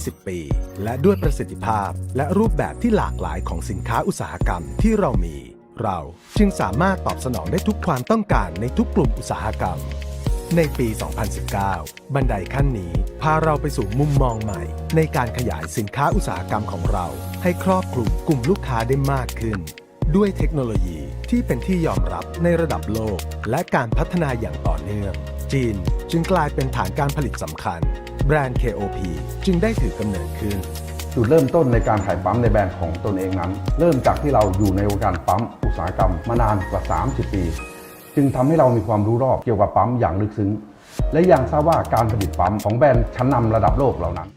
10 ปีและด้วยประสิทธิภาพและรูปแบบที่หลากหลายของสินค้าอุตสาหกรรมที่เรามีเราจึงสามารถตอบสนองได้ทุกความต้องการในทุกกลุ่มอุตสาหกรรมในปี 2019 บันไดขั้นนี้พาเราไปสู่มุมมองใหม่ในการขยายสินค้าอุตสาหกรรมของเราให้ครอบคลุมกลุ่มลูกค้าได้มากขึ้นด้วยเทคโนโลยีที่เป็นที่ยอมรับในระดับโลกและการพัฒนาอย่างต่อเนื่องจีนจึงกลายเป็นฐานการผลิตสำคัญแบรนด์ KOP จึงได้ถือกำเนิดขึ้นจุดเริ่มต้นในการขายปั๊มในแบรนด์ของตนเองนั้นเริ่มจากที่เราอยู่ในวงการปั๊มอุตสาหกรรมมานานกว่า 30 ปีจึงทำให้เรามีความรู้รอบเกี่ยวกับปั๊มอย่างลึกซึ้งและยังทราบว่าการผลิตปั๊มของแบรนด์ชั้นนำระดับโลกเหล่านั้น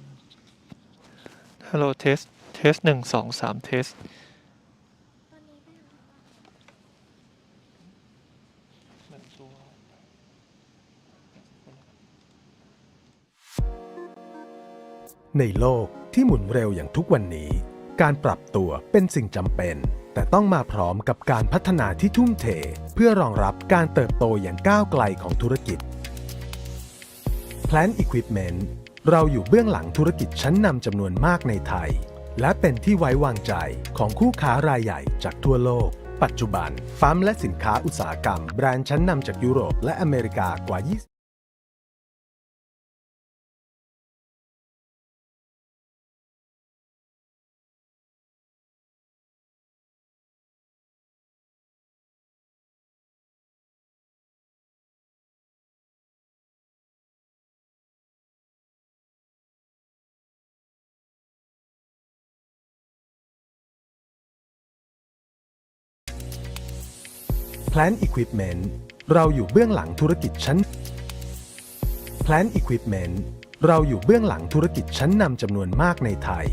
Hello test 1 2 3 test ในโลกที่หมุนเร็วอย่างทุกวันนี้การปรับตัวเป็นสิ่งจำเป็นแต่ต้องมาพร้อมกับการพัฒนาที่ทุ่มเทเพื่อรองรับการเติบโตอย่างก้าวไกลของธุรกิจ Plant Equipment เราอยู่เบื้องหลังธุรกิจชั้นนำจำนวนมากในไทยและเป็นที่ไว้วางใจของคู่ค้ารายใหญ่จากทั่วโลกปัจจุบันปั๊มและสินค้าอุตสาหกรรมแบรนด์ชั้นนำจากยุโรปและอเมริกากว่า 20Plant Equipment เราอยู่เบื้องหลังธุรกิจชั้น Plant Equipment เราอยู่เบื้องหลังธุรกิจชั้นนำจำนวนมากในไทย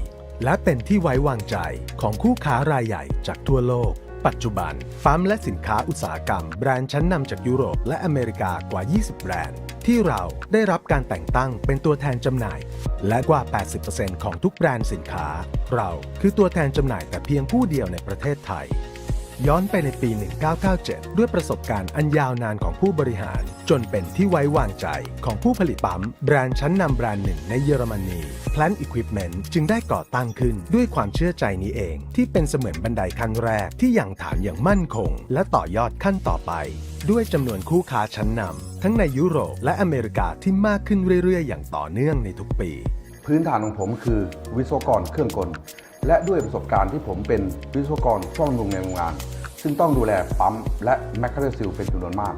และเป็นที่ไว้วางใจของคู่ค้ารายใหญ่จากทั่วโลกปัจจุบันปั๊มและสินค้าอุตสาหกรรมแบรนด์ชั้นนำจากยุโรปและอเมริกากว่า 20 แบรนด์ที่เราได้รับการแต่งตั้งเป็นตัวแทนจำหน่ายและกว่า 80% ของทุกแบรนด์สินค้าเราคือตัวแทนจำหน่ายแต่เพียงผู้เดียวในประเทศไทยย้อนไปในปี 1997 ด้วยประสบการณ์อันยาวนานของผู้บริหารจนเป็นที่ไว้วางใจของผู้ผลิตปั๊มแบรนด์ชั้นนำแบรนด์หนึ่งในเยอรมนี Plant Equipment จึงได้ก่อตั้งขึ้นด้วยความเชื่อใจนี้เองที่เป็นเสมือนบันไดขั้นแรกที่ยังฐานอย่างมั่นคงและต่อยอดขั้นต่อไปด้วยจำนวนคู่ค้าชั้นนำทั้งในยุโรปและอเมริกาที่มากขึ้นเรื่อยๆอย่างต่อเนื่องในทุกปีพื้นฐานของผมคือวิศวกรเครื่องกลและด้วยประสบการณ์ที่ผมเป็นวิศวกรซ่อมบำรุงในโรงงานซึ่งต้องดูแลปั๊มและแมคคาเนซิลเป็นจำนวนมาก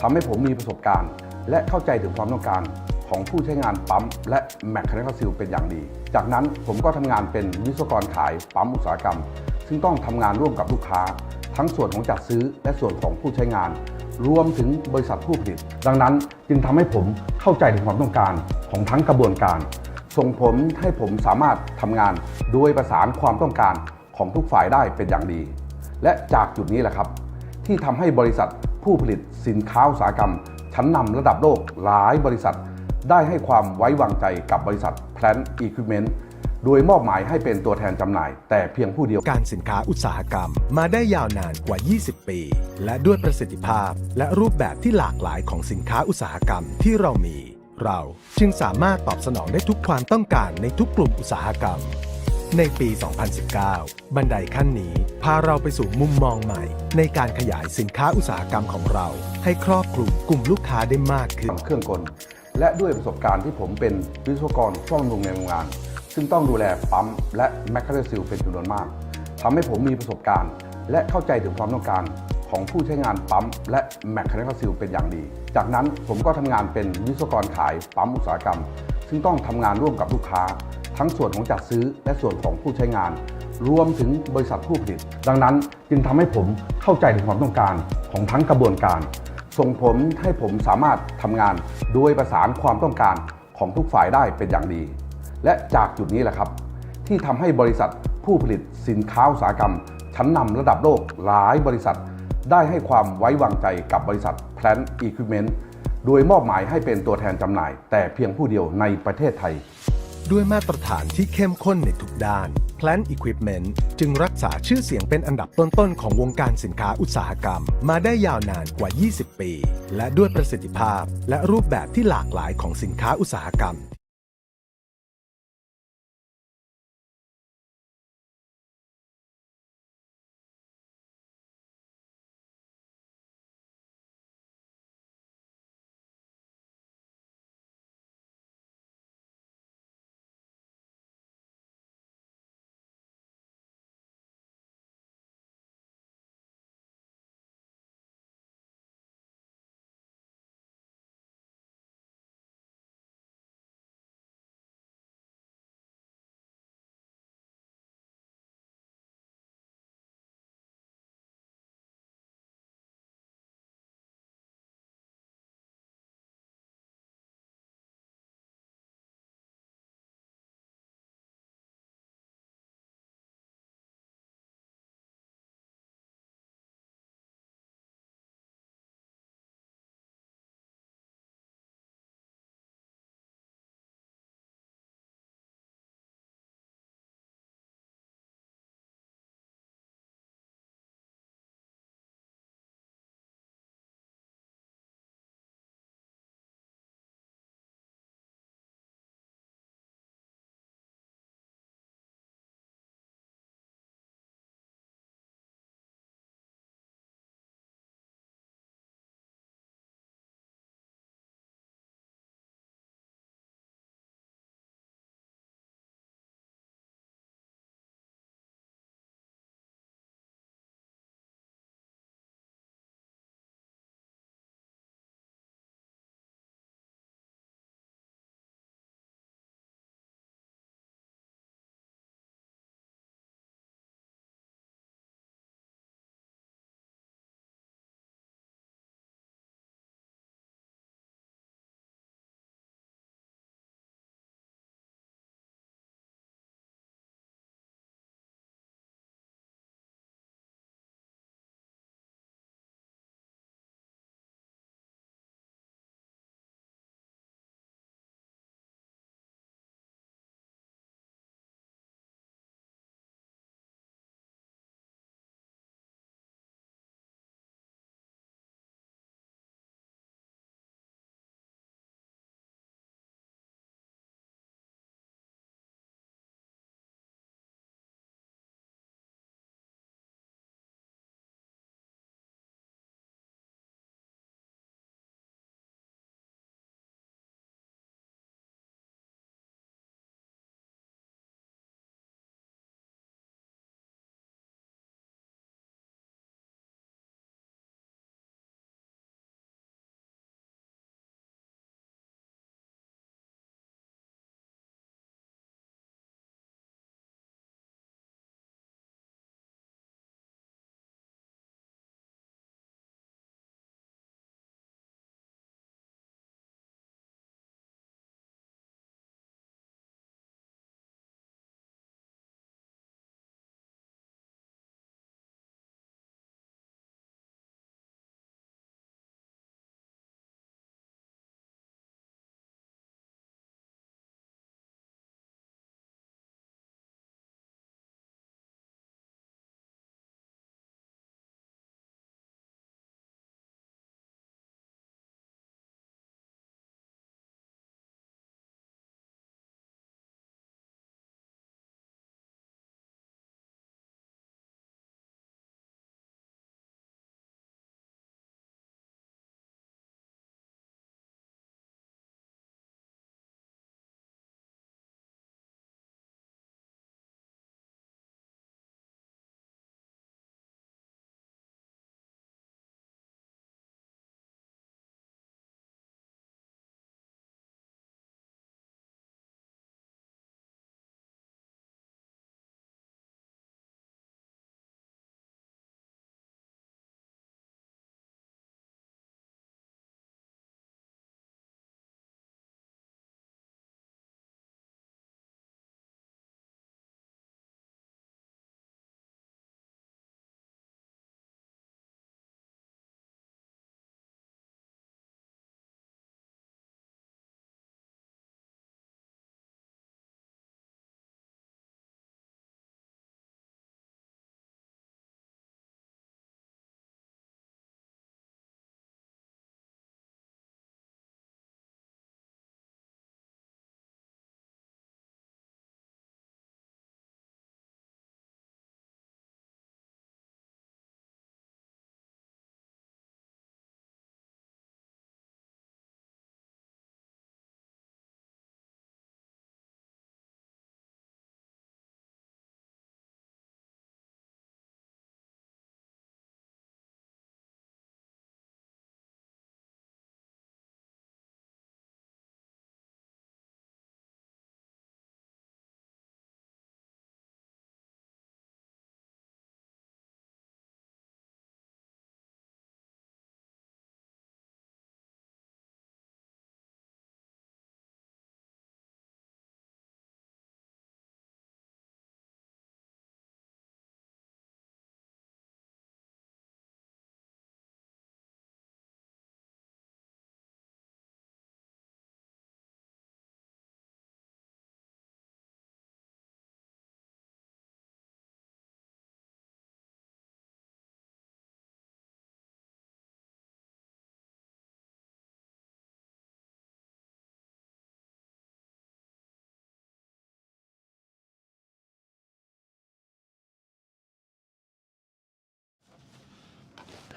ทำให้ผมมีประสบการณ์และเข้าใจถึงความต้องการของผู้ใช้งานปั๊มและแมคคาเนซิลเป็นอย่างดีจากนั้นผมก็ทำงานเป็นวิศวกรขายปั๊มอุตสาหกรรมซึ่งต้องทำงานร่วมกับลูกค้าทั้งส่วนของจัดซื้อและส่วนของผู้ใช้งานรวมถึงบริษัทผู้ผลิตดังนั้นจึงทำให้ผมเข้าใจถึงความต้องการของทั้งกระบวนการส่งผลให้ผมสามารถทำงานโดยประสานความต้องการของทุกฝ่ายได้เป็นอย่างดีและจากจุดนี้แหละครับที่ทำให้บริษัทผู้ผลิตสินค้าอุตสาหกรรมชั้นนำระดับโลกหลายบริษัทได้ให้ความไว้วางใจกับบริษัท Plant Equipment โดยมอบหมายให้เป็นตัวแทนจำหน่ายแต่เพียงผู้เดียวการสินค้าอุตสาหกรรมมาได้ยาวนานกว่า 20 ปีและด้วยประสิทธิภาพและรูปแบบที่หลากหลายของสินค้าอุตสาหกรรมที่เรามีเราจึงสามารถตอบสนองได้ทุกความต้องการในทุกกลุ่มอุตสาหกรรมในปี 2019 บันไดขั้นนี้พาเราไปสู่มุมมองใหม่ในการขยายสินค้าอุตสาหกรรมของเราให้ครอบคลุมกลุ่มลูกค้าได้มากขึ้นเครื่องกลและด้วยประสบการณ์ที่ผมเป็นวิศวกรซ่อมบำรุงในโรงงานซึ่งต้องดูแลปั๊มและแมคคาเนซิลเป็นจำนวนมากทำให้ผมมีประสบการณ์และเข้าใจถึงความต้องการของผู้ใช้งานปั๊มและแมคคาเนซิลเป็นอย่างดีจากนั้นผมก็ทำงานเป็นวิศวกรขายปั๊มอุตสาหกรรมซึ่งต้องทำงานร่วมกับลูกค้าทั้งส่วนของจัดซื้อและส่วนของผู้ใช้งานรวมถึงบริษัทผู้ผลิตดังนั้นจึงทำให้ผมเข้าใจถึงความต้องการของทั้งกระบวนการส่งผลให้ผมสามารถทำงานโดยประสานความต้องการของทุกฝ่ายได้เป็นอย่างดีและจากจุดนี้แหละครับที่ทำให้บริษัทผู้ผลิตสินค้าอุตสาหกรรมชั้นนำระดับโลกหลายบริษัทได้ให้ความไว้วางใจกับบริษัท Plant Equipment โดยมอบหมายให้เป็นตัวแทนจำหน่ายแต่เพียงผู้เดียวในประเทศไทยด้วยมาตรฐานที่เข้มข้นในทุกด้าน Plant Equipment จึงรักษาชื่อเสียงเป็นอันดับต้นๆของวงการสินค้าอุตสาหกรรมมาได้ยาวนานกว่า 20 ปีและด้วยประสิทธิภาพและรูปแบบที่หลากหลายของสินค้าอุตสาหกรรม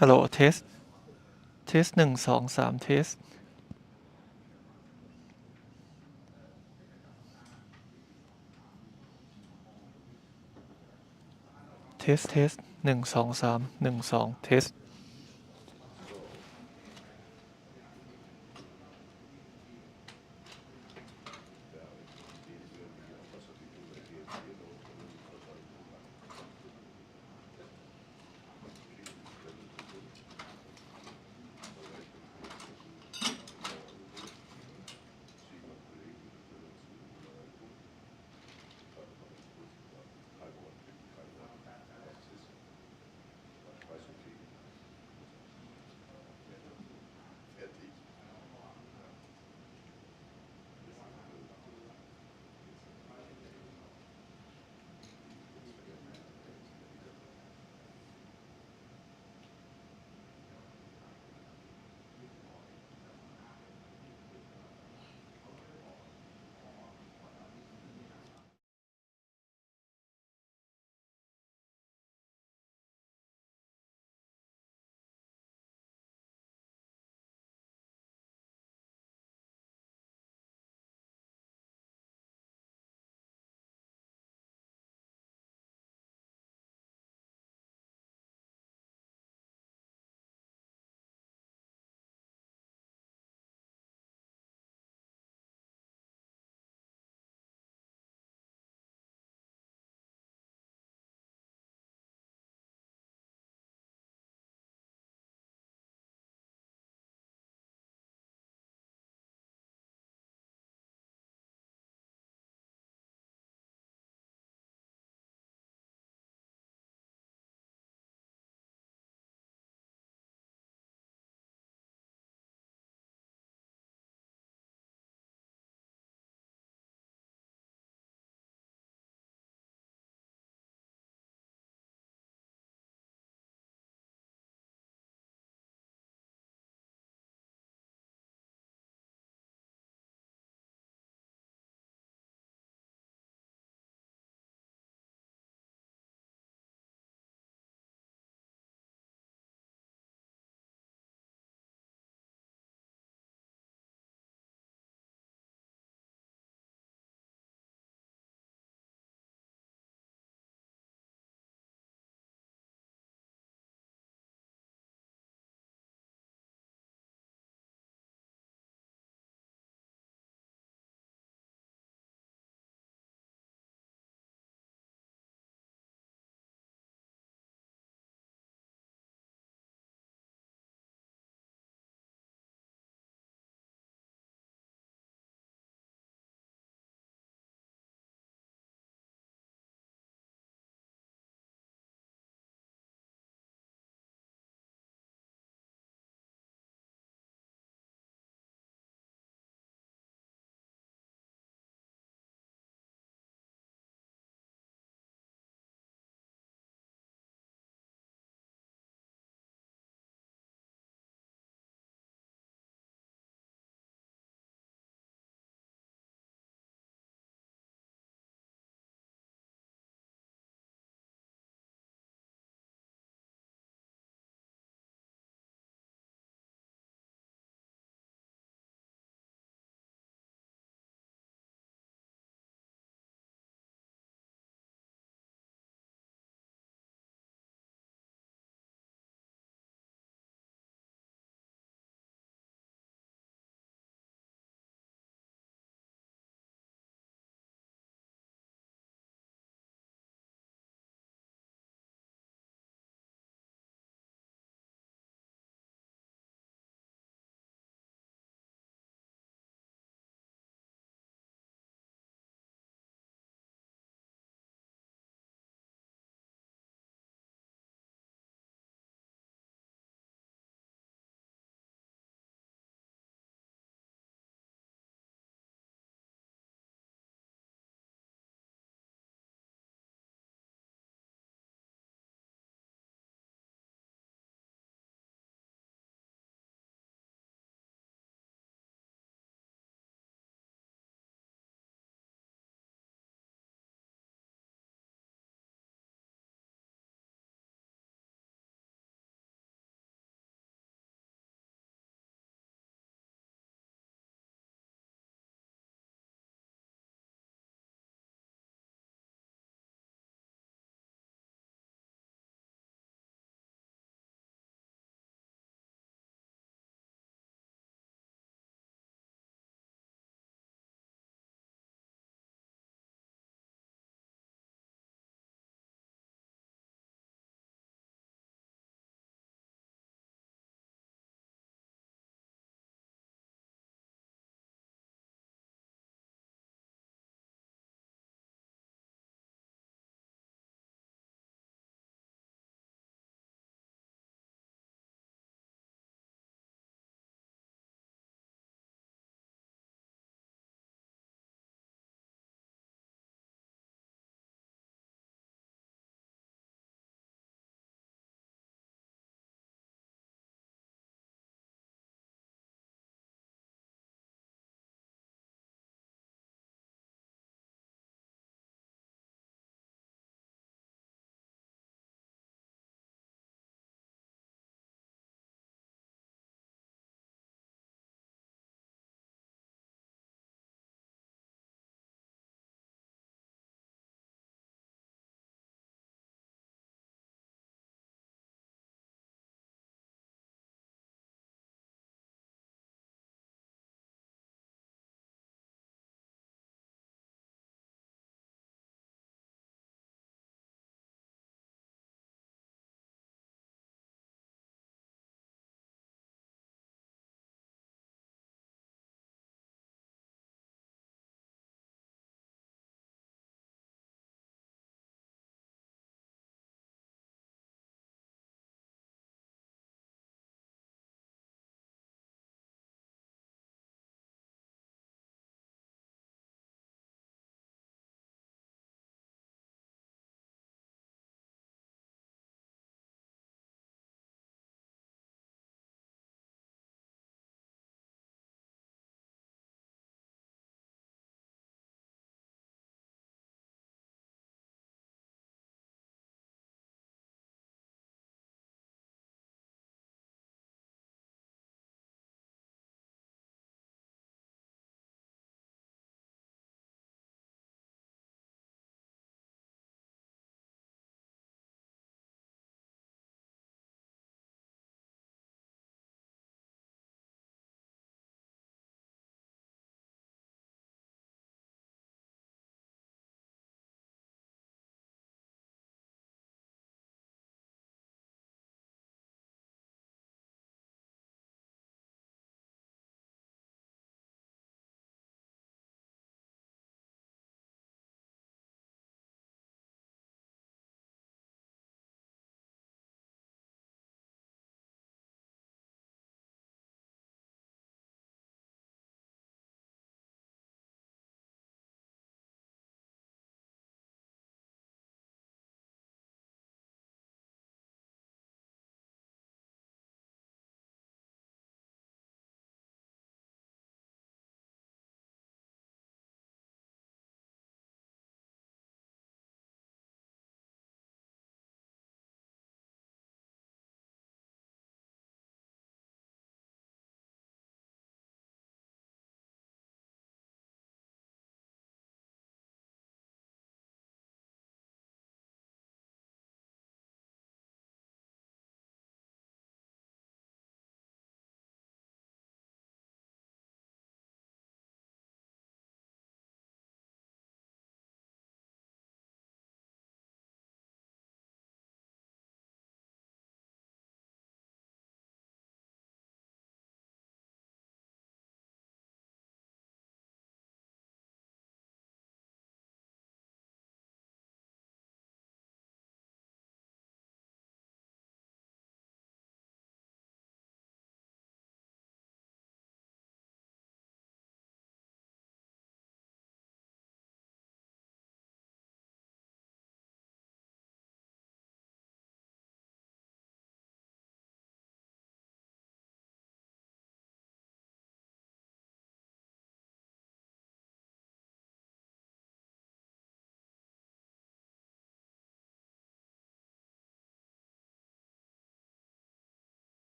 ฮัลโหลเทสเทสหนึ่งสองสามเทสเทสเทสหนึ่งสองสามหนึ่งสองเทส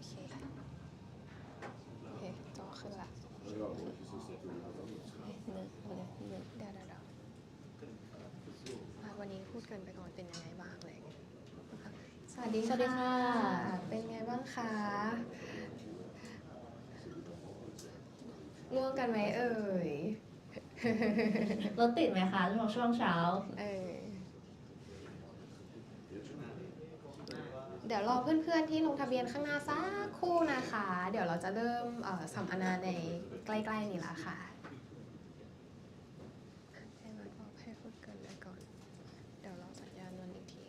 เคโอเคจอขึ้นละหนึ่งเดี๋ยววันนี้พูดกันไปก่อนเป็นยังไงบ้างอะไรอย่างเงี้ยสวัสดีค่ะ เป็นไงบ้างคะง่วงกันไหมเอ่ย รถติดไหมคะช่วงเช้าเดี๋ยวรอเพื่อนๆที่ลงทะเบียนข้างหน้าสักครู่นะคะ เดี๋ยวเราจะเริ่มสัมมนาในใกล้ๆนี้ละค่ะให้มาบอกให้พูดกันไปก่อน เดี๋ยวรอสัญญาณวันอีกที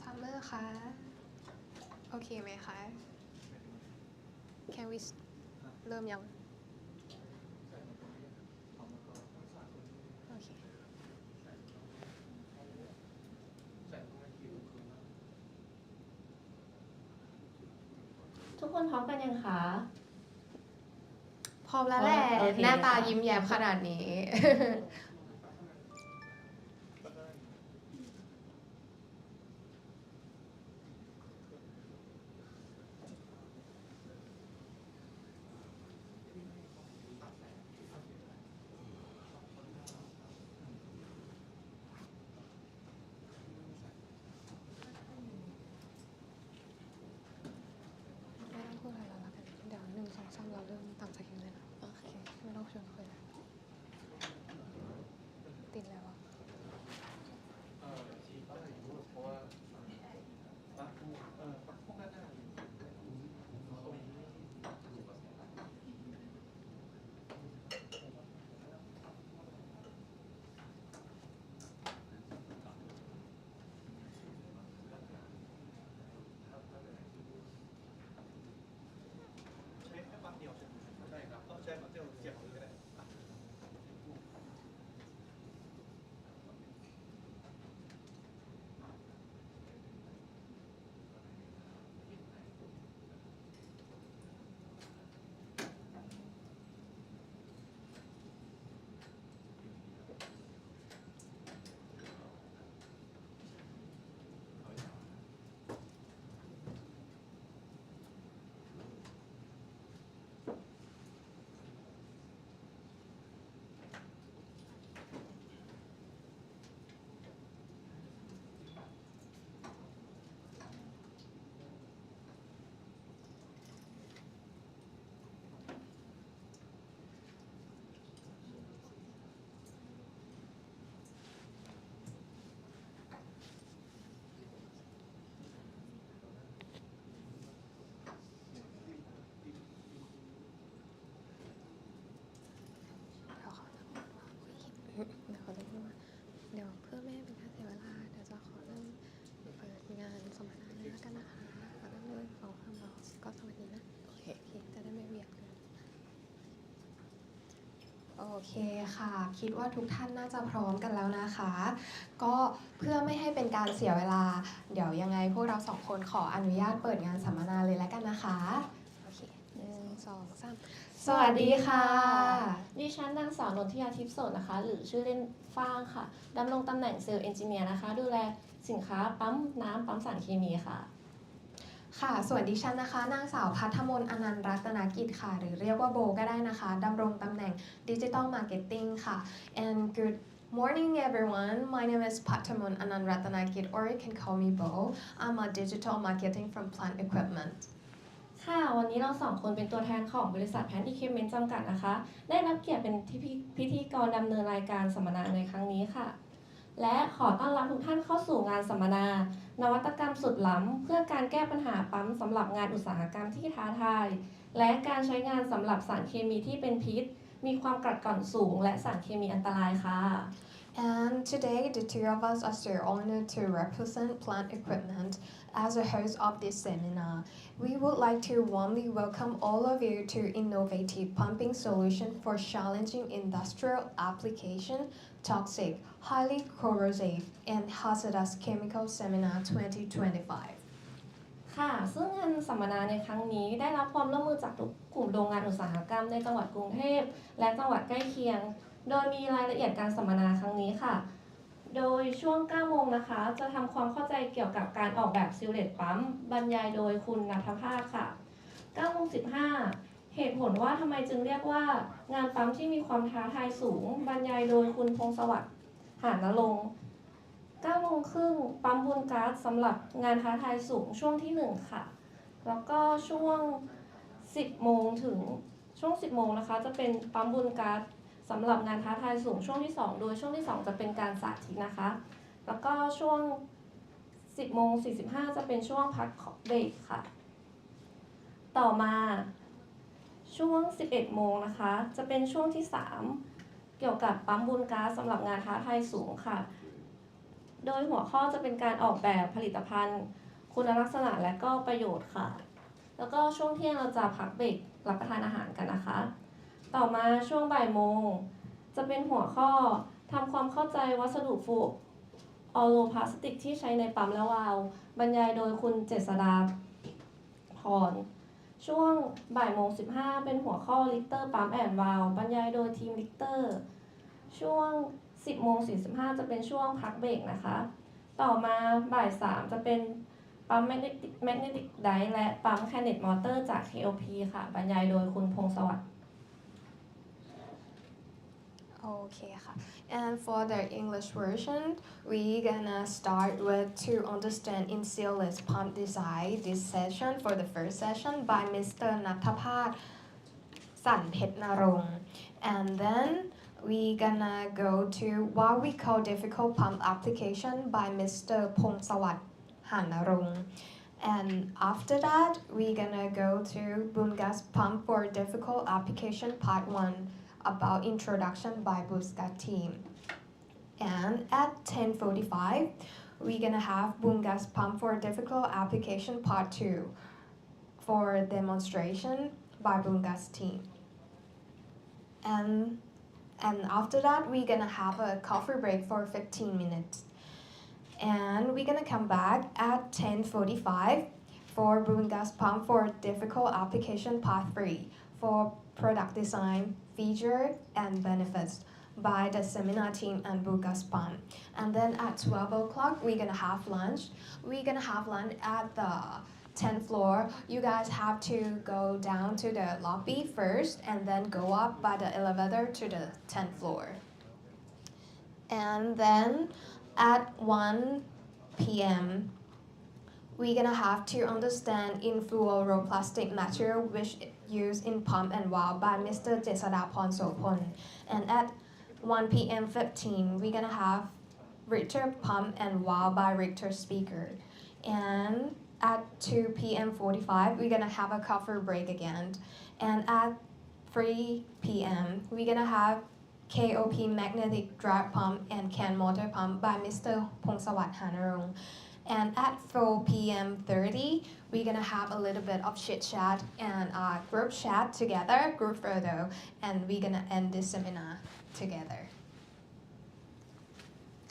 ทัมเมอร์คะโอเคไหมคะ Can we เริ่มยังโอเค ทุกคนพร้อมกันยังคะ พร้อมแล้วแหละ โอเค หน้าตายิ้มแย้มขนาดนี้ ไม่ต้องพูดอะไรแล้วละกัน เดี๋ยว1 2 3เราเริ่มตามสคริปต์เลยนะ โอเค ไม่ต้องชวนคุยแล้วติดแล้วอ่ะเดี๋ยวขอเริ่มว่าเดี๋ยวเพื่อไม่ให้เป็นการเสียเวลา เดี๋ยวจะขอเริ่มเปิดงานสัมมนาเลยแล้วกันนะคะขอเริ่มเลย2 3เราก็สวัสดีนะ โอเค จะได้ไม่เบียดกัน โอเคค่ะ คิดว่าทุกท่านน่าจะพร้อมกันแล้วนะคะ ก็เพื่อไม่ให้เป็นการเสียเวลา เดี๋ยวยังไงพวกเรา2 คนขออนุญาตเปิดงานสัมมนาเลยแล้วกันนะคะ โอเค 1 2 3 สวัสดีค่ะ ดิฉันนางสาวนนทิยาทิพย์โสดนะคะ หรือชื่อเล่นฟ้างค่ะดำรงตำแหน่งเซลล์เอนจิเนียร์นะคะ ดูแลสินค้าปั๊มน้ำปั๊มสารเคมีค่ะ ค่ะ ส่วนดิฉันนะคะ นางสาวพัทธมนต์อนันต์รัตนกิจค่ะ หรือเรียกว่าโบก็ได้นะคะ ดำรงตำแหน่ง Digital Marketing ค่ะ and good morning everyone my name is Pathamon Anand Ratanakit or you can call me Bo I'm a digital marketing from Plant Equipment ค่ะ วันนี้เรา2 คนเป็นตัวแทนของบริษัทแพนอีเคเมนต์จำกัดนะคะ ได้รับเกียรติเป็นพิธีกรดำเนินรายการสัมมนาในครั้งนี้ค่ะ และขอต้อนรับทุกท่านเข้าสู่งานสัมมนา นวัตกรรมสุดล้ำเพื่อการแก้ปัญหาปั๊มสำหรับงานอุตสาหกรรมที่ท้าทาย และการใช้งานสำหรับสารเคมีที่เป็นพิษ มีความกัดกร่อนสูง และสารเคมีอันตรายค่ะ And today, the two of us are so honored to represent Plant Equipment as a host of this seminar. We would like to warmly welcome all of you to innovative pumping solution for challenging industrial application toxic, highly corrosive, and hazardous chemical seminar 2025. ค่ะซึ่งงานสัมมนาในครั้งนี้ได้รับความร่วมมือจากทุกกลุ่มโรงงานอุตสาหกรรมในจังหวัดกรุงเทพและจังหวัดใกล้เคียง โดยมีรายละเอียดการสัมมนาครั้งนี้ค่ะ โดยช่วง 9 โมงนะคะ จะทำความเข้าใจเกี่ยวกับการออกแบบซิลเลตปั๊มบรรยายโดยคุณณัฐภาสค่ะ 9 โมง 15 เหตุผลว่าทำไมจึงเรียกว่างานปั๊มที่มีความท้าทายสูง บรรยายโดยคุณพงศวัสดิ์หานนรงค์ 9 โมงครึ่งปั๊มบุญก๊าซสำหรับงานท้าทายสูงช่วงที่ 1 ค่ะ แล้วก็ช่วง 10 โมงถึงช่วง 10 โมงนะคะจะเป็นปั๊มบุญก๊าซสำหรับงานท้าทายสูงช่วงที่ 2 โดยช่วงที่ 2 จะเป็นการสาธิตนะคะ แล้วก็ช่วง 10 โมง 45 จะเป็นช่วงพักเบรกค่ะ ต่อมาช่วง 11 โมงนะคะจะเป็นช่วงที่ 3 เกี่ยวกับปั๊มบุญก๊าซสำหรับงานท้าทายสูงค่ะ โดยหัวข้อจะเป็นการออกแบบผลิตภัณฑ์ คุณลักษณะและก็ประโยชน์ค่ะ แล้วก็ช่วงเที่ยงเราจะพักเบรกรับประทานอาหารกันนะคะ ต่อมาช่วงบ่ายโมงจะเป็นหัวข้อทำความเข้าใจวัสดุฟูออโลพลาสติกที่ใช้ในปั๊มและวาล์วบรรยายโดยคุณเจษดาพร ช่วงบ่ายโมง 15 เป็นหัวข้อลิตเตอร์ปั๊มแอนด์วาล์วบรรยายโดยทีมลิตเตอร์ ช่วง 10 โมง 45 จะเป็นช่วงพักเบรกนะคะ ต่อมาบ่าย 3 จะเป็นปั๊มแมกเนติกไดร์และปั๊มแคเนตมอเตอร์จาก KOP ค่ะ บรรยายโดยคุณพงศวัสดิ์ Okay, and for the English version, we gonna start with to understand in sealless pump design this session for the first session by Mr. Nathapat Sanpetnarong. And then we gonna go to what we call difficult pump application by Mr. Pongsawat Hanarong. And after that, we gonna go to Bungas pump for difficult application part 1about introduction by Busgat team. And at 10:45, we're gonna have Bungas pump for difficult application part 2 for demonstration by Bungas team. And after that, we're gonna have a coffee break for 15 minutes. And we're gonna come back at 10:45 for Bungas pump for difficult application part 3 for product design, feature, and benefits by the seminar team and Bungas pump. And then at 12 o'clock, we're gonna have lunch. We're gonna have lunch at the 10th floor. You guys have to go down to the lobby first and then go up by the elevator to the 10th floor. And then at 1 p.m., we're gonna have to understand in fluoroplastic material which used in pump and valve by Mr. Jesadaporn Sopon. And at 1 p.m. 15, we're gonna have Richter pump and valve by Richter speaker. And at 2 p.m. 45, we're gonna have a coffee break again. And at 3 p.m., we're gonna have KOP magnetic drive pump and can motor pump by Mr. Pongsawat Hanarong. And at 4 p.m. 30, we're gonna have a little bit of chit chat and group chat together, group photo, and we're gonna end this seminar together.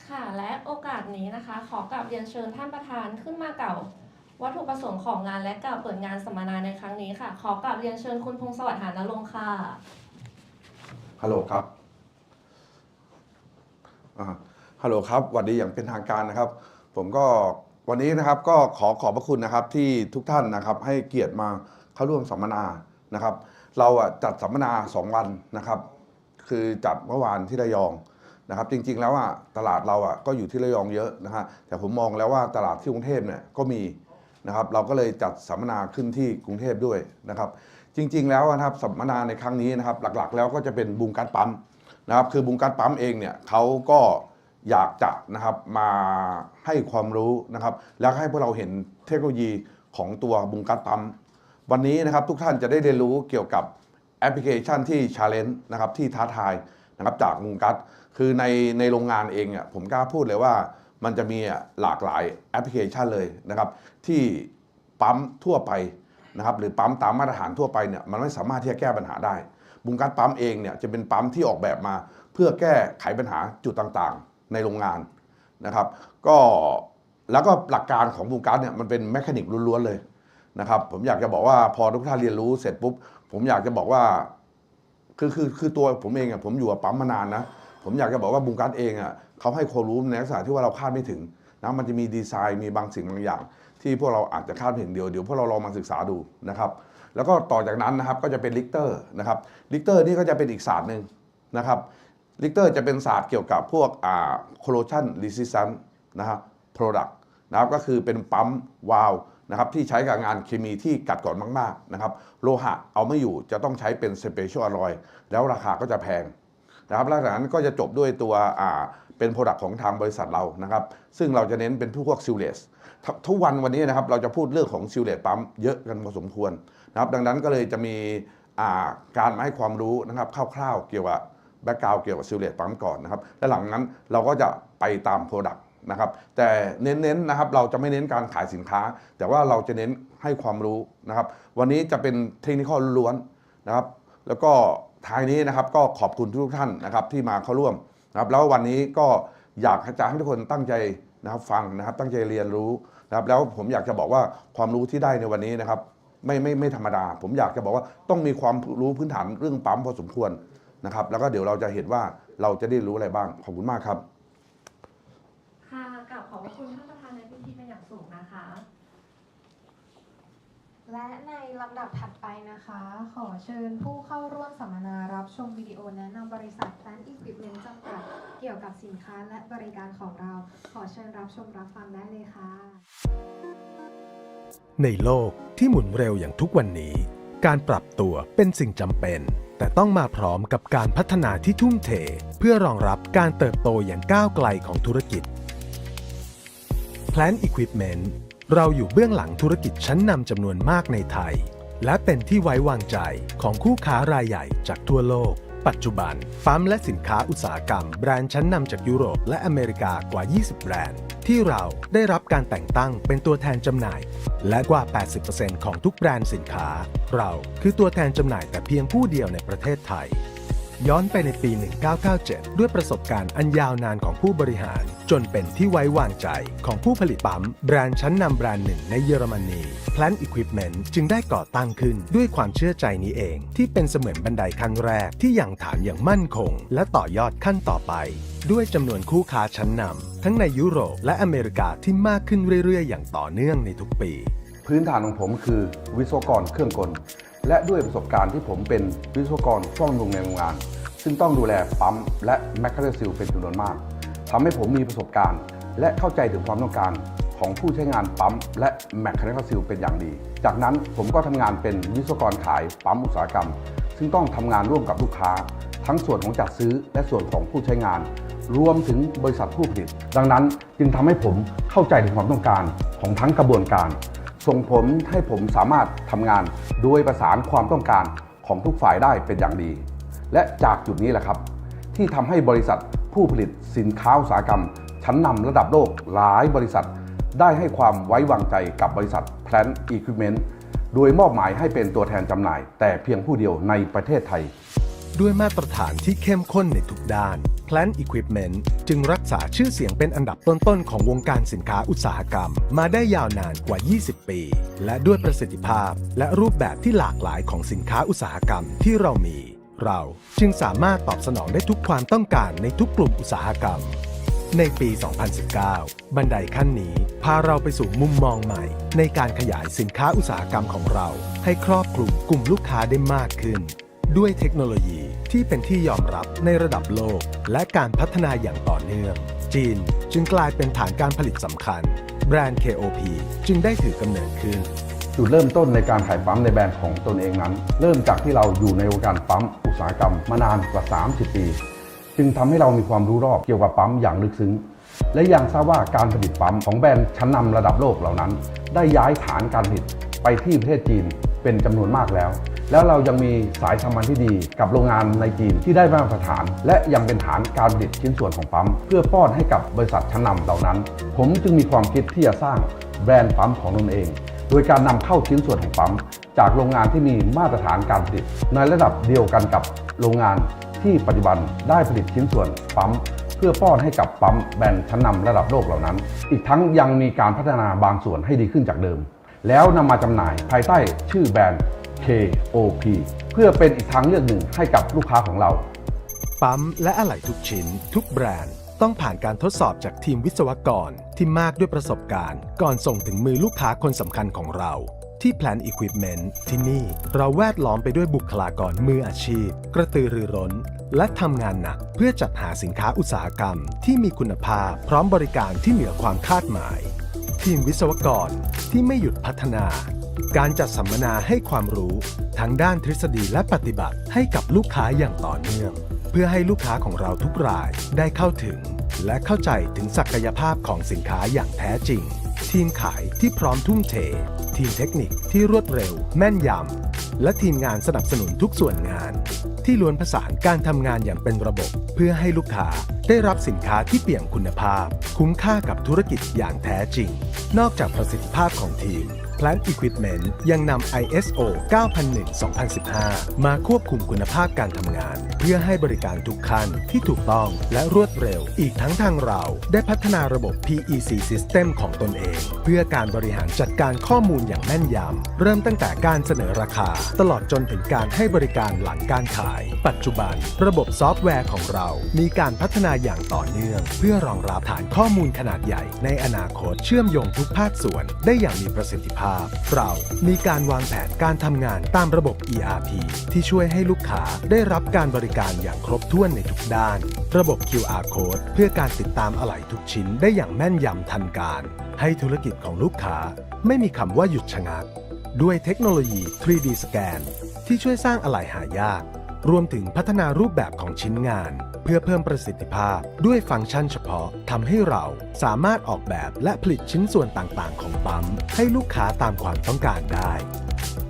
ค่ะ และโอกาสนี้นะคะ ขอกราบเรียนเชิญท่านประธานขึ้นมากล่าววัตถุประสงค์ของงานและกล่าวเปิดงานสัมมนาในครั้งนี้ค่ะ ขอกราบเรียนเชิญคุณพงศวัสดิ์หานรงค์ค่ะ ฮัลโหลครับฮัลโหลครับสวัสดีอย่างเป็นทางการนะครับ ผมก็วันนี้นะครับก็ขอบพระคุณนะครับที่ทุกท่านนะครับให้เกียรติมาเข้าร่วมสัมมนานะครับ เราจัดสัมมนา2 วันนะครับ คือจัดเมื่อวานที่ระยองนะครับ จริงๆแล้วตลาดเราก็อยู่ที่ระยองเยอะนะฮะแต่ผมมองแล้วว่าตลาดที่กรุงเทพเนี่ยก็มีนะครับ เราก็เลยจัดสัมมนาขึ้นที่กรุงเทพด้วยนะครับ จริงๆแล้วนะครับสัมมนาในครั้งนี้นะครับหลักๆแล้วก็จะเป็นบุงการปั๊มนะครับคือบุงการปั๊มเองเนี่ยเขาก็อยากจะนะครับมาให้ความรู้นะครับแล้วให้พวกเราเห็นเทคโนโลยีของตัวบุงการปั๊มวันนี้นะครับทุกท่านจะได้เรียนรู้เกี่ยวกับแอปพลิเคชันที่ challenge นะครับที่ท้าทายนะครับจากบุงการคือในโรงงานเองเนี่ยผมกล้าพูดเลยว่ามันจะมีหลากหลายแอปพลิเคชันเลยนะครับที่ปั๊มทั่วไปนะครับหรือปั๊มตามมาตรฐานทั่วไปเนี่ยมันไม่สามารถที่จะแก้ปัญหาได้บุงการปั๊มเองเนี่ยจะเป็นปั๊มที่ออกแบบมา เพื่อแก้ไขปัญหาจุดต่างๆในโรงงานนะครับแล้วก็หลักการของบูการ์ดเนี่ยมันเป็นแมคานิกล้วนๆเลยนะครับผมอยากจะบอกว่าพอทุกท่านเรียนรู้เสร็จปุ๊บผมอยากจะบอกว่าคือตัวผมเองอ่ะผมอยู่กับปั๊มมานานนะผมอยากจะบอกว่าบูการ์ดเองอ่ะเขาให้ความรู้ในลักษณะที่ว่าเราคาดไม่ถึงนะมันจะมีดีไซน์มีบางสิ่งบางอย่างที่พวกเราอาจจะคาดไม่ถึงเดี๋ยวพวกเราลองมาศึกษาดูนะครับแล้วก็ต่อจากนั้นนะครับก็จะเป็นลิกเตอร์นะครับลิกเตอร์นี่ก็จะเป็นอีกศาสตร์หนึ่งนะครับลิกเตอร์จะเป็นศาสตร์เกี่ยวกับพวกcorrosion resistant นะครับ product นะครับก็คือเป็นปั๊มวาล์วนะครับที่ใช้กับงานเคมีที่กัดกร่อนมากๆนะครับโลหะเอาไม่อยู่จะต้องใช้เป็น special alloy แล้วราคาก็จะแพงนะครับแล้วจากนั้นก็จะจบด้วยตัวเป็น product ของทางบริษัทเรานะครับซึ่งเราจะเน้นเป็นพวก sealess ทุกวันนี้นะครับเราจะพูดเรื่องของ sealess ปั๊มเยอะกันพอสมควรนะครับดังนั้นก็เลยจะมีการมาให้ความรู้นะครับคร่าวๆเกี่ยวกับแบ็กกราวด์เกี่ยวกับซิลเลตปั๊มก่อนนะครับและหลังนั้นเราก็จะไปตามโปรดักต์นะครับแต่เน้นๆนะครับเราจะไม่เน้นการขายสินค้าแต่ว่าเราจะเน้นให้ความรู้นะครับวันนี้จะเป็นเทคนิคล้วนนะครับแล้วก็ท้ายนี้นะครับก็ขอบคุณทุกท่านนะครับที่มาเข้าร่วมนะครับแล้ววันนี้ก็อยากจะให้ทุกคนตั้งใจนะครับฟังนะครับตั้งใจเรียนรู้นะครับแล้วผมอยากจะบอกว่าความรู้ที่ได้ในวันนี้นะครับไม่ธรรมดาผมอยากจะบอกว่าต้องมีความรู้พื้นฐานเรื่องปั๊มพอสมควรนะครับแล้วก็เดี๋ยวเราจะเห็นว่าเราจะได้รู้อะไรบ้างขอบคุณมากครับค่ะกับขอบคุณท่านประธานในพิธีเป็นอย่างสูงนะคะ และในลำดับถัดไปนะคะ ขอเชิญผู้เข้าร่วมสัมมนารับชมวิดีโอแนะนำบริษัท Plant Equipment จำกัดเกี่ยวกับสินค้าและบริการของเรา ขอเชิญรับชมรับฟังได้เลยค่ะ ในโลกที่หมุนเร็วอย่างทุกวันนี้การปรับตัวเป็นสิ่งจำเป็นแต่ต้องมาพร้อมกับการพัฒนาที่ทุ่มเทเพื่อรองรับการเติบโตอย่างก้าวไกลของธุรกิจ Plant Equipment เราอยู่เบื้องหลังธุรกิจชั้นนำจำนวนมากในไทยและเป็นที่ไว้วางใจของคู่ค้ารายใหญ่จากทั่วโลกปัจจุบันปั๊มและสินค้าอุตสาหกรรมแบรนด์ชั้นนำจากยุโรปและอเมริกากว่า 20 แบรนด์ที่เราได้รับการแต่งตั้งเป็นตัวแทนจำหน่ายและกว่า 80% ของทุกแบรนด์สินค้าเราคือตัวแทนจำหน่ายแต่เพียงผู้เดียวในประเทศไทยย้อนไปในปี 1997 ด้วยประสบการณ์อันยาวนานของผู้บริหารจนเป็นที่ไว้วางใจของผู้ผลิตปั๊มแบรนด์ชั้นนำแบรนด์หนึ่งในเยอรมนี Plant Equipment จึงได้ก่อตั้งขึ้นด้วยความเชื่อใจนี้เองที่เป็นเสมือนบันไดขั้นแรกที่ยังฐานอย่างมั่นคงและต่อยอดขั้นต่อไปด้วยจำนวนคู่ค้าชั้นนำทั้งในยุโรปและอเมริกาที่มากขึ้นเรื่อยๆอย่างต่อเนื่องในทุกปีพื้นฐานของผมคือวิศวกรเครื่องกลและด้วยประสบการณ์ที่ผมเป็นวิศวกรซ่อมบำรุงในโรงงานซึ่งต้องดูแลปั๊มและแมคคาเนซิลเป็นจำนวนมากทำให้ผมมีประสบการณ์และเข้าใจถึงความต้องการของผู้ใช้งานปั๊มและแมคคาเนซิลเป็นอย่างดีจากนั้นผมก็ทำงานเป็นวิศวกรขายปั๊มอุตสาหกรรมซึ่งต้องทำงานร่วมกับลูกค้าทั้งส่วนของจัดซื้อและส่วนของผู้ใช้งานรวมถึงบริษัทผู้ผลิตดังนั้นจึงทำให้ผมเข้าใจถึงความต้องการของทั้งกระบวนการส่งผลให้ผมสามารถทำงานโดยประสานความต้องการของทุกฝ่ายได้เป็นอย่างดีและจากจุดนี้แหละครับที่ทำให้บริษัทผู้ผลิตสินค้าอุตสาหกรรมชั้นนำระดับโลกหลายบริษัทได้ให้ความไว้วางใจกับบริษัท Plant Equipment โดยมอบหมายให้เป็นตัวแทนจำหน่ายแต่เพียงผู้เดียวในประเทศไทยด้วยมาตรฐานที่เข้มข้นในทุกด้าน Plant Equipment จึงรักษาชื่อเสียงเป็นอันดับต้นๆของวงการสินค้าอุตสาหกรรมมาได้ยาวนานกว่า 20 ปี และด้วยประสิทธิภาพและรูปแบบที่หลากหลายของสินค้าอุตสาหกรรมที่เรามีเราจึงสามารถตอบสนองได้ทุกความต้องการในทุกกลุ่มอุตสาหกรรมในปี 2019 บันไดขั้นนี้พาเราไปสู่มุมมองใหม่ในการขยายสินค้าอุตสาหกรรมของเราให้ครอบคลุมกลุ่มลูกค้าได้มากขึ้นด้วยเทคโนโลยีที่เป็นที่ยอมรับในระดับโลกและการพัฒนาอย่างต่อเนื่องจีนจึงกลายเป็นฐานการผลิตสำคัญแบรนด์ KOP จึงได้ถือกำเนิดขึ้นจุดเริ่มต้นในการขายปั๊มในแบรนด์ของตนเองนั้นเริ่มจากที่เราอยู่ในวงการปั๊มอุตสาหกรรมมานานกว่า 30 ปีจึงทำให้เรามีความรู้รอบเกี่ยวกับปั๊มอย่างลึกซึ้งและยังทราบว่าการผลิตปั๊มของแบรนด์ชั้นนำระดับโลกเหล่านั้นได้ย้ายฐานการผลิตไปที่ประเทศจีนเป็นจำนวนมากแล้วเรายังมีสายสัมพันธ์ที่ดีกับโรงงานในจีนที่ได้มาตรฐานและยังเป็นฐานการผลิตชิ้นส่วนของปั๊มเพื่อป้อนให้กับบริษัทชั้นนำเหล่านั้นผมจึงมีความคิดที่จะสร้างแบรนด์ปั๊มของตนเองโดยการนำเข้าชิ้นส่วนของปั๊มจากโรงงานที่มีมาตรฐานการผลิตในระดับเดียวกันกับโรงงาน ที่ปัจจุบันได้ผลิตชิ้นส่วนปั๊มเพื่อป้อนให้กับปั๊มแบรนด์ชั้นนำระดับโลกเหล่านั้นอีกทั้งยังมีการพัฒนาบางส่วนให้ดีขึ้นจากเดิมแล้วนำมาจำหน่ายภายใต้ชื่อแบรนด์ KOP เพื่อเป็นอีกทางเลือกหนึ่งให้กับลูกค้าของเราปั๊มและอะไหล่ทุกชิ้นทุกแบรนด์ต้องผ่านการทดสอบจากทีมวิศวกรที่มากด้วยประสบการณ์ก่อนส่งถึงมือลูกค้าคนสำคัญของเราที่ Plant Equipment ที่นี่เราแวดล้อมไปด้วยบุคลากรมืออาชีพกระตือรือร้นและทำงานหนักเพื่อจัดหาสินค้าอุตสาหกรรมที่มีคุณภาพพร้อมบริการที่เหนือความคาดหมายทีมวิศวกรที่ไม่หยุดพัฒนาการจัดสัมมนาให้ความรู้ทั้งด้านทฤษฎีและปฏิบัติให้กับลูกค้าอย่างต่อเนื่องเพื่อให้ลูกค้าของเราทุกรายได้เข้าถึงและเข้าใจถึงศักยภาพของสินค้าอย่างแท้จริงทีมขายที่พร้อมทุ่มเททีมเทคนิคที่รวดเร็วแม่นยำและทีมงานสนับสนุนทุกส่วนงานที่ล้วนผสานการทำงานอย่างเป็นระบบเพื่อให้ลูกค้าได้รับสินค้าที่เปี่ยมคุณภาพคุ้มค่ากับธุรกิจอย่างแท้จริงนอกจากประสิทธิภาพของทีมPlant Equipment ยังนำ ISO 9001:2015 มาควบคุมคุณภาพการทำงานเพื่อให้บริการทุกขั้นที่ถูกต้องและรวดเร็วอีกทั้งทางเราได้พัฒนาระบบ PEC System ของตนเองเพื่อการบริหารจัดการข้อมูลอย่างแม่นยำเริ่มตั้งแต่การเสนอราคาตลอดจนถึงการให้บริการหลังการขายปัจจุบันระบบซอฟต์แวร์ของเรามีการพัฒนาอย่างต่อเนื่องเพื่อรองรับฐานข้อมูลขนาดใหญ่ในอนาคตเชื่อมโยงทุกภาคส่วนได้อย่างมีประสิทธิภาพเรามีการวางแผนการทำงานตามระบบ ERP ที่ช่วยให้ลูกค้าได้รับการบริการอย่างครบถ้วนในทุกด้านระบบ QR Code เพื่อการติดตามอะไหล่ทุกชิ้นได้อย่างแม่นยำทันการให้ธุรกิจของลูกค้าไม่มีคำว่าหยุดชะงักด้วยเทคโนโลยี 3D สแกนที่ช่วยสร้างอะไหล่หายากรวมถึงพัฒนารูปแบบของชิ้นงานเพื่อเพิ่มประสิทธิภาพด้วยฟังก์ชันเฉพาะทำให้เราสามารถออกแบบและผลิตชิ้นส่วนต่างๆของปั๊มให้ลูกค้าตามความต้องการได้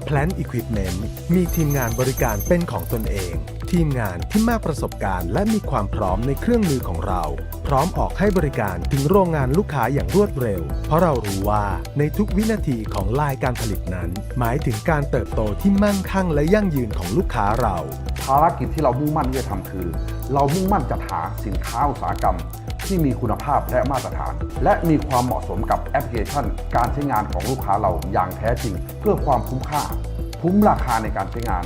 Plant Equipment มีทีมงานบริการเป็นของตนเองทีมงานที่มากประสบการณ์และมีความพร้อมในเครื่องมือของเราพร้อมออกให้บริการถึงโรงงานลูกค้าอย่างรวดเร็วเพราะเรารู้ว่าในทุกวินาทีของลายการผลิตนั้นหมายถึงการเติบโตที่มั่งคั่งและยั่งยืนของลูกค้าเราภารกิจที่เรามุ่งมั่นที่จะทำคือเรามุ่งมั่นจัดหาสินค้าอุตสาหกรรมที่มีคุณภาพและมาตรฐานและมีความเหมาะสมกับแอปพลิเคชันการใช้งานของลูกค้าเราอย่างแท้จริงเพื่อความคุ้มค่าคุ้มราคาในการใช้งาน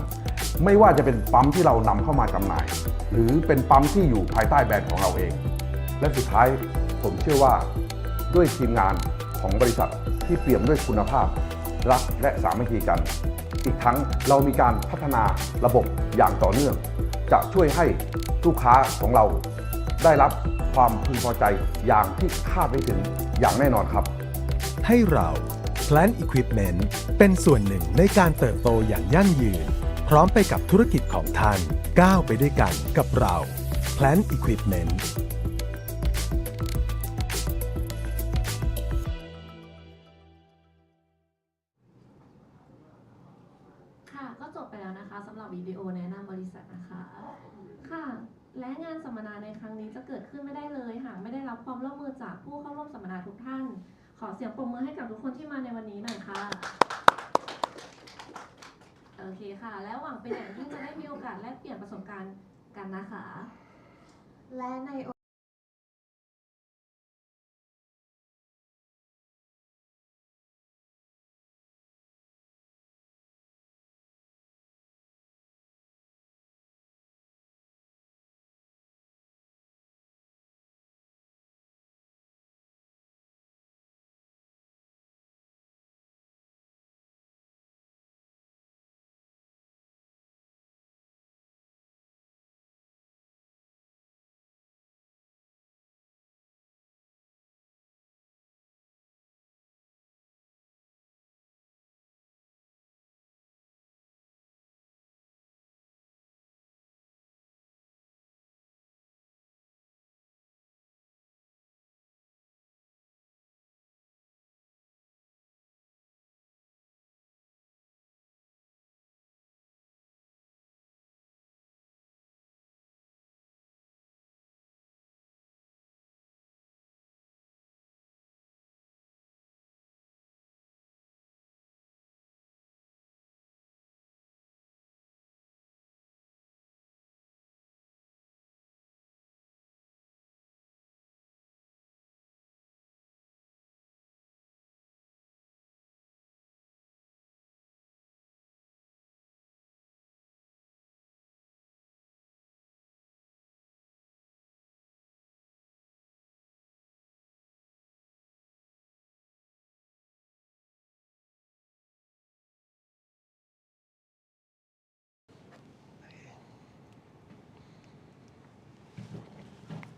ไม่ว่าจะเป็นปั๊มที่เรานำเข้ามาจำหน่ายหรือเป็นปั๊มที่อยู่ภายใต้แบรนด์ของเราเองและสุดท้ายผมเชื่อว่าด้วยทีมงานของบริษัทที่เปี่ยมด้วยคุณภาพรักและสามัคคีกันอีกทั้งเรามีการพัฒนาระบบอย่างต่อเนื่องจะช่วยให้ลูกค้าของเราได้รับความพึงพอใจอย่างที่คาดไม่ถึงอย่างแน่นอนครับให้เรา Plant Equipment เป็นส่วนหนึ่งในการเติบโตอย่างยั่งยืนพร้อมไปกับธุรกิจของท่านก้าวไปด้วยกันกับเรา Plant Equipmentก็จบไปแล้วนะคะสำหรับวิดีโอแนะนำบริษัทนะคะค่ะและงานสัมมนาในครั้งนี้จะเกิดขึ้นไม่ได้เลยหากไม่ได้รับความร่วมมือจากผู้เข้าร่วมสัมมนาทุกท่านขอเสียงปรบมือให้กับทุกคนที่มาในวันนี้หน่อยค่ะโอเคค่ะแล้วหวังเป็นอย่างยิ่งจะได้มีโอกาสแลกเปลี่ยนประสบการณ์กันนะคะและใน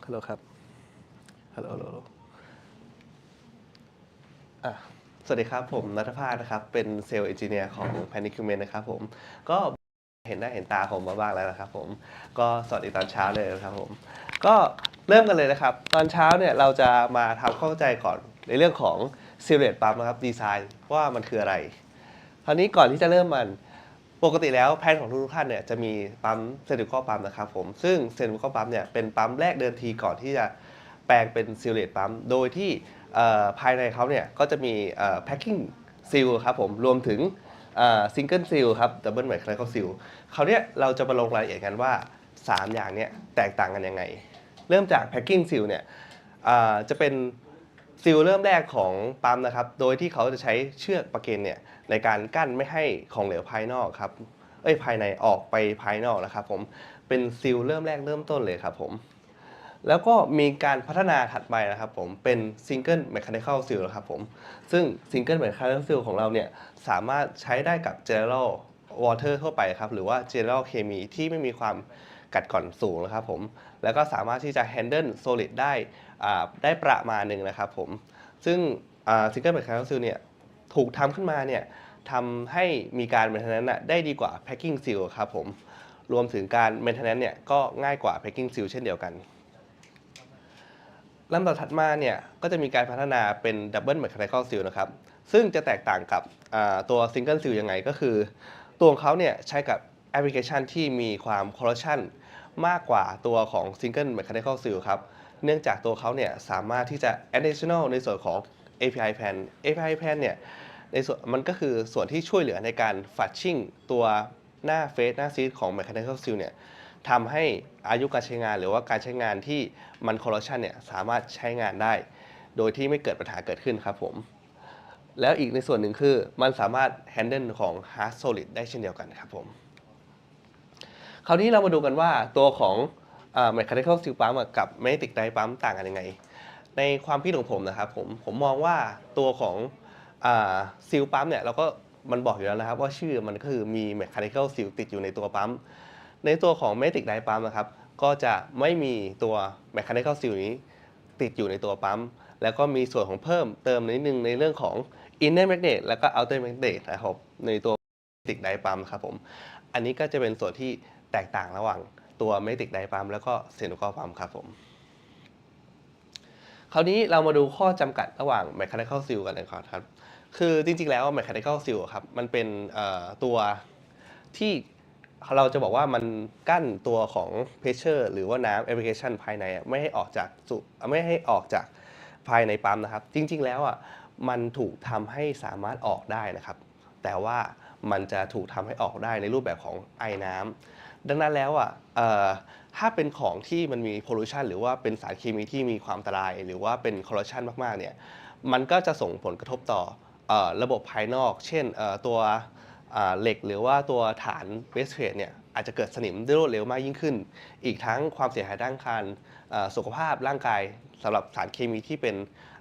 ฮัลโหลครับฮัลโหลสวัสดีครับผมณัฐภาสนะครับเป็นเซลล์เอนจิเนียร์ของ Panicument นะครับผมก็เห็นหน้าเห็นตาผมมาบ้างแล้วนะครับผมก็สวัสดีตอนเช้าเลยนะครับผมก็เริ่มกันเลยนะครับตอนเช้าเนี่ยเราจะมาทำเข้าใจก่อนในเรื่องของ Silhouette Pump นะครับดีไซน์ว่ามันคืออะไรคราวนี้ก่อนที่จะเริ่มมันปกติแล้วแผนของทุกท่านเนี่ยจะมีปั๊มเซนติคอลปั๊มนะครับผมซึ่งเซนติคอลปั๊มเนี่ยเป็นปั๊มแรกเดิมทีก่อนที่จะแปลงเป็น Silhouette Pump โดยที่ภายในเขาเนี่ยก็จะมีpacking seal ครับผมรวมถึงsingle seal ครับ double mechanical seal คราวนี้เราจะมาลงรายละเอียดกันว่า 3 อย่างเนี้ยแตกต่างกันยังไงเริ่มจาก packing seal เนี่ยจะเป็นซีลเริ่มแรกของปั๊มนะครับโดยที่เขาจะใช้เชือกประเก็นเนี่ยในการกั้นไม่ให้ของเหลวภายนอกครับภายในออกไปภายนอกนะครับผมเป็นซีลเริ่มแรกเริ่มต้นเลยครับผมแล้วก็มีการพัฒนาถัดไปนะครับผมเป็น Single Mechanical Seal นะครับผมซึ่ง Single Mechanical Seal ของเราเนี่ยสามารถใช้ได้กับ General Water ทั่วไปครับหรือว่า General เคมีที่ไม่มีความกัดกร่อนสูงนะครับผมแล้วก็สามารถที่จะ Handle Solid ได้ประมาณหนึ่งนะครับผมซึ่งSingle Mechanical Seal เนี่ยถูกทำขึ้นมาเนี่ยทำให้มีการ Maintenance ได้ดีกว่า Packing Seal ครับผมรวมถึงการ Maintenance เนี่ยก็ง่ายกว่า Packing Seal เช่นเดียวกันลำดับถัดมาเนี่ยก็จะมีการพัฒนาเป็น Double Mechanical Seal นะครับซึ่งจะแตกต่างกับตัว Single Seal ยังไงก็คือตัวของเขาเนี่ยใช้กับแอปพลิเคชันที่มีความ corrosion มากกว่าตัวของ Single Mechanical Seal ครับเนื่องจากตัวเขาเนี่ยสามารถที่จะ additional ในส่วนของ API Pan API Pan เนี่ยในส่วนมันก็คือส่วนที่ช่วยเหลือในการ flushing ตัวหน้าเฟสหน้าซีดของ Mechanical Seal เนี่ยทำให้อายุการใช้งานหรือว่าการใช้งานที่มัน corrosion เนี่ยสามารถใช้งานได้โดยที่ไม่เกิดปัญหาเกิดขึ้นครับผมแล้วอีกในส่วนหนึ่งคือมันสามารถ handle ของ hard solid ได้เช่นเดียวกันครับผมคราวนี้เรามาดูกันว่าตัวของmechanical seal pump กับ magnetic dye pump ต่างกันยังไงในความคิดของผมนะครับผมมองว่าตัวของseal pump เนี่ยเราก็มันบอกอยู่แล้วนะครับว่าชื่อมันก็คือมี mechanical seal ติดอยู่ในตัวปั๊มในตัวของ magnetic dye pump นะครับก็จะไม่มีตัว mechanical seal นี้ติดอยู่ในตัวปั๊มแล้วก็มีส่วนของเพิ่มเติมนิดนึงในเรื่องของ inner magnet แล้วก็ outer magnet นะครับในตัว magnetic dye pump ครับผมอันนี้ก็จะเป็นส่วนที่แตกต่างระหว่างตัว magnetic dye pump แล้วก็ cylindrical pump ครับผมคราวนี้เรามาดูข้อจำกัดระหว่าง mechanical seal กันเลยครับคือจริงๆแล้ว mechanical seal ครับมันเป็นตัวที่เราจะบอกว่ามันกั้นตัวของ pressure หรือว่าน้ำ application ภายในไม่ให้ออกจากภายในปั๊มนะครับจริงๆแล้วมันถูกทำให้สามารถออกได้นะครับแต่ว่ามันจะถูกทำให้ออกได้ในรูปแบบของไอน้ำดังนั้นแล้วถ้าเป็นของที่มันมี pollution หรือว่าเป็นสารเคมีที่มีความอันตรายหรือว่าเป็น corrosion มากๆเนี่ยมันก็จะส่งผลกระทบต่อระบบภายนอกเช่นตัวเหล็กหรือว่าตัวฐานเบสเพลทเนี่ยอาจจะเกิดสนิมได้รวดเร็วมากยิ่งขึ้นอีกทั้งความเสียหายด้านการสุขภาพร่างกายสำหรับสารเคมีที่เป็น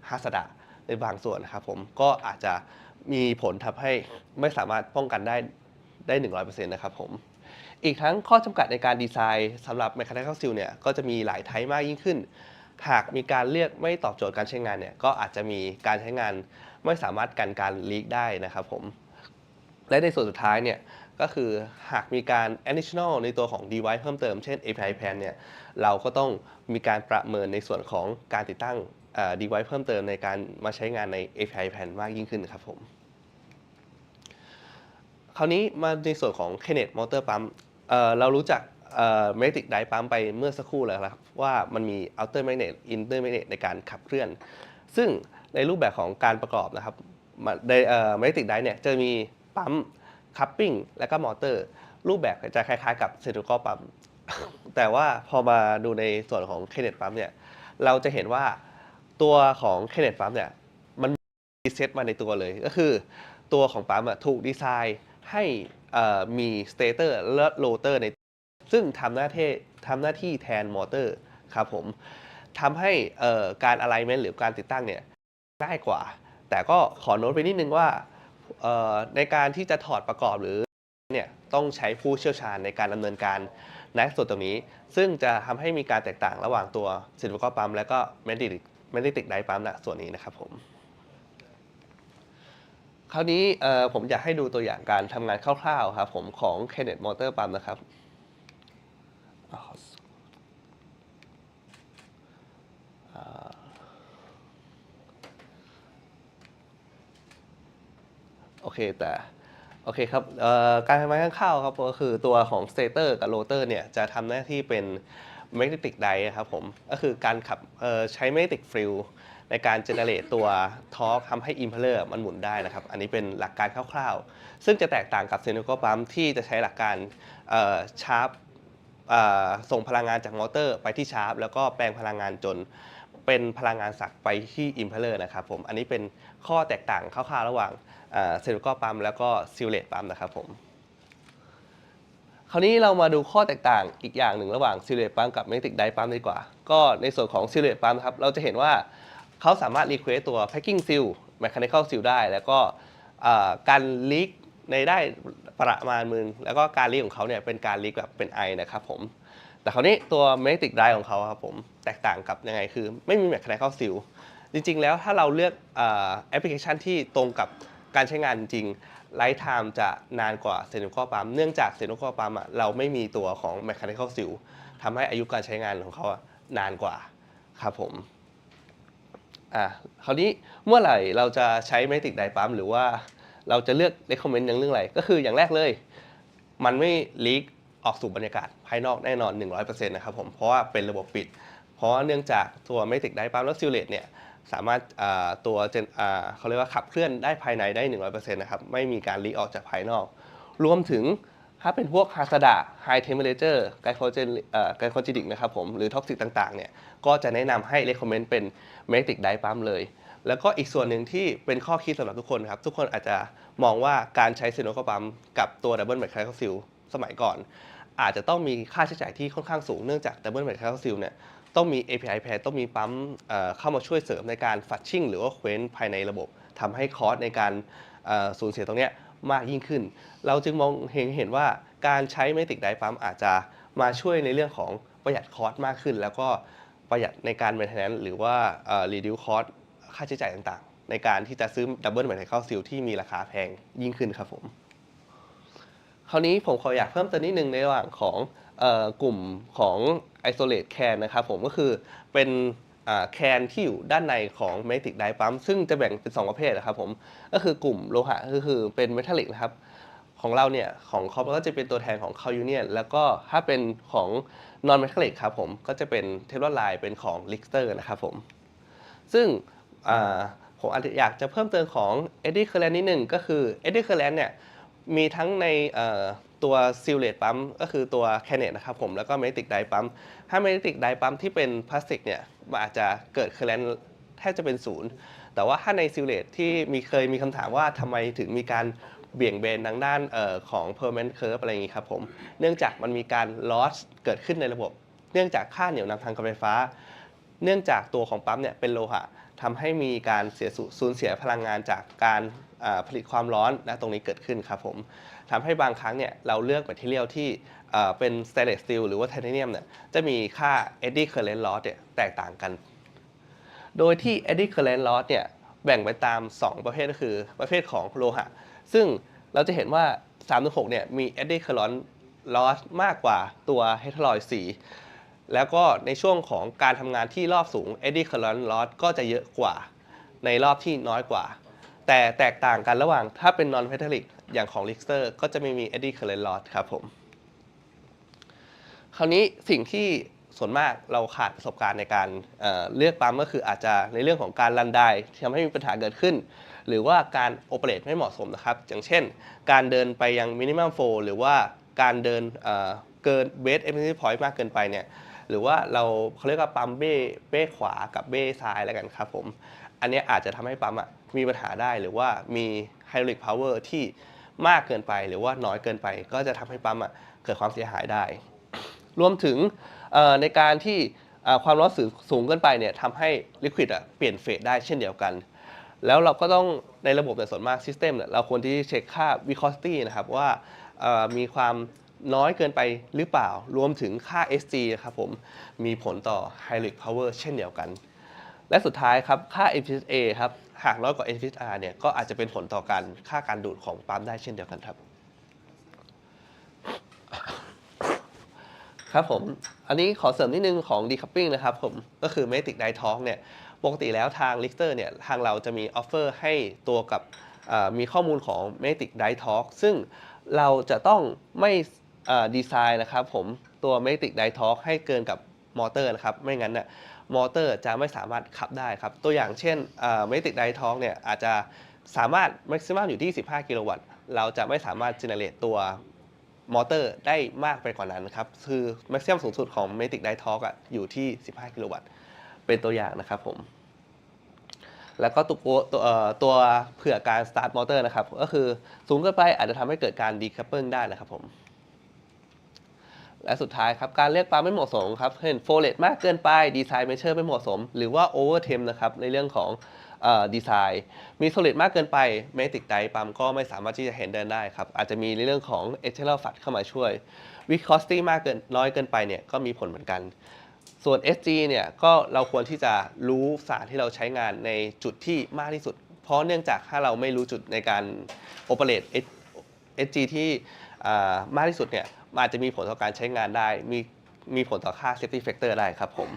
ฮัสดะในบางส่วนนะครับผมก็อาจจะมีผลทำให้ไม่สามารถป้องกันได้ 100% นะครับผมอีกทั้งข้อจำกัดในการดีไซน์สำหรับ Mechanical Seal เนี่ยก็จะมีหลายไทป์มากยิ่งขึ้นหากมีการเรียกไม่ตอบโจทย์การใช้งานเนี่ยก็อาจจะมีการใช้งานไม่สามารถกันการลีกได้นะครับผมและในส่วนสุดท้ายเนี่ยก็คือหากมีการ additional ในตัวของ device เพิ่มเติมเช่น API Pan เนี่ยเราก็ต้องมีการประเมินในส่วนของการติดตั้งdevice เพิ่มเติมในการมาใช้งานใน API Pan มากยิ่งขึ้นครับผมคราวนี้มาในส่วนของ Kinetic Motor Pump เรารู้จักmagnetic dye pump ไปเมื่อสักครู่แล้วครับว่ามันมี outer magnet inner magnet ในการขับเคลื่อนซึ่งในรูปแบบของการประกอบนะครับในmagnetic dye เนี่ยจะมีปั๊ม coupling และก็มอเตอร์รูปแบบจะคล้ายๆกับ cylindrical pump แต่ว่าพอมาดูในส่วนของ Kinetic Pump เนี่ยเราจะเห็นว่าตัวของ Kinetic Pump เนี่ยมันมีเซตมาในตัวเลยก็คือตัวของปั๊มถูกดีไซน์ให้มีสเตเตอร์และโรเตอร์ในซึ่งทำหน้าที่แทนมอเตอร์ครับผมทำให้การ alignment หรือการติดตั้งเนี่ยง่ายกว่าแต่ก็ขอโน้ตไปนิดนึงว่าในการที่จะถอดประกอบหรือเนี่ยต้องใช้ผู้เชี่ยวชาญในการดำเนินการ ในส่วนตรงนี้ซึ่งจะทำให้มีการแตกต่างระหว่างตัว cylindrical pump และก็ magnetic dive pump ณส่วนนี้นะครับผมคราวนี้ผมอยากให้ดูตัวอย่างการทำงานคร่าวๆครับผมของ Kinetic Motor Pump นะครับโอเคครับการทำงานคร่าวๆครับก็คือตัวของ stator กับ rotor เนี่ยจะทำหน้าที่เป็น magnetic drive ครับผมก็คือการขับใช้ magnetic field ในการ generate ตัว torque ทำให้ impeller มันหมุนได้นะครับอันนี้เป็นหลักการคร่าวๆซึ่งจะแตกต่างกับ cylindrical pump ที่จะใช้หลักการชาร์ปส่งพลังงานจากมอเตอร์ไปที่ชาร์ปแล้วก็แปลงพลังงานจนเป็นพลังงานสักไปที่ impeller นะครับผมอันนี้เป็นข้อแตกต่างคร่าวๆระหว่างcylindrical pump แล้วก็ sealed pump นะครับผมคราวนี้เรามาดูข้อแตกต่างอีกอย่างหนึ่งระหว่าง sealed pump กับ magnetic dive pump ดีกว่าก็ในส่วนของ sealed pump ครับเราจะเห็นว่าเขาสามารถ request ตัว packing seal mechanical seal ได้แล้วก็การลีกในได้ประมาณนึงแล้วก็การลีกของเขาเนี่ยเป็นการลีกแบบเป็นไอนะครับผมแต่คราวนี้ตัว magnetic drive ของเขาครับผมแตกต่างกับยังไงคือไม่มี mechanical seal จริงๆแล้วถ้าเราเลือกแอปพลิเคชันที่ตรงกับการใช้งานจริงไลฟ์ไทม์จะนานกว่า cylindrical pump เนื่องจาก cylindrical pump เราไม่มีตัวของ mechanical seal ทำให้อายุการใช้งานของเขานานกว่าครับผมคราวนี้เมื่อไหร่เราจะใช้ magnetic dive pump หรือว่าเราจะเลือก recommend อย่างเรื่องอะไรก็คืออย่างแรกเลยมันไม่ลีกออกสู่บรรยากาศภายนอกแน่นอน 100% นะครับผมเพราะว่าเป็นระบบปิดเพราะเนื่องจากตัว magnetic dive pump และ sealed เนี่ยสามารถตัวเขาเรียกว่าขับเคลื่อนได้ภายในได้ 100% นะครับไม่มีการลีกออกจากภายนอกรวมถึงถ้าเป็นพวกฮาซาดะ high temperature glycogenic นะครับผมหรือท็อกซิกต่างๆเนี่ยก็จะแนะนำให้ recommend เป็น magnetic dive pump เลยแล้วก็อีกส่วนหนึ่งที่เป็นข้อคิดสำหรับทุกคนครับทุกคนอาจจะมองว่าการใช้ cylindrical pump กับตัว double mechanical seal สมัยก่อนอาจจะต้องมีค่าใช้จ่ายที่ค่อนข้างสูงเนื่องจาก double mechanical seal เนี่ยต้องมี API pad ต้องมีปั๊มเข้ามาช่วยเสริมในการฟัดชิ่งหรือว่าเคว้นภายในระบบทำให้คอสในการสูญเสียตรงนี้มากยิ่งขึ้นเราจึงมองเห็นว่าการใช้ magnetic dive pump อาจจะมาช่วยในเรื่องของประหยัดคอสมากขึ้นแล้วก็ประหยัดในการ maintenance หรือว่าreduce cost ค่าใช้จ่ายต่างๆในการที่จะซื้อ double mechanical seal ที่มีราคาแพงยิ่งขึ้นครับผมคราวนี้ผมขออยากเพิ่มเติมนิดนึงในระหว่างของกลุ่มของ isolate can นะครับผมก็คือเป็นแคนที่อยู่ด้านในของ magnetic dive pump ซึ่งจะแบ่งเป็น2ประเภทนะครับผมก็คือกลุ่มโลหะก็คือเป็น metallic นะครับของเราเนี่ยของเขาก็จะเป็นตัวแทนของ Cow Union แล้วก็ถ้าเป็นของ non metallic ครับผมก็จะเป็น Teflon Line เป็นของ Lister นะครับผมซึ่งผมอาจจะอยากจะเพิ่มเติมของ eddy current นิดนึงก็คือ eddy current เนี่ยมีทั้งในตัว sealed pump ก็คือตัว Kinetic นะครับผมแล้วก็ magnetic dive pump ถ้า magnetic dive pump ที่เป็นพลาสติกเนี่ยมันอาจจะเกิด current แทบจะเป็นศูนย์แต่ว่าถ้าใน sealed ที่เคยมีคำถามว่าทำไมถึงมีการเบี่ยงเบนทางด้านของ permanent curve อะไรอย่างนี้ครับผมเนื่องจากมันมีการ loss เกิดขึ้นในระบบเนื่องจากค่าเหนี่ยวนำทางการไฟฟ้าเนื่องจากตัวของปั๊มเนี่ยเป็นโลหะทำให้มีการสูญเสียพลังงานจากการผลิตความร้อนนะตรงนี้เกิดขึ้นครับผมทำให้บางครั้งเนี่ยเราเลือกแมทเทียลที่เป็น stainless steel หรือว่าไทเทเนียมเนี่ยจะมีค่า eddy current loss เนี่ยแตกต่างกันโดยที่ eddy current loss เนี่ยแบ่งไปตาม2ประเภทก็คือประเภทของโลหะซึ่งเราจะเห็นว่า 3-6 เนี่ยมี eddy current loss มากกว่าตัว hydroxide 4แล้วก็ในช่วงของการทำงานที่รอบสูง eddy current loss ก็จะเยอะกว่าในรอบที่น้อยกว่าแต่แตกต่างกันระหว่างถ้าเป็น non metallic อย่างของ Lister ก็จะไม่มี eddy current loss ครับผมคราวนี้สิ่งที่ส่วนมากเราขาดประสบการณ์ในการเลือกปั๊มก็คืออาจจะในเรื่องของการรันได้ทำให้มีปัญหาเกิดขึ้นหรือว่าการโอเปเรตไม่เหมาะสมนะครับอย่างเช่นการเดินไปยัง minimum flow หรือว่าการเดินเกิน base efficiency point มากเกินไปเนี่ยหรือว่าเขาเรียกว่าปั๊มเบ้ขวากับเบ้ซ้ายแล้วกันครับผมอันนี้อาจจะทำให้ปั๊มมีปัญหาได้หรือว่ามี hydraulic power ที่มากเกินไปหรือว่าน้อยเกินไปก็จะทำให้ปั๊มเกิดความเสียหายได้รวมถึงในการที่ความร้อนสูงเกินไปเนี่ยทำให้ลิควิดเปลี่ยนเฟสได้เช่นเดียวกันแล้วเราก็ต้องในระบบในส่วนมาก System เนี่ยเราควรที่เช็คค่า viscosity นะครับว่ามีความ น้อยเกินไปหรือเปล่ารวมถึงค่า SG ครับผมมีผลต่อ Hydraulic Power เช่นเดียวกันและสุดท้ายครับค่า FSA ครับหากน้อยกว่า FSR เนี่ยก็อาจจะเป็นผลต่อการค่าการดูดของปั๊มได้เช่นเดียวกันครับครับผมอันนี้ขอเสริมนิดนึงของ decoupling นะครับผมก็คือ magnetic die torque เนี่ยปกติแล้วทาง Lister เนี่ยทางเราจะมี offer ให้ตัวกับมีข้อมูลของ magnetic die torque ซึ่งเราจะต้องไม่ดีไซน์นะครับผมตัว magnetic die torque ให้เกินกับมอเตอร์นะครับไม่งั้นน่ะมอเตอร์จะไม่สามารถขับได้ครับตัวอย่างเช่นmagnetic die torque เนี่ยอาจจะสามารถ maximum อยู่ที่15กิโลวัตต์เราจะไม่สามารถ generate ตัวมอเตอร์ได้มากไปกว่านั้นครับคือ maximum สูงสุดของ magnetic die torque อยู่ที่15กิโลวัตต์เป็นตัวอย่างนะครับผมแล้วก็ตัวเผื่อการ start motor นะครับก็คือสูงเกินไปอาจจะทำให้เกิดการ decoupling ได้นะครับผมและสุดท้ายครับการเรียกปั๊มไม่เหมาะสมครับเช่น flow rate มากเกินไปดีไซน์เมเชอร์ไม่เหมาะสมหรือว่า over temp นะครับในเรื่องของดีไซน์มี flow rate มากเกินไป magnetic die ปั๊มก็ไม่สามารถที่จะเห็นเดินได้ครับอาจจะมีในเรื่องของ external flush เข้ามาช่วย viscosity มากเกินน้อยเกินไปเนี่ยก็มีผลเหมือนกันส่วน SG เนี่ยก็เราควรที่จะรู้สารที่เราใช้งานในจุดที่มากที่สุดเพราะเนื่องจากถ้าเราไม่รู้จุดในการ operate SG ที่มากที่สุดเนี่ยมันอาจจะมีผลต่อการใช้งานได้มีผลต่อค่า safety factor ได้ครับผม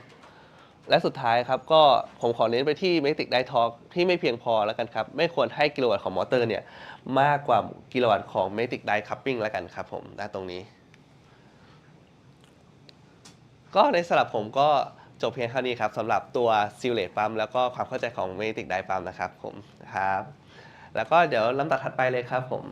และสุดท้ายครับก็ผมขอเน้นไปที่ magnetic die torque ที่ไม่เพียงพอแล้วกันครับไม่ควรให้กิโลวัตต์ของมอเตอร์เนี่ยมากกว่ากิโลวัตต์ของ magnetic die coupling แล้วกันครับผมณตรงนี้ก็ในสำหรับผมก็จบเพียงเท่านี้ครับสำหรับตัว Silate ปั๊มแล้วก็ความเข้าใจของ magnetic die ปั๊มนะครับผมครับแล้วก็เดี๋ยวลำดับถัดไปเลยครับผม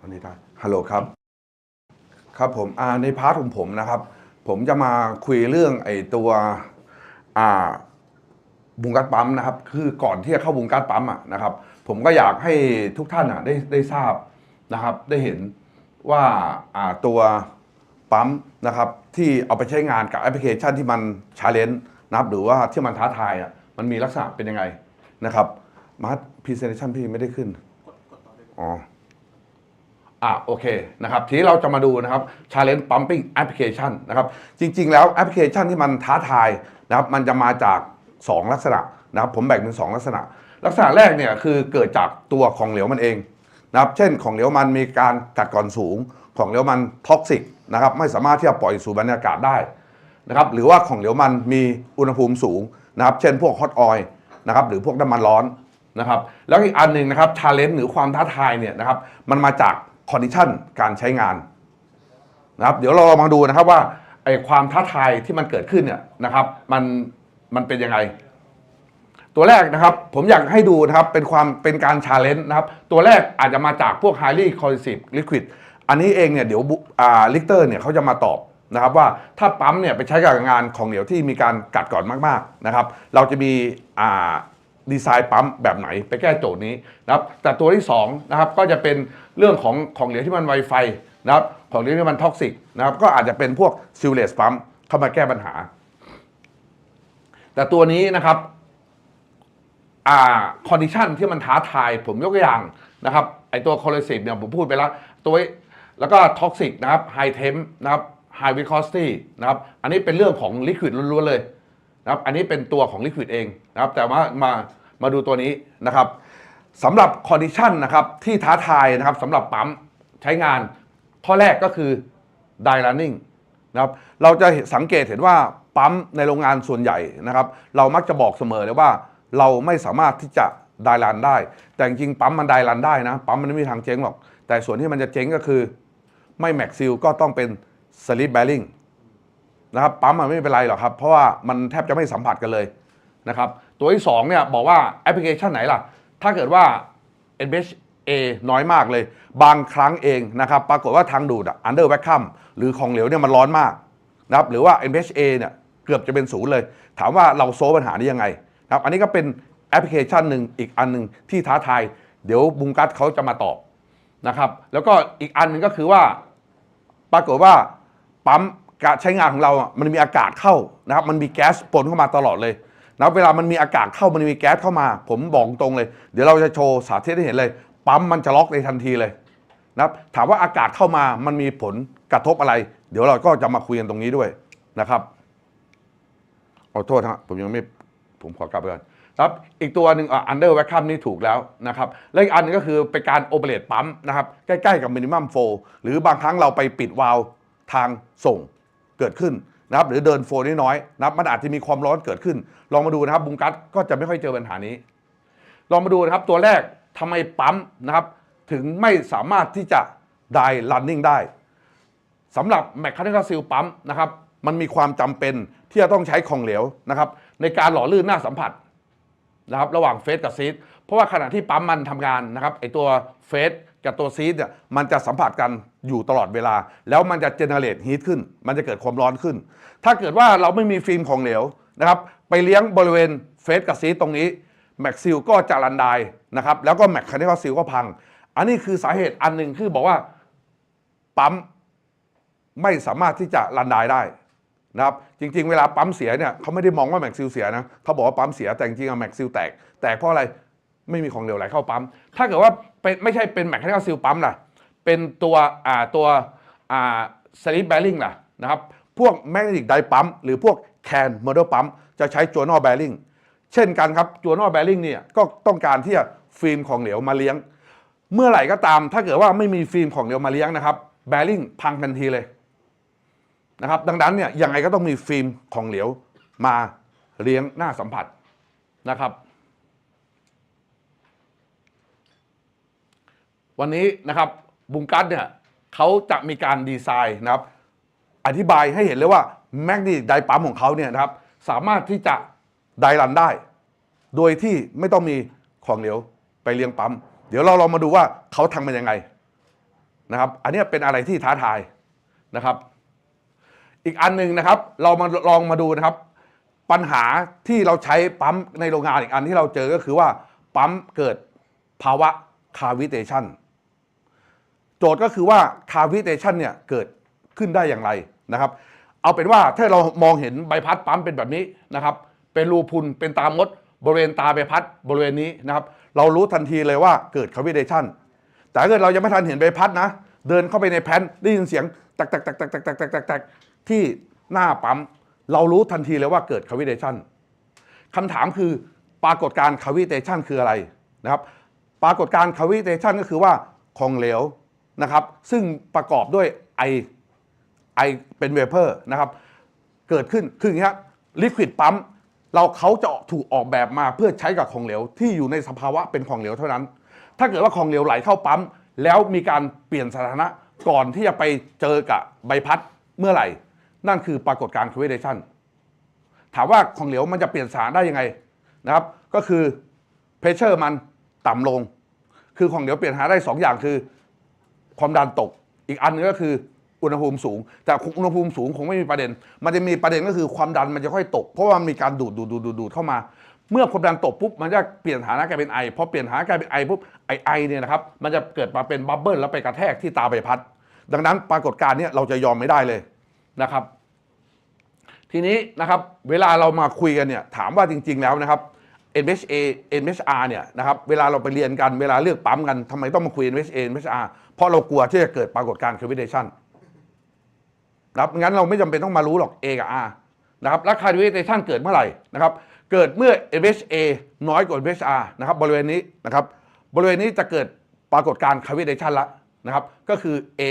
อันนี้ได้ฮัลโหลครับครับผมในพาร์ทของผมนะครับผมจะมาคุยเรื่องไอ้ตัววงการปั๊มนะครับคือก่อนที่จะเข้าวงการปั๊มนะครับผมก็อยากให้ทุกท่านได้ทราบนะครับได้เห็นว่าตัวปั๊มนะครับที่เอาไปใช้งานกับแอปพลิเคชันที่มันชาเลนจ์นะครับหรือว่าที่มันท้าทายมันมีลักษณะเป็นยังไงนะครับมาร์ทพรีเซนเทชันพี่ไม่ได้ขึ้นอ๋อโอเคนะครับทีนี้เราจะมาดูนะครับ Challenge Pumping Application นะครับจริงๆแล้วแอปพลิเคชันที่มันท้าทายนะครับมันจะมาจาก2ลักษณะนะครับผมแบ่งเป็น2ลักษณะลักษณะแรกเนี่ยคือเกิดจากตัวของเหลวมันเองนะครับเช่นของเหลวมันมีการกัดกร่อนสูงของเหลวมันท็อกซิกนะครับไม่สามารถที่จะปล่อยสู่บรรยากาศได้นะครับหรือว่าของเหลวมันมีอุณหภูมิสูงนะครับเช่นพวกฮอตออยล์นะครับหรือพวกน้ำมันร้อนนะครับแล้วอีกอันหนึ่งนะครับ Challenge หรือความท้าทายเนี่ยนะครับมันมาจากคอนดิชันการใช้งานนะครับเดี๋ยวเรามาดูนะครับว่าไอ้ความท้าทายที่มันเกิดขึ้นเนี่ยนะครับมันเป็นยังไงตัวแรกนะครับผมอยากให้ดูนะครับเป็นการชาเลนจ์นะครับตัวแรกอาจจะมาจากพวก highly corrosive liquid อันนี้เองเนี่ยเดี๋ยวลิกเตอร์เนี่ยเขาจะมาตอบนะครับว่าถ้าปั๊มเนี่ยไปใช้กับงานของเหลวที่มีการกัดกร่อนมากๆนะครับเราจะมีดีไซน์ปั๊มแบบไหนไปแก้โจทย์นี้นะครับแต่ตัวที่2นะครับก็จะเป็นเรื่องของเหลวที่มันไวไฟนะครับของเหลวที่มันท็อกซิกนะครับก็อาจจะเป็นพวกซิลเลสปั๊มเข้ามาแก้ปัญหาแต่ตัวนี้นะครับคอนดิชันที่มันท้าทายผมยกตัวอย่างนะครับไอตัวคอร์เรซีฟเนี่ยผมพูดไปแล้วตัวแล้วก็ท็อกซิกนะครับไฮเทมนะครับไฮวิคอสตี้นะครับอันนี้เป็นเรื่องของลิควิดล้วนๆเลยนะครับอันนี้เป็นตัวของลิควิดเองนะครับแต่ว่ามาดูตัวนี้นะครับสำหรับคอนดิชันนะครับที่ท้าทายนะครับสำหรับปั๊มใช้งานข้อแรกก็คือ dry running นะครับเราจะสังเกตเห็นว่าปั๊มในโรงงานส่วนใหญ่นะครับเรามักจะบอกเสมอเลยว่าเราไม่สามารถที่จะไดรันได้แต่จริงปั๊มมันไดรันได้นะปั๊มมันไม่มีทางเจ๊งหรอกแต่ส่วนที่มันจะเจ๊งก็คือไม่แม็กซิลก็ต้องเป็นสลิปแบริ่งนะครับปั๊มมันไม่เป็นไรหรอกครับเพราะว่ามันแทบจะไม่สัมผัสกันเลยนะครับตัวที่2เนี่ยบอกว่าแอปพลิเคชันไหนล่ะถ้าเกิดว่า NHA น้อยมากเลยบางครั้งเองนะครับปรากฏว่าทางดูดunder vacuum หรือของเหลวเนี่ยมันร้อนมากนะครับหรือว่า NHA เนี่ยเกือบจะเป็นศูนย์เลยถามว่าเราโซฟปัญหาได้ยังไงนะครับอันนี้ก็เป็นแอปพลิเคชันหนึ่งอีกอันหนึ่งที่ท้าทาย เดี๋ยวบุงกัสเขาจะมาตอบนะครับแล้วก็อีกอันหนึ่งก็คือว่าปรากฏว่าปั๊มการใช้งานของเรามันมีอากาศเข้านะครับมันมีแก๊สปนเข้ามาตลอดเลยนะเวลามันมีอากาศเข้ามันมีแก๊สเข้ามาผมบอกตรงเลยเดี๋ยวเราจะโชว์สาธิตให้เห็นเลยปั๊มมันจะล็อกในทันทีเลยนะครับถามว่าอากาศเข้ามามันมีผลกระทบอะไรเดี๋ยวเราก็จะมาคุยกันตรงนี้ด้วยนะครับขอโทษครับผมขอกลับไปก่อนครับอีกตัวหนึ่งunder vacuum นี่ถูกแล้วนะครับและอีกอันนึงก็คือเป็นการโอเปเรตปั๊มนะครับใกล้ๆกับ minimum flow หรือบางครั้งเราไปปิดวาล์วทางส่งเกิดขึ้นนะครับหรือเดินโฟน้อยๆนะครับมันอาจจะมีความร้อนเกิดขึ้นลองมาดูนะครับบุงกัสก็จะไม่ค่อยเจอปัญหานี้ลองมาดูนะครับตัวแรกทำไมปั๊มนะครับถึงไม่สามารถที่จะ dry running ได้สำหรับ mechanical seal ปั๊มนะครับมันมีความจำเป็นที่จะต้องใช้ของเหลวนะครับในการหล่อลื่นหน้าสัมผัสนะครับระหว่างเฟสกับซีดเพราะว่าขณะที่ปั๊มมันทำงานนะครับไอตัวเฟสกับตัวซีดเนี่ยมันจะสัมผัสกันอยู่ตลอดเวลาแล้วมันจะเจเนเรตฮีทขึ้นมันจะเกิดความร้อนขึ้นถ้าเกิดว่าเราไม่มีฟิล์มของเหลวนะครับไปเลี้ยงบริเวณเฟสกับซีดตรงนี้แม็กซิลก็จะรันไดนะครับแล้วก็แมคคานิคอลซิลก็พังอันนี้คือสาเหตุอันหนึ่งคือบอกว่าปั๊มไม่สามารถที่จะรันไดได้นะครับจริงๆเวลาปั๊มเสียเนี่ยเขาไม่ได้มองว่าแม็กซิลเสียนะเขาบอกว่าปั๊มเสียแต่จริงๆแม็กซิลแตกเพราะอะไรไม่มีของเหลวไหลเข้าปั๊มถ้าเกิดว่าไม่ใช่เป็นแมคคานิคอลซิลปั๊มล่ะเป็นตัวสลิปแบริ่งล่ะนะครับพวกแมกเนติกไดปั๊มหรือพวกแคนโมเดลปั๊มจะใช้จัวนอลแบริ่งเช่นกันครับจัวนอลแบริ่งเนี่ยก็ต้องการที่จะฟิล์มของเหลวมาเลี้ยงเมื่อไหร่ก็ตามถ้าเกิดว่าไม่มีฟิล์มของเหลวมาเลี้ยงนะครับแบริ่งพังทันทีเลยนะครับดังนั้นเนี่ยยังไงก็ต้องมีฟิล์มของเหลวมาเลี้ยงหน้าสัมผัสนะครับวันนี้นะครับบุงกัสเนี่ยเขาจะมีการดีไซน์นะครับอธิบายให้เห็นเลยว่าแมกนีติกไดปั๊มของเขาเนี่ยนะครับสามารถที่จะไดรันได้โดยที่ไม่ต้องมีของเหลวไปเลี้ยงปั๊มเดี๋ยวเราลองมาดูว่าเขาทำมันยังไงนะครับอันนี้เป็นอะไรที่ท้าทายนะครับอีกอันหนึ่งนะครับเรามาลองมาดูนะครับปัญหาที่เราใช้ปั๊มในโรงงานอีกอันที่เราเจอก็คือว่าปั๊มเกิดภาวะคาวิเทชันโจทย์ก็คือว่าคาวิเทชันเนี่ยเกิดขึ้นได้อย่างไรนะครับเอาเป็นว่าถ้าเรามองเห็นใบพัดปั๊มเป็นแบบนี้นะครับเป็นรูพุนเป็นตามดบริเวณตาใบพัดบริเวณนี้นะครับเรารู้ทันทีเลยว่าเกิดคาวิเทชันแต่ถ้าเกิดเรายังไม่ทันเห็นใบพัดนะเดินเข้าไปในแผ่นได้ยินเสียงแตกที่หน้าปั๊มเรารู้ทันทีเลยว่าเกิดคาวิเทชันคำถามคือปรากฏการณ์คาวิเทชันคืออะไรนะครับปรากฏการณ์คาวิเทชันก็คือว่าของเหลวนะครับซึ่งประกอบด้วยไอเป็นเวเปอร์นะครับเกิดขึ้นคืออย่างนี้ครับลิควิดปั๊มเขาจะถูกออกแบบมาเพื่อใช้กับของเหลวที่อยู่ในสภาวะเป็นของเหลวเท่านั้นถ้าเกิดว่าของเหลวไหลเข้าปั๊มแล้วมีการเปลี่ยนสถานะก่อนที่จะไปเจอกับใบพัดเมื่อไหร่นั่นคือปรากฏการณ์คาวิเทชันถามว่าของเหลวมันจะเปลี่ยนสถานะได้ยังไงนะครับก็คือเพรสเชอร์มันต่ำลงคือของเหลวเปลี่ยนสถานะได้2อย่างคือความดันตกอีกอันนึงก็คืออุณหภูมิสูงแต่อุณหภูมิสูงคงไม่มีประเด็นมันจะมีประเด็นก็คือความดันมันจะค่อยตกเพราะว่ามันมีการดูดเข้ามาเมื่อความดันตกปุ๊บมันจะเปลี่ยนสถานะกลายเป็นไอพอเปลี่ยนสถานะกลายเป็นไอปุ๊บไอเนี่ยนะครับมันจะเกิดมาเป็นบับเบิ้ลแล้วไปกระแทกที่ตาใบพัดดังนั้นปรากฏการณ์นี้เราจะยอมไม่ได้เลยนะครับทีนี้นะครับเวลาเรามาคุยกันเนี่ยถามว่าจริงๆแล้วนะครับ MHA MHR เนี่ยนะครับเวลาเราไปเรียนกันเวลาเลือกปั๊มกันทำไมต้องมาคุย MHA MHR เพราะเรากลัวที่จะเกิดปรากฏการณ์ cavitation นะครับงั้นเราไม่จำเป็นต้องมารู้หรอก A กับ R นะครับแล้ว cavitation เกิดเมื่อไหร่นะครับเกิดเมื่อ MHA น้อยกว่า MHR นะครับบริเวณนี้นะครับบริเวณนี้จะเกิดปรากฏการณ์ cavitation ละนะครับก็คือ A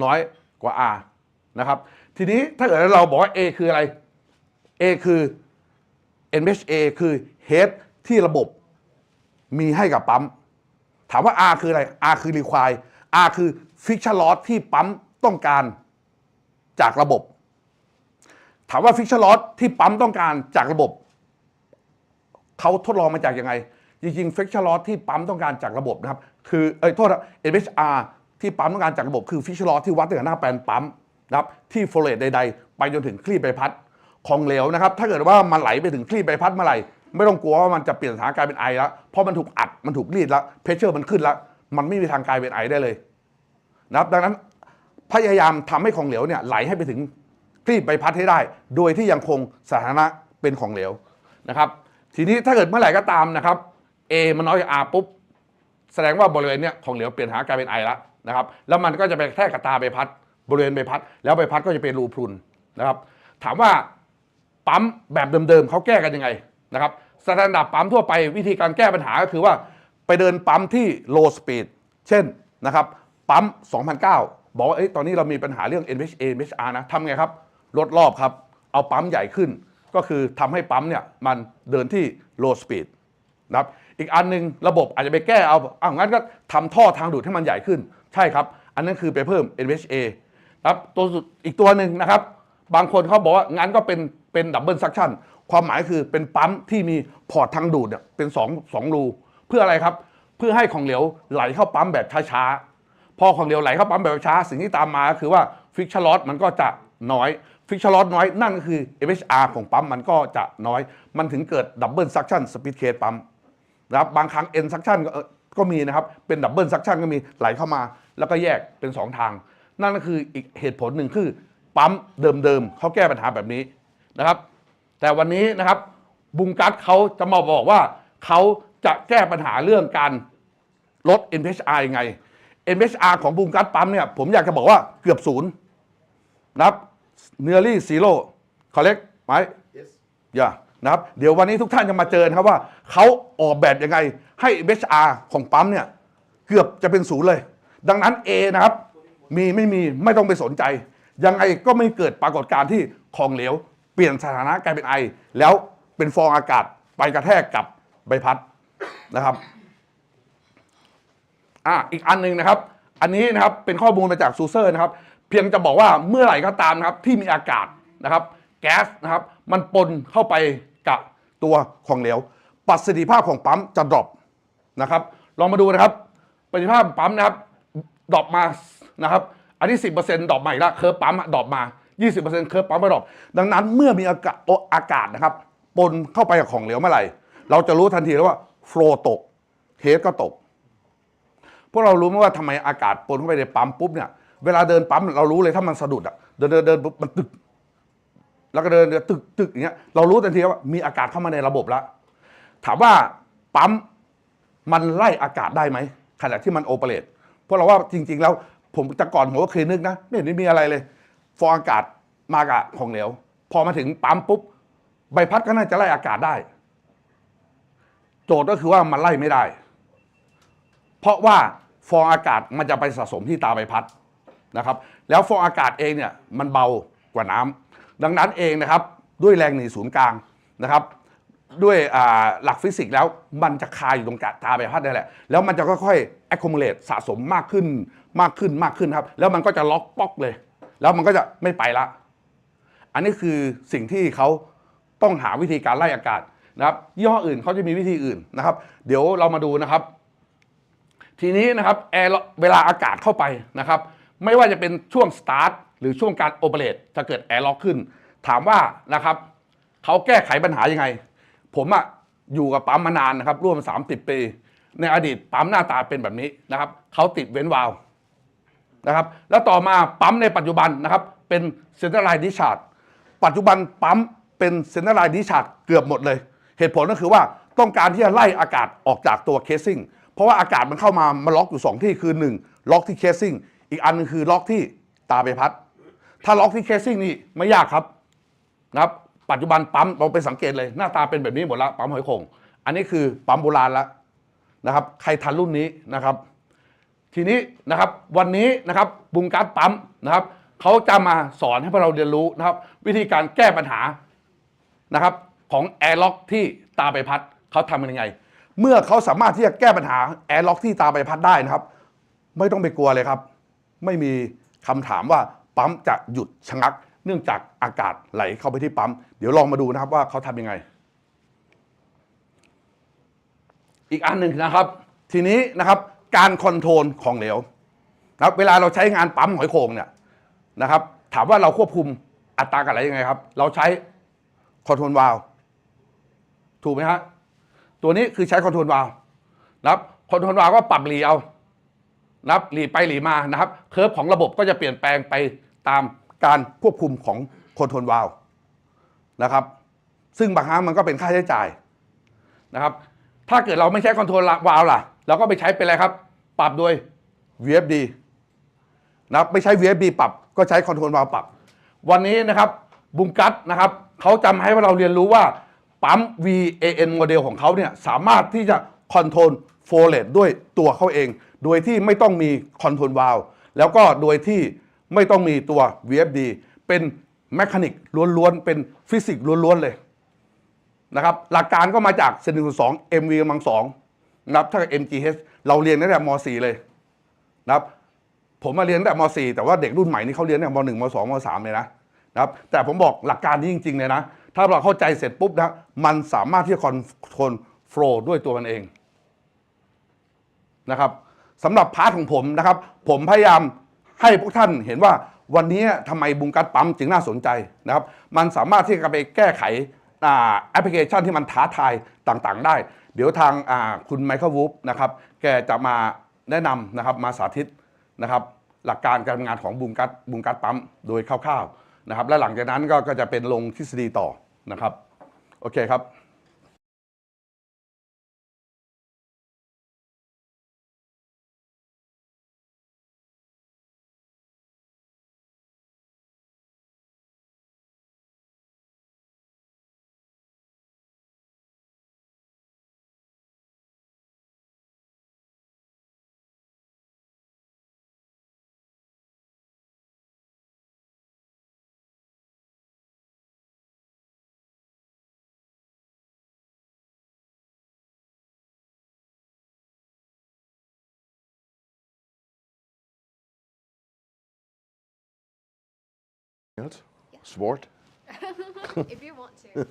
น้อยกว่า R นะครับทีนี้ถ้าเกิดเราบอกว่า A คืออะไร A คือ MHA คือ head ที่ระบบมีให้กับปั๊มถามว่า R คืออะไร R คือ require R คือ friction loss ที่ปั๊มต้องการจากระบบถามว่า friction loss ที่ปั๊มต้องการจากระบบเขาทดลองมาจากยังไงจริงๆ friction loss ที่ปั๊มต้องการจากระบบนะครับคือโทษนะ MHR ที่ปั๊มต้องการจากระบบคือ friction loss ที่วัดตั้งแต่หน้าแปลนปั๊มนะครับที่โฟลเลตใดๆไปจนถึงคลีบใบพัดของเหลวนะครับถ้าเกิดว่ามันไหลไปถึงคลีบใบพัดเมื่อไหร่ ไม่ต้องกลัวว่ามันจะเปลี่ยนสถานการณ์เป็นไอแล้วเพราะมันถูกอัดมันถูกรีดแล้วเพรสเชอร์มันขึ้นแล้วมันไม่มีทางกลายเป็นไอได้เลยนะครับดังนั้นพยายามทำให้ของเหลวเนี่ยไหลให้ไปถึงคลีบใบพัดให้ได้โดยที่ยังคงสถานะเป็นของเหลวนะครับทีนี้ถ้าเกิดเมื่อไหร่ก็ตามนะครับ A มันน้อยกว่า R ปุ๊บแสดงว่าบริเวณเนี้ยของเหลวเปลี่ยนสถานการณ์เป็นไอแล้วนะครับแล้วมันก็จะไปแทกกับตาใบพัดบริเวณใบพัดแล้วใบพัดก็จะเป็นรูพรุนนะครับถามว่าปั๊มแบบเดิมๆเขาแก้กันยังไงนะครับสแตนดาร์ดปั๊มทั่วไปวิธีการแก้ปัญหาก็คือว่าไปเดินปั๊มที่ low speed เช่นนะครับปั๊ม 2009 บอกว่าตอนนี้เรามีปัญหาเรื่อง NHA NHR นะทำไงครับลดรอบครับเอาปั๊มใหญ่ขึ้นก็คือทำให้ปั๊มเนี่ยมันเดินที่ low speed นะครับอีกอันนึงระบบอาจจะไปแก้เอางั้นก็ทำท่อทางดูดให้มันใหญ่ขึ้นใช่ครับอันนั้นคือไปเพิ่ม NHA ครับตัวอีกตัวหนึ่งนะครับบางคนเขาบอกว่างั้นก็เป็นดับเบิลซักชั่นความหมายคือเป็นปั๊มที่มีพอร์ตทางดูดเนี่ยเป็น2รูเพื่ออะไรครับเพื่อให้ของเหลวไหลเข้าปั๊มแบบช้าๆพอของเหลวไหลเข้าปั๊มแบบช้าสิ่งที่ตามมาก็คือว่าฟิกชั่นลอสมันก็จะน้อยฟิกชั่นลอสน้อยนั่นก็คือ MHR ของปั๊มมันก็จะน้อยมันถึงเกิดดับเบิลซักชั่นสปีดเคสปั๊มนะครับบางครั้ง N ซักชั่นก็มีนะครับเป็นดับเบิลซักชั่นก็มีไหลเข้ามาแล้วก็แยกเป็น2ทางนั่นก็คืออีกเหตุผลหนึ่งคือปั๊มเดิมๆเขาแก้ปัญหาแบบนี้นะครับแต่วันนี้นะครับบุงกัสเขาจะมาบอกว่าเขาจะแก้ปัญหาเรื่องการลด NHR ยังไง NHR ของบุงกัสปั๊มเนี่ยผมอยากจะบอกว่าเกือบศูนย์นะครับ nearly zero correct ไหม yes นะครับเดี๋ยววันนี้ทุกท่านจะมาเจอครับว่าเขาออกแบบยังไงให้ NHR ของปั๊มเนี่ยเกือบจะเป็นศูนย์เลยดังนั้น A นะครับมีไม่มีไม่ต้องไปสนใจยังไงก็ไม่เกิดปรากฏการณ์ที่ของเหลวเปลี่ยนสถานะกลายเป็นไอแล้วเป็นฟองอากาศไปกระแทกกับใบพัดนะครับอีกอันหนึ่งนะครับอันนี้นะครับเป็นข้อมูลมาจากซูเซอร์นะครับเพียงจะบอกว่าเมื่อไหร่ก็ตามนะครับที่มีอากาศนะครับแก๊สนะครับมันปนเข้าไปกับตัวของเหลวประสิทธิภาพของปั๊มจะดรอปนะครับลองมาดูนะครับประสิทธิภาพปั๊มนะครับดรอปมานะครับอันนี้ 10% ดรอปมาอีกแล้วเคอร์ฟปั๊มดรอปมา 20% เคอร์ฟปั๊มไม่ดรอปดังนั้นเมื่อมีอากาศนะครับปนเข้าไปกับของเหลวเมื่อไหร่เราจะรู้ทันทีแล้วว่าโฟลว์ตกเฮดก็ตกพวกเรารู้ไหมว่าทำไมอากาศปนเข้าไปในปั๊มปุ๊บเนี่ยเวลาเดินปั๊มเรารู้เลยถ้ามันสะดุดเดินปุ๊บมันตึกแล้วก็เดินตึกอย่างเงี้ยเรารู้ทันทีว่ามีอากาศเข้ามาในระบบแล้วถามว่าปั๊มมันไล่อากาศได้ไหมขณะที่มันโอเปเรตเพราะเราว่าจริงๆแล้วผมแต่ก่อนผมก็เคยนึกนะไม่เห็นมีอะไรเลยฟองอากาศมากับของเหลวพอมาถึงปั๊มปุ๊บใบพัดก็น่าจะไล่อากาศได้โจทย์ก็คือว่ามันไล่ไม่ได้เพราะว่าฟองอากาศมันจะไปสะสมที่ตาใบพัดนะครับแล้วฟองอากาศเองเนี่ยมันเบากว่าน้ำดังนั้นเองนะครับด้วยแรงหนีศูนย์กลางนะครับด้วยหลักฟิสิกส์แล้วมันจะคาอยู่ตรงตาใบพัดนี่แหละแล้วมันจะค่อยๆ accumulate สะสมมากขึ้นครับแล้วมันก็จะล็อกป๊อกเลยแล้วมันก็จะไม่ไปละอันนี้คือสิ่งที่เขาต้องหาวิธีการไล่อากาศนะครับยี่ห้ออื่นเขาจะมีวิธีอื่นนะครับเดี๋ยวเรามาดูนะครับทีนี้นะครับแอร์เวลาอากาศเข้าไปนะครับไม่ว่าจะเป็นช่วงสตาร์ทหรือช่วงการโอเปเรตจะเกิดแอร์ล็อกขึ้นถามว่านะครับเขาแก้ไขปัญหายังไงผมอยู่กับปั๊มมานานนะครับร่วม30 ปีในอดีตปั๊มหน้าตาเป็นแบบนี้นะครับเขาติดเว้นวาล์วนะครับแล้วต่อมาปั๊มในปัจจุบันนะครับเป็นเซ็นเตอร์ไลน์ดิชาร์จปัจจุบันปั๊มเป็นเซ็นเตอร์ไลน์ดิชาร์จเกือบหมดเลยเหตุผลก็คือว่าต้องการที่จะไล่อากาศออกจากตัวเคสซิ่งเพราะว่าอากาศมันเข้ามาล็อกอยู่2ที่คือ1ล็อกที่เคสซิ่งอีกอันนึงคือล็อกที่ตาใบพัดถ้าล็อกที่เคสซิ่งนี่ไม่ยากครับนะครับปัจจุบันปั๊มเราไปสังเกตเลยหน้าตาเป็นแบบนี้หมดละปั๊มหอยโข่งอันนี้คือปั๊มโบราณแล้วนะครับใครทันรุ่นนี้นะครับทีนี้นะครับวันนี้นะครับบุงกัสปั๊มนะครับเขาจะมาสอนให้พวกเราเรียนรู้นะครับวิธีการแก้ปัญหานะครับของแอร์ล็อกที่ตาใบพัดเขาทำยังไงเมื่อเขาสามารถที่จะแก้ปัญหาแอร์ล็อกที่ตาใบพัดได้นะครับไม่ต้องไปกลัวเลยครับไม่มีคำถามว่าปั๊มจะหยุดชะงักเนื่องจากอากาศไหลเข้าไปที่ปั๊มเดี๋ยวลองมาดูนะครับว่าเขาทำยังไงอีกอันหนึ่งนะครับทีนี้นะครับการคอนโทรลของเหลวครับเวลาเราใช้งานปั๊มหอยโข่งเนี่ยนะครับถามว่าเราควบคุมอัตราการไหลยังไงครับเราใช้คอนโทรลวาล์ว ถูกไหมฮะตัวนี้คือใช้คอนโทรลวาล์วนะครับคอนโทรลวาล์วก็ปรับหลีเอานะครับหลีไปหลีมานะครับเคอร์ฟของระบบก็จะเปลี่ยนแปลงไปตามการควบคุมของคอนโทรลวาล์วนะครับซึ่งบางครั้งมันก็เป็นค่าใช้จ่ายนะครับถ้าเกิดเราไม่ใช้คอนโทรลวาล์วล่ะเราก็ไปใช้เป็นอะไรครับปรับโดย VFD นะครับไม่ใช้ VFD ปรับก็ใช้คอนโทรลวาล์วปรับวันนี้นะครับบุงกัตนะครับเขาจำให้เราเรียนรู้ว่าปั๊ม VAN โมเดลของเขาเนี่ยสามารถที่จะคอนโทรลโฟลเรตด้วยตัวเขาเองโดยที่ไม่ต้องมีคอนโทรลวาล์วแล้วก็โดยที่ไม่ต้องมีตัว VFD เป็นแมคานิกล้วนๆเป็นฟิสิกส์ล้วนๆเลยนะครับหลักการก็มาจากเซน1 2 MV กำลัง2นะครับถ้า MGH เราเรียนตั้งแต่ม .4 เลยนะครับผมมาเรียนตั้งแต่ม .4 แต่ว่าเด็กรุ่นใหม่นี่เขาเรียนตั้งแต่ม .1 ม .2 ม .3 เลยนะครับแต่ผมบอกหลักการนี้จริงๆเลยนะถ้าเราเข้าใจเสร็จปุ๊บนะมันสามารถที่จะคอนโทรลโฟลว์ด้วยตัวมันเองนะครับสำหรับพาร์ทของผมนะครับผมพยายามให้พวกท่านเห็นว่าวันนี้ทำไมบุงกัตปั๊มจึงน่าสนใจนะครับมันสามารถที่จะไปแก้ไขแอปพลิเคชันที่มันท้าทายต่างๆได้เดี๋ยวทางคุณไมเคิลวูฟนะครับแกจะมาแนะนำนะครับมาสาธิตนะครับหลักการการทำงานของบุงกัตปั๊มโดยคร่าวๆนะครับและหลังจากนั้นก็จะเป็นลงทฤษฎีต่อนะครับโอเคครับ Sport. If you want to.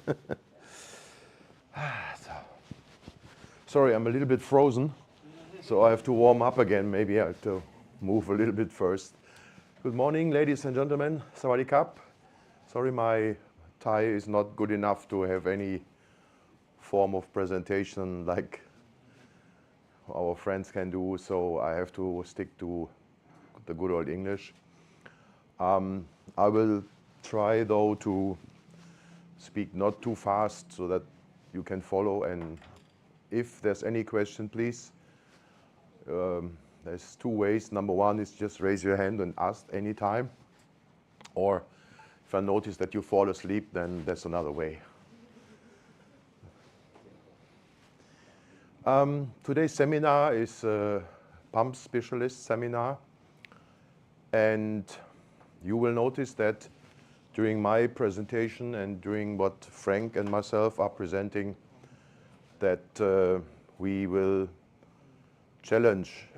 Sorry, I'm a little bit frozen, so I have to warm up again. Maybe I have to move a little bit first. Good morning, ladies and gentlemen. Sawadee Kap. Sorry, my Thai is not good enough to have any form of presentation like our friends can do, so I have to stick to the good old English. I will try, though, to speak not too fast so that you can follow. And if there's any question, please, there's two ways. Number one is just raise your hand and ask anytime. Or if I notice that you fall asleep, then that's another way. Today's seminar is a pump specialist seminar. And you will notice that during my presentation and during what Frank and myself are presenting, that we will challenge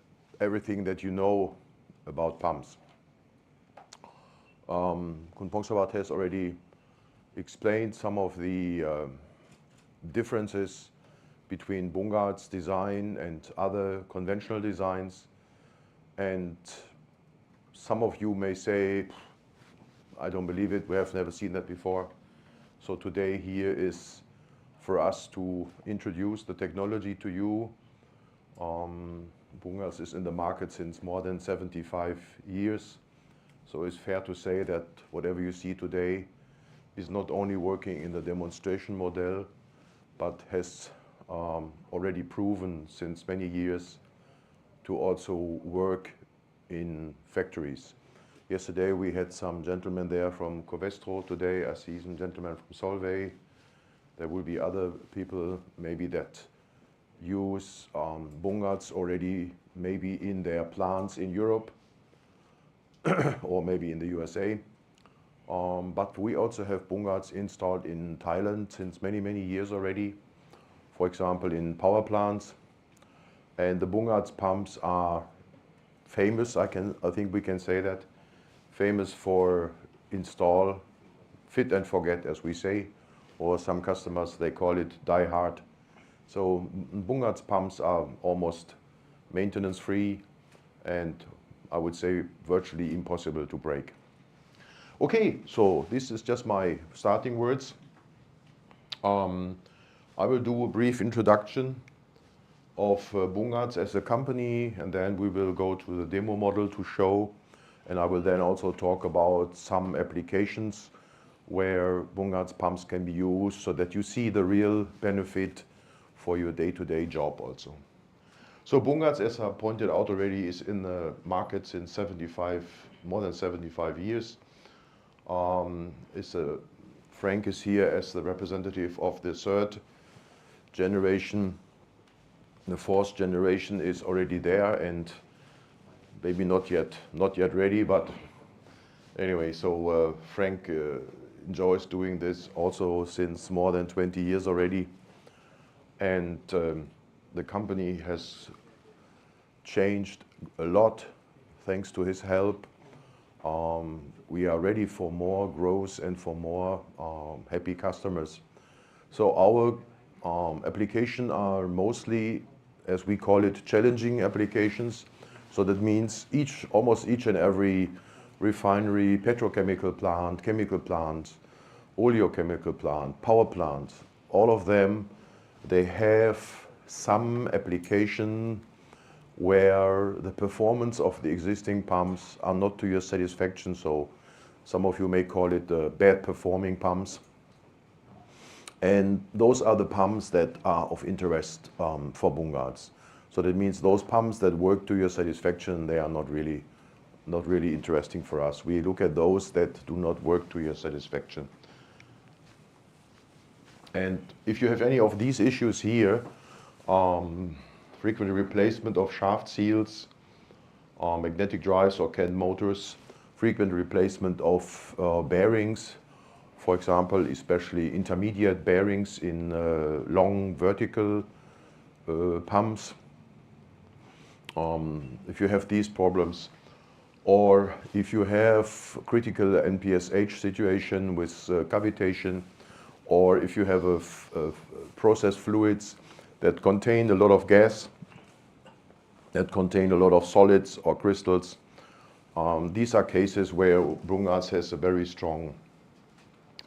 everything that you know about pumps. Kun Pongsavat has already explained some of the differences between Bungart's design and other conventional designs. And some of you may say, I don't believe it, we have never seen that before. So today here is for us to introduce the technology to you. Bungart's is in the market since more than 75 years. So it's fair to say that whatever you see today is not only working in the demonstration model, but has already proven since many years to also work in factories. Yesterday we had some gentlemen there from Covestro. Today I see some gentlemen from Solvay. There will be other people maybe that use Bungart's already maybe in their plants in Europe or maybe in the USA. But we also have Bungart's installed in Thailand since many, many years already. For example, in power plants. And the Bungart's pumps are famous, I think we can say that, famous for install, fit and forget, as we say, or some customers, they call it die hard. So Bungart's pumps are almost maintenance free and I would say virtually impossible to break. Okay, so this is just my starting words. I will do a brief introduction of Bungartz as a company, and then we will go to the demo model to show, and I will then also talk about some applications where Bungartz pumps can be used so that you see the real benefit for your day-to-day job also. So Bungartz, as I pointed out already, is in the market since more than 75 years. Frank is here as the representative of the third generation. The fourth generation is already there and maybe not yet ready, but anyway, so Frank enjoys doing this also since more than 20 years already. And the company has changed a lot thanks to his help. We are ready for more growth and for more happy customers. So our applications are mostly, as we call it, challenging applications. So that means almost each and every refinery, petrochemical plant, chemical plant, oleochemical plant, power plant, all of them, they have some application where the performance of the existing pumps are not to your satisfaction. So some of you may call it bad performing pumps. And those are the pumps that are of interest for Bungartz. So that means those pumps that work to your satisfaction, they are not really interesting for us. We look at those that do not work to your satisfaction. And if you have any of these issues here, frequent replacement of shaft seals, magnetic drives or CAN motors, frequent replacement of bearings, for example, especially intermediate bearings in long vertical pumps. If you have these problems, or if you have critical NPSH situation with cavitation, or if you have a process fluids that contain a lot of gas, that contain a lot of solids or crystals, these are cases where Bungartz has a very strong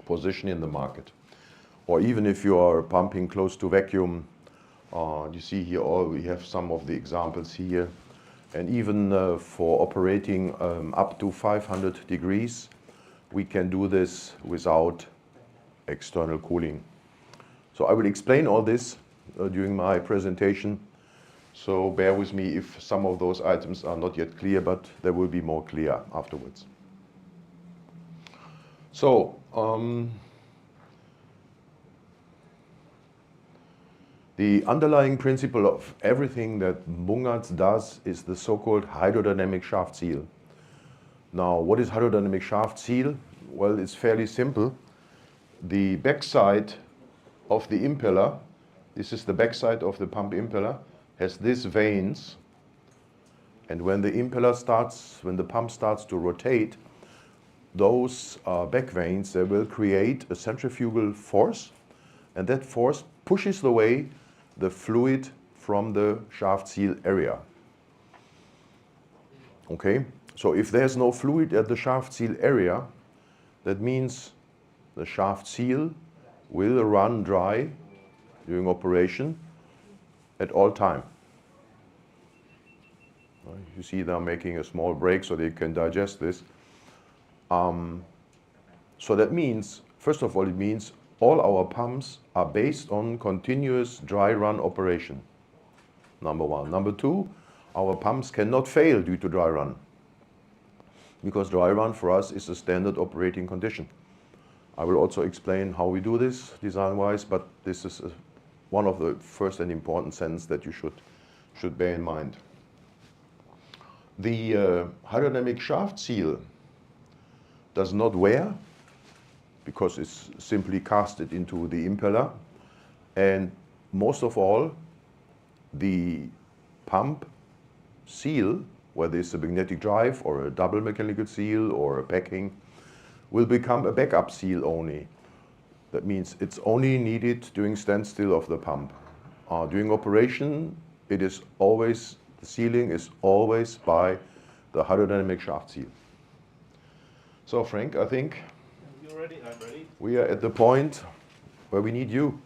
position in the market. Or even if you are pumping close to vacuum, you see here, we have some of the examples here. And even for operating up to 500 degrees, we can do this without external cooling. So I will explain all this during my presentation. So bear with me if some of those items are not yet clear, but they will be more clear afterwards. So, the underlying principle of everything that Bungartz does is the so-called hydrodynamic shaft seal. Now, what is hydrodynamic shaft seal? Well, it's fairly simple. The backside of the impeller, this is the backside of the pump impeller, has these vanes. And when the pump starts to rotate, those back vanes, they will create a centrifugal force, and that force pushes away the fluid from the shaft seal area. Okay, so if there's no fluid at the shaft seal area, that means the shaft seal will run dry during operation at all time. You see they're making a small break so they can digest this. So that means, first of all, it means all our pumps are based on continuous dry run operation. Number one. Number two, our pumps cannot fail due to dry run, because dry run for us is a standard operating condition. I will also explain how we do this design-wise, but this is one of the first and important sentences that you should bear in mind. The hydrodynamic shaft seal does not wear, because it's simply casted into the impeller. And most of all, the pump seal, whether it's a magnetic drive or a double mechanical seal or a packing, will become a backup seal only. That means it's only needed during standstill of the pump. During operation, the sealing is always by the hydrodynamic shaft seal. So Frank, I think You ready? I'm ready. we are at the point where we need you.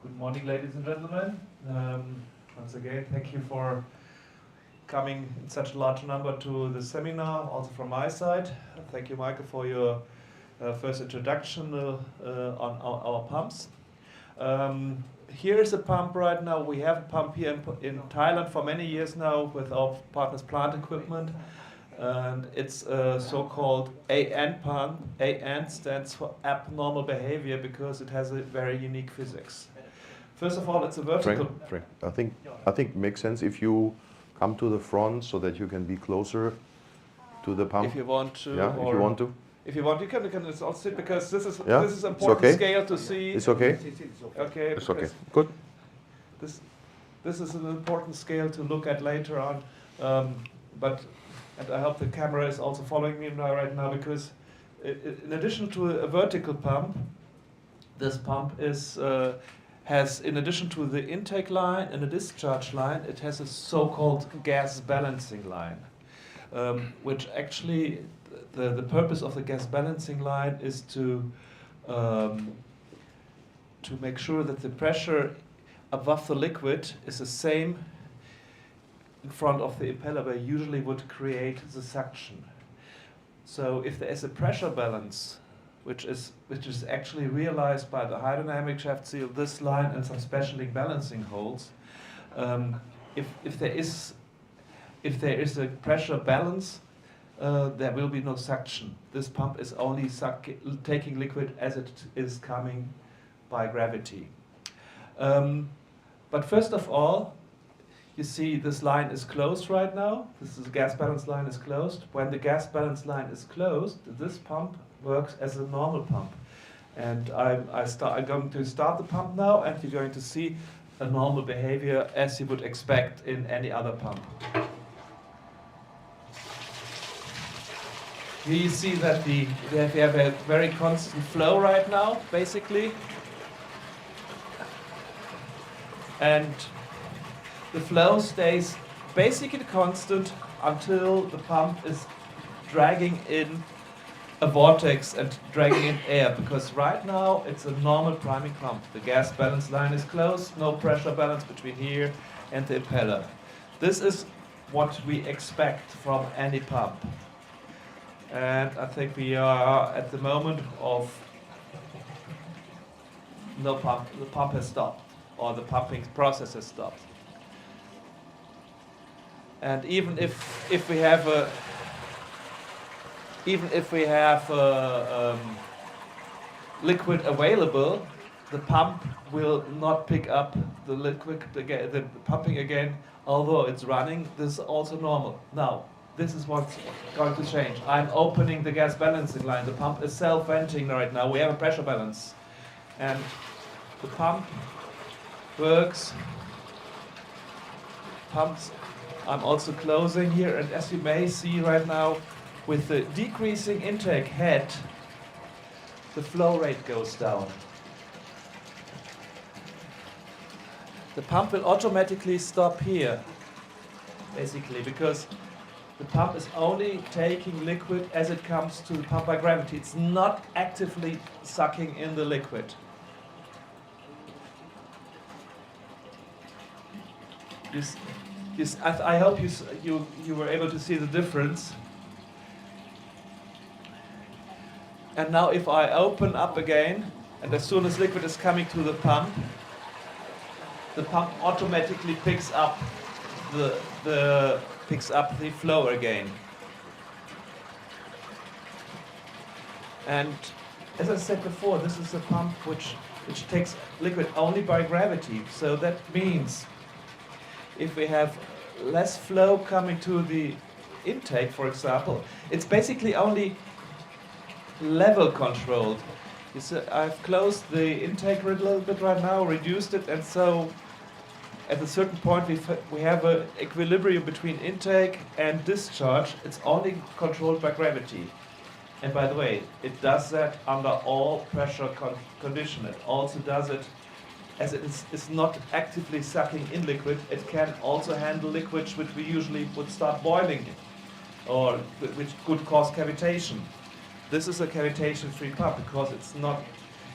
Good morning, ladies and gentlemen. Once again, thank you for coming in such a large number to the seminar, also from my side. Thank you, Michael, for your first introduction on our pumps. Here is a pump right now. We have a pump here in Thailand for many years now with our partners Plant Equipment. And it's a so-called AN pump. AN stands for abnormal behavior because it has a very unique physics. First of all, it's a vertical. Frank, I think it makes sense if you come to the front so that you can be closer to the pump. If you want to. Yeah, if you want to. If you want, you can also sit because this is Yeah, this is it's important okay. scale to see. It's okay. Okay. It's okay. because Good. This is an important scale to look at later on, and I hope the camera is also following me right now because in addition to a vertical pump, this pump has, in addition to the intake line and a discharge line, it has a so-called gas balancing line, which actually the purpose of the gas balancing line is to make sure that the pressure above the liquid is the same in front of the impeller where usually would create the suction. So if there is a pressure balance, which is actually realized by the hydrodynamic shaft seal, this line and some special balancing holes, if there is a pressure balance, there will be no suction. This pump is only taking liquid as it is coming by gravity. But first of all, you see this line is closed right now. This is the gas balance line is closed. When the gas balance line is closed, this pump works as a normal pump. And I'm going to start the pump now, and you're going to see a normal behavior as you would expect in any other pump. Here you see that we have a very constant flow right now, basically. And the flow stays basically constant until the pump is dragging in a vortex and dragging in air, because right now it's a normal priming pump. The gas balance line is closed, no pressure balance between here and the impeller. This is what we expect from any pump. And I think we are at the moment of no pump. The pump has stopped, or the pumping process has stopped. And even if we have liquid available, the pump will not pick up the liquid, the pumping again, although it's running. This is also normal. Now, this is what's going to change. I'm opening the gas balancing line. The pump is self-venting right now. We have a pressure balance. And the pump works. Pumps. I'm also closing here. And as you may see right now, with the decreasing intake head, the flow rate goes down. The pump will automatically stop here, basically, because the pump is only taking liquid as it comes to the pump by gravity. It's not actively sucking in the liquid. I hope you were able to see the difference. And now if I open up again, and as soon as liquid is coming to the pump automatically picks up the flow again. And as I said before, this is a pump which takes liquid only by gravity. So that means if we have less flow coming to the intake, for example, it's basically only level controlled. You see, I've closed the intake a little bit right now, reduced it, and so at a certain point we have an equilibrium between intake and discharge. It's only controlled by gravity. And by the way, it does that under all pressure condition. It also does it as it is not actively sucking in liquid. It can also handle liquids which we usually would start boiling or which could cause cavitation. This is a cavitation-free pump because it's not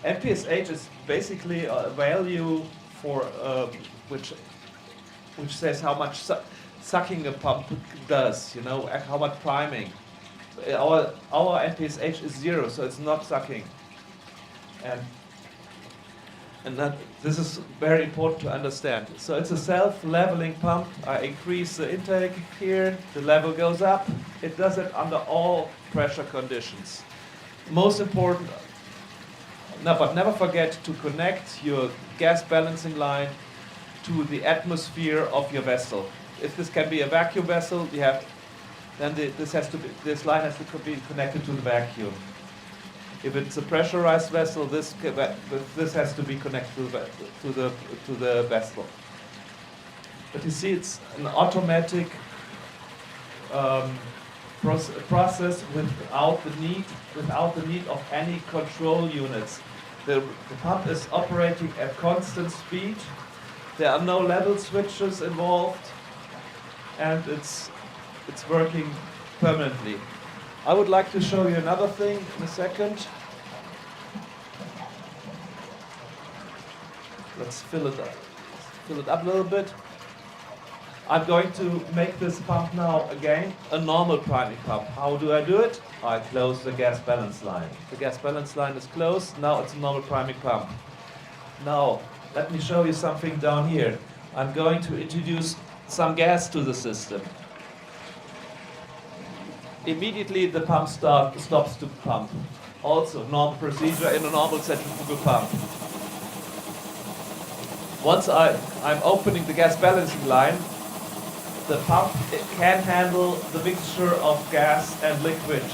NPSH is basically a value for which says how much sucking a pump does, you know, and how much priming. Our NPSH is 0, so it's not sucking. And that this is very important to understand. So it's a self-leveling pump. I increase the intake here, the level goes up. It does it under all pressure conditions. Most important, but never forget to connect your gas balancing line to the atmosphere of your vessel. If this can be a vacuum vessel, this line has to be connected to the vacuum. If it's a pressurized vessel, this has to be connected to the vessel. But you see, it's an automatic process without the need of any control units. The pump is operating at constant speed. There are no level switches involved, and it's working permanently. I would like to show you another thing in a second. Let's fill it up a little bit. I'm going to make this pump now again a normal priming pump. How do I do it? I close the gas balance line. The gas balance line is closed. Now it's a normal priming pump. Now, let me show you something down here. I'm going to introduce some gas to the system. Immediately the pump stops to pump. Also, normal procedure in a normal centrifugal pump. Once I'm opening the gas balancing line, the pump can handle the mixture of gas and liquid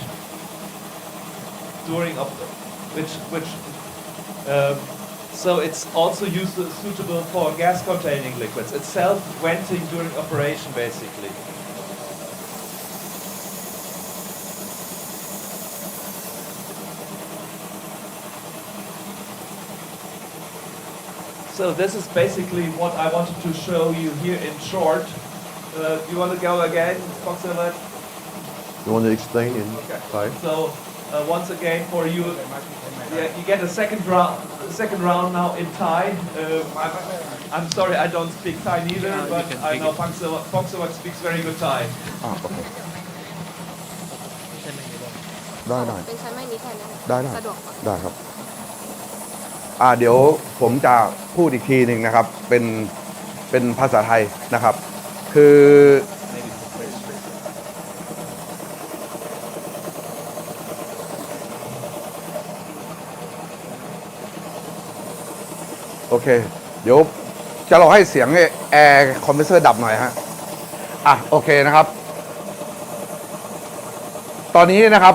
so it's also suitable for gas-containing liquids. It's self-venting during operation, basically. So this is basically what I wanted to show you here in short. You want to go again, Foxelet? You want to explain in Thai? So once again for you, you get a second round now in Thai. I'm sorry, I don't speak Thai neither, but I know Foxelet speaks very good Thai. โอเค ได้ เป็นใช้ไม้นี้แทนได้ไหม ได้ สะดวกกว่า ได้ครับเดี๋ยวผมจะพูดอีกทีหนึ่งนะครับเป็นภาษาไทยนะครับคือโอเคเดี๋ยวจะรอให้เสียงแอร์คอมเพรสเซอร์ดับหน่อยฮะโอเคนะครับตอนนี้นะครับ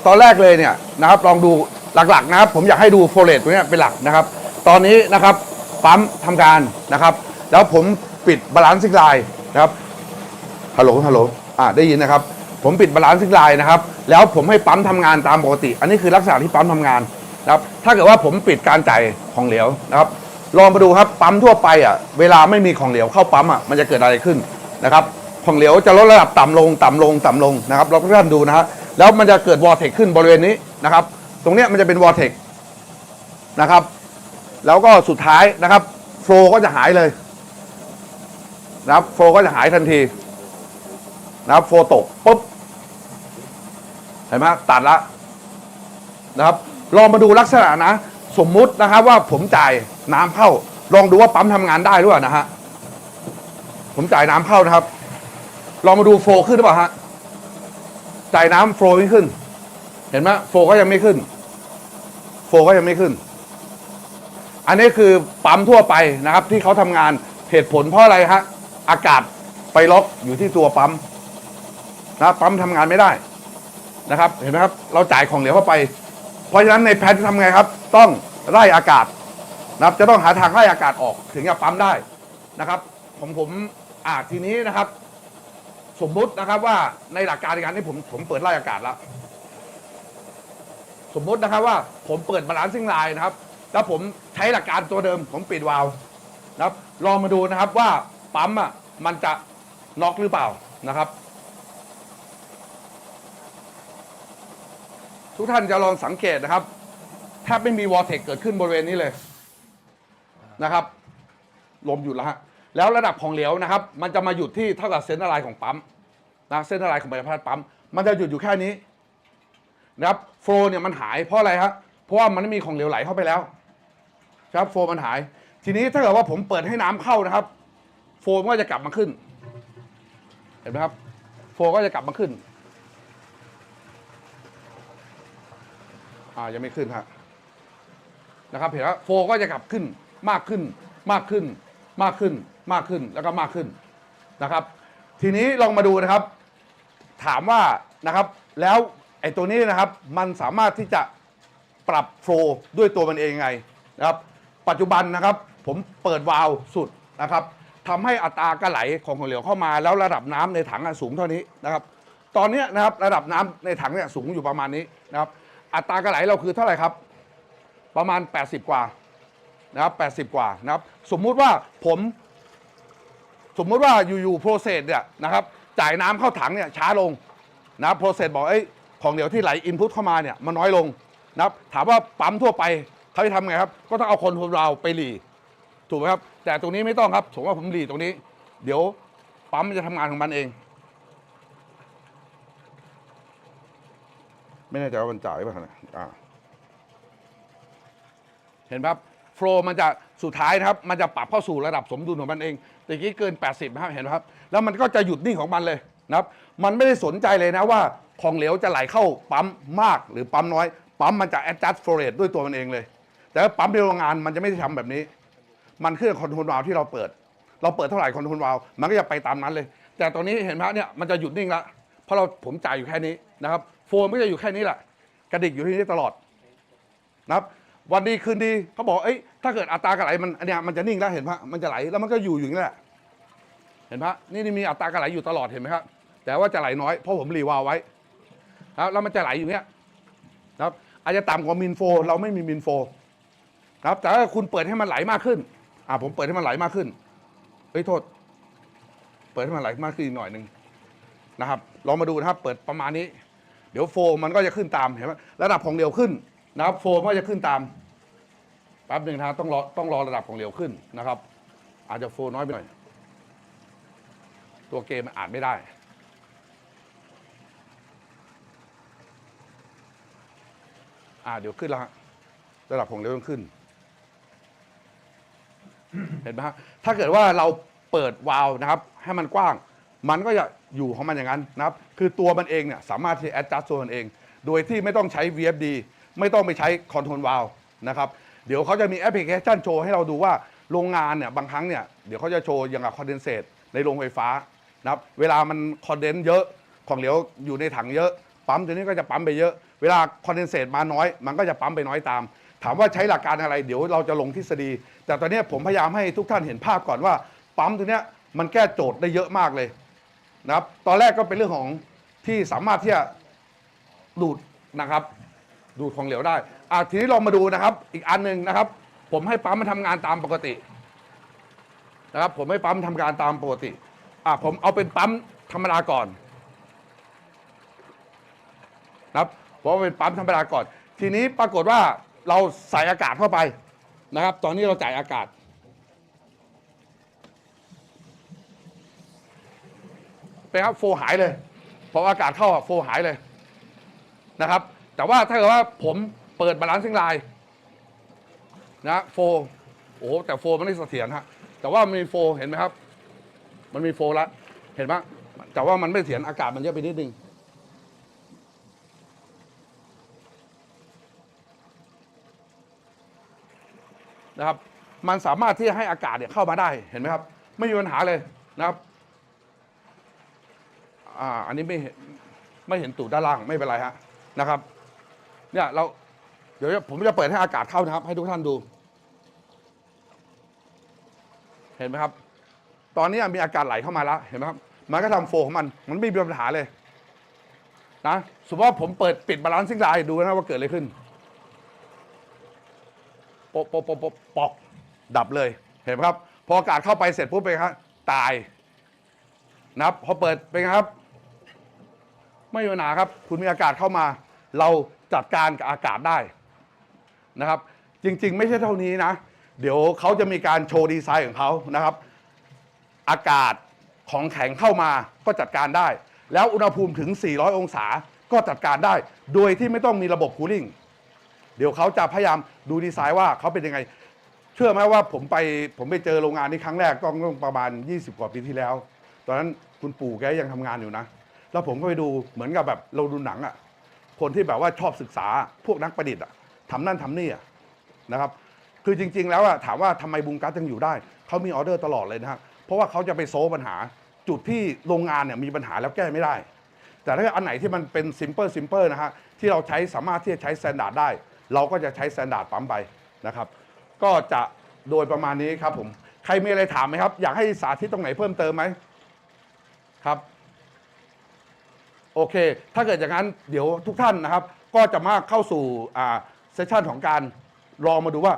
ตอนแรกเลยเนี่ยนะครับลองดูหลักๆนะครับผมอยากให้ดูโฟลเลตตัวนี้เป็นหลักนะครับตอนนี้นะครับปั๊มทำการนะครับแล้วผมปิดบาลานซิ่งไลน์นะครับฮัลโหลได้ยินนะครับผมปิดบาลานซิ่งไลน์นะครับแล้วผมให้ปั๊มทำงานตามปกติอันนี้คือลักษณะที่ปั๊มทำงานนะครับถ้าเกิดว่าผมปิดการจ่ายของเหลวนะครับลองมาดูครับปั๊มทั่วไปเวลาไม่มีของเหลวเข้าปั๊มมันจะเกิดอะไรขึ้นนะครับของเหลวจะลดระดับต่ำลงนะครับเราก็ท่านดูนะฮะแล้วมันจะเกิดวอร์เทกขึ้นบริเวณนี้นะครับตรงนี้มันจะเป็นวอร์เทกนะครับแล้วก็สุดท้ายนะครับโฟลก็จะหายเลยนะครับโฟลก็จะหายทันทีนะครับโฟลตกปุ๊บเห็นไหมตัดละนะครับลองมาดูลักษณะนะสมมุตินะครับว่าผมจ่ายน้ำเข้าลองดูว่าปั๊มทำงานได้หรือเปล่านะฮะผมจ่ายน้ำเข้านะครับลองมาดูโฟลขึ้นหรือเปล่าฮะจ่ายน้ำโฟลไม่ขึ้นเห็นไหมโฟลก็ยังไม่ขึ้นอันนี้คือปั๊มทั่วไปนะครับที่เขาทำงานเหตุผลเพราะอะไรฮะอากาศไปล็อกอยู่ที่ตัวปั๊มนะปั๊มทำงานไม่ได้นะครับเห็นไหมครับเราจ่ายของเหลวเข้าไปเพราะฉะนั้นในแพททำไงครับต้องไล่อากาศนะครับจะต้องหาทางไล่อากาศออกถึงจะปั๊มได้นะครับผมทีนี้นะครับสมมุตินะครับว่าในหลักการในการที่ผมเปิดไล่อากาศแล้วสมมุตินะครับว่าผมเปิดบาลานซิ่งไลน์นะครับแล้วผมใช้หลักการตัวเดิมผมปิดวาล์วนะครับลองมาดูนะครับว่าปั๊มมันจะน็อกหรือเปล่านะครับทุกท่านจะลองสังเกตนะครับ ทบไม่มีวอร์เทกเกิดขึ้นบริเวณนี้เลยนะครับลมหยุดแล้วฮะแล้วระดับของเหลวนะครับมันจะมาหยุดที่เท่ากับเส้นอะไรของปั๊มนะเส้นอะไรของใบพัดปั๊มมันจะหยุดอยู่แค่นี้นะครับโฟล์เนี่ยมันหายเพราะอะไรฮะเพราะว่ามันไม่มีของเหลวไหลเข้าไปแล้วครับโฟล์มันหายทีนี้ถ้าเกิดว่าผมเปิดให้น้ำเข้านะครับโฟล์ก็จะกลับมาขึ้นเห็นไหมครับโฟล์ก็จะกลับมาขึ้นยังไม่ขึ้นครับนะครับเห็นไหมโฟล์ก็จะกลับขึ้นมากขึ้นมากขึ้นมากขึ้นมากขึ้นแล้วก็มากขึ้นนะครับทีนี้ลองมาดูนะครับถามว่านะครับแล้วไอ้ตัวนี้นะครับมันสามารถที่จะปรับโฟล์ด้วยตัวมันเองไงนะครับปัจจุบันนะครับผมเปิดวาล์วสุดนะครับทำให้อัตราการไหลของเหลวเข้ามาแล้วระดับน้ำในถังสูงเท่านี้นะครับตอนนี้นะครับระดับน้ำในถังเนี่ยสูงอยู่ประมาณนี้นะครับอัตราการไหลเราคือเท่าไหร่ครับประมาณ80กว่านะครับ80กว่านะครับสมมุติว่าอยู่ๆโปรเซสเนี่ยนะครับจ่ายน้ำเข้าถังเนี่ยช้าลงนะครับโปรเซสบอกของเหลวที่ไหลอินพุตเข้ามาเนี่ยมันน้อยลงนะครับถามว่าปั๊มทั่วไปเขาจะทำไงครับก็ต้องเอาคอนโทรลวาล์วไปหลีถูกไหมครับแต่ตรงนี้ไม่ต้องครับสมมติว่าผมหลีตรงนี้เดี๋ยวปั๊มมันจะทำงานของมันเองไม่แน่ใจว่ามันจ่ายป่ะนะเห็นครับโฟล์มันจะสุดท้ายนะครับมันจะปรับเข้าสู่ระดับสมดุลของมันเองแต่กี้เกิน80นะครับเห็นไหมครับแล้วมันก็จะหยุดนิ่งของมันเลยนะครับมันไม่ได้สนใจเลยนะว่าของเหลวจะไหลเข้าปั๊มมากหรือปั๊มน้อยปั๊มมันจะ adjust flow rate ด้วยตัวมันเองเลยแต่ปั๊มในโรงงานมันจะไม่ได้ทำแบบนี้มันคือคอนโทรลวาล์วที่เราเปิดเท่าไหร่คอนโทรลวาล์วมันก็จะไปตามนั้นเลยแต่ตอนนี้เห็นไหมเนี่ยมันจะหยุดนิ่งแล้วเพราะผมจ่ายอยู่แค่นี้นะครับโฟล์มันก็จะอยู่แค่นี้แหละกระดิกอยู่ที่นี่ตลอดนะครับวันดีคืนดีเขาบอกถ้าเกิดอัตราการไหลมันอันเนี้ยมันจะนิ่งแล้วเห็นไหมมันจะไหลแล้วมันก็อยู่อย่างนี้แหละเห็นไหมนี่มีอัตราการไหลอยู่ตลอดเห็นไหมครับแต่ว่าจะไหลน้อยเพราะผมรีวาล์วไว้แล้วมันจะไหลอยู่เนี้ยนะครับอาจจะต่ำกว่ามินโฟเราไม่มีมินโฟนะครับแต่ถ้าคุณเปิดให้มันไหลมากขึ้นผมเปิดให้มันไหลมากขึ้นโทษเปิดให้มันไหลมากขึ้นอีกหน่อยหนึ่งนะครับลองมาดูนะครับเปิดประมาณนี้เดี๋ยวโฟมันก็จะขึ้นตามเห็นไหมระดับของเหลวขึ้นนะครับโฟก็จะขึ้นตามแป๊บหนึ่งนะครับต้องรอระดับของเหลวขึ้นนะครับอาจจะโฟน้อยไปหน่อยตัวเกมมันอ่านไม่ได้เดี๋ยวขึ้นแล้วฮะระดับของเหลวต้องขึ้นเห็นไหมฮะถ้าเกิดว่าเราเปิดวาล์วนะครับให้มันกว้างมันก็จะอยู่ของมันอย่างนั้นนะครับคือตัวมันเองเนี่ยสามารถที่ adjust ตัวมันเองโดยที่ไม่ต้องใช้ VFD ไม่ต้องไปใช้คอนโทรลวาล์วนะครับเดี๋ยวเขาจะมีแอปพลิเคชันโชว์ให้เราดูว่าโรงงานเนี่ยบางครั้งเนี่ยเดี๋ยวเขาจะโชว์อย่างกับคอนเดนเซตในโรงไฟฟ้านะครับเวลามันคอนเดนเยอะของเหลวอยู่ในถังเยอะปั๊มตัวนี้ก็จะปั๊มไปเยอะเวลาคอนเดนเซตมาน้อยมันก็จะปั๊มไปน้อยตามถามว่าใช้หลักการอะไรเดี๋ยวเราจะลงทฤษฎีแต่ตอนนี้ผมพยายามให้ทุกท่านเห็นภาพก่อนว่าปั๊มตัวนี้มันแก้โจทย์ได้เยอะมากเลยนะครับตอนแรกก็เป็นเรื่องของที่สามารถที่จะดูดนะครับดูดของเหลวได้ทีนี้ลองมาดูนะครับอีกอันหนึ่งนะครับผมให้ปั๊มมันทำงานตามปกตินะครับผมให้ปั๊มทำงานตามปกติผมเอาเป็นปั๊มธรรมดาก่อนนะครับผมเอาเป็นปั๊มธรรมดาก่อนทีนี้ปรากฏว่าเราใส่อากาศเข้าไปนะครับตอนนี้เราจ่ายอากาศเป็นครับโฟหายเลยพออากาศเข้าโฟหายเลยนะครับแต่ว่าถ้าเกิดว่าผมเปิดบาลานซ์ซิ่งไลน์นะโฟแต่โฟมันไม่เสถียรฮะแต่ว่ามีโฟเห็นไหมครับมันมีโฟแล้วเห็นไหมแต่ว่ามันไม่เสถียรอากาศมันเยอะไปนิดนึงนะครับมันสามารถที่จะให้อากาศเนี่ยเข้ามาได้เห็นไหมครับไม่มีปัญหาเลยนะครับอันนี้ไม่เห็นตูดด้านล่างไม่เป็นไรฮะนะครับเนี่ยเดี๋ยวผมจะเปิดให้อากาศเข้านะครับให้ทุกท่านดูเห็นไหมครับตอนนี้มีอากาศไหลเข้ามาแล้วเห็นไหมครับมันก็ทำโฟของมันไม่มีปัญหาเลยนะสมมติว่าผมปิดบาลานซ์ซิ่งไลน์ดูนะว่าเกิดอะไรขึ้นปอกดับเลยเห็นไหมครับพออากาศเข้าไปเสร็จปุ๊บไปครับตายนะครับพอเปิดไปครับไม่มีปัญหาครับคุณมีอากาศเข้ามาเราจัดการกับอากาศได้ นะครับจริงๆไม่ใช่เท่านี้นะเดี๋ยวเขาจะมีการโชว์ดีไซน์ของเขานะครับอากาศของแข็งเข้ามาก็จัดการได้แล้วอุณหภูมิถึง400 องศาก็จัดการได้โดยที่ไม่ต้องมีระบบคูลิ่งเดี๋ยวเขาจะพยายามดูดีไซน์ว่าเขาเป็นยังไงเชื่อไหมว่าผมไปเจอโรงงานนี้ครั้งแรกต้องประมาณ20 กว่าปีที่แล้วตอนนั้นคุณปู่แกยังทำงานอยู่นะแล้วผมก็ไปดูเหมือนกับแบบเราดูหนังอ่ะคนที่แบบว่าชอบศึกษาพวกนักประดิษฐ์อ่ะทำนั่นทำนี่อ่ะนะครับคือจริงๆแล้วอ่ะถามว่าทำไมบุงกัสยังอยู่ได้เขามีออเดอร์ตลอดเลยนะครับเพราะว่าเขาจะไปโซลปัญหาจุดที่โรงงานเนี่ยมีปัญหาแล้วแก้ไม่ได้แต่ถ้าอันไหนที่มันเป็นซิมเปิลนะฮะที่เราใช้สามารถที่จะใช้สแตนดาร์ดได้เราก็จะใช้สแตนดาร์ดปั๊มไปนะครับก็จะโดยประมาณนี้ครับผมใครมีอะไรถามไหมครับอยากให้สาธิตตรงไหนเพิ่มเติมไหมครับโอเคถ้าเกิดอย่างนั้นเดี๋ยวทุกท่านนะครับก็จะมาเข้าสู่เซสชันของการลองมาดูว่า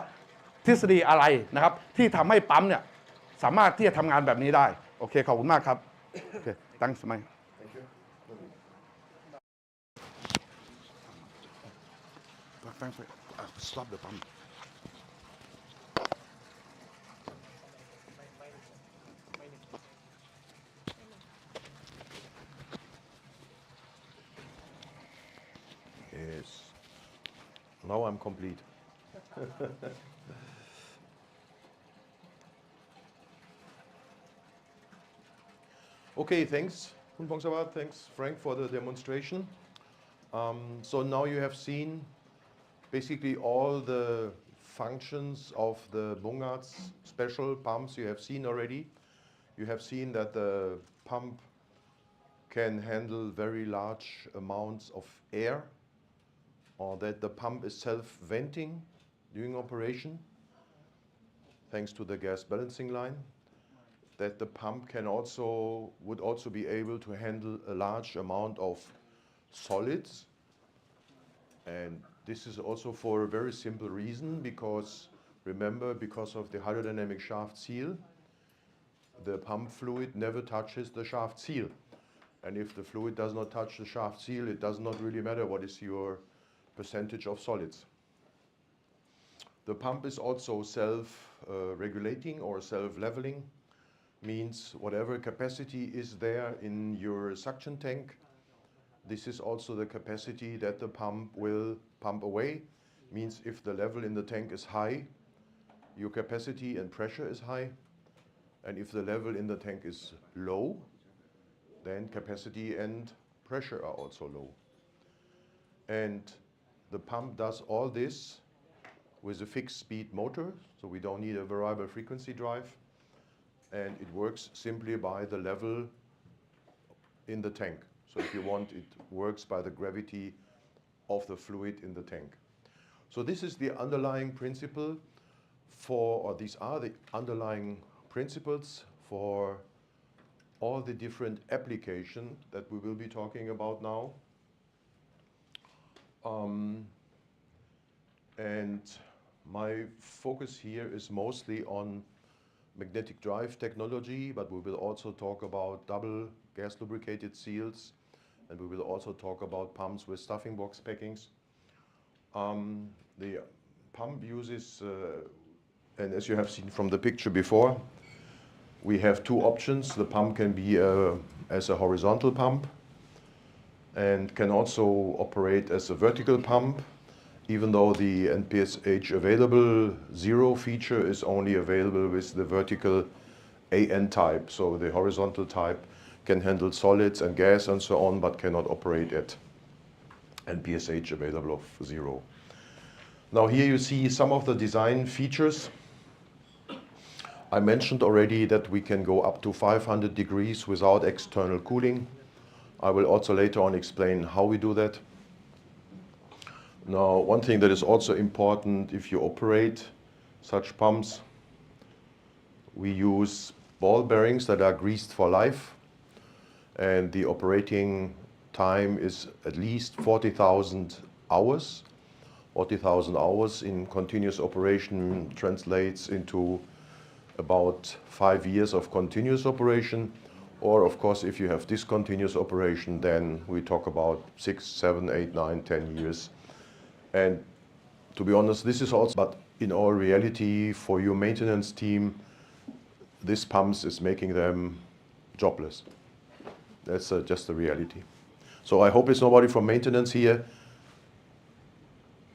ทฤษฎีอะไรนะครับที่ทำให้ปั๊มเนี่ยสามารถที่จะทำงานแบบนี้ได้โอเคขอบคุณมากครับโอเคตั้งสมัยstop the pump Yes. Now I'm complete. Okay, thanks, Kunpongsavat. Thanks, Frank, for the demonstration. So now you have seen basically all the functions of the Bungart's special pumps you have seen already. You have seen that the pump can handle very large amounts of air, or that the pump is self-venting during operation, thanks to the gas balancing line. That the pump would also be able to handle a large amount of solids. And this is also for a very simple reason, because remember, because of the hydrodynamic shaft seal, the pump fluid never touches the shaft seal. And if the fluid does not touch the shaft seal, it does not really matter what is your percentage of solids. The pump is also self-regulating or self-leveling, means whatever capacity is there in your suction tank, this is also the capacity that the pump will pump away. Means if the level in the tank is high, your capacity and pressure is high. And if the level in the tank is low, then capacity and pressure are also low. And the pump does all this with a fixed speed motor, so we don't need a variable frequency drive. And it works simply by the level in the tank. So if you want, it works by the gravity of the fluid in the tank. So this is the underlying principle or these are the underlying principles for all the different applications that we will be talking about now. And my focus here is mostly on magnetic drive technology, but we will also talk about double gas lubricated seals, and we will also talk about pumps with stuffing box packings. The pump uses, and as you have seen from the picture before, we have two options. The pump can be as a horizontal pump and can also operate as a vertical pump, even though the NPSH available 0 feature is only available with the vertical AN type. So the horizontal type can handle solids and gas and so on, but cannot operate at NPSH available of 0. Now here you see some of the design features. I mentioned already that we can go up to 500 degrees without external cooling. I will also later on explain how we do that. Now, one thing that is also important if you operate such pumps, we use ball bearings that are greased for life, and the operating time is at least 40,000 hours. 40,000 hours in continuous operation translates into about 5 years of continuous operation. Or of course, if you have discontinuous operation, then we talk about 6, 7, 8, 9, 10 years. And to be honest, this is also, but in all reality, for your maintenance team, this pumps is making them jobless. That's just the reality. So I hope it's nobody from maintenance here.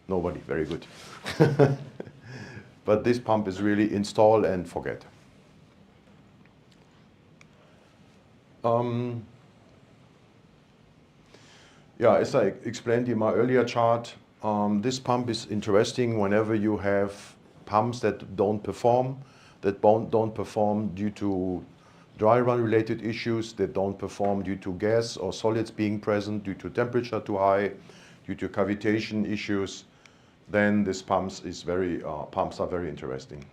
Nobody, very good. But this pump is really install and forget. Yeah, as I explained in my earlier chart, this pump is interesting whenever you have pumps that don't perform due to dry run related issues, that don't perform due to gas or solids being present, due to temperature too high, due to cavitation issues, then this pumps are very interesting.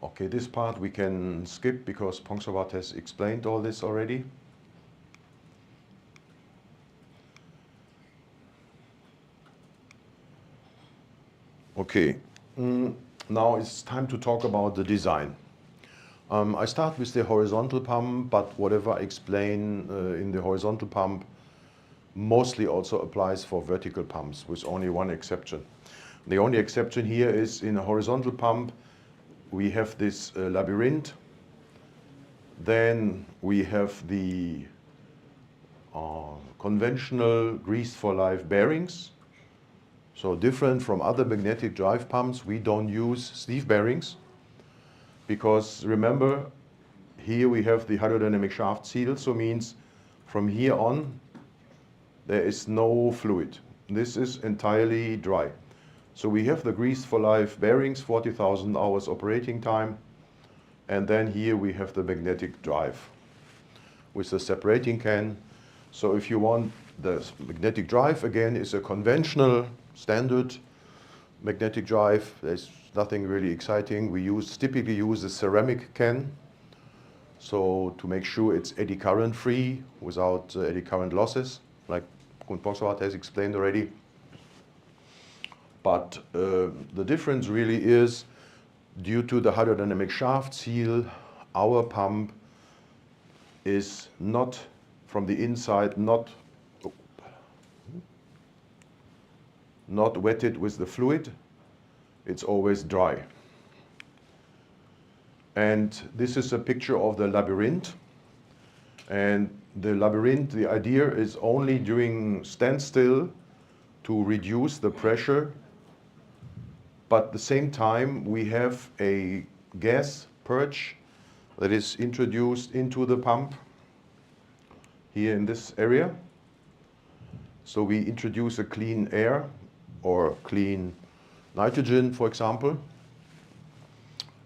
Okay, this part we can skip because Pongsavat has explained all this already. Okay, now it's time to talk about the design. I start with the horizontal pump, but whatever I explain in the horizontal pump mostly also applies for vertical pumps, with only one exception. The only exception here is in a horizontal pump, we have this labyrinth. Then we have the conventional grease for life bearings. So different from other magnetic drive pumps, we don't use sleeve bearings because remember, here we have the hydrodynamic shaft seal, so means from here on there is no fluid. This is entirely dry. So we have the grease for life bearings, 40,000 hours operating time, and then here we have the magnetic drive with the separating can. So if you want the magnetic drive, again, is a conventional standard magnetic drive. There's nothing really exciting. We typically use a ceramic can, so to make sure it's eddy current free without eddy current losses, like Pongsavat has explained already. But the difference really is due to the hydrodynamic shaft seal, our pump is not from the inside, not wetted with the fluid. It's always dry. And this is a picture of the labyrinth. And the labyrinth, the idea is only during standstill to reduce the pressure. But at the same time, we have a gas purge that is introduced into the pump here in this area. So we introduce a clean air or clean nitrogen, for example.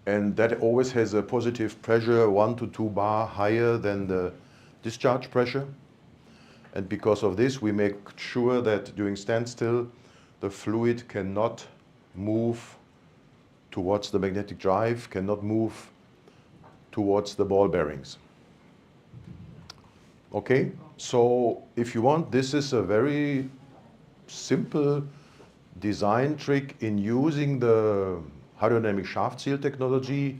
And that always has a positive pressure 1 to 2 bar higher than the discharge pressure. And because of this, we make sure that during standstill, the fluid cannot move towards the magnetic drive, cannot move towards the ball bearings. Okay, so if you want, this is a very simple design trick in using the hydrodynamic shaft seal technology,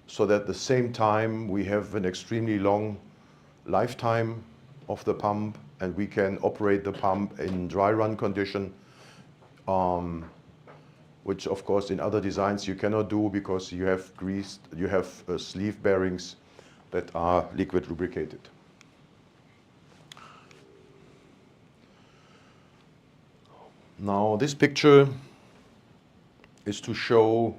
so that at the same time we have an extremely long lifetime of the pump and we can operate the pump in dry run condition, which of course in other designs you cannot do because you have sleeve bearings that are liquid lubricated. Now this picture is to show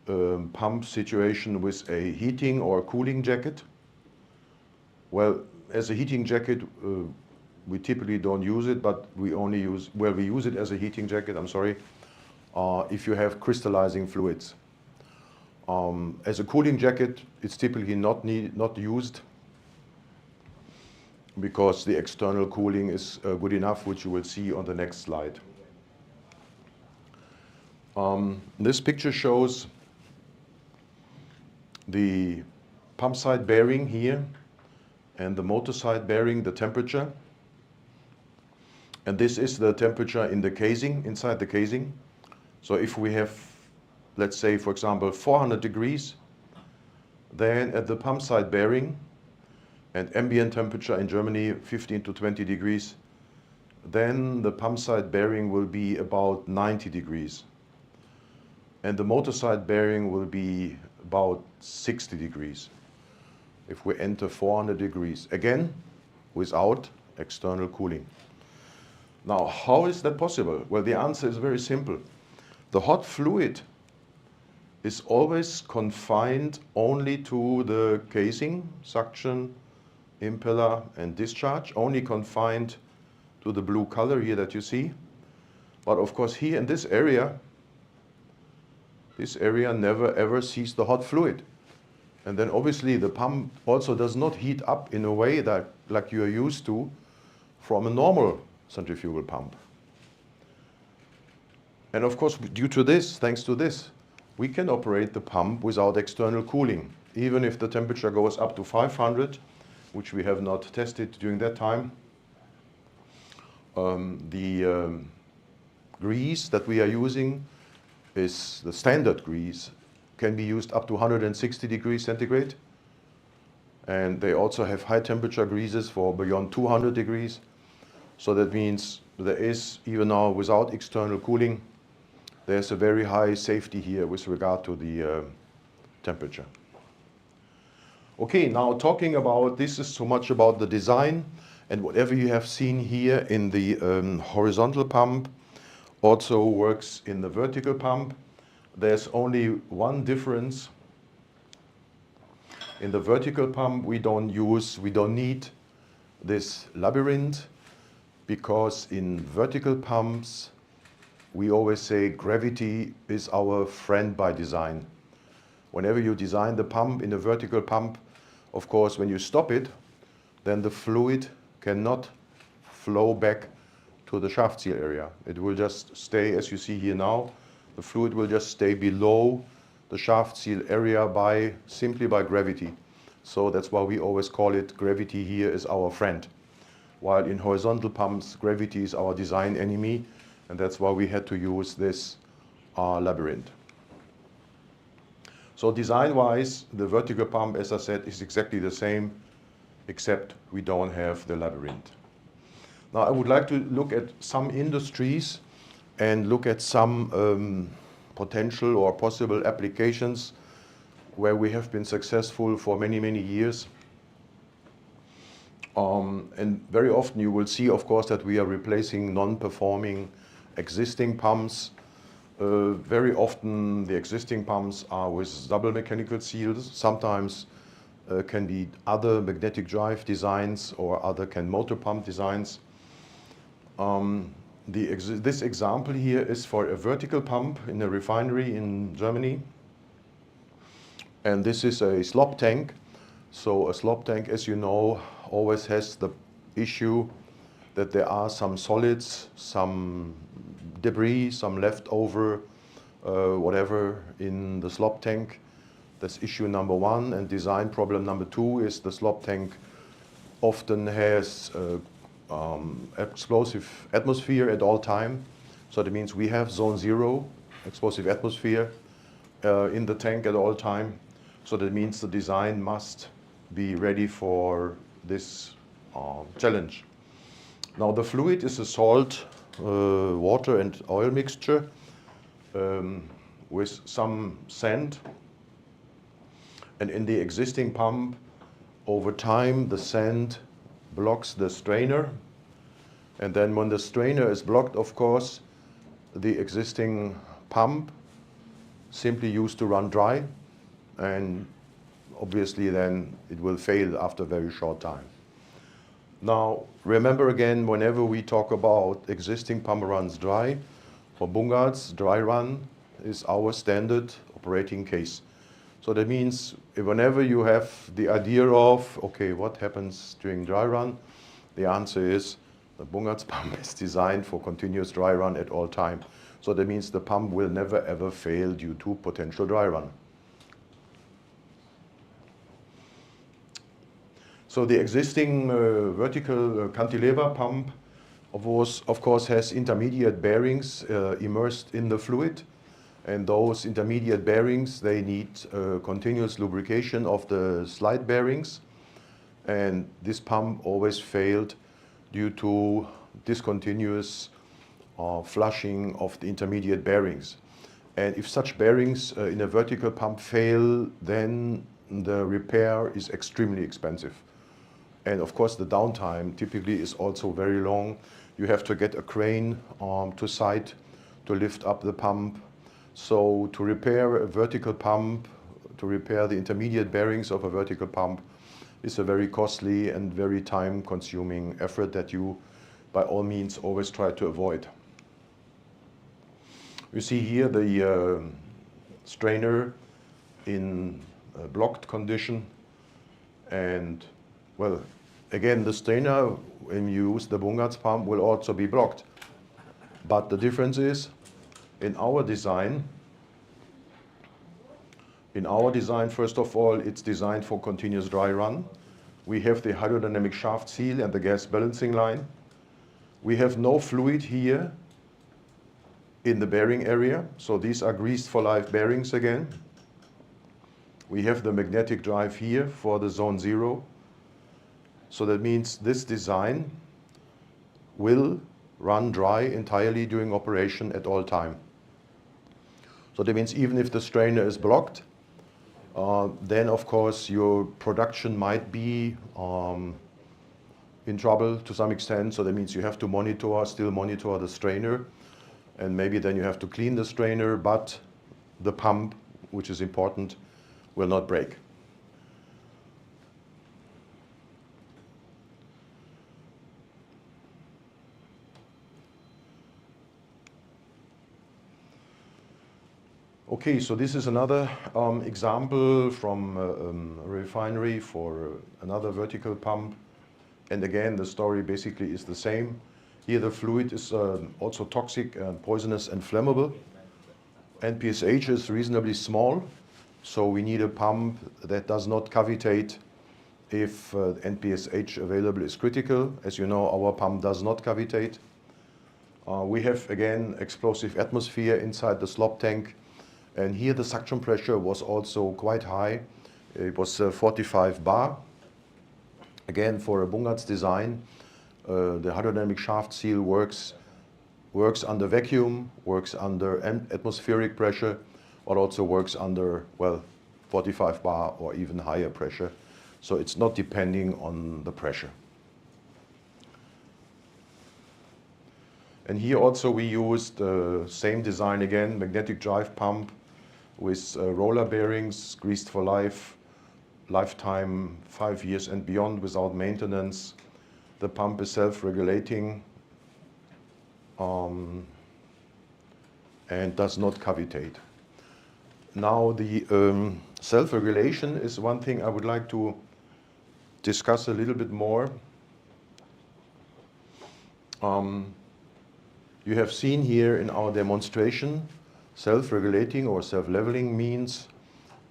a pump situation with a heating or cooling jacket. Well, as a heating jacket, we typically don't use it, but we use it as a heating jacket, I'm sorry, if you have crystallizing fluids. As a cooling jacket, it's typically not used because the external cooling is good enough, which you will see on the next slide. This picture shows the pump side bearing here and the motor side bearing, the temperature. And this is the temperature in the casing, inside the casing. So if we have, let's say, for example, 400 degrees, then at the pump side bearing and ambient temperature in Germany, 15 to 20 degrees, then the pump side bearing will be about 90 degrees. And the motor side bearing will be about 60 degrees. If we enter 400 degrees, again, without external cooling. Now, how is that possible? Well, the answer is very simple. The hot fluid is always confined only to the casing, suction, impeller, and discharge, only confined to the blue color here that you see. But of course, here in this area never ever sees the hot fluid. And then obviously the pump also does not heat up in a way that like you are used to from a normal centrifugal pump. And of course, due to this, thanks to this, we can operate the pump without external cooling. Even if the temperature goes up to 500, which we have not tested during that time, the grease that we are using is the standard grease, can be used up to 160 degrees centigrade. And they also have high temperature greases for beyond 200 degrees. So that means there is, even now without external cooling, there's a very high safety here with regard to the temperature. Okay, now talking about, this is so much about the design, and whatever you have seen here in the horizontal pump also works in the vertical pump. There's only one difference. In the vertical pump, we don't need this labyrinth, because in vertical pumps, we always say gravity is our friend by design. Whenever you design the pump in a vertical pump, of course, when you stop it, then the fluid cannot flow back to the shaft seal area. It will just stay, as you see here now, the fluid will just stay below the shaft seal area simply by gravity. So that's why we always call it gravity here is our friend. While in horizontal pumps, gravity is our design enemy, and that's why we had to use this labyrinth. So design-wise, the vertical pump, as I said, is exactly the same, except we don't have the labyrinth. Now I would like to look at some industries and look at some potential or possible applications where we have been successful for many, many years. And very often you will see, of course, that we are replacing non-performing existing pumps. Very often the existing pumps are with double mechanical seals. Sometimes can be other magnetic drive designs or other motor pump designs. This example here is for a vertical pump in a refinery in Germany. And this is a slop tank. So a slop tank, as you know, always has the issue that there are some solids, some debris, some leftover whatever in the slop tank. That's issue number one. And design problem number two is the slop tank often has explosive atmosphere at all time. So that means we have zone zero, explosive atmosphere in the tank at all time. So that means the design must be ready for this challenge. Now the fluid is a salt, water and oil mixture with some sand. And in the existing pump, over time the sand blocks the strainer. And then when the strainer is blocked, of course, the existing pump simply used to run dry. And obviously then it will fail after a very short time. Now, remember again, whenever we talk about existing pump runs dry, for Bungards, dry run is our standard operating case. So that means whenever you have the idea of, okay, what happens during dry run? The answer is the Bungards pump is designed for continuous dry run at all time. So that means the pump will never ever fail due to potential dry run. So the existing vertical cantilever pump, of course, has intermediate bearings immersed in the fluid. And those intermediate bearings, they need continuous lubrication of the slide bearings. And this pump always failed due to discontinuous flushing of the intermediate bearings. And if such bearings in a vertical pump fail, then the repair is extremely expensive. And of course, the downtime typically is also very long. You have to get a crane to site to lift up the pump. So to repair a vertical pump, to repair the intermediate bearings of a vertical pump is a very costly and very time-consuming effort that you, by all means, always try to avoid. You see here the strainer in blocked condition, and well, again, the strainer, when you use the Bungart's pump, will also be blocked. But the difference is, in our design, first of all, it's designed for continuous dry run. We have the hydrodynamic shaft seal and the gas balancing line. We have no fluid here in the bearing area, so these are greased for life bearings again. We have the magnetic drive here for the zone 0. So that means this design will run dry entirely during operation at all time. So that means even if the strainer is blocked, then of course your production might be in trouble to some extent. So that means you have to still monitor the strainer, and maybe then you have to clean the strainer, but the pump, which is important, will not break. Okay, so this is another example from a refinery for another vertical pump. And again, the story basically is the same. Here the fluid is also toxic and poisonous and flammable. NPSH is reasonably small, so we need a pump that does not cavitate if NPSH available is critical. As you know, our pump does not cavitate. We have, again, explosive atmosphere inside the slop tank. And here the suction pressure was also quite high. It was 45 bar. Again, for a Bungart's design, the hydrodynamic shaft seal works under vacuum, works under atmospheric pressure, but also works under, well, 45 bar or even higher pressure. So it's not depending on the pressure. And here also we used the same design again, magnetic drive pump with roller bearings, greased for life, lifetime 5 years and beyond without maintenance. The pump is self-regulating and does not cavitate. Now the self-regulation is one thing I would like to discuss a little bit more. You have seen here in our demonstration, self-regulating or self-leveling means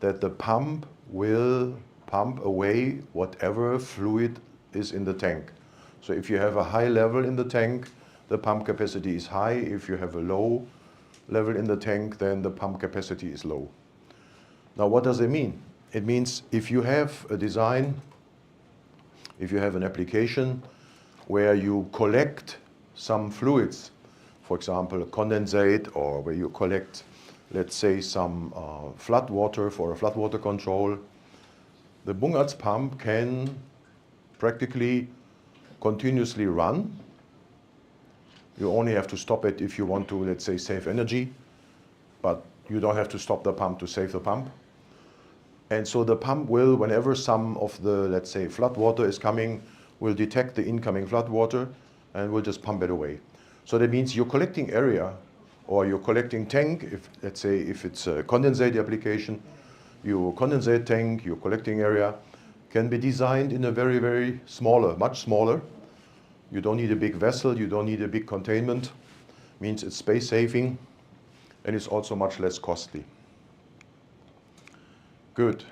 that the pump will pump away whatever fluid is in the tank. So if you have a high level in the tank, the pump capacity is high. If you have a low level in the tank, then the pump capacity is low. Now what does it mean? It means if you have a design, if you have an application where you collect some fluids, for example, condensate, or where you collect, let's say, some flood water for a flood water control, the Bungart's pump can practically continuously run. You only have to stop it if you want to, let's say, save energy, but you don't have to stop the pump to save the pump. And so the pump will, whenever some of the, let's say, flood water is coming, will detect the incoming flood water and will just pump it away. So that means your collecting area or your collecting tank, if, let's say, if it's a condensate application, your condensate tank, your collecting area can be designed in a very, very smaller, much smaller. You don't need a big vessel, you don't need a big containment. Means it's space saving and it's also much less costly. Good.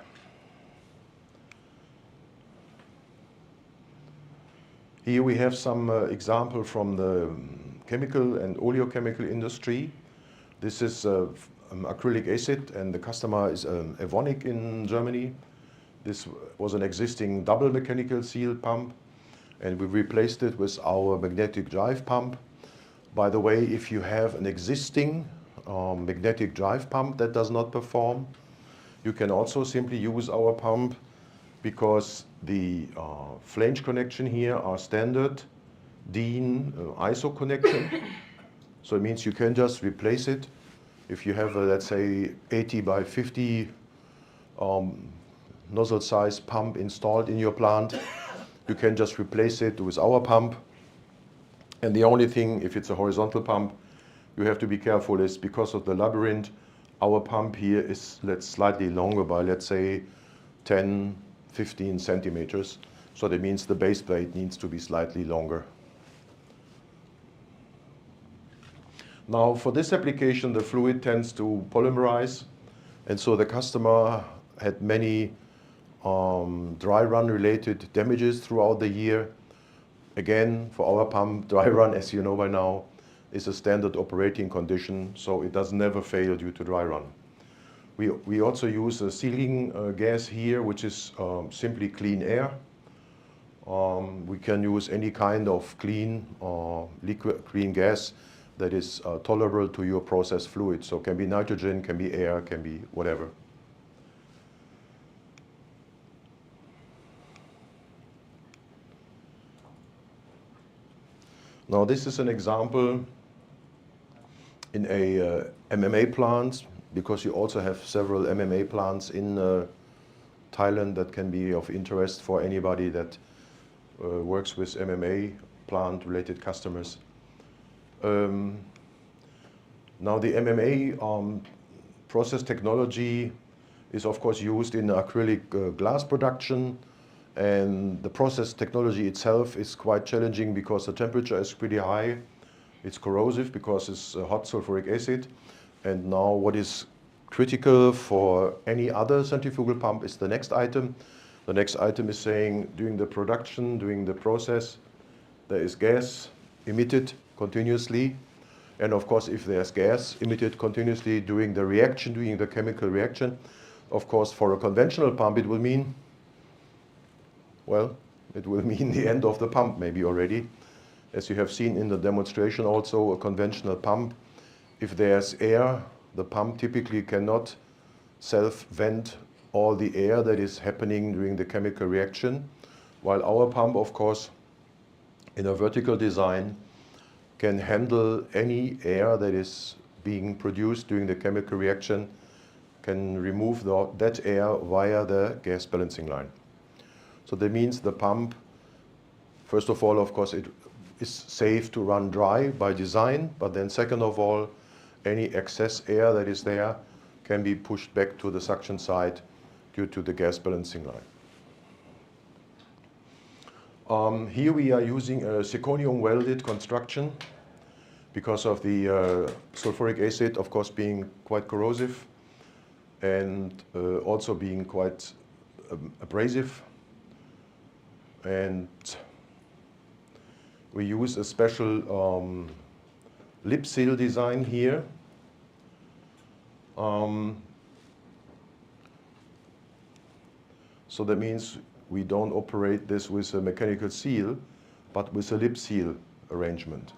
Here we have some example from the chemical and oleochemical industry. This is acrylic acid, and the customer is Evonik in Germany. This was an existing double mechanical seal pump, and we replaced it with our magnetic drive pump. By the way, if you have an existing magnetic drive pump that does not perform, you can also simply use our pump, because the flange connection here are standard DIN ISO connection. So it means you can just replace it. If you have a, let's say, 80 by 50 nozzle size pump installed in your plant, you can just replace it with our pump. And the only thing, if it's a horizontal pump, you have to be careful is because of the labyrinth, our pump here is slightly longer by, let's say, 10, 15 centimeters. So that means the base plate needs to be slightly longer. Now, for this application, the fluid tends to polymerize, and so the customer had many dry run related damages throughout the year. Again, for our pump, dry run, as you know by now, is a standard operating condition, so it does never fail due to dry run. We also use a sealing gas here, which is simply clean air. We can use any kind of clean liquid clean gas that is tolerable to your process fluid. So it can be nitrogen, can be air, can be whatever. Now this is an example in a MMA plant, because you also have several MMA plants in Thailand that can be of interest for anybody that works with MMA plant related customers. Now the MMA process technology is of course used in acrylic glass production, and the process technology itself is quite challenging because the temperature is pretty high. It's corrosive because it's hot sulfuric acid. And now what is critical for any other centrifugal pump is the next item. The next item is saying during the production, during the process, there is gas emitted continuously. And of course, if there's gas emitted continuously during the reaction, during the chemical reaction, of course, for a conventional pump, it will mean, well, it will mean the end of the pump maybe already. As you have seen in the demonstration also, a conventional pump, if there's air, the pump typically cannot self-vent all the air that is happening during the chemical reaction, while our pump, of course, in a vertical design, can handle any air that is being produced during the chemical reaction, can remove that air via the gas balancing line. So that means the pump, first of all, of course, it is safe to run dry by design, but then second of all, any excess air that is there can be pushed back to the suction side due to the gas balancing line. Here we are using a zirconium welded construction because of the sulfuric acid, of course, being quite corrosive and also being quite abrasive. And we use a special lip seal design here. So that means we don't operate this with a mechanical seal, but with a lip seal arrangement.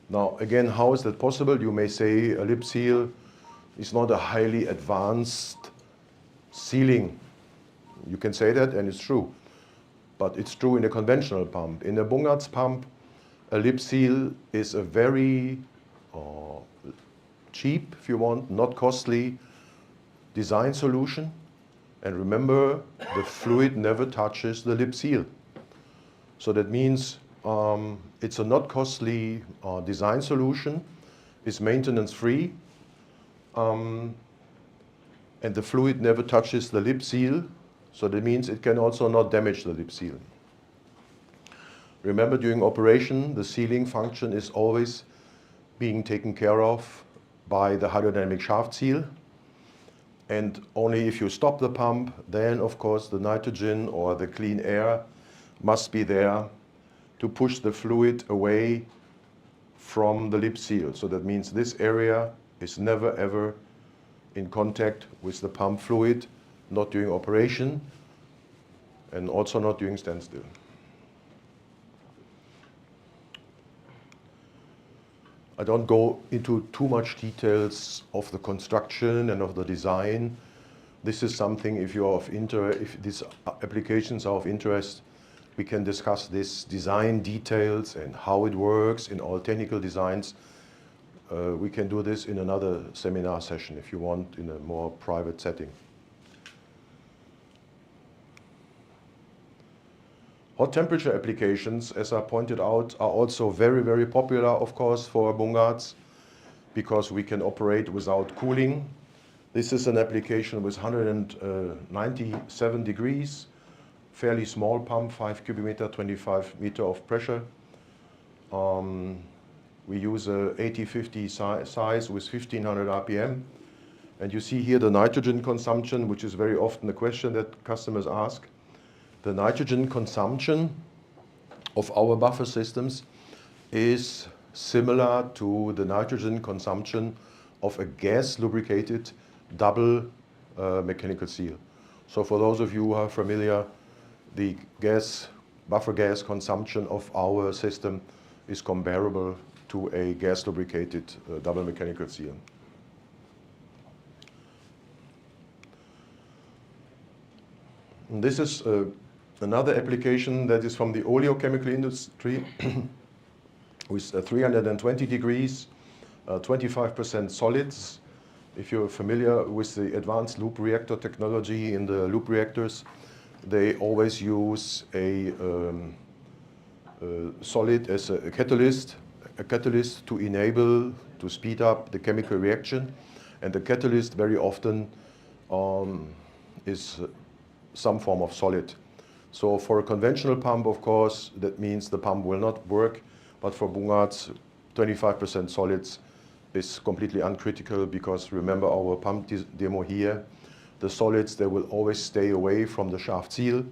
Now, again, how is that possible? You may say a lip seal is not a highly advanced sealing. You can say that, and it's true. But it's true in a conventional pump. In a Bungart's pump, a lip seal is a very cheap, if you want, not costly design solution. And remember, the fluid never touches the lip seal. So that means it's a not costly design solution, it's maintenance free, and the fluid never touches the lip seal. So that means it can also not damage the lip seal. Remember, during operation, the sealing function is always being taken care of by the hydrodynamic shaft seal. And only if you stop the pump, then of course the nitrogen or the clean air must be there to push the fluid away from the lip seal. So that means this area is never ever in contact with the pump fluid, not during operation and also not during standstill. I don't go into too much details of the construction and of the design. This is something, if these applications are of interest, we can discuss this design details and how it works in all technical designs. We can do this in another seminar session if you want, in a more private setting. Hot temperature applications, as I pointed out, are also very, very popular, of course, for bungards, because we can operate without cooling. This is an application with 197 degrees, fairly small pump, 5 cubic meter, 25 meter of pressure. We use a 8050 size with 1500 RPM. And you see here the nitrogen consumption, which is very often a question that customers ask. The nitrogen consumption of our buffer systems is similar to the nitrogen consumption of a gas lubricated double mechanical seal. So for those of you who are familiar, the buffer gas consumption of our system is comparable to a gas lubricated double mechanical seal. And this is another application that is from the oleochemical industry with 320 degrees, 25% solids. If you're familiar with the advanced loop reactor technology in the loop reactors, they always use a solid as a catalyst to enable, to speed up the chemical reaction. And the catalyst very often is some form of solid. So for a conventional pump, of course, that means the pump will not work. But for bungards, 25% solids is completely uncritical, because remember our pump demo here, the solids, they will always stay away from the shaft seal,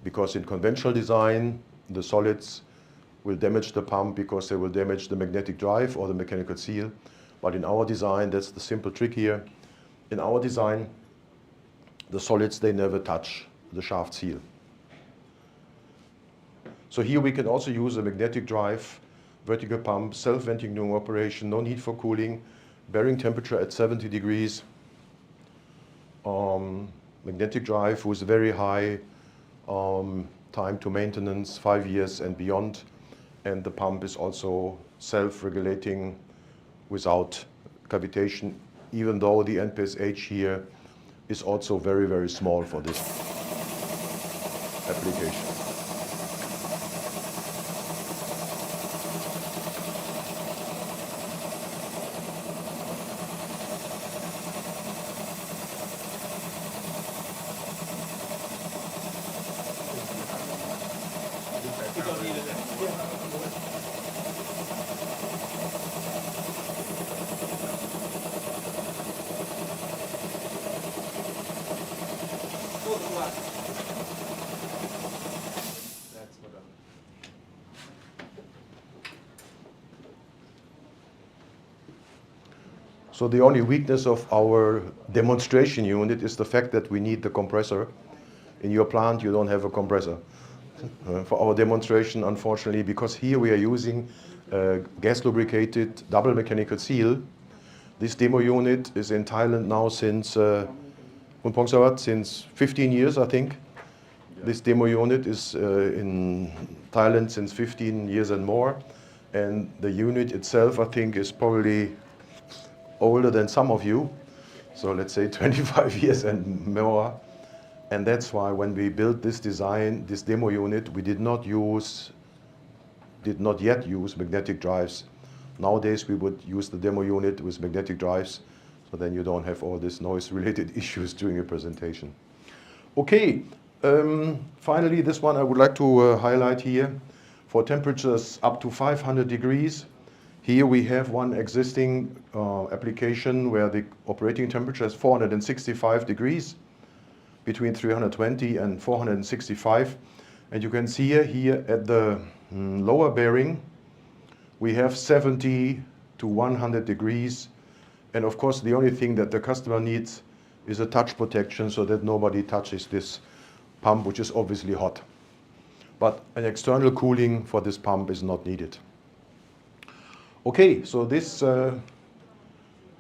because in conventional design, the solids will damage the pump because they will damage the magnetic drive or the mechanical seal. But in our design, that's the simple trick here. In our design, the solids, they never touch the shaft seal. So here we can also use a magnetic drive, vertical pump, self-venting operation, no need for cooling, bearing temperature at 70 degrees. Magnetic drive with very high time to maintenance, 5 years and beyond. And the pump is also self-regulating without cavitation, even though the NPSH here is also very, very small for this application. So the only weakness of our demonstration unit is the fact that we need the compressor. In your plant, you don't have a compressor. For our demonstration, unfortunately, because here we are using gas lubricated double mechanical seal. This demo unit is in Thailand now since 15 years, I think. This demo unit is in Thailand since 15 years and more. And the unit itself, I think, is probably older than some of you. So let's say 25 years and more. And that's why when we built this design, this demo unit, we did not yet use magnetic drives. Nowadays, we would use the demo unit with magnetic drives, so then you don't have all these noise-related issues during your presentation. Okay, finally, this one I would like to highlight here. For temperatures up to 500 degrees, here we have one existing application where the operating temperature is 465 degrees, between 320 and 465. And you can see here at the lower bearing, we have 70 to 100 degrees. And of course, the only thing that the customer needs is a touch protection so that nobody touches this pump, which is obviously hot. But an external cooling for this pump is not needed. Okay, so this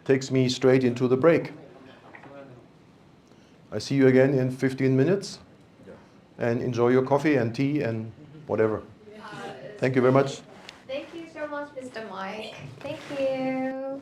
takes me straight into the break. I see you again in 15 minutes. And enjoy your coffee and tea and whatever. Thank you very much. Thank you so much, Mr. Mike. Thank you.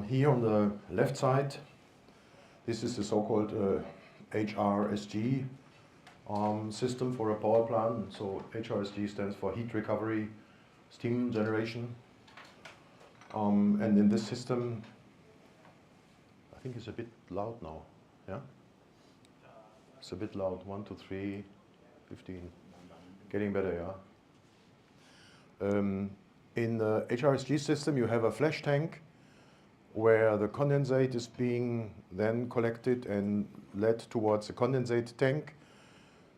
Here on the left side, this is the so-called HRSG system for a power plant. So HRSG stands for heat recovery steam generation. And in this system, I think it's a bit loud now, yeah? It's a bit loud, 1, 2, 3, 15, getting better, yeah? In the HRSG system, you have a flash tank where the condensate is being then collected and led towards the condensate tank.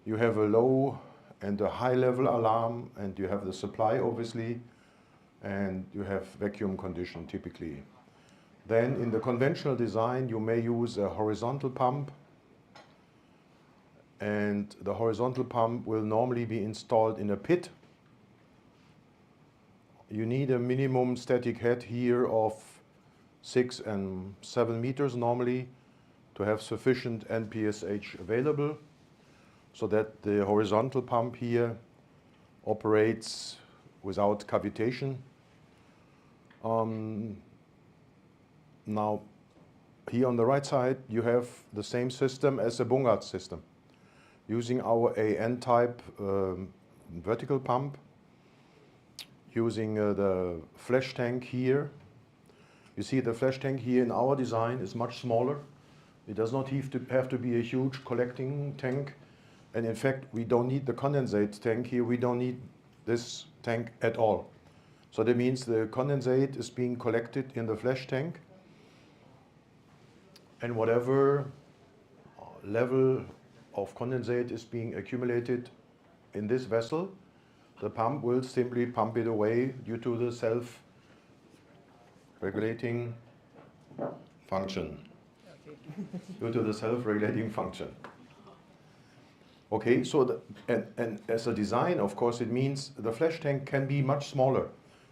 You have a low and a high level alarm, and you have the supply obviously, and you have vacuum condition typically. Then in the conventional design, you may use a horizontal pump, and the horizontal pump will normally be installed in a pit. You need a minimum static head here of 6 and 7 meters normally to have sufficient NPSH available, so that the horizontal pump here operates without cavitation. Now, here on the right side, you have the same system as the Bungard system, using our AN type vertical pump, using the flash tank here. You see the flash tank here in our design is much smaller. It does not have to be a huge collecting tank. And in fact, we don't need the condensate tank here. We don't need this tank at all. So that means the condensate is being collected in the flash tank. And whatever level of condensate is being accumulated in this vessel, the pump will simply pump it away due to the self-regulating function. Due to the self-regulating function. Okay, so and as a design, of course, it means the flash tank can be much smaller.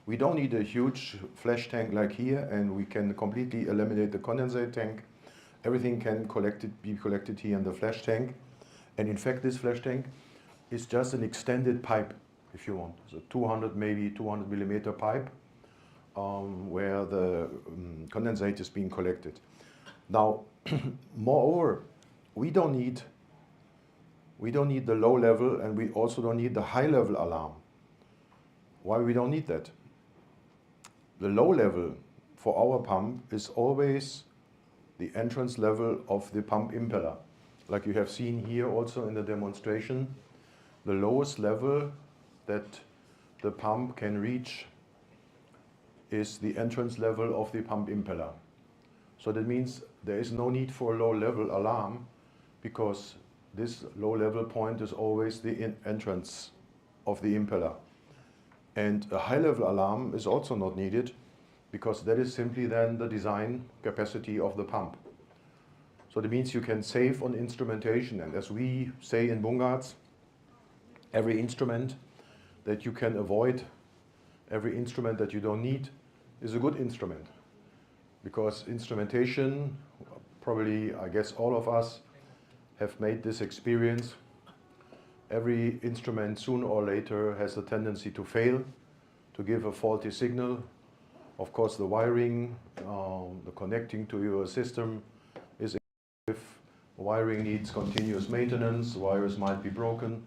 We don't need a huge flash tank like here, and we can completely eliminate the condensate tank. Everything can be collected here in the flash tank. And in fact, this flash tank is just an extended pipe, if you want. It's a 200 millimeter pipe where the condensate is being collected. Now, moreover, we don't need the low level, and we also don't need the high level alarm. Why we don't need that? The low level for our pump is always the entrance level of the pump impeller. Like you have seen here also in the demonstration, the lowest level that the pump can reach is the entrance level of the pump impeller. So that means there is no need for a low level alarm, because this low level point is always the entrance of the impeller. And a high level alarm is also not needed, because that is simply then the design capacity of the pump. So that means you can save on instrumentation, and as we say in Bungards, every instrument that you can avoid, every instrument that you don't need, is a good instrument. Because instrumentation, probably I guess all of us have made this experience. Every instrument sooner or later has a tendency to fail, to give a faulty signal. Of course, the wiring, the connecting to your system is if wiring needs continuous maintenance, wires might be broken.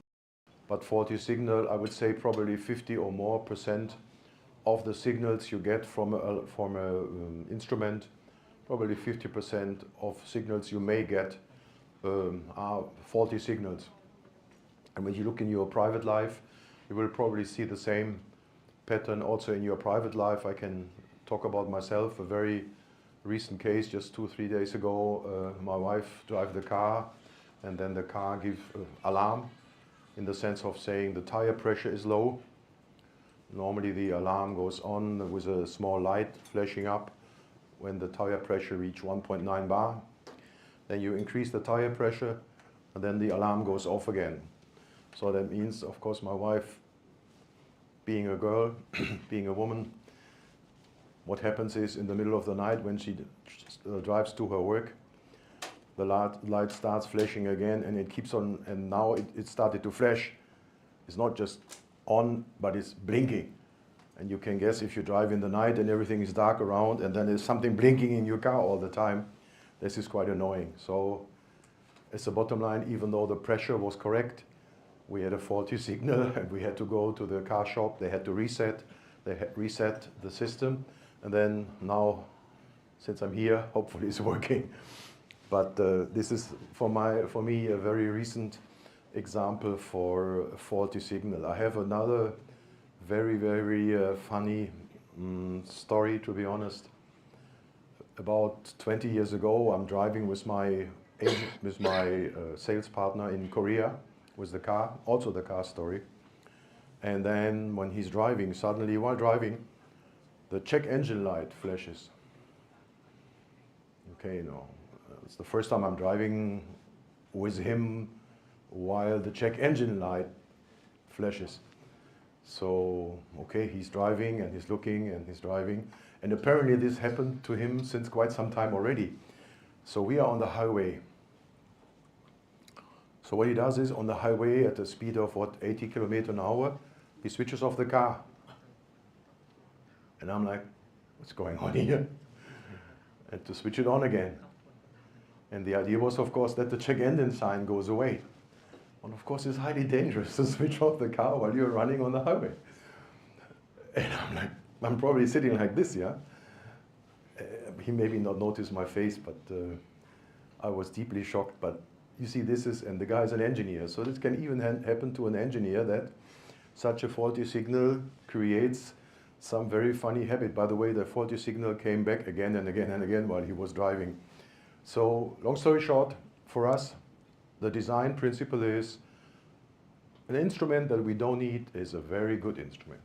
But faulty signal, I would say probably 50 or more % of the signals you get from an instrument, probably 50% of signals you may get are faulty signals. And when you look in your private life, you will probably see the same pattern also in your private life. I can talk about myself, a very recent case, just 2-3 days ago. My wife drive the car, and then the car gives alarm in the sense of saying the tire pressure is low. Normally the alarm goes on with a small light flashing up when the tire pressure reaches 1.9 bar. Then you increase the tire pressure, and then the alarm goes off again. So that means, of course, my wife, being a girl, being a woman, what happens is in the middle of the night when she drives to her work, the light starts flashing again, and it keeps on, and now it started to flash. It's not just on, but it's blinking. And you can guess if you drive in the night and everything is dark around and then there's something blinking in your car all the time, this is quite annoying. So as a bottom line, even though the pressure was correct, we had a faulty signal and we had to go to the car shop. They had to reset. They had reset the system. And then now, since I'm here, hopefully it's working. But this is, for me, a very recent example for a faulty signal. I have another very, very funny story, to be honest. About 20 years ago, I'm driving with my sales partner in Korea with the car, also the car story. And then when he's driving, suddenly while driving, the check engine light flashes. Okay, it's the first time I'm driving with him while the check engine light flashes. So, okay, he's driving and he's looking and he's driving. And apparently this happened to him since quite some time already. So we are on the highway. So what he does is, on the highway at a speed of, 80 kilometers an hour, he switches off the car. And I'm like, what's going on here? And to switch it on again. And the idea was, of course, that the check engine sign goes away. And of course, it's highly dangerous to switch off the car while you're running on the highway. And I'm like, I'm probably sitting like this, yeah? He maybe not noticed my face, but I was deeply shocked. But you see, and the guy is an engineer, so this can even happen to an engineer, that such a faulty signal creates some very funny habit. By the way, the faulty signal came back again and again and again while he was driving. So, long story short, for us, the design principle is an instrument that we don't need is a very good instrument.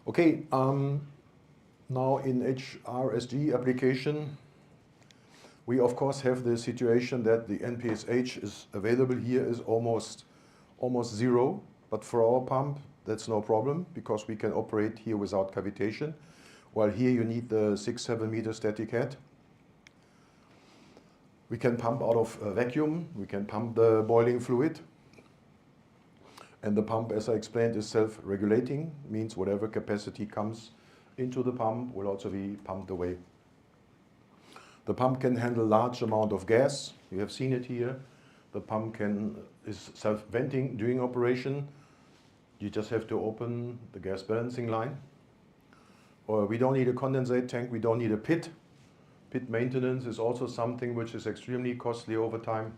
Okay, now in HRSG application, we of course have the situation that the NPSH is available here is almost zero, but for our pump, that's no problem because we can operate here without cavitation, while here you need the 6-7 meter static head. We can pump out of a vacuum, we can pump the boiling fluid, and the pump, as I explained, is self-regulating, means whatever capacity comes into the pump will also be pumped away. The pump can handle large amount of gas. You have seen it here. The pump is self-venting during operation. You just have to open the gas balancing line. Or we don't need a condensate tank. We don't need a pit. Pit maintenance is also something which is extremely costly over time.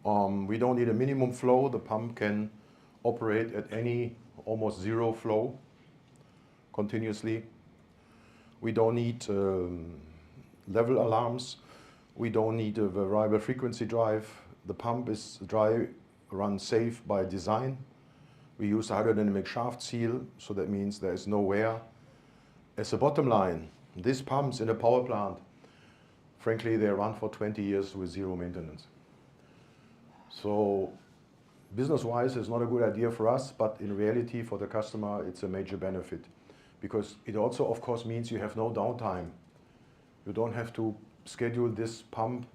We don't need a minimum flow. The pump can operate at any almost zero flow continuously. We don't need level alarms. We don't need a variable frequency drive. The pump is dry run safe by design. We use a hydrodynamic shaft seal, so that means there is no wear. As a bottom line, these pumps in a power plant, frankly, they run for 20 years with zero maintenance. So business-wise, it's not a good idea for us, but in reality, for the customer, it's a major benefit. Because it also, of course, means you have no downtime. You don't have to schedule this pump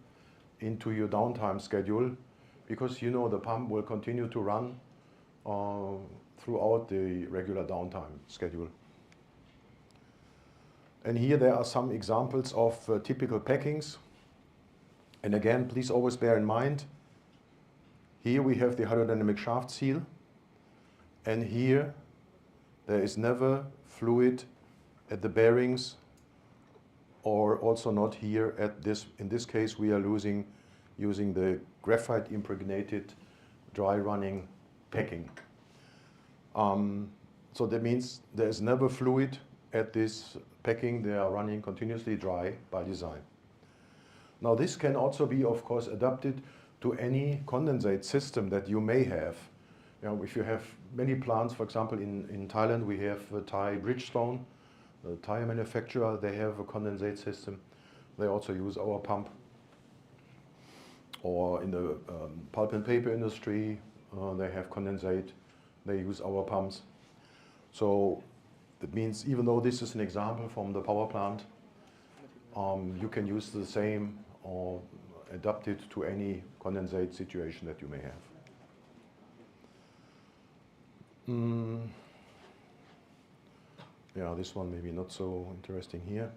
into your downtime schedule, because you know the pump will continue to run throughout the regular downtime schedule. And here there are some examples of typical packings. And again, please always bear in mind, here we have the hydrodynamic shaft seal, and here there is never fluid at the bearings, or also not here at this. In this case, we are using the graphite impregnated dry running packing. So that means there is never fluid at this packing. They are running continuously dry by design. Now this can also be, of course, adapted to any condensate system that you may have. You know, if you have many plants, for example, in Thailand, we have Thai Bridgestone, the tire manufacturer. They have a condensate system. They also use our pump. Or in the pulp and paper industry, they have condensate. They use our pumps. So that means, even though this is an example from the power plant, you can use the same or adapt it to any condensate situation that you may have. Mm, yeah, this one maybe not so interesting here.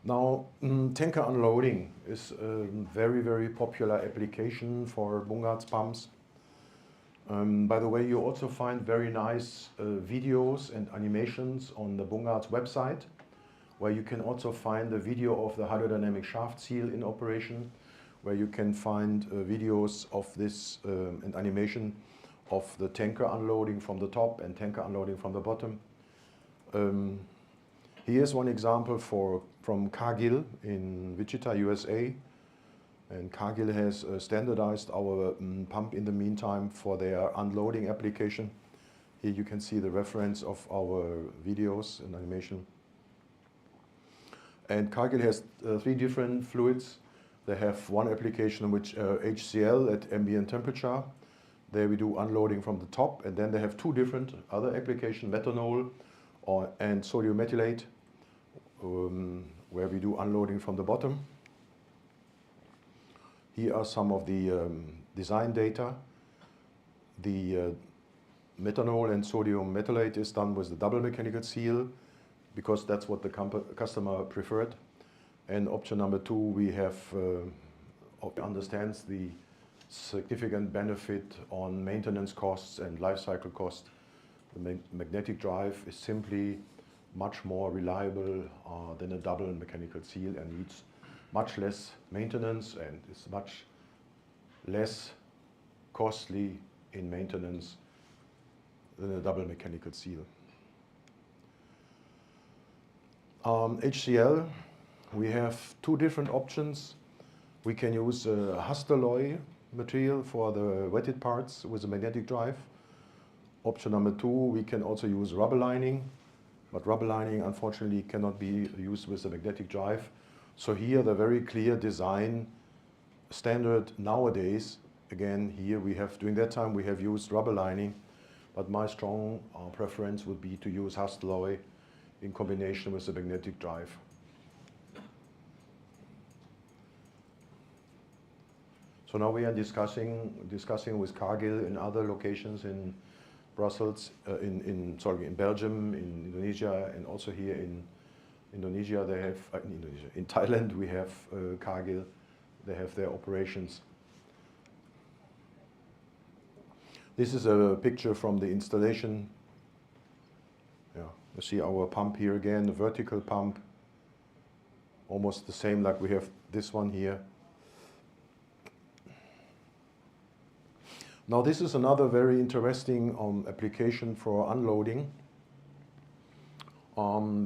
Now, tanker unloading is a very, very popular application for Bungart's pumps. By the way, you also find very nice videos and animations on the Bungart's website, where you can also find a video of the hydrodynamic shaft seal in operation, where you can find videos of this and animation of the tanker unloading from the top and tanker unloading from the bottom. Here's one example from Cargill in Wichita, USA. And Cargill has standardized our pump in the meantime for their unloading application. Here you can see the reference of our videos and animation. And Cargill has 3 different fluids. They have one application which HCl at ambient temperature. There we do unloading from the top, and then they have 2 different other applications, methanol and sodium methylate, where we do unloading from the bottom. Here are some of the design data. The methanol and sodium methylate is done with the double mechanical seal, because that's what the customer preferred. And option number 2, we have understands the significant benefit on maintenance costs and life cycle costs. The magnetic drive is simply much more reliable than a double mechanical seal and needs much less maintenance and is much less costly in maintenance than a double mechanical seal. HCl, we have 2 different options. We can use Hastelloy material for the wetted parts with a magnetic drive. Option number 2, we can also use rubber lining, but rubber lining unfortunately cannot be used with a magnetic drive. So here the very clear design standard nowadays, again here we have, during that time we have used rubber lining, but my strong preference would be to use Hastelloy in combination with the magnetic drive. So now we are discussing with Cargill in other locations in Brussels, in Belgium, in Indonesia, and also here in Indonesia. They have in Thailand we have Cargill. They have their operations. This is a picture from the installation. Yeah, you see our pump here again, the vertical pump, almost the same like we have this one here. Now this is another very interesting application for unloading,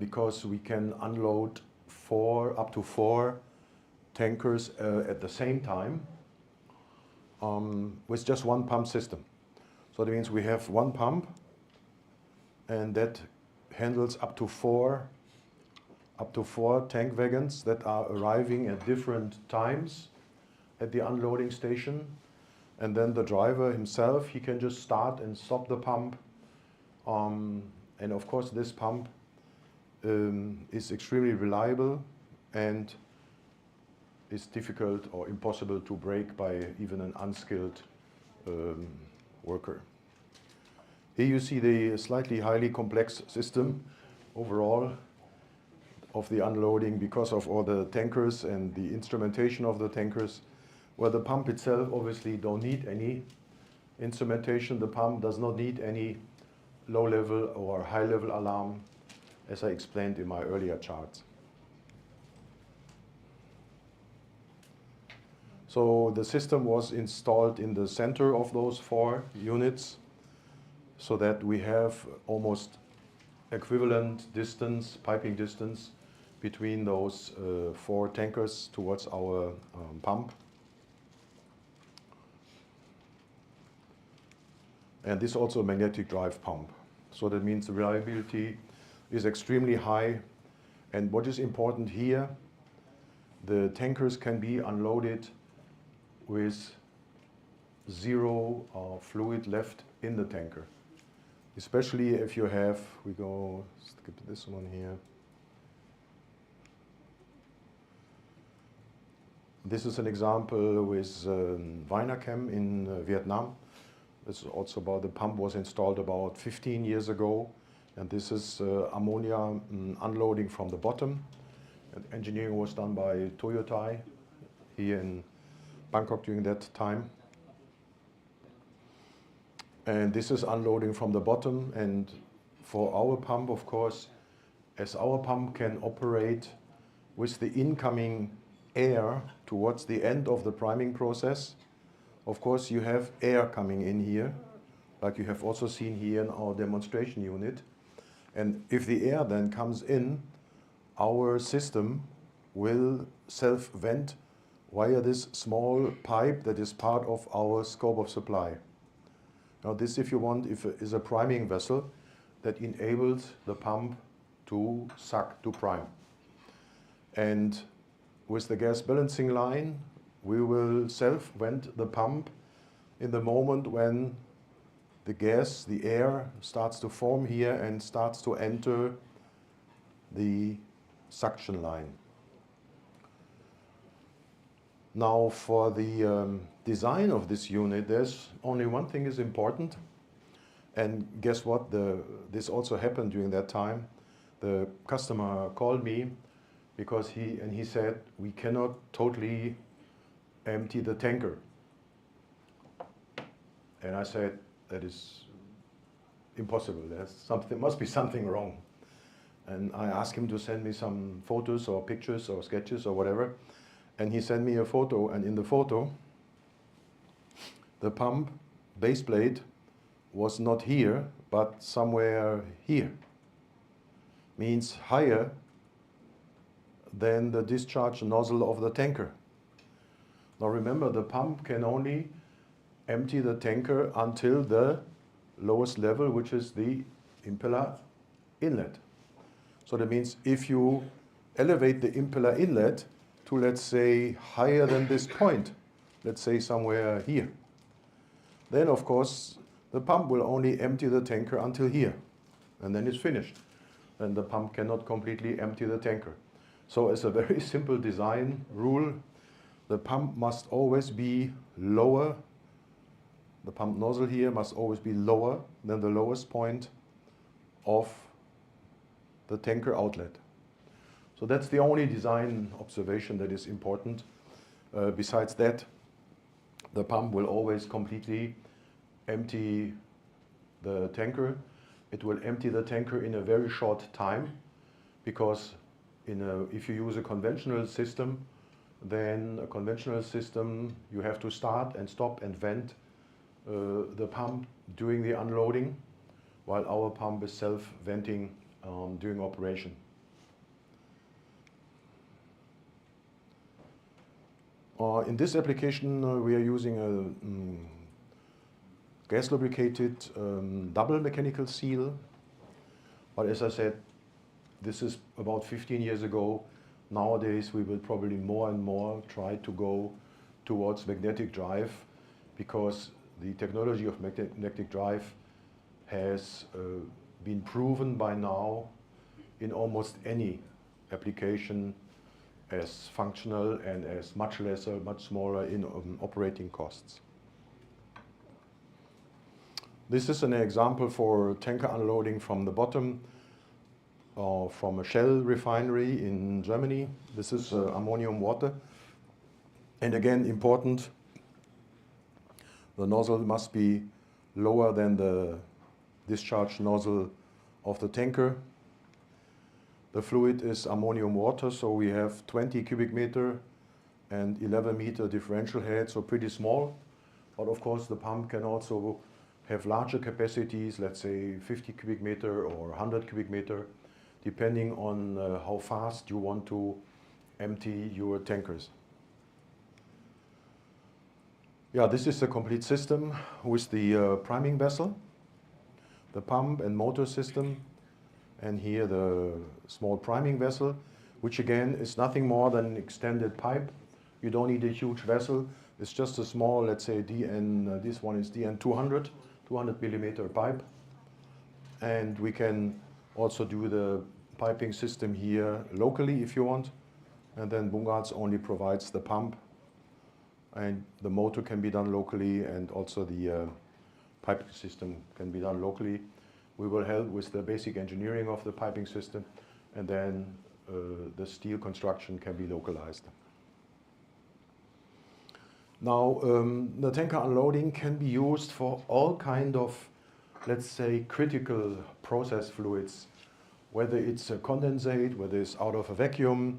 because we can unload up to four tankers at the same time with just one pump system. So that means we have one pump and that handles up to four tank wagons that are arriving at different times at the unloading station. And then the driver himself, he can just start and stop the pump. And of course this pump is extremely reliable and is difficult or impossible to break by even an unskilled worker. Here you see the slightly highly complex system overall of the unloading because of all the tankers and the instrumentation of the tankers. Well, the pump itself obviously don't need any instrumentation. The pump does not need any low-level or high-level alarm, as I explained in my earlier charts. So the system was installed in the center of those four units so that we have almost equivalent distance, piping distance, between those four tankers towards our pump. And this is also a magnetic drive pump. So that means the reliability is extremely high. And what is important here, the tankers can be unloaded with zero fluid left in the tanker. Especially if you have, skip this one here. This is an example with Vinachem in Vietnam. This is also about the pump was installed about 15 years ago. And this is ammonia unloading from the bottom. And engineering was done by Toyotai here in Bangkok during that time. And this is unloading from the bottom. And for our pump, of course, as our pump can operate with the incoming air towards the end of the priming process, of course, you have air coming in here, like you have also seen here in our demonstration unit. And if the air then comes in, our system will self-vent via this small pipe that is part of our scope of supply. Now this, if you want, is a priming vessel that enables the pump to suck, to prime. And with the gas balancing line, we will self-vent the pump in the moment when the gas, the air, starts to form here and starts to enter the suction line. Now for the design of this unit, there's only one thing is important. And guess what? This also happened during that time. The customer called me because he said, we cannot totally empty the tanker. And I said, that is impossible. There must be something wrong. And I asked him to send me some photos or pictures or sketches or whatever. And he sent me a photo, and in the photo, the pump base plate was not here, but somewhere here. Means higher than the discharge nozzle of the tanker. Now remember, the pump can only empty the tanker until the lowest level, which is the impeller inlet. So that means if you elevate the impeller inlet to, let's say, higher than this point, let's say somewhere here, then of course the pump will only empty the tanker until here, and then it's finished. And the pump cannot completely empty the tanker. So it's a very simple design rule. The pump must always be lower. The pump nozzle here must always be lower than the lowest point of the tanker outlet. So that's the only design observation that is important. Besides that, the pump will always completely empty the tanker. It will empty the tanker in a very short time, because if you use a conventional system, then a conventional system, you have to start and stop and vent the pump during the unloading, while our pump is self-venting during operation. In this application, we are using a gas lubricated double mechanical seal. But as I said, this is about 15 years ago. Nowadays, we will probably more and more try to go towards magnetic drive, because the technology of magnetic drive has been proven by now in almost any application as functional and as much lesser, much smaller in operating costs. This is an example for tanker unloading from the bottom from a Shell refinery in Germany. This is ammonium water. And again, important, the nozzle must be lower than the discharge nozzle of the tanker. The fluid is ammonium water, so we have 20 cubic meter and 11 meter differential head, so pretty small. But of course, the pump can also have larger capacities, let's say 50 cubic meter or 100 cubic meter, depending on how fast you want to empty your tankers. Yeah, this is a complete system with the priming vessel, the pump and motor system, and here the small priming vessel, which again is nothing more than an extended pipe. You don't need a huge vessel. It's just a small, let's say DN, this one is DN 200 millimeter pipe. And we can also do the piping system here locally if you want. And then Bungarts only provides the pump and the motor can be done locally, and also the piping system can be done locally. We will help with the basic engineering of the piping system, and then the steel construction can be localized. Now, the tanker unloading can be used for all kind of, let's say, critical process fluids, whether it's a condensate, whether it's out of a vacuum,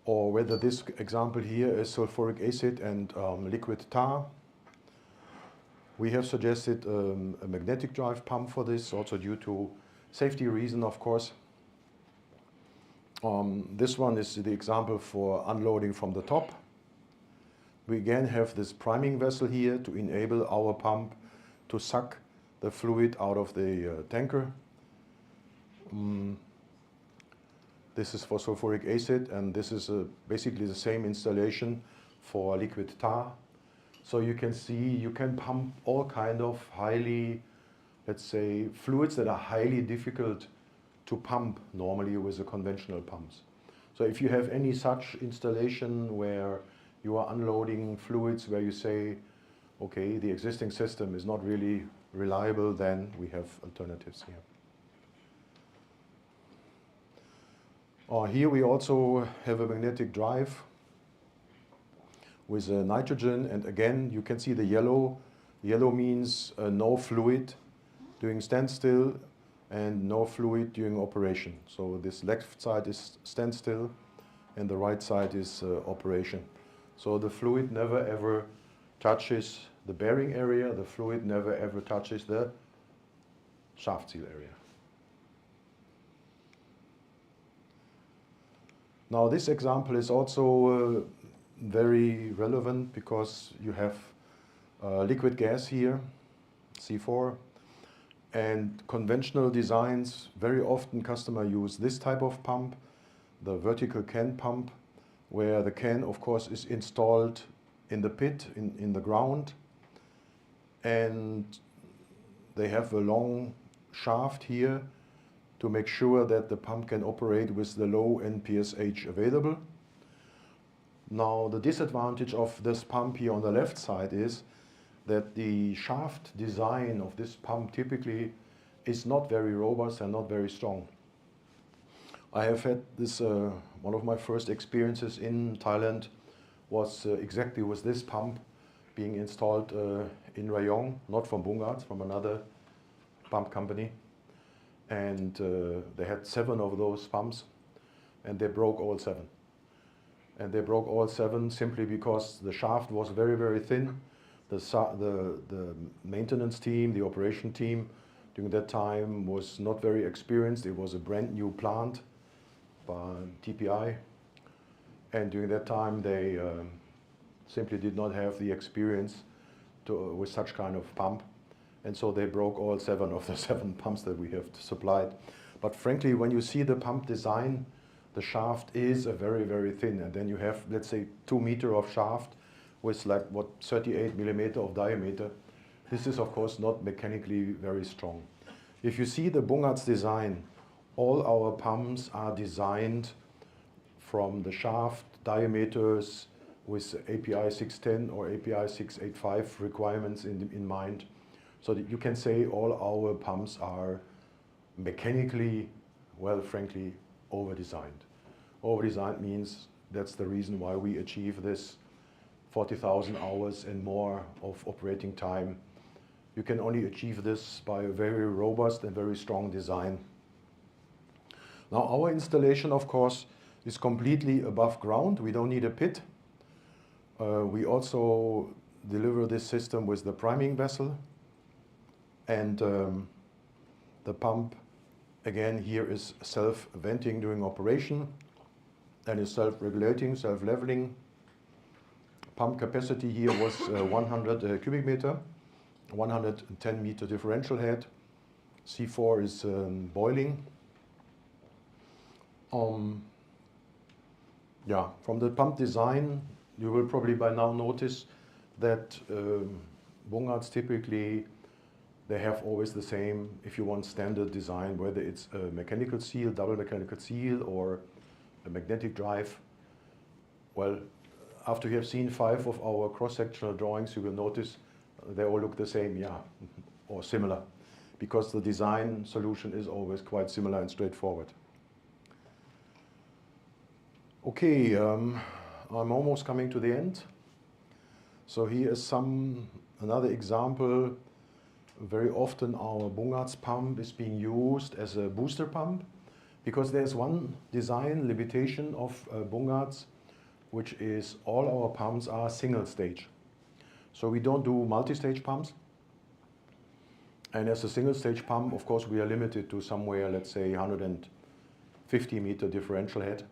or whether this example here is sulfuric acid and liquid tar. We have suggested a magnetic drive pump for this, also due to safety reason, of course. This one is the example for unloading from the top. We again have this priming vessel here to enable our pump to suck the fluid out of the tanker. This is for sulfuric acid, and this is basically the same installation for liquid tar. So you can see you can pump all kind of highly, let's say, fluids that are highly difficult to pump normally with the conventional pumps. So if you have any such installation where you are unloading fluids where you say, okay, the existing system is not really reliable, then we have alternatives here. Here we also have a magnetic drive with nitrogen, and again you can see the yellow. Yellow means no fluid during standstill and no fluid during operation. So this left side is standstill and the right side is operation. So the fluid never ever touches the bearing area, the fluid never ever touches the shaft seal area. Now this example is also very relevant because you have liquid gas here, C4, and conventional designs, very often customer use this type of pump, the vertical can pump, where the can of course is installed in the pit, in the ground, and they have a long shaft here to make sure that the pump can operate with the low NPSH available. Now the disadvantage of this pump here on the left side is that the shaft design of this pump typically is not very robust and not very strong. I have had this, one of my first experiences in Thailand was exactly with this pump being installed in Rayong, not from Bungarts, from another pump company. And they had 7 of those pumps, and they broke all 7. And they broke all 7 simply because the shaft was very, very thin. The maintenance team, the operation team, during that time was not very experienced. It was a brand new plant by TPI. And during that time, they simply did not have the experience with such kind of pump. And so they broke all 7 of the 7 pumps that we have supplied. But frankly, when you see the pump design, the shaft is a very, very thin. And then you have, let's say, 2 meters of shaft with like, 38 millimeter of diameter. This is, of course, not mechanically very strong. If you see the Bungarts design, all our pumps are designed from the shaft diameters with API 610 or API 685 requirements in mind. So that you can say all our pumps are mechanically, well, frankly, over-designed. Over-designed means that's the reason why we achieve this 40,000 hours and more of operating time. You can only achieve this by a very robust and very strong design. Now our installation, of course, is completely above ground. We don't need a pit. We also deliver this system with the priming vessel. And the pump, again, here is self-venting during operation and is self-regulating, self-leveling. Pump capacity here was 100 cubic meter, 110 meter differential head. C4 is boiling. Yeah, from the pump design, you will probably by now notice that Bungarts typically, they have always the same, if you want, standard design, whether it's a mechanical seal, double mechanical seal, or a magnetic drive. Well, after you have seen 5 of our cross-sectional drawings, you will notice they all look the same, yeah, or similar, because the design solution is always quite similar and straightforward. Okay, I'm almost coming to the end. So here is another example. Very often our Bungart's pump is being used as a booster pump, because there's one design limitation of Bungart's, which is all our pumps are single stage. So we don't do multi-stage pumps. And as a single stage pump, of course, we are limited to somewhere, let's say 150 meter differential head.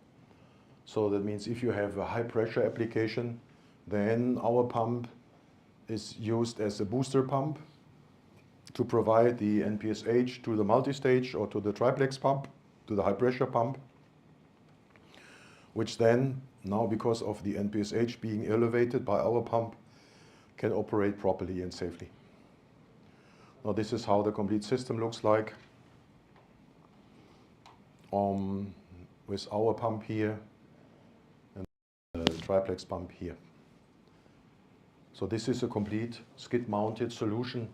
So that means if you have a high pressure application, then our pump is used as a booster pump to provide the NPSH to the multi-stage or to the triplex pump, to the high pressure pump, which then, now because of the NPSH being elevated by our pump, can operate properly and safely. Now this is how the complete system looks like with our pump here and the triplex pump here. So this is a complete skid-mounted solution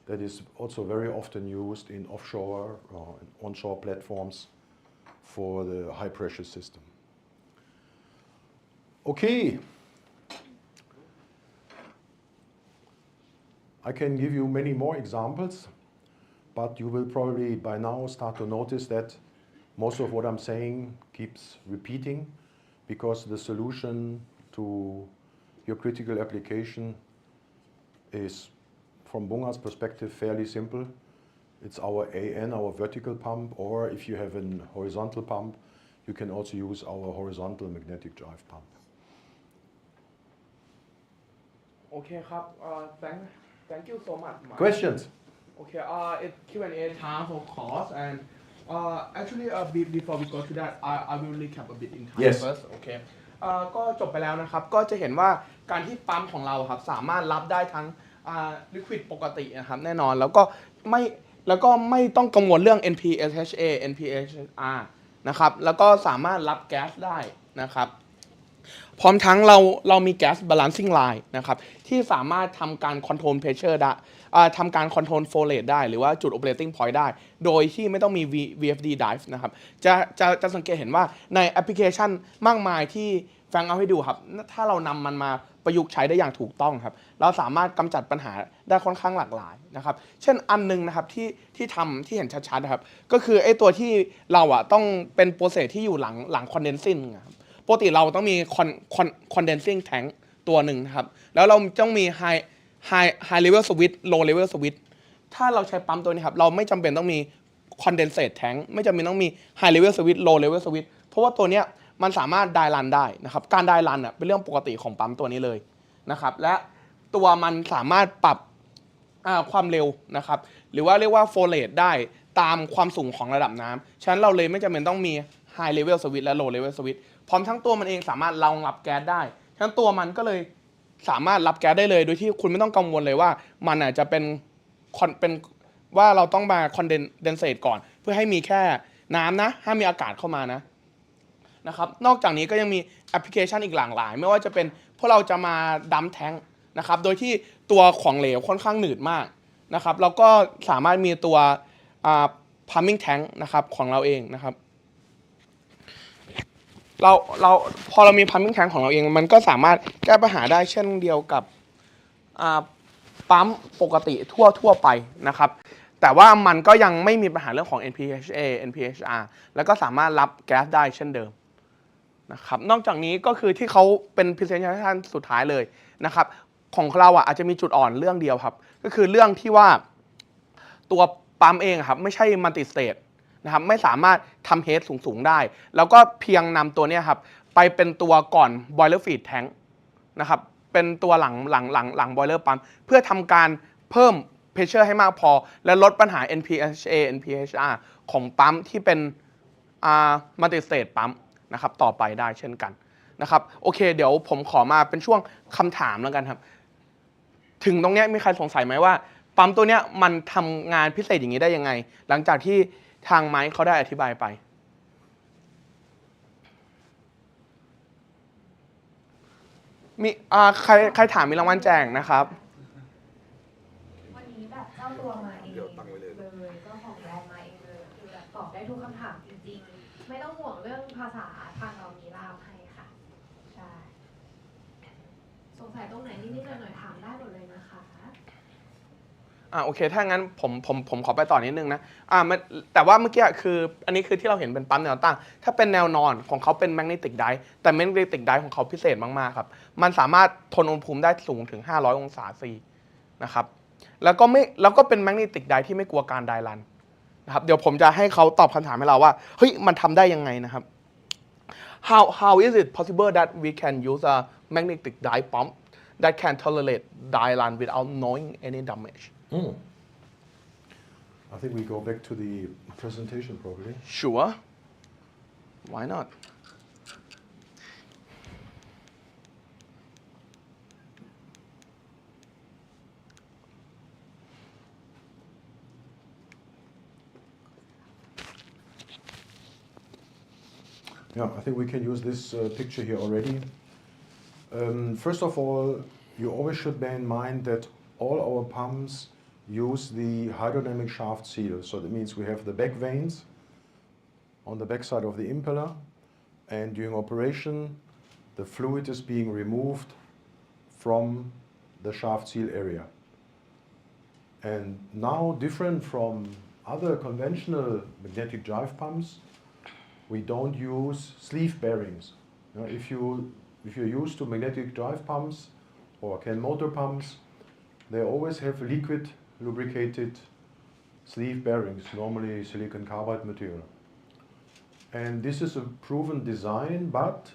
that is also very often used in offshore or onshore platforms for the high pressure system. Okay. I can give you many more examples, but you will probably by now start to notice that most of what I'm saying keeps repeating, because the solution to your critical application is, from Bungart's perspective, fairly simple. It's our AN, our vertical pump, or if you have a horizontal pump, you can also use our horizontal magnetic drive pump. Okay, thank you so much. Mike. Questions? Okay, it's Q&A time for course, and actually before we go to that, I will recap a bit in time Yes. first. Okay. ก็จบไปแล้วนะครับ ก็จะเห็นว่าการที่ปั๊มของเราครับสามารถรับได้ทั้งliquid ปกตินะครับแน่นอนแล้วก็ไม่ต้องกังวลเรื่อง NPSHA NPHR นะครับแล้วก็สามารถรับแก๊สได้นะครับพร้อมทั้งเรามี gas balancing line นะครับที่สามารถทำการ control pressure ได้ทำการ control flow rate ได้หรือว่าจุด operating point ได้โดยที่ไม่ต้องมี VFD dive นะครับจะสังเกตเห็นว่าในแอปพลิเคชันมากมายที่แฟงเอาให้ดูครับถ้าเรานำมันมาประยุกต์ใช้ได้อย่างถูกต้องครับเราสามารถกำจัดปัญหาได้ค่อนข้างหลากหลายนะครับเช่นอันนึงนะครับที่เห็นชัดๆนะครับก็คือไอ้ตัวที่เราต้องเป็นโปรเซสที่อยู่หลัง condensing ครับปกติเราต้องมี condensing tank ตัวหนึ่งนะครับแล้วเราต้องมี high level switch low level switch ถ้าเราใช้ปั๊มตัวนี้ครับเราไม่จำเป็นต้องมี condensate tank ไม่จำเป็นต้องมี high level switch low level switch เพราะว่าตัวเนี้ยมันสามารถไดรันได้นะครับการไดรันเป็นเรื่องปกติของปั๊มตัวนี้เลยนะครับและตัวมันสามารถปรับความเร็วนะครับหรือว่าเรียกว่า flow rate ได้ตามความสูงของระดับน้ำฉะนั้นเราเลยไม่จำเป็นต้องมี high level switch และ low level switch พร้อมทั้งตัวมันเองสามารถรองรับแก๊สได้ฉะนั้นตัวมันก็เลยสามารถรับแก๊สได้เลยโดยที่คุณไม่ต้องกังวลเลยว่ามันอาจจะเป็นว่าเราต้องมาคอนเดนเซตก่อนเพื่อให้มีแค่น้ำนะห้ามมีอากาศเข้ามานะครับนอกจากนี้ก็ยังมีแอปพลิเคชันอีกหลากหลายไม่ว่าจะเป็นพวกเราจะมาดัมแทงนะครับโดยที่ตัวของเหลวค่อนข้างหนืดมากนะครับแล้วก็สามารถมีตัวพัมมิ่งแทงนะครับของเราเองนะครับพอเรามีพัมมิ่งแทงของเราเองมันก็สามารถแก้ปัญหาได้เช่นเดียวกับปั๊มปกติทั่วไปนะครับแต่ว่ามันก็ยังไม่มีปัญหาเรื่องของ NPHA NPHR แล้วก็สามารถรับแก๊สได้เช่นเดิมนะครับนอกจากนี้ก็คือที่เขาเป็น presentation สุดท้ายเลยนะครับของเราอาจจะมีจุดอ่อนเรื่องเดียวครับก็คือเรื่องที่ว่าตัวปั๊มเองครับไม่ใช่ multi state นะครับไม่สามารถทำเฮดสูงได้แล้วก็เพียงนำตัวนี้ครับไปเป็นตัวก่อน boiler feed tank นะครับเป็นตัวหลัง boiler ปั๊มเพื่อทำการเพิ่ม pressure ให้มากพอและลดปัญหา NPHA NPHR ของปั๊มที่เป็นmulti state ปั๊มนะครับต่อไปได้เช่นกันนะครับโอเคเดี๋ยวผมขอมาเป็นช่วงคำถามแล้วกันครับถึงตรงนี้มีใครสงสัยไหมว่าปั๊มตัวเนี้ยมันทำงานพิเศษอย่างนี้ได้ยังไงหลังจากที่ทางไม้เขาได้อธิบายไป มีใครถามมีรางวัลแจกนะครับ วันนี้แบบเจ้าตัวมาเองเลยเจ้าของแบรนด์มาเองเลยคือแบบตอบได้ทุกคำถามจริงๆ ไม่ต้องห่วงเรื่องภาษาทางเรามีล่ามให้ค่ะใช่สงสัยตรงไหนนิดๆหน่อยๆถามได้หมดเลยนะคะ โอเคถ้างั้นผมขอไปต่อนิดนึงนะแต่ว่าเมื่อกี้คืออันนี้คือที่เราเห็นเป็นปั๊มแนวตั้งถ้าเป็นแนวนอนของเขาเป็นแมกเนติกไดร์แต่แมกเนติกไดร์ของเขาพิเศษมากๆครับมันสามารถทนอุณหภูมิได้สูงถึง500องศาซีนะครับแล้วก็เป็นแมกเนติกไดร์ที่ไม่กลัวการไดรันนะครับเดี๋ยวผมจะให้เขาตอบคำถามให้เราว่าเฮ้ยมันทำได้ยังไงนะครับ how is it possible that we can use a magnetic dye pump that can tolerate dye run without knowing any damage I think we go back to the presentation probably. Sure. Why not? Yeah, I think we can use this picture here already. First of all, you always should bear in mind that all our pumps use the hydrodynamic shaft seal. So that means we have the back vanes on the back side of the impeller, and during operation, the fluid is being removed from the shaft seal area. And now, different from other conventional magnetic drive pumps, we don't use sleeve bearings. You know, if you're used to magnetic drive pumps or can motor pumps, they always have liquid lubricated sleeve bearings, normally silicon carbide material. And this is a proven design, but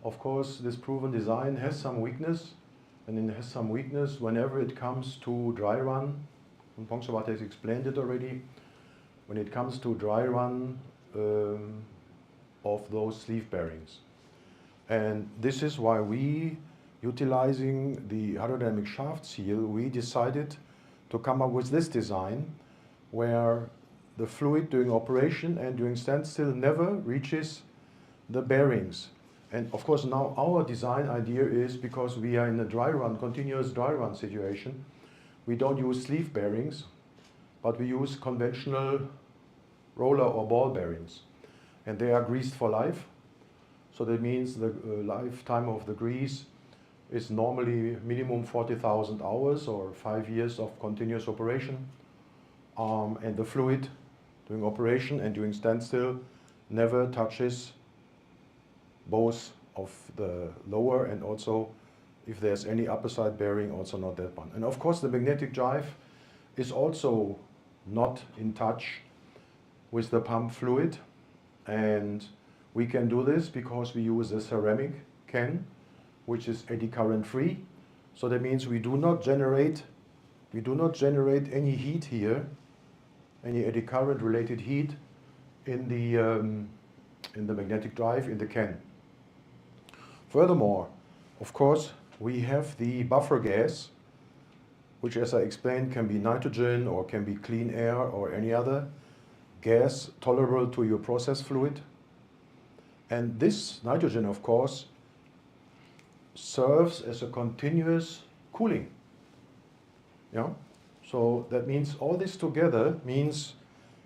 of course this proven design has some weakness, and it has some weakness whenever it comes to dry run. And Pongsavat has explained it already. When it comes to dry run of those sleeve bearings. And this is why we, utilizing the hydrodynamic shaft seal, we decided to come up with this design where the fluid during operation and during standstill never reaches the bearings. And of course now our design idea is, because we are in a dry run, continuous dry run situation, we don't use sleeve bearings, but we use conventional roller or ball bearings. And they are greased for life. So that means the lifetime of the grease is normally minimum 40,000 hours or 5 years of continuous operation. And the fluid during operation and during standstill never touches both of the lower, and also if there's any upper side bearing, also not that one. And of course the magnetic drive is also not in touch with the pump fluid, and we can do this because we use a ceramic can which is eddy current free. So that means we do not generate any heat here, any eddy current related heat in the magnetic drive in the can. Furthermore, of course, we have the buffer gas, which, as I explained, can be nitrogen or can be clean air or any other gas tolerable to your process fluid. And this nitrogen, of course, serves as a continuous cooling. Yeah? So that means all this together means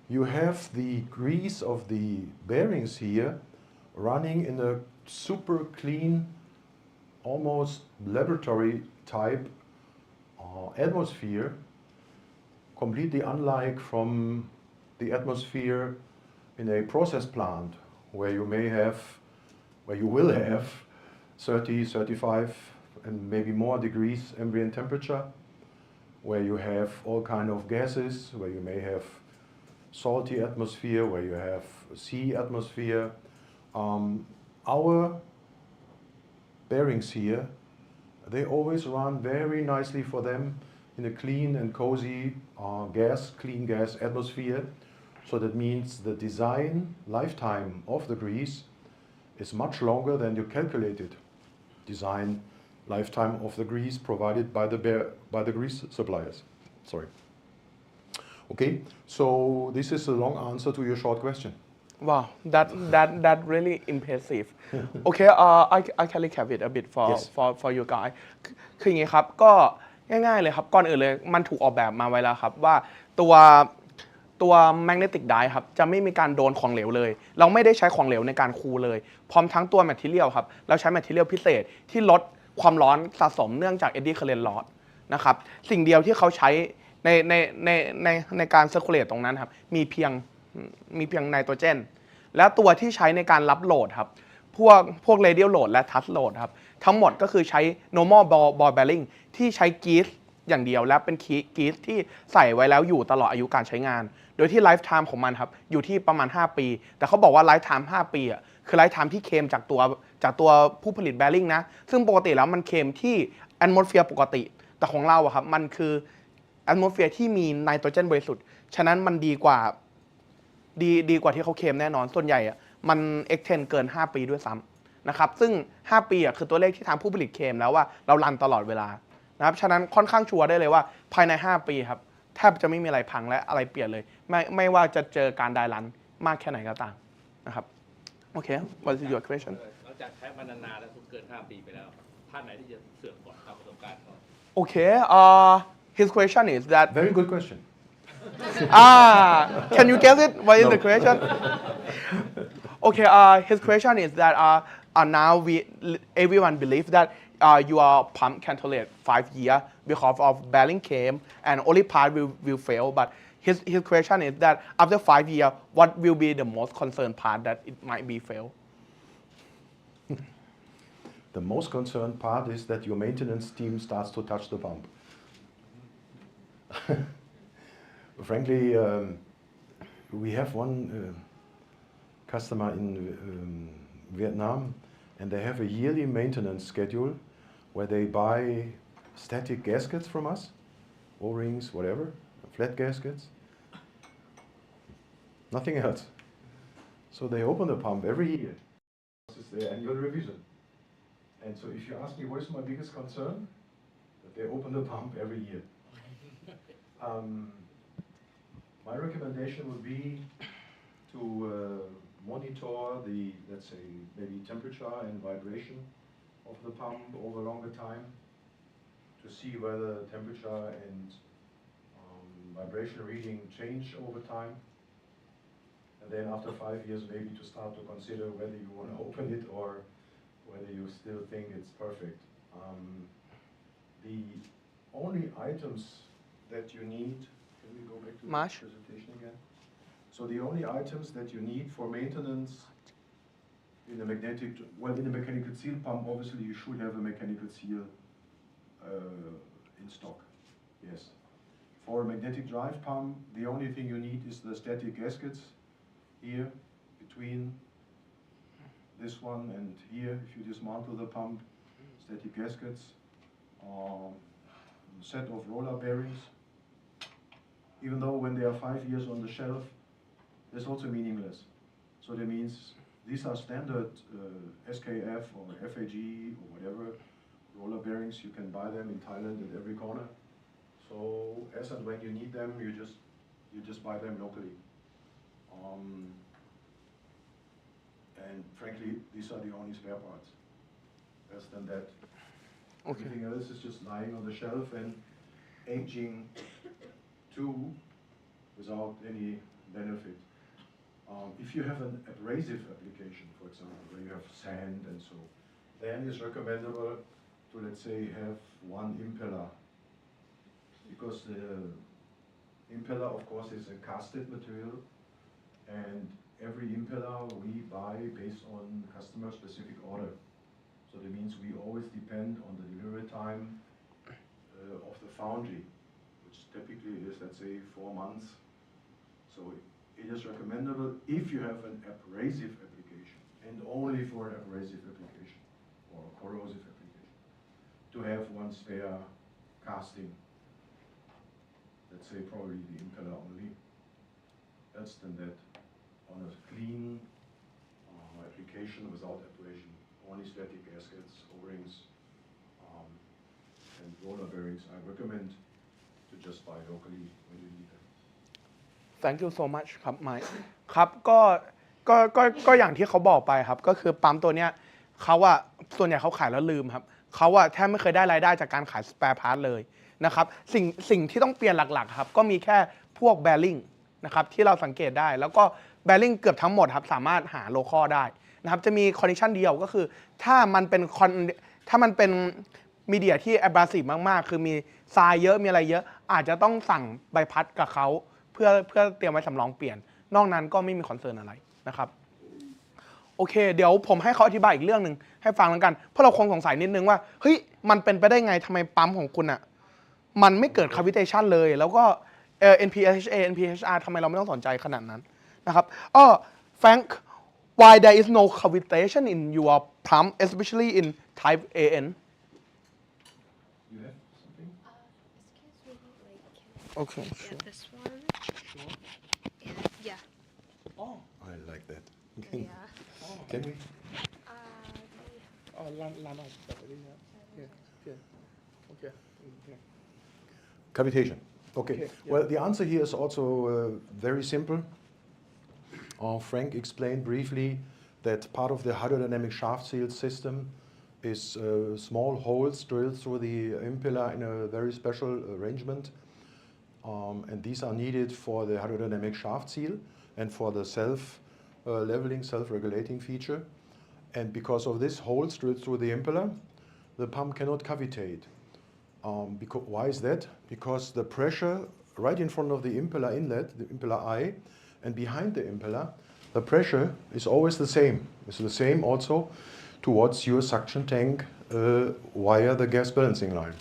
you have the grease of the bearings here running in a super clean, almost laboratory type atmosphere, completely unlike from the atmosphere in a process plant where you will have 30, 35 and maybe more degrees ambient temperature, where you have all kind of gases, where you may have salty atmosphere, where you have sea atmosphere. Our bearings here, they always run very nicely for them in a clean and cozy clean gas atmosphere. So that means the design lifetime of the grease is much longer than your calculated design lifetime of the grease provided by the grease suppliers. Sorry. Okay, so this is a long answer to your short question. Wow, that really impressive. Okay, I can recap it a bit Yes. for you guys คืออย่างงี้ครับก็ง่ายๆเลยครับก่อนอื่นเลยมันถูกออกแบบมาไว้แล้วครับว่าตัว magnetic die ครับจะไม่มีการโดนของเหลวเลย เราไม่ได้ใช้ของเหลวในการคูลเลยพร้อมทั้งตัว material ครับเราใช้ material พิเศษที่ลดความร้อนสะสมเนื่องจาก eddy current loss นะครับสิ่งเดียวที่เขาใช้ในการ circulate ตรงนั้นครับมีเพียงไนโตรเจนและตัวที่ใช้ในการรับโหลดครับพวก radial load และ touch load ครับทั้งหมดก็คือใช้ normal ball bearing ที่ใช้กีสอย่างเดียวและเป็นกีสที่ใส่ไว้แล้วอยู่ตลอดอายุการใช้งาน โดยที่ lifetime ของมันครับอยู่ที่ประมาณ 5 ปี แต่เขาบอกว่า lifetime 5 ปีอ่ะคือ lifetime ที่เคลมจากตัวผู้ผลิต bearing นะซึ่งปกติแล้วมันเคลมที่ atmosphere ปกติแต่ของเราอะครับมันคือ atmosphere ที่มีไนโตรเจนบริสุทธิ์ฉะนั้นมันดีกว่าที่เขาเคลมแน่นอนส่วนใหญ่อะมัน extend เกิน 5 ปีด้วยซ้ำนะครับซึ่ง 5 ปีอะคือตัวเลขที่ทางผู้ผลิตเคลมแล้วว่าเรารันตลอดเวลานะครับฉะนั้นค่อนข้างชัวร์ได้เลยว่าภายใน 5 ปีครับแทบจะไม่มีอะไรพังและอะไรเปลี่ยนเลยไม่ว่าจะเจอการไดรันมากแค่ไหนก็ตามนะครับโอเค what is your question หลังจากใช้มานานๆแล้วทุกเกิน 5 ปีไปแล้วท่านไหนที่จะเสื่อมก่อนตามประสบการณ์ก่อน Okay, his question is that Very good question. can you guess it? What is the question? Okay, his question is that now everyone believes that your pump can tolerate 5 years because of bearing came and only part will fail. But his question is that after 5 years, what will be the most concerned part that it might be fail? The most concerned part is that your maintenance team starts to touch the pump. Frankly, we have one customer in Vietnam, and they have a yearly maintenance schedule where they buy static gaskets from us, O-rings, whatever, flat gaskets, nothing else. So they open the pump every year. This is their annual revision. And so if you ask me what is my biggest concern, that they open the pump every year. My recommendation would be to monitor the, let's say, maybe temperature and vibration of the pump over longer time to see whether temperature and vibration reading change over time. And then after 5 years, maybe to start to consider whether you want to open it or whether you still think it's perfect. The only items that you need, can we go back to the Marsh? presentation again? So the only items that you need for maintenance in a in a mechanical seal pump, obviously you should have a mechanical seal in stock, yes. For a magnetic drive pump, the only thing you need is the static gaskets here between this one and here. If you dismantle the pump, static gaskets, set of roller bearings. Even though when they are 5 years on the shelf, that's also meaningless. So that means these are standard SKF or FAG or whatever roller bearings. You can buy them in Thailand at every corner. So as and when you need them, you just buy them locally. And frankly, these are the only spare parts. Less than that. Okay. Everything else is just lying on the shelf and aging too without any benefit. If you have an abrasive application, for example, where you have sand and so, then it's recommendable to, let's say, have one impeller. Because the impeller, of course, is a casted material, and every impeller we buy based on customer-specific order. So that means we always depend on the delivery time of the foundry, which typically is, let's say, 4 months. So it is recommendable if you have an abrasive application, and only for an abrasive application or corrosive application, to have one spare casting. Let's say probably the impeller only. Else than that, on a clean application without abrasion, only static gaskets, O-rings, and roller bearings. I recommend to just buy locally when you need them. Thank you so much ครับ Mike ครับก็ ก็อย่างที่เขาบอกไปครับก็คือปั๊มตัวเนี้ยเขาอะส่วนใหญ่เขาขายแล้วลืมครับเขาอะแทบไม่เคยได้รายได้จากการขายสเปร์พาร์ทเลยนะครับสิ่งที่ต้องเปลี่ยนหลักๆครับก็มีแค่พวกแบริ่งนะครับที่เราสังเกตได้แล้วก็แบริ่งเกือบทั้งหมดครับสามารถหาโลคอลได้นะครับจะมีคอนดิชันเดียวก็คือถ้ามันเป็นมีเดียที่แอบราซีฟมากๆคือมีทรายเยอะมีอะไรเยอะอาจจะต้องสั่งใบพัดกับเขาเพื่อเตรียมไว้สำรองเปลี่ยนนอกนั้นก็ไม่มีคอนเซิร์นอะไรนะครับโอเคเดี๋ยวผมให้เขาอธิบายอีกเรื่องหนึ่งให้ฟังแล้วกันเพราะเราคงสงสัยนิดนึงว่าเฮ้ยมันเป็นไปได้ไงทำไมปั๊มของคุณอะมันไม่เกิด cavitation เลยแล้วก็NPHA NPHR ทำไมเราไม่ต้องสนใจขนาดนั้นนะครับFrank why there is no cavitation in your pump especially in type AN Okay sure This one. And yeah. I like that. Yeah. Can we? run out okay Cavitation. Okay. Okay, yeah. Well, the answer here is also very simple. Frank explained briefly that part of the hydrodynamic shaft seal system is small holes drilled through the impeller in a very special arrangement. And these are needed for the hydrodynamic shaft seal and for the self-leveling, self-regulating feature. And because of this holes drilled through the impeller, the pump cannot cavitate. Why is that? Because the pressure right in front of the impeller inlet, the impeller eye, and behind the impeller, the pressure is always the same. It's the same also towards your suction tank via the gas balancing line.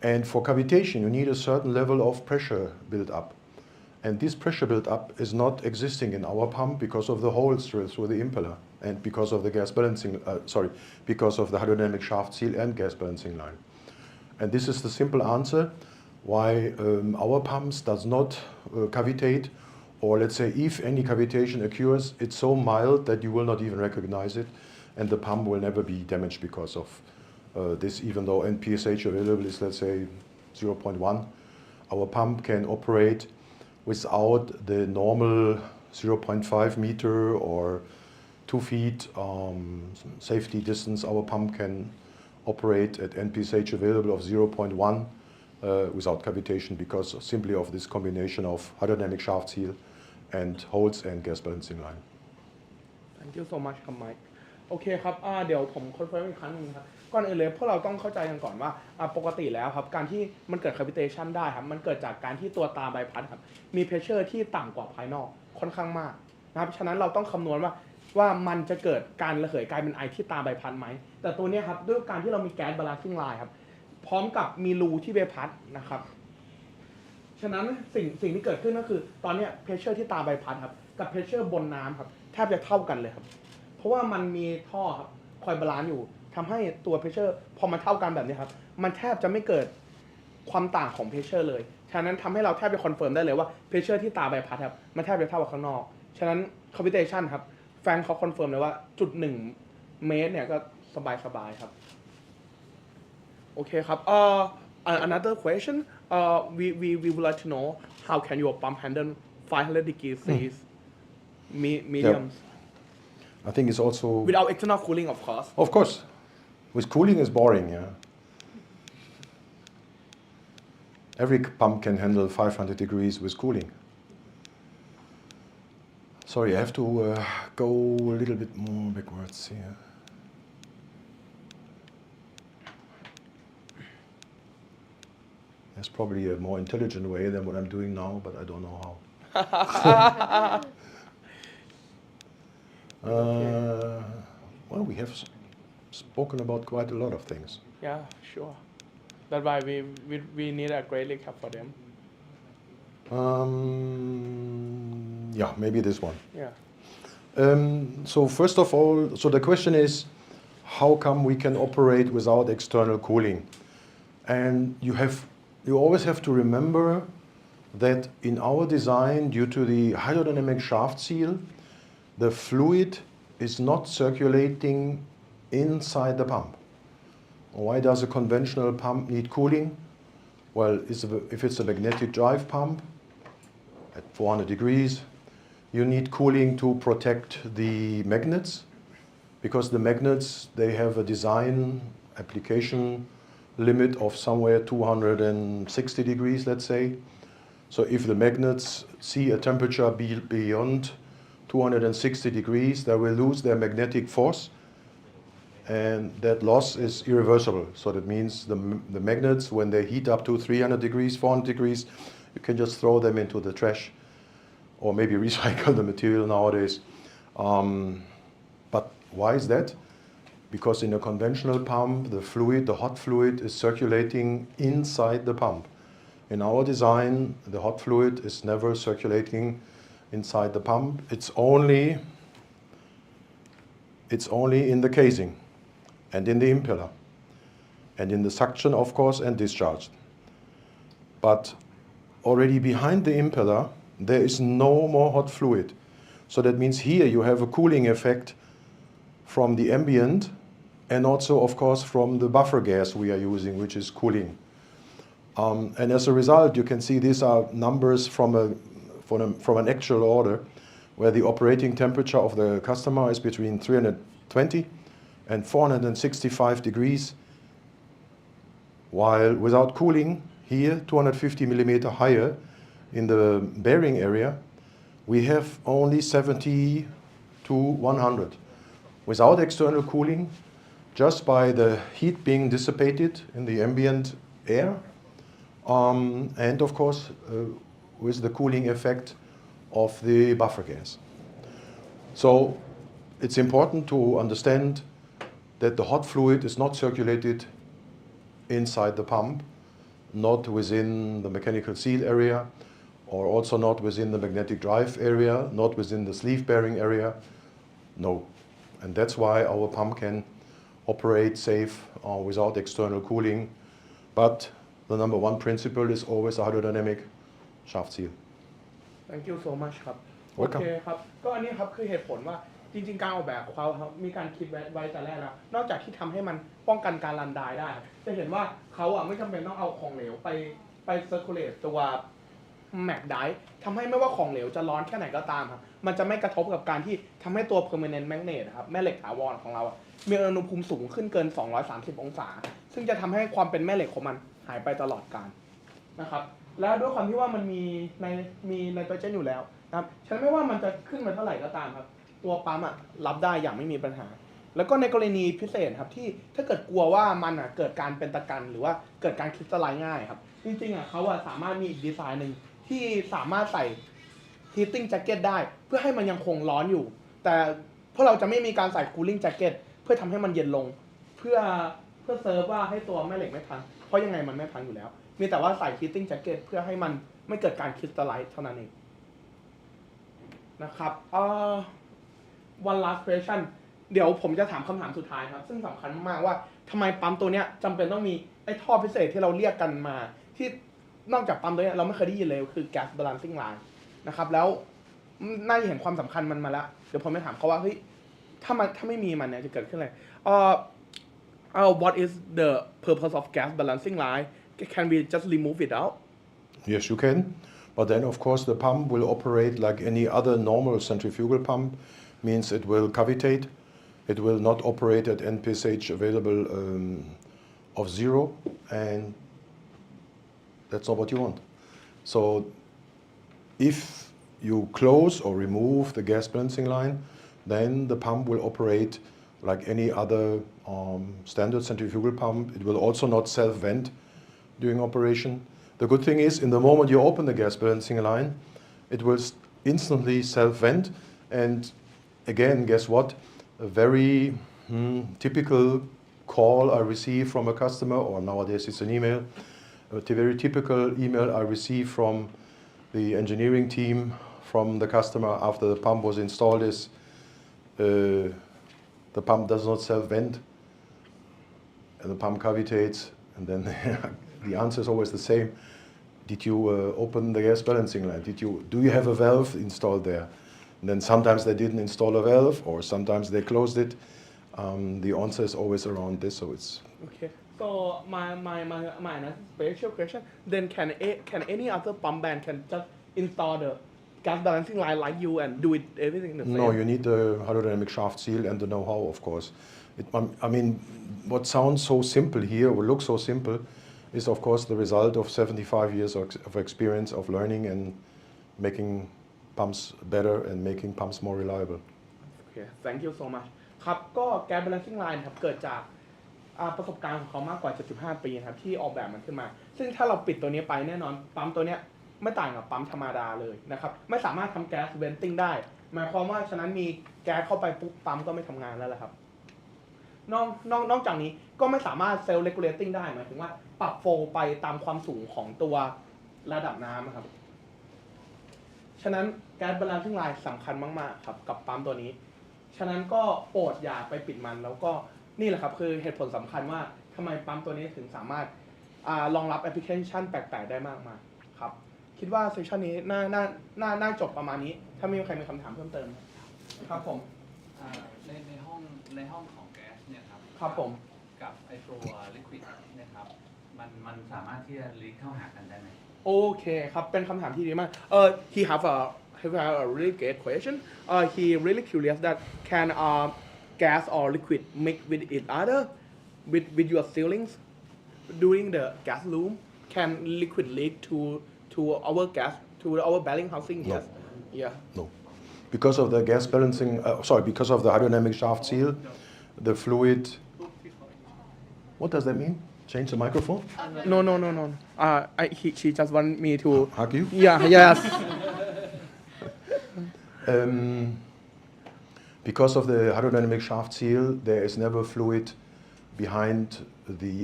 And for cavitation, you need a certain level of pressure built up. And this pressure built up is not existing in our pump because of the holes drilled through the impeller and because of the gas balancing, because of the hydrodynamic shaft seal and gas balancing line. And this is the simple answer why our pumps does not cavitate, or let's say if any cavitation occurs, it's so mild that you will not even recognize it, and the pump will never be damaged because of this, even though NPSH available is, let's say, 0.1. Our pump can operate without the normal 0.5 meter or 2 feet safety distance. Our pump can operate at NPSH available of 0.1 without cavitation because simply of this combination of hydrodynamic shaft seal and holes and gas balancing line. Thank you so much ครับ Mike โอเคครับเดี๋ยวผมคอนเฟิร์มอีกครั้งนึงครับก่อนอื่นเลยพวกเราต้องเข้าใจกันก่อนว่าปกติแล้วครับการที่มันเกิด cavitation ได้ครับมันเกิดจากการที่ตัวตาใบพัดครับมี pressure ที่ต่ำกว่าภายนอกค่อนข้างมากนะครับฉะนั้นเราต้องคำนวณว่ามันจะเกิดการระเหยกลายเป็นไอที่ตาใบพัดไหมแต่ตัวนี้ครับด้วยการที่เรามีแก๊สบาลานซิ่งไลน์ครับพร้อมกับมีรูที่ใบพัดนะครับฉะนั้นสิ่งที่เกิดขึ้นก็คือตอนนี้ pressure ที่ตาใบพัดครับกับ pressure บนน้ำครับแทบจะเท่ากันเลยครับเพราะว่ามันมีท่อครับคอยบาลานซ์อยู่ทำให้ตัว pressure พอมันเท่ากันแบบนี้ครับมันแทบจะไม่เกิดความต่างของ pressure เลยฉะนั้นทำให้เราแทบจะคอนเฟิร์มได้เลยว่า pressure ที่ตาใบพัดครับมันแทบจะเท่ากับข้างนอกฉะนั้น cavitation ครับแฟนเขาคอนเฟิร์มเลยว่าจุด1 เมตรเนี่ยก็สบายครับโอเคครับanother question we would like to know how can your pump handle 500 degrees Celsius mediums I think it's also without external cooling of course Of course. With cooling is boring, yeah. Every pump can handle 500 degrees with cooling. Sorry, I have to go a little bit more backwards here. There's probably a more intelligent way than what I'm doing now, but I don't know how. Well, we have spoken about quite a lot of things. yeah sure that's why we need a great recap for them Yeah, maybe this one. yeah So first of all, so the question is, how come we can operate without external cooling? And you always have to remember that in our design, due to the hydrodynamic shaft seal, the fluid is not circulating inside the pump. Why does a conventional pump need cooling? Well, if it's a magnetic drive pump at 400 degrees, you need cooling to protect the magnets, because the magnets, they have a design application limit of somewhere 260 degrees, let's say. So if the magnets see a temperature beyond 260 degrees, they will lose their magnetic force, and that loss is irreversible. So that means the magnets, when they heat up to 300 degrees, 400 degrees, you can just throw them into the trash or maybe recycle the material nowadays. But why is that? Because in a conventional pump, the fluid, the hot fluid, is circulating inside the pump. In our design, the hot fluid is never circulating inside the pump. It's only in the casing and in the impeller and in the suction, of course, and discharge. But already behind the impeller, there is no more hot fluid. So that means here you have a cooling effect from the ambient and also, of course, from the buffer gas we are using, which is cooling. And as a result, you can see these are numbers from an actual order where the operating temperature of the customer is between 320 and 465 degrees, while without cooling, here 250 millimeter higher in the bearing area, we have only 70 to 100. Without external cooling, just by the heat being dissipated in the ambient air, and of course with the cooling effect of the buffer gas. So it's important to understand that the hot fluid is not circulated inside the pump, not within the mechanical seal area, or also not within the magnetic drive area, not within the sleeve bearing area. No. And that's why our pump can operate safe without external cooling. But the number one principle is always a hydrodynamic shaft seal. Thank you so much ครับ โอ Welcome. เคครับ ก็อันนี้ครับคือเหตุผลว่าจริงๆการออกแบบของเขาครับมีการคิดไว้แต่แรกแล้วนอกจากที่ทำให้มันป้องกันการรันดายได้จะเห็นว่าเขาไม่จำเป็นต้องเอาของเหลวไปเซอร์คูลเลตตัวแมกไดร์ทำให้ไม่ว่าของเหลวจะร้อนแค่ไหนก็ตามครับมันจะไม่กระทบกับการที่ทำให้ตัว permanent magnet ครับแม่เหล็กถาวรของเรามีอุณหภูมิสูงขึ้นเกิน230องศาซึ่งจะทำให้ความเป็นแม่เหล็กของมันหายไปตลอดกาลนะครับแล้วด้วยความที่ว่ามันมีไนโตรเจนอยู่แล้วนะครับฉะนั้นไม่ว่ามันจะขึ้นมาเท่าไหร่ก็ตามครับตัวปั๊มรับได้อย่างไม่มีปัญหาแล้วก็ในกรณีพิเศษครับที่ถ้าเกิดกลัวว่ามันเกิดการเป็นตะกันหรือว่าเกิดการคริสตัลไลซ์ง่ายครับจริงๆเขาสามารถมีอีกดีไซน์หนึ่งที่สามารถใส่ heating jacket ได้เพื่อให้มันยังคงร้อนอยู่แต่พวกเราจะไม่มีการใส่ cooling jacket เพื่อทำให้มันเย็นลงเพื่อเซิร์ฟว่าให้ตัวแม่เหล็กไม่พังเพราะยังไงมันไม่พังอยู่แล้วมีแต่ว่าใส่ heating jacket เพื่อให้มันไม่เกิดการคริสตัลไลซ์เท่านั้นเองนะครับone last question เดี๋ยวผมจะถามคำถามสุดท้ายครับซึ่งสำคัญมากว่าทำไมปั๊มตัวเนี้ยจำเป็นต้องมีไอ้ท่อพิเศษที่เราเรียกกันมาที่นอกจากปั๊มตัวเนี้ยเราไม่เคยได้ยินเลยคือ gas balancing line นะครับแล้วน่าจะเห็นความสำคัญมันมาแล้วเดี๋ยวผมไปถามเขาว่าเฮ้ยถ้าไม่มีมันเนี่ยจะเกิดขึ้นอะไรwhat is the purpose of gas balancing line can we just remove it out Yes, you can. But then, of course, the pump will operate like any other normal centrifugal pump, means it will cavitate. It will not operate at NPSH available of 0, and that's not what you want. So if you close or remove the gas balancing line, then the pump will operate like any other standard centrifugal pump. It will also not self-vent during operation. The good thing is, in the moment you open the gas balancing line, it will instantly self-vent. And again, guess what? A very typical call I receive from a customer, or nowadays it's an email, a very typical email I receive from the engineering team from the customer after the pump was installed is, the pump does not self-vent, and the pump cavitates, and then the answer is always the same. Did you open the gas balancing line? Do you have a valve installed there? And then sometimes they didn't install a valve, or sometimes they closed it. The answer is always around this, so it's... Okay. So my special question. Then can any other pump brand can just install the gas balancing line like you and do it everything the same? No, you need the hydrodynamic shaft seal and the know-how, of course. I mean, what sounds so simple here, or looks so simple, is of course the result of 75 years of experience of learning and making pumps better and making pumps more reliable. Okay, thank you so much ครับก็แก๊ส balancing line ครับเกิดจากประสบการณ์ของเขามากกว่า 75 ปีนะครับที่ออกแบบมันขึ้นมา ซึ่งถ้าเราปิดตัวนี้ไปแน่นอนปั๊มตัวเนี้ยไม่ต่างกับปั๊มธรรมดาเลยนะครับไม่สามารถทำแก๊ส venting ได้หมายความว่าฉะนั้นมีแก๊สเข้าไปปุ๊บปั๊มก็ไม่ทำงานแล้วแหละครับนอกจากนี้ก็ไม่สามารถ self regulating ได้หมายถึงว่าปรับโฟลว์ไปตามความสูงของตัวระดับน้ำครับฉะนั้นแก๊ส balancing line สำคัญมากๆครับกับปั๊มตัวนี้ฉะนั้นก็โปรดอย่าไปปิดมันแล้วก็นี่แหละครับคือเหตุผลสำคัญว่าทำไมปั๊มตัวนี้ถึงสามารถรองรับแอปพลิเคชันแปลกๆได้มากมายครับคิดว่าเซสชันนี้น่าจบประมาณนี้ถ้าไม่มีใครมีคำถามเพิ่มเติมครับผมในห้องของแก๊สเนี่ยครับ ครับผม กับไอตัวลิควิดนะครับมันสามารถที่จะลีกเข้าหากันได้ไหม โอเคครับเป็นคำถามที่ดีมากhe have a really great question he really curious that can gas or liquid mix with each other with your sealings during the gas loom can liquid leak to our gas to our balancing housing No. yes yeah No. Because of the gas balancing, because of the hydrodynamic shaft seal, the fluid. What does that mean? Change the microphone? no she just want me to Hug you? yeah yes Because of the hydrodynamic shaft seal, there is never fluid behind the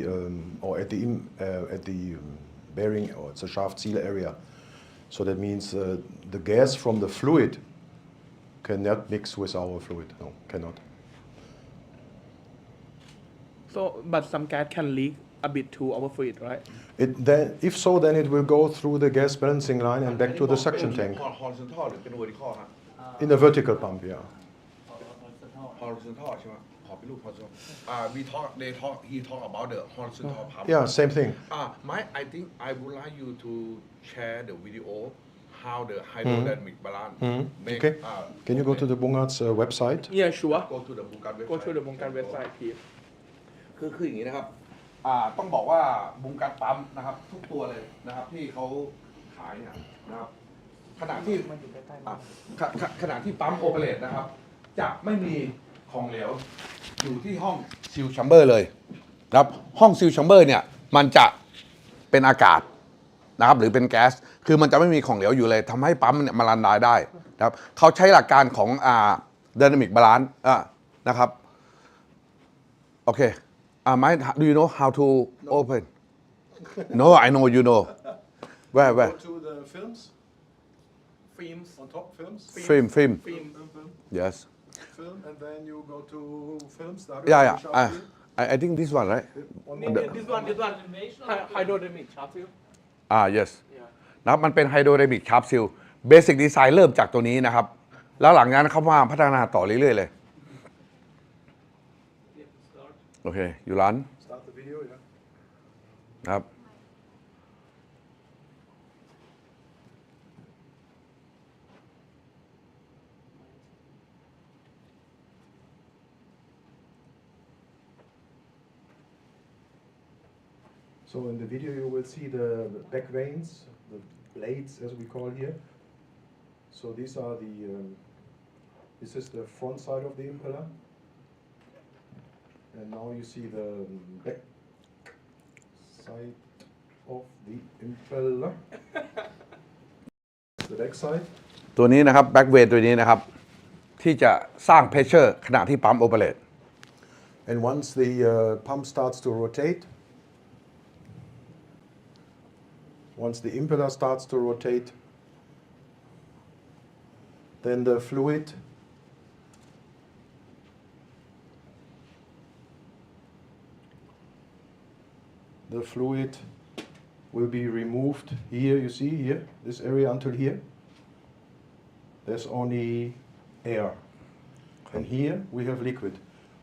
or at the bearing or it's a shaft seal area. So that means the gas from the fluid cannot mix with our fluid. No, cannot. so but some gas can leak a bit to our fluid right If so, then it will go through the gas balancing line and back to the suction tank. horizontal หรือเป็น vertical ฮะ In the vertical pump, yeah. horizontal ใช่ไหมขอเป็นรูป horizontal he talk about the horizontal pump Yeah, same thing. I think I would like you to share the video how the hydrodynamic balance make Okay. Can you go to the Bungart's website? yeah sure go to the Bungar go to website the Bungar website please คืออย่างนี้นะครับต้องบอกว่าบุงกัดปั๊มนะครับทุกตัวเลยนะครับที่เขาขายเนี่ยนะครับขณะที่ปั๊มโอเปเรตนะครับจะไม่มีของเหลวอยู่ที่ห้องซิลแชมเบอร์เลยนะครับห้องซิลแชมเบอร์เนี่ยมันจะเป็นอากาศนะครับหรือเป็นแก๊สคือมันจะไม่มีของเหลวอยู่เลยทำให้ปั๊มเนี่ยมันรันได้นะครับเขาใช้หลักการของdynamic balance นะครับโอเคMike, do you know how to open? No, I know you know. Where? Go to the films films on top. Films. Film. film Yes. Film, and then you go to films. Yeah. I think this one, right? this one hydrodynamic shaft seal Yes. yeah นะครับมันเป็นไฮโดรไดนามิกชาร์ปซิลเบสิกดีไซน์เริ่มจากตัวนี้นะครับ แล้วหลังจากนั้นเขามาพัฒนาต่อเรื่อยๆเลย โอเค อยู่ร้าน Start the video, yeah. นะครับ So in the video you will see the back vanes, the blades as we call here. So these are this is the front side of the impeller. And now you see the back side of the impeller. The back side. ตัวนี้นะครับแบ็กเวทตัวนี้นะครับที่จะสร้างเพรสเชอร์ขณะที่ปั๊มโอเปเรต And once the pump starts to rotate, once the impeller starts to rotate, then the fluid will be removed here, you see here, this area until here. There's only air. And here we have liquid.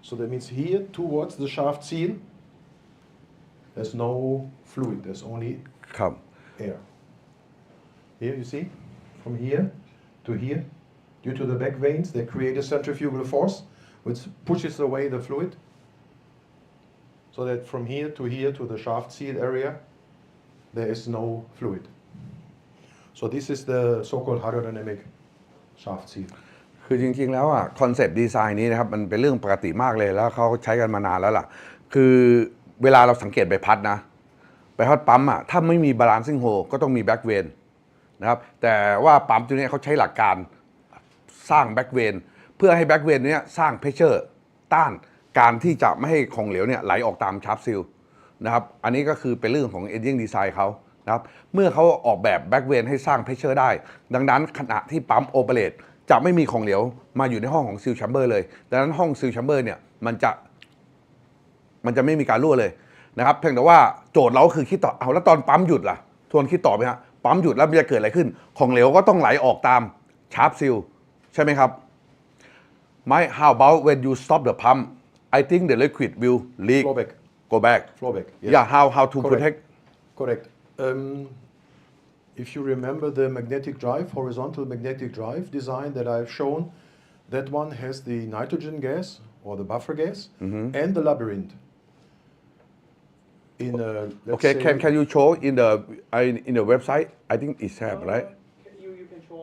So that means here towards the shaft seal, there's no fluid, there's only ครับ air. Here you see, from here to here. Due to the back vanes, they create a centrifugal force which pushes away the fluid. So that from here to the shaft seal area, there is no fluid. So this is the so-called hydrodynamic shaft seal. คือจริงๆแล้วอ่ะคอนเซปต์ดีไซน์นี้นะครับมันเป็นเรื่องปกติมากเลยแล้วเขาใช้กันมานานแล้วล่ะคือเวลาเราสังเกตใบพัดนะใบพัดปั๊มอ่ะถ้าไม่มีบาลานซิ่งโฮก็ต้องมีแบ็กเวนนะครับแต่ว่าปั๊มตัวนี้เขาใช้หลักการสร้างแบ็กเวนเพื่อให้แบ็กเวนนี้สร้างเพรสเชอร์ต้านการที่จะไม่ให้ของเหลวเนี่ยไหลออกตามชาร์ปซิลนะครับอันนี้ก็คือเป็นเรื่องของเอนจิเนียร์ดีไซน์เขานะครับเมื่อเขาออกแบบแบ็กเวนให้สร้างเพรสเชอร์ได้ดังนั้นขณะที่ปั๊มโอเปเรตจะไม่มีของเหลวมาอยู่ในห้องของซีลแชมเบอร์เลยดังนั้นห้องซีลแชมเบอร์เนี่ยมันจะไม่มีการรั่วเลยนะครับเพียงแต่ว่าโจทย์เราคือคิดต่อเอาแล้วตอนปั๊มหยุดล่ะทวนคิดต่อไหมฮะปั๊มหยุดแล้วมันจะเกิดอะไรขึ้นของเหลวก็ต้องไหลออกตามชาร์ปซิลใช่ไหมครับไม่ how about when you stop the pump I think the liquid will leak Flow back. go back Flow back. Yes. yeah how to Correct. protect Correct. If you remember the magnetic drive, horizontal magnetic drive design that I've shown, that one has the nitrogen gas or the buffer gas and the labyrinth. Let's okay say, can you show in the website I think it's have right you can show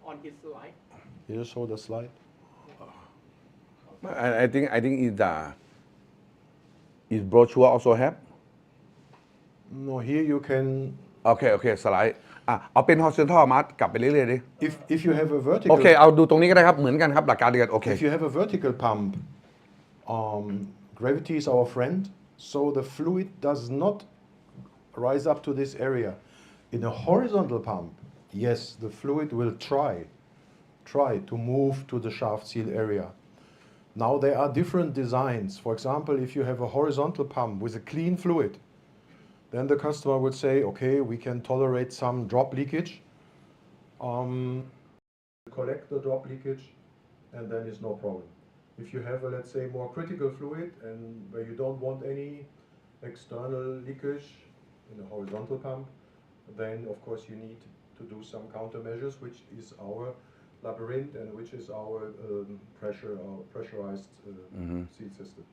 on his slide. You show the slide. I think is brochure also have No, here you can. okay สไลด์เอาเป็น horizontal มากลับไปเรื่อยๆดิ If you have a vertical. โอเคเอาดูตรงนี้ก็ได้ครับเหมือนกันครับหลักการเดียวกันโอเค If you have a vertical pump, gravity is our friend, so the fluid does not rise up to this area. In a horizontal pump, yes, the fluid will try to move to the shaft seal area. Now there are different designs. For example, if you have a horizontal pump with a clean fluid, then the customer would say, okay, we can tolerate some drop leakage. Collect the drop leakage, and then it's no problem. If you have a, let's say, more critical fluid and where you don't want any external leakage in a horizontal pump, then of course you need to do some countermeasures, which is our labyrinth and which is our pressurized seal system.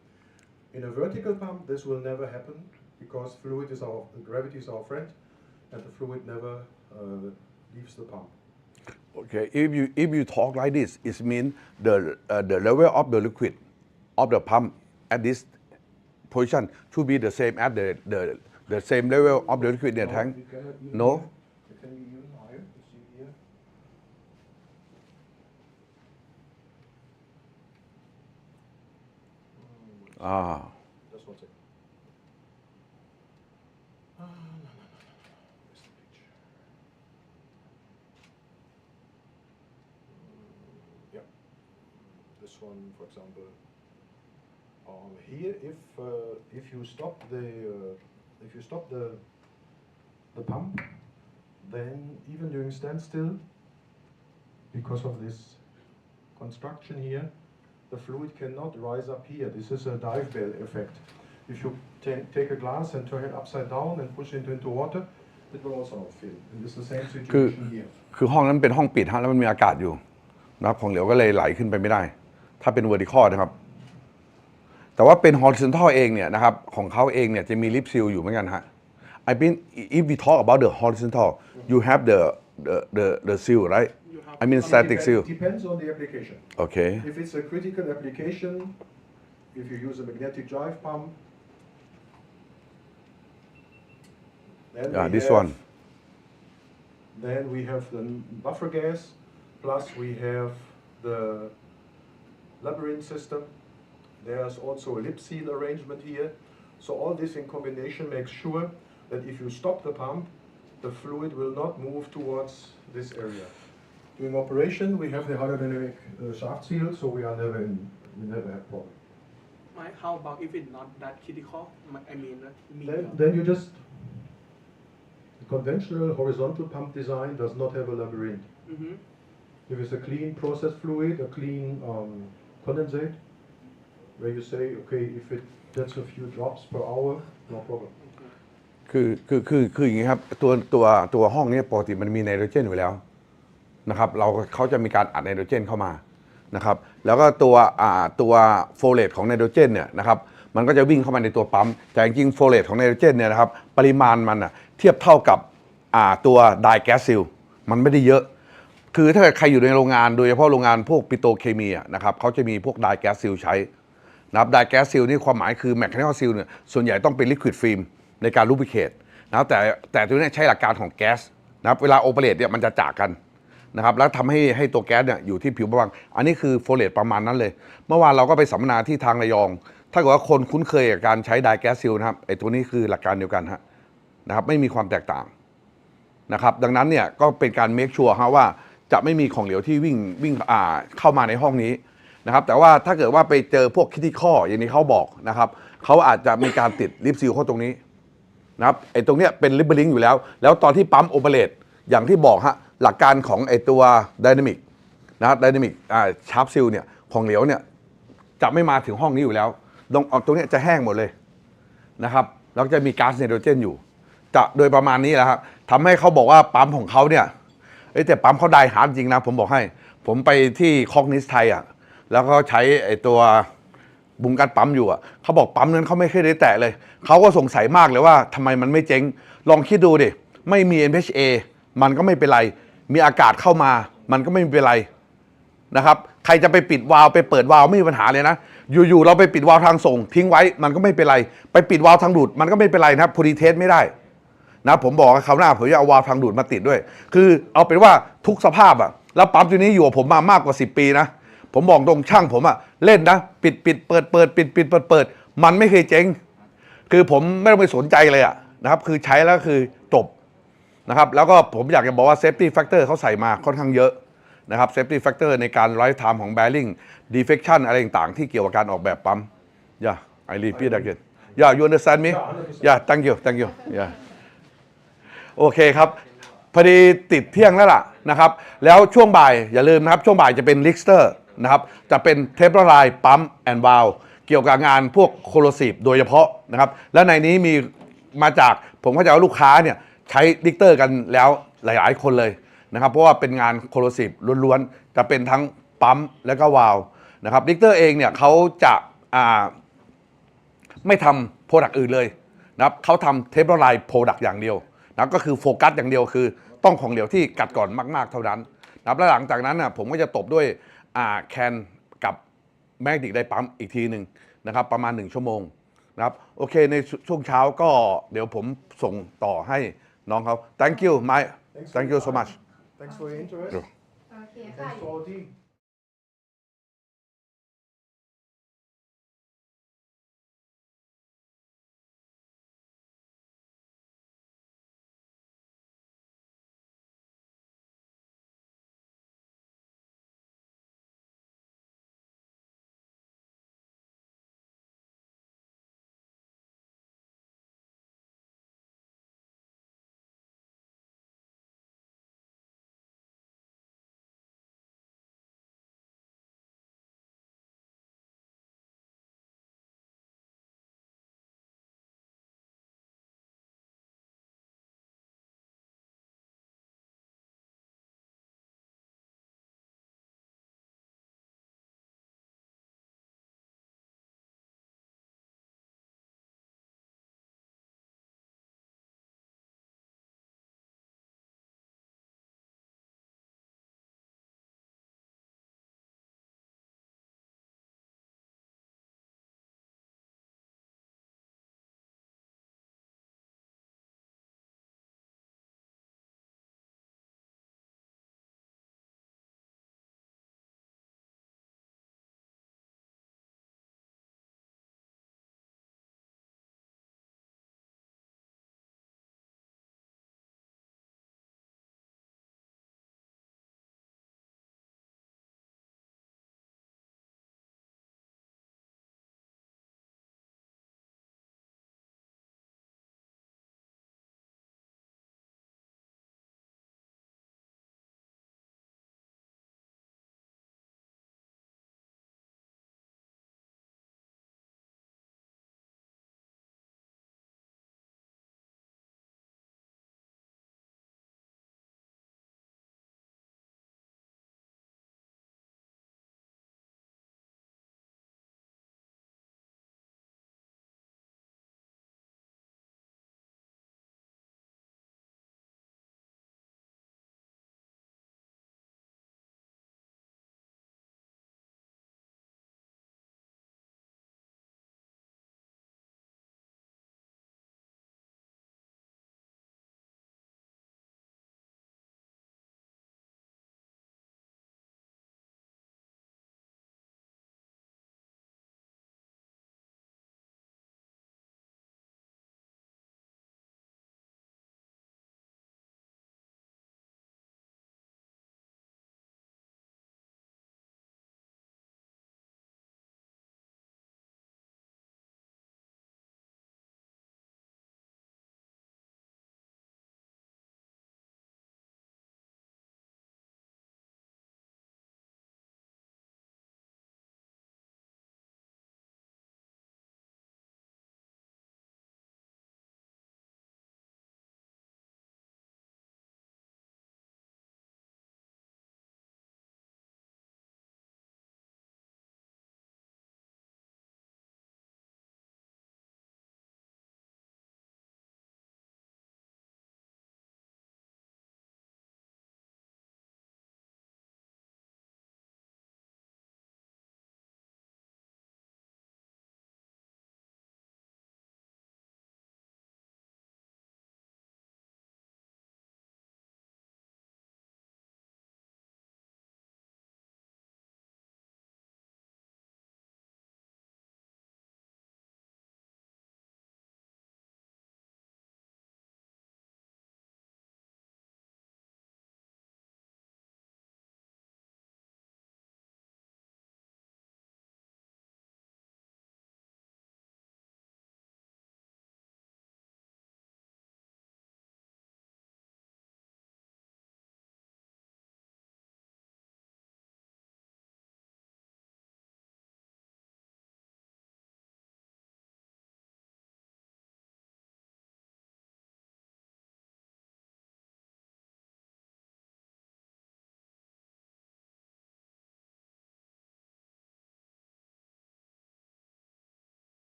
In a vertical pump, this will never happen because gravity is our friend, and the fluid never leaves the pump. Okay, if you talk like this, it means the level of the liquid of the pump at this position should be the same as the same level of the liquid in the tank. No. It can be even higher. You see here. Just one second. No. Where's the picture? Yeah. This one, for example. Here, if you stop the pump, then even during standstill, because of this construction here, the fluid cannot rise up here. This is a dive bell effect. If you take a glass and turn it upside down and push it into water, it will also not fill. And this is the same situation here. คือห้องนั้นเป็นห้องปิดฮะแล้วมันมีอากาศอยู่นะครับของเหลวก็เลยไหลขึ้นไปไม่ได้ถ้าเป็น vertical นะครับแต่ว่าเป็น horizontal เองเนี่ยนะครับของเขาเองเนี่ยจะมี lip seal อยู่เหมือนกันฮะ I mean if we talk about the horizontal you have the seal right I mean static seal Depends on the application. okay If it's a critical application, if you use a magnetic drive pump, then this one Then we have the buffer gas, plus we have the labyrinth system. There's also a lip seal arrangement here. So all this in combination makes sure that if you stop the pump, the fluid will not move towards this area. During operation, we have the hydrodynamic shaft seal, so we never have problem. How about if it's not that critical? I mean, Then you just the conventional horizontal pump design does not have a labyrinth. If it's a clean process fluid, a clean condensate, where you say, okay, if it gets a few drops per hour, no problem. คืออย่างนี้ครับตัวห้องนี้ปกติมันมีไนโตรเจนอยู่แล้ว นะครับเขาจะมีการอัดไนโตรเจนเข้ามานะครับแล้วก็ตัวโฟเลตของไนโตรเจนเนี่ยนะครับมันก็จะวิ่งเข้ามาในตัวปั๊มแต่จริงๆโฟเลตของไนโตรเจนเนี่ยนะครับปริมาณมันเทียบเท่ากับตัวไดแก๊สซิลมันไม่ได้เยอะคือถ้าใครอยู่ในโรงงานโดยเฉพาะโรงงานพวกปิโตรเคมีนะครับเขาจะมีพวกไดแก๊สซิลใช้นะครับไดแก๊สซิลนี่ความหมายคือแมคคานิคอลซิลเนี่ยส่วนใหญ่ต้องเป็นลิควิดฟิล์มในการลูบริเคทนะครับแต่ตัวนี้ใช้หลักการของแก๊สนะครับเวลาโอเปเรตเนี่ยมันจะจากกันนะครับแล้วทำให้ตัวแก๊สเนี่ยอยู่ที่ผิวบางอันนี้คือโฟเลตประมาณนั้นเลยเมื่อวานเราก็ไปสัมมนาที่ทางระยองถ้าเกิดว่าคนคุ้นเคยกับการใช้ไดแก๊สซิลนะครับไอ้ตัวนี้คือหลักการเดียวกันนะครับไม่มีความแตกต่างนะครับดังนั้นเนี่ยก็เป็นการเมคชัวร์ว่าจะไม่มีของเหลวที่วิ่งเข้ามาในห้องนี้นะครับแต่ว่าถ้าเกิดว่าไปเจอพวกคิดที่ข้ออย่างนี้เขาบอกนะครับเขาอาจจะมีการติดลิปซีลเข้าตรงนี้นะครับไอ้ตรงเนี้ยเป็นลิปเบลลิงอยู่แล้วตอนที่ปั๊มโอเปเรตอย่างที่บอกหลักการของไอ้ตัวไดนามิกนะครับไดนามิกชาร์ปซิลเนี่ยของเหลวเนี่ยจะไม่มาถึงห้องนี้อยู่แล้วตรงนี้จะแห้งหมดเลยนะครับแล้วจะมีก๊าซไนโตรเจนอยู่จะโดยประมาณนี้แหละครับทำให้เขาบอกว่าปั๊มของเขาเนี่ยแต่ปั๊มเขาได้หาจริงนะผมบอกให้ผมไปที่คอกนิสไทยแล้วก็ใช้ไอ้ตัวบุงกัดปั๊มอยู่เขาบอกปั๊มนั้นเขาไม่เคยได้แตะเลยเขาก็สงสัยมากเลยว่าทำไมมันไม่เจ๊งลองคิดดูดิไม่มี NHA มันก็ไม่เป็นไรมีอากาศเข้ามามันก็ไม่เป็นไรนะครับใครจะไปปิดวาล์วไปเปิดวาล์วไม่มีปัญหาเลยนะอยู่ๆเราไปปิดวาล์วทางส่งทิ้งไว้มันก็ไม่เป็นไรไปปิดวาล์วทางดูดมันก็ไม่เป็นไรนะพอดีเทสไม่ได้นะผมบอกคราวหน้าผมจะเอาวาล์วทางดูดมาติดด้วยคือเอาเป็นว่าทุกสภาพแล้วปั๊มตัวนี้อยู่กับผมมากกว่า10 ปีนะผมบอกตรงช่างผมเล่นนะปิดเปิดเปิดมันไม่เคยเจ๊งคือผมไม่ต้องไปสนใจเลยนะครับคือใช้แล้วคือจบนะครับแล้วก็ผมอยากจะบอกว่าเซฟตี้แฟกเตอร์เขาใส่มาค่อนข้างเยอะนะครับเซฟตี้แฟกเตอร์ในการไลฟ์ไทม์ของแบริ่งดีเฟคชั่นอะไรต่างๆที่เกี่ยวกับการออกแบบปั๊มI repeat again you understand me thank youโอเคครับพอดีติดเที่ยงแล้วล่ะนะครับแล้วช่วงบ่ายอย่าลืมนะครับช่วงบ่ายจะเป็นลิกสเตอร์นะครับจะเป็นเทปละลายปั๊มแอนด์วาลเกี่ยวกับงานพวกโคโลซีฟโดยเฉพาะนะครับและในนี้มีมาจากผมเข้าใจว่าลูกค้าเนี่ยใช้ลิกเตอร์กันแล้วหลายๆคนเลยนะครับเพราะว่าเป็นงานโคโลซีฟล้วนๆจะเป็นทั้งปั๊มและก็วาลนะครับลิกเตอร์เองเนี่ยเขาจะไม่ทำโปรดักต์อื่นเลยนะครับเขาทำเทปละลายโปรดักต์อย่างเดียวนะก็คือโฟกัสอย่างเดียวคือต้องของเหลวที่กัดก่อนมากๆเท่านั้นนะครับและหลังจากนั้นผมก็จะตบด้วยแคนกับแมกนิกไดปั๊มอีกทีหนึ่งนะครับประมาณ1 ชั่วโมงนะครับโอเคในช่วงเช้าก็เดี๋ยวผมส่งต่อให้น้องเขา thank you Mike thank you so much Thanks for your interest โอเคค่ะ Thanks for our team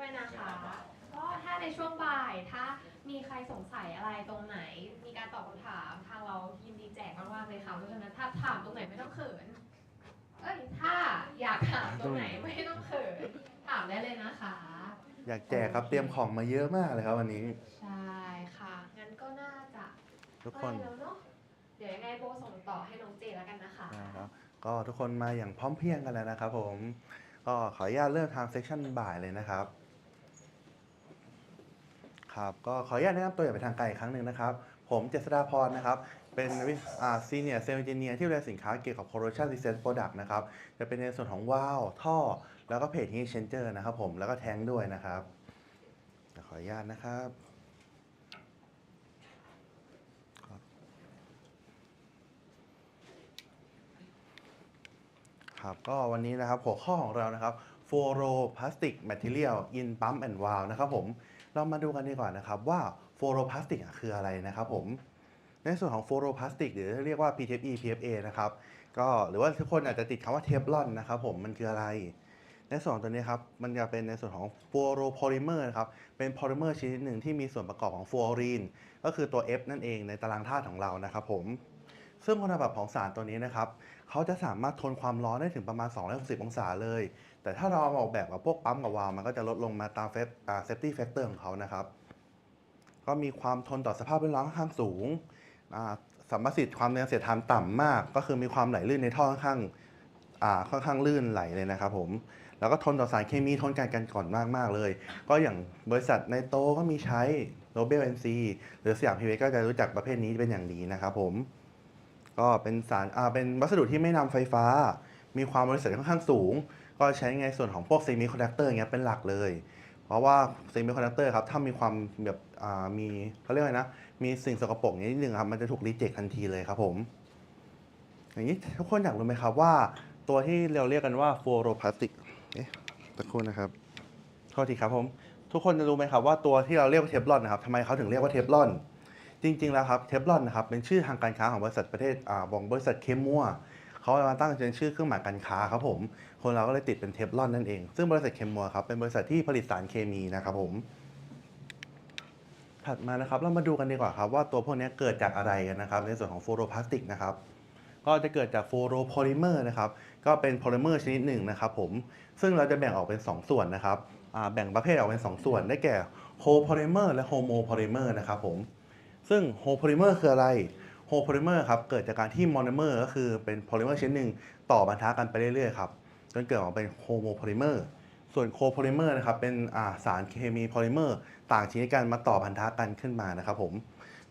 ด้วยนะคะก็ถ้าในช่วงบ่ายถ้ามีใครสงสัยอะไรตรงไหน มีการตอบคำถามทางเรายินดีแจกมากๆเลยค่ะเพราะฉะนั้นถ้าถามตรงไหนไม่ต้องเขินถ้าอยากถามตรงไหนไม่ต้องเขินถามได้เลยนะคะ อยากแจกครับเตรียมของมาเยอะมากเลยครับวันนี้ ใช่ค่ะงั้นก็น่าจะ ทุกคน แล้วเนาะเดี๋ยวยังไงโบส่งต่อให้น้องเจแล้วกันนะคะ นะครับก็ทุกคนมาอย่างพร้อมเพรียงกันแล้วนะครับผมก็ขออนุญาตเริ่มทางเซสชั่นบ่ายเลยนะครับครับก็ขออนุญาตแนะนำตัวอย่างเป็นทางการอีกครั้งหนึ่งนะครับผมเจษฎาพรนะครับเป็นซีเนียร์เซลล์เอนจิเนียร์ที่ดูแลสินค้าเกี่ยวกับ corrosion resistant product นะครับจะเป็นในส่วนของวาล์วท่อแล้วก็เพจ heat exchanger นะครับผมแล้วก็แทงค์ด้วยนะครับขออนุญาตนะครับครับก็วันนี้นะครับหัวข้อของเรานะครับ Fluoroplastic Material in Pump and Valve นะครับผมเรามาดูกันดีกว่านะครับว่า Fluoroplastic คืออะไรนะครับผมในส่วนของ Fluoroplastic หรือเรียกว่า PTFE PFA นะครับก็หรือว่าทุกคนอาจจะติดคำว่าเทฟลอนนะครับผมมันคืออะไรในส่วนตัวนี้ครับมันจะเป็นในส่วนของ Fluoropolymer นะครับเป็นโพลิเมอร์ชนิดหนึ่งที่มีส่วนประกอบของฟลูออรีนก็คือตัว F นั่นเองในตารางธาตุของเรานะครับผมซึ่งคุณสมบัติของสารตัวนี้นะครับเขาจะสามารถทนความร้อนได้ถึงประมาณ260องศาเลยแต่ถ้าเราออกแบบกับพวกปั๊มกับวาล์วมันก็จะลดลงมาตามsafety factor ของเขานะครับก็มีความทนต่อสภาพแวดล้อมค่อนข้างสูงสัมประสิทธิ์ความเร็วเสียดทานต่ำมากก็คือมีความไหลลื่นในท่อค่อนข้างลื่นไหลเลยนะครับผมแล้วก็ทนต่อสารเคมีทนการกันก่อนมากเลยก็อย่างบริษัทในโตก็มีใช้โนเบล NC หรือสยามพีเวก็จะรู้จักประเภทนี้เป็นอย่างดีนะครับผมก็เป็นสารเป็นวัสดุที่ไม่นำไฟฟ้ามีความบริสุทธิ์ค่อนข้างสูงก็ใช้ในส่วนของพวกเซมิคอนดักเตอร์เงี้ยเป็นหลักเลยเพราะว่าเซมิคอนดักเตอร์ครับถ้ามีความแบบมีเขาเรียกว่านะมีสิ่งสกปรกนิดนึงครับมันจะถูกรีเจ็คทันทีเลยครับผมอย่างนี้ทุกคนอยากรู้ไหมครับว่าตัวที่เราเรียกกันว่าฟลูอโรพลาสติกสักครู่นะครับโทษทีครับผมทุกคนจะรู้ไหมครับว่าตัวที่เราเรียกว่าเทฟลอนนะครับทำไมเขาถึงเรียกว่าเทฟลอนจริงๆแล้วครับเทฟลอนนะครับเป็นชื่อทางการค้าของบริษัทประเทศของบริษัทเคมัวเขามาตั้งเป็นชื่อเครื่องหมายการค้าครับผมคนเราก็เลยติดเป็นเทฟลอนนั่นเองซึ่งบริษัทเคมัวครับเป็นบริษัทที่ผลิตสารเคมีนะครับผมถัดมานะครับเรามาดูกันดีกว่าครับว่าตัวพวกนี้เกิดจากอะไรกันนะครับในส่วนของฟลูอโรพลาสติกนะครับก็จะเกิดจากฟลูอโรโพลิเมอร์นะครับก็เป็นโพลิเมอร์ชนิดหนึ่งนะครับผมซึ่งเราจะแบ่งออกเป็น2ส่วนนะครับแบ่งประเภทออกเป็น2ส่วนได้แก่โคโพลิเมอร์และโฮโมโพลิเมอร์นะครับผมซึ่งโฮโพลิเมอร์คืออะไรโฮโพลิเมอร์ครับเกิดจากการที่โมโนเมอร์ก็คือเป็นโพลิเมอร์ชนิดหนึ่งต่อบรรทัดกันไปเรื่อยๆครับจนเกิดออกเป็นโฮโมโพลิเมอร์ส่วนโคโพลิเมอร์นะครับเป็นสารเคมีโพลิเมอร์ต่างชนิดกันมาต่อพันธะกันขึ้นมานะครับผม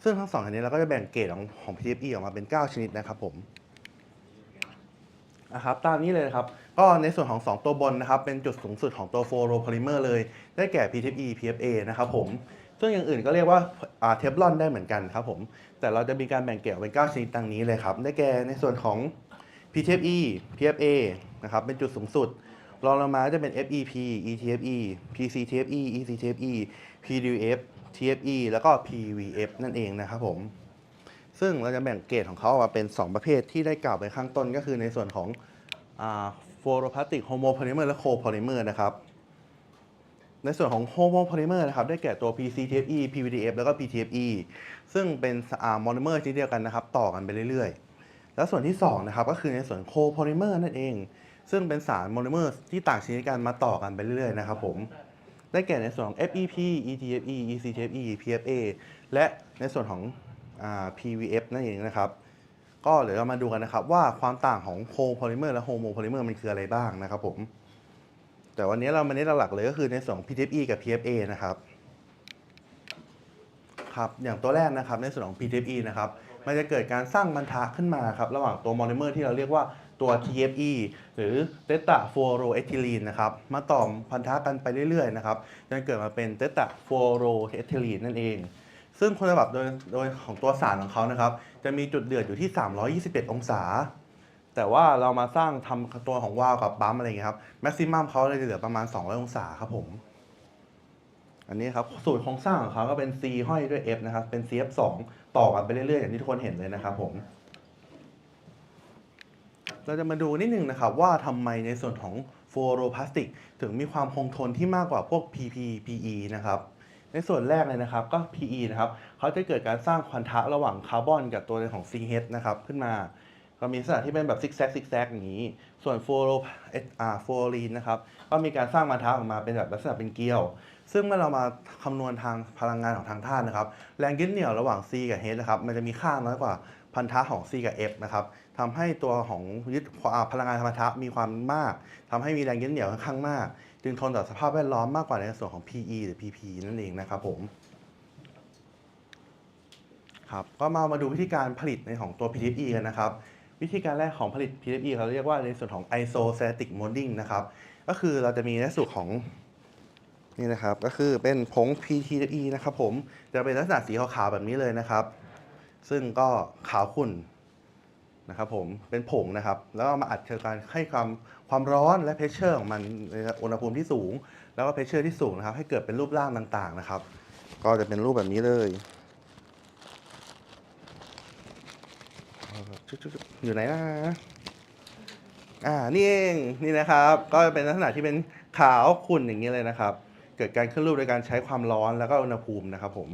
ซึ่งทั้ง2ชนิดเราก็จะแบ่งเกรดของ PTFE ออกมาเป็น9ชนิดนะครับผมนะครับตามนี้เลยครับก็ในส่วนของ2ตัวบนนะครับเป็นจุดสูงสุดของตัวฟลูอโรโพลิเมอร์เลยได้แก่ PTFE PFA นะครับผมซึ่งอย่างอื่นก็เรียกว่าเทฟลอนได้เหมือนกันครับผมแต่เราจะมีการแบ่งเกรดเป็น9ชนิดดังนี้เลยครับได้แก่ในส่วนของ PTFE PFA นะครับเป็นจุดสูงสุดรองลงมาจะเป็น FEP ETFE PCTFE ECTFE PDF TFE แล้วก็ PVF นั่นเองนะครับผมซึ่งเราจะแบ่งเกรดของเขาออกมาเป็น2ประเภทที่ได้กล่าวไปข้างต้นก็คือในส่วนของฟลูอโรพลาสติกโฮโมโพลิเมอร์และโคโพลิเมอร์นะครับในส่วนของโฮโมโพลิเมอร์นะครับได้แก่ตัว PCTFE PVDF แล้วก็ PTFE ซึ่งเป็นโมโนเมอร์ชนิดเดียวกันนะครับต่อกันไปเรื่อยๆแล้วส่วนที่2นะครับก็คือในส่วนโคโพลิเมอร์นั่นเองซึ่งเป็นสารโมโนเมอร์ที่ต่างชนิดกันมาต่อกันไปเรื่อยๆนะครับผมได้แก่ในส่วนของ FEP ETFE ECTFE PFA และในส่วนของPVF นั่นเองนะครับก็เดี๋ยวเรามาดูกันนะครับว่าความต่างของโคโพลิเมอร์และโฮโมโพลิเมอร์มันคืออะไรบ้างนะครับผมแต่วันนี้เรามาเน้นหลักๆเลยก็คือในส่วนของ PTFE กับ PFA นะครับครับอย่างตัวแรกนะครับในส่วนของ PTFE นะครับมันจะเกิดการสร้างพันธะขึ้นมาครับระหว่างตัวโมโนเมอร์ที่เราเรียกว่าตัว TFE หรือเตตาฟลูอโรเอทิลีนนะครับมาต่อพันธะกันไปเรื่อยๆนะครับจนเกิดมาเป็นเตตาฟลูอโรเอทิลีนนั่นเองซึ่งคุณสมบัติโดยของตัวสารของเขานะครับจะมีจุดเดือดอยู่ที่321องศาแต่ว่าเรามาสร้างทำตัวของวาล์วกับปั๊มอะไรอย่างเงี้ยครับแม็กซิมัมเขาเลยจะเหลือประมาณ200องศาครับผมอันนี้ครับสูตรโครงสร้างของเขาก็เป็น C ห้อยด้วย F นะครับเป็น CF2 ต่อกันไปเรื่อยๆอย่างที่ทุกคนเห็นเลยนะครับผมเราจะมาดูนิดนึงนะครับว่าทำไมในส่วนของ ฟลูอโรพลาสติกถึงมีความคงทนที่มากกว่าพวก PP PE นะครับในส่วนแรกเลยนะครับก็ PE นะครับเขาจะเกิดการสร้างควอนทะระหว่างคาร์บอนกับตัวของ CH นะครับขึ้นมาก็มีลักษณะที่เป็นแบบซิกแซกอย่างนี้ส่วนฟลูออรีนนะครับก็มีการสร้างควอนทะออกมาเป็นแบบลักษณะเป็นเกลียวซึ่งเมื่อเรามาคำนวณทางพลังงานของทางธาตุนะครับแรงยึดเหนี่ยวระหว่าง C กับ H นะครับมันจะมีค่าน้อยกว่าพันธะของ C กับ F นะครับทำให้ตัวของยึดพลังงานพันธะมีความมากทำให้มีแรงยึดเหนี่ยวค่อนข้างมากจึงทนต่อสภาพแวดล้อมมากกว่าในส่วนของ PE หรือ PP นั่นเองนะครับผมครับก็มาดูวิธีการผลิตในของตัว PTFE กันนะครับวิธีการแรกของผลิต PTFE เขาเรียกว่าในส่วนของ isostatic molding นะครับก็คือเราจะมีในส่วนของนี่นะครับก็คือเป็นผง PTFE นะครับผมจะเป็นลักษณะสีขาวๆแบบนี้เลยนะครับซึ่งก็ขาวขุ่นนะครับผมเป็นผงนะครับแล้วก็มาอัดเจอการให้ความร้อนและเพชเชอร์ของมันในอุณหภูมิที่สูงแล้วก็เพชเชอร์ที่สูงนะครับให้เกิดเป็นรูปร่างต่างๆนะครับก็จะเป็นรูปแบบนี้เลยอยู่ไหนนะนี่เองนี่นะครับก็เป็นลักษณะที่เป็นขาวขุ่นอย่างนี้เลยนะครับเกิดการขึ้นรูปโดยการใช้ความร้อนแล้วก็อุณหภูมินะครับผม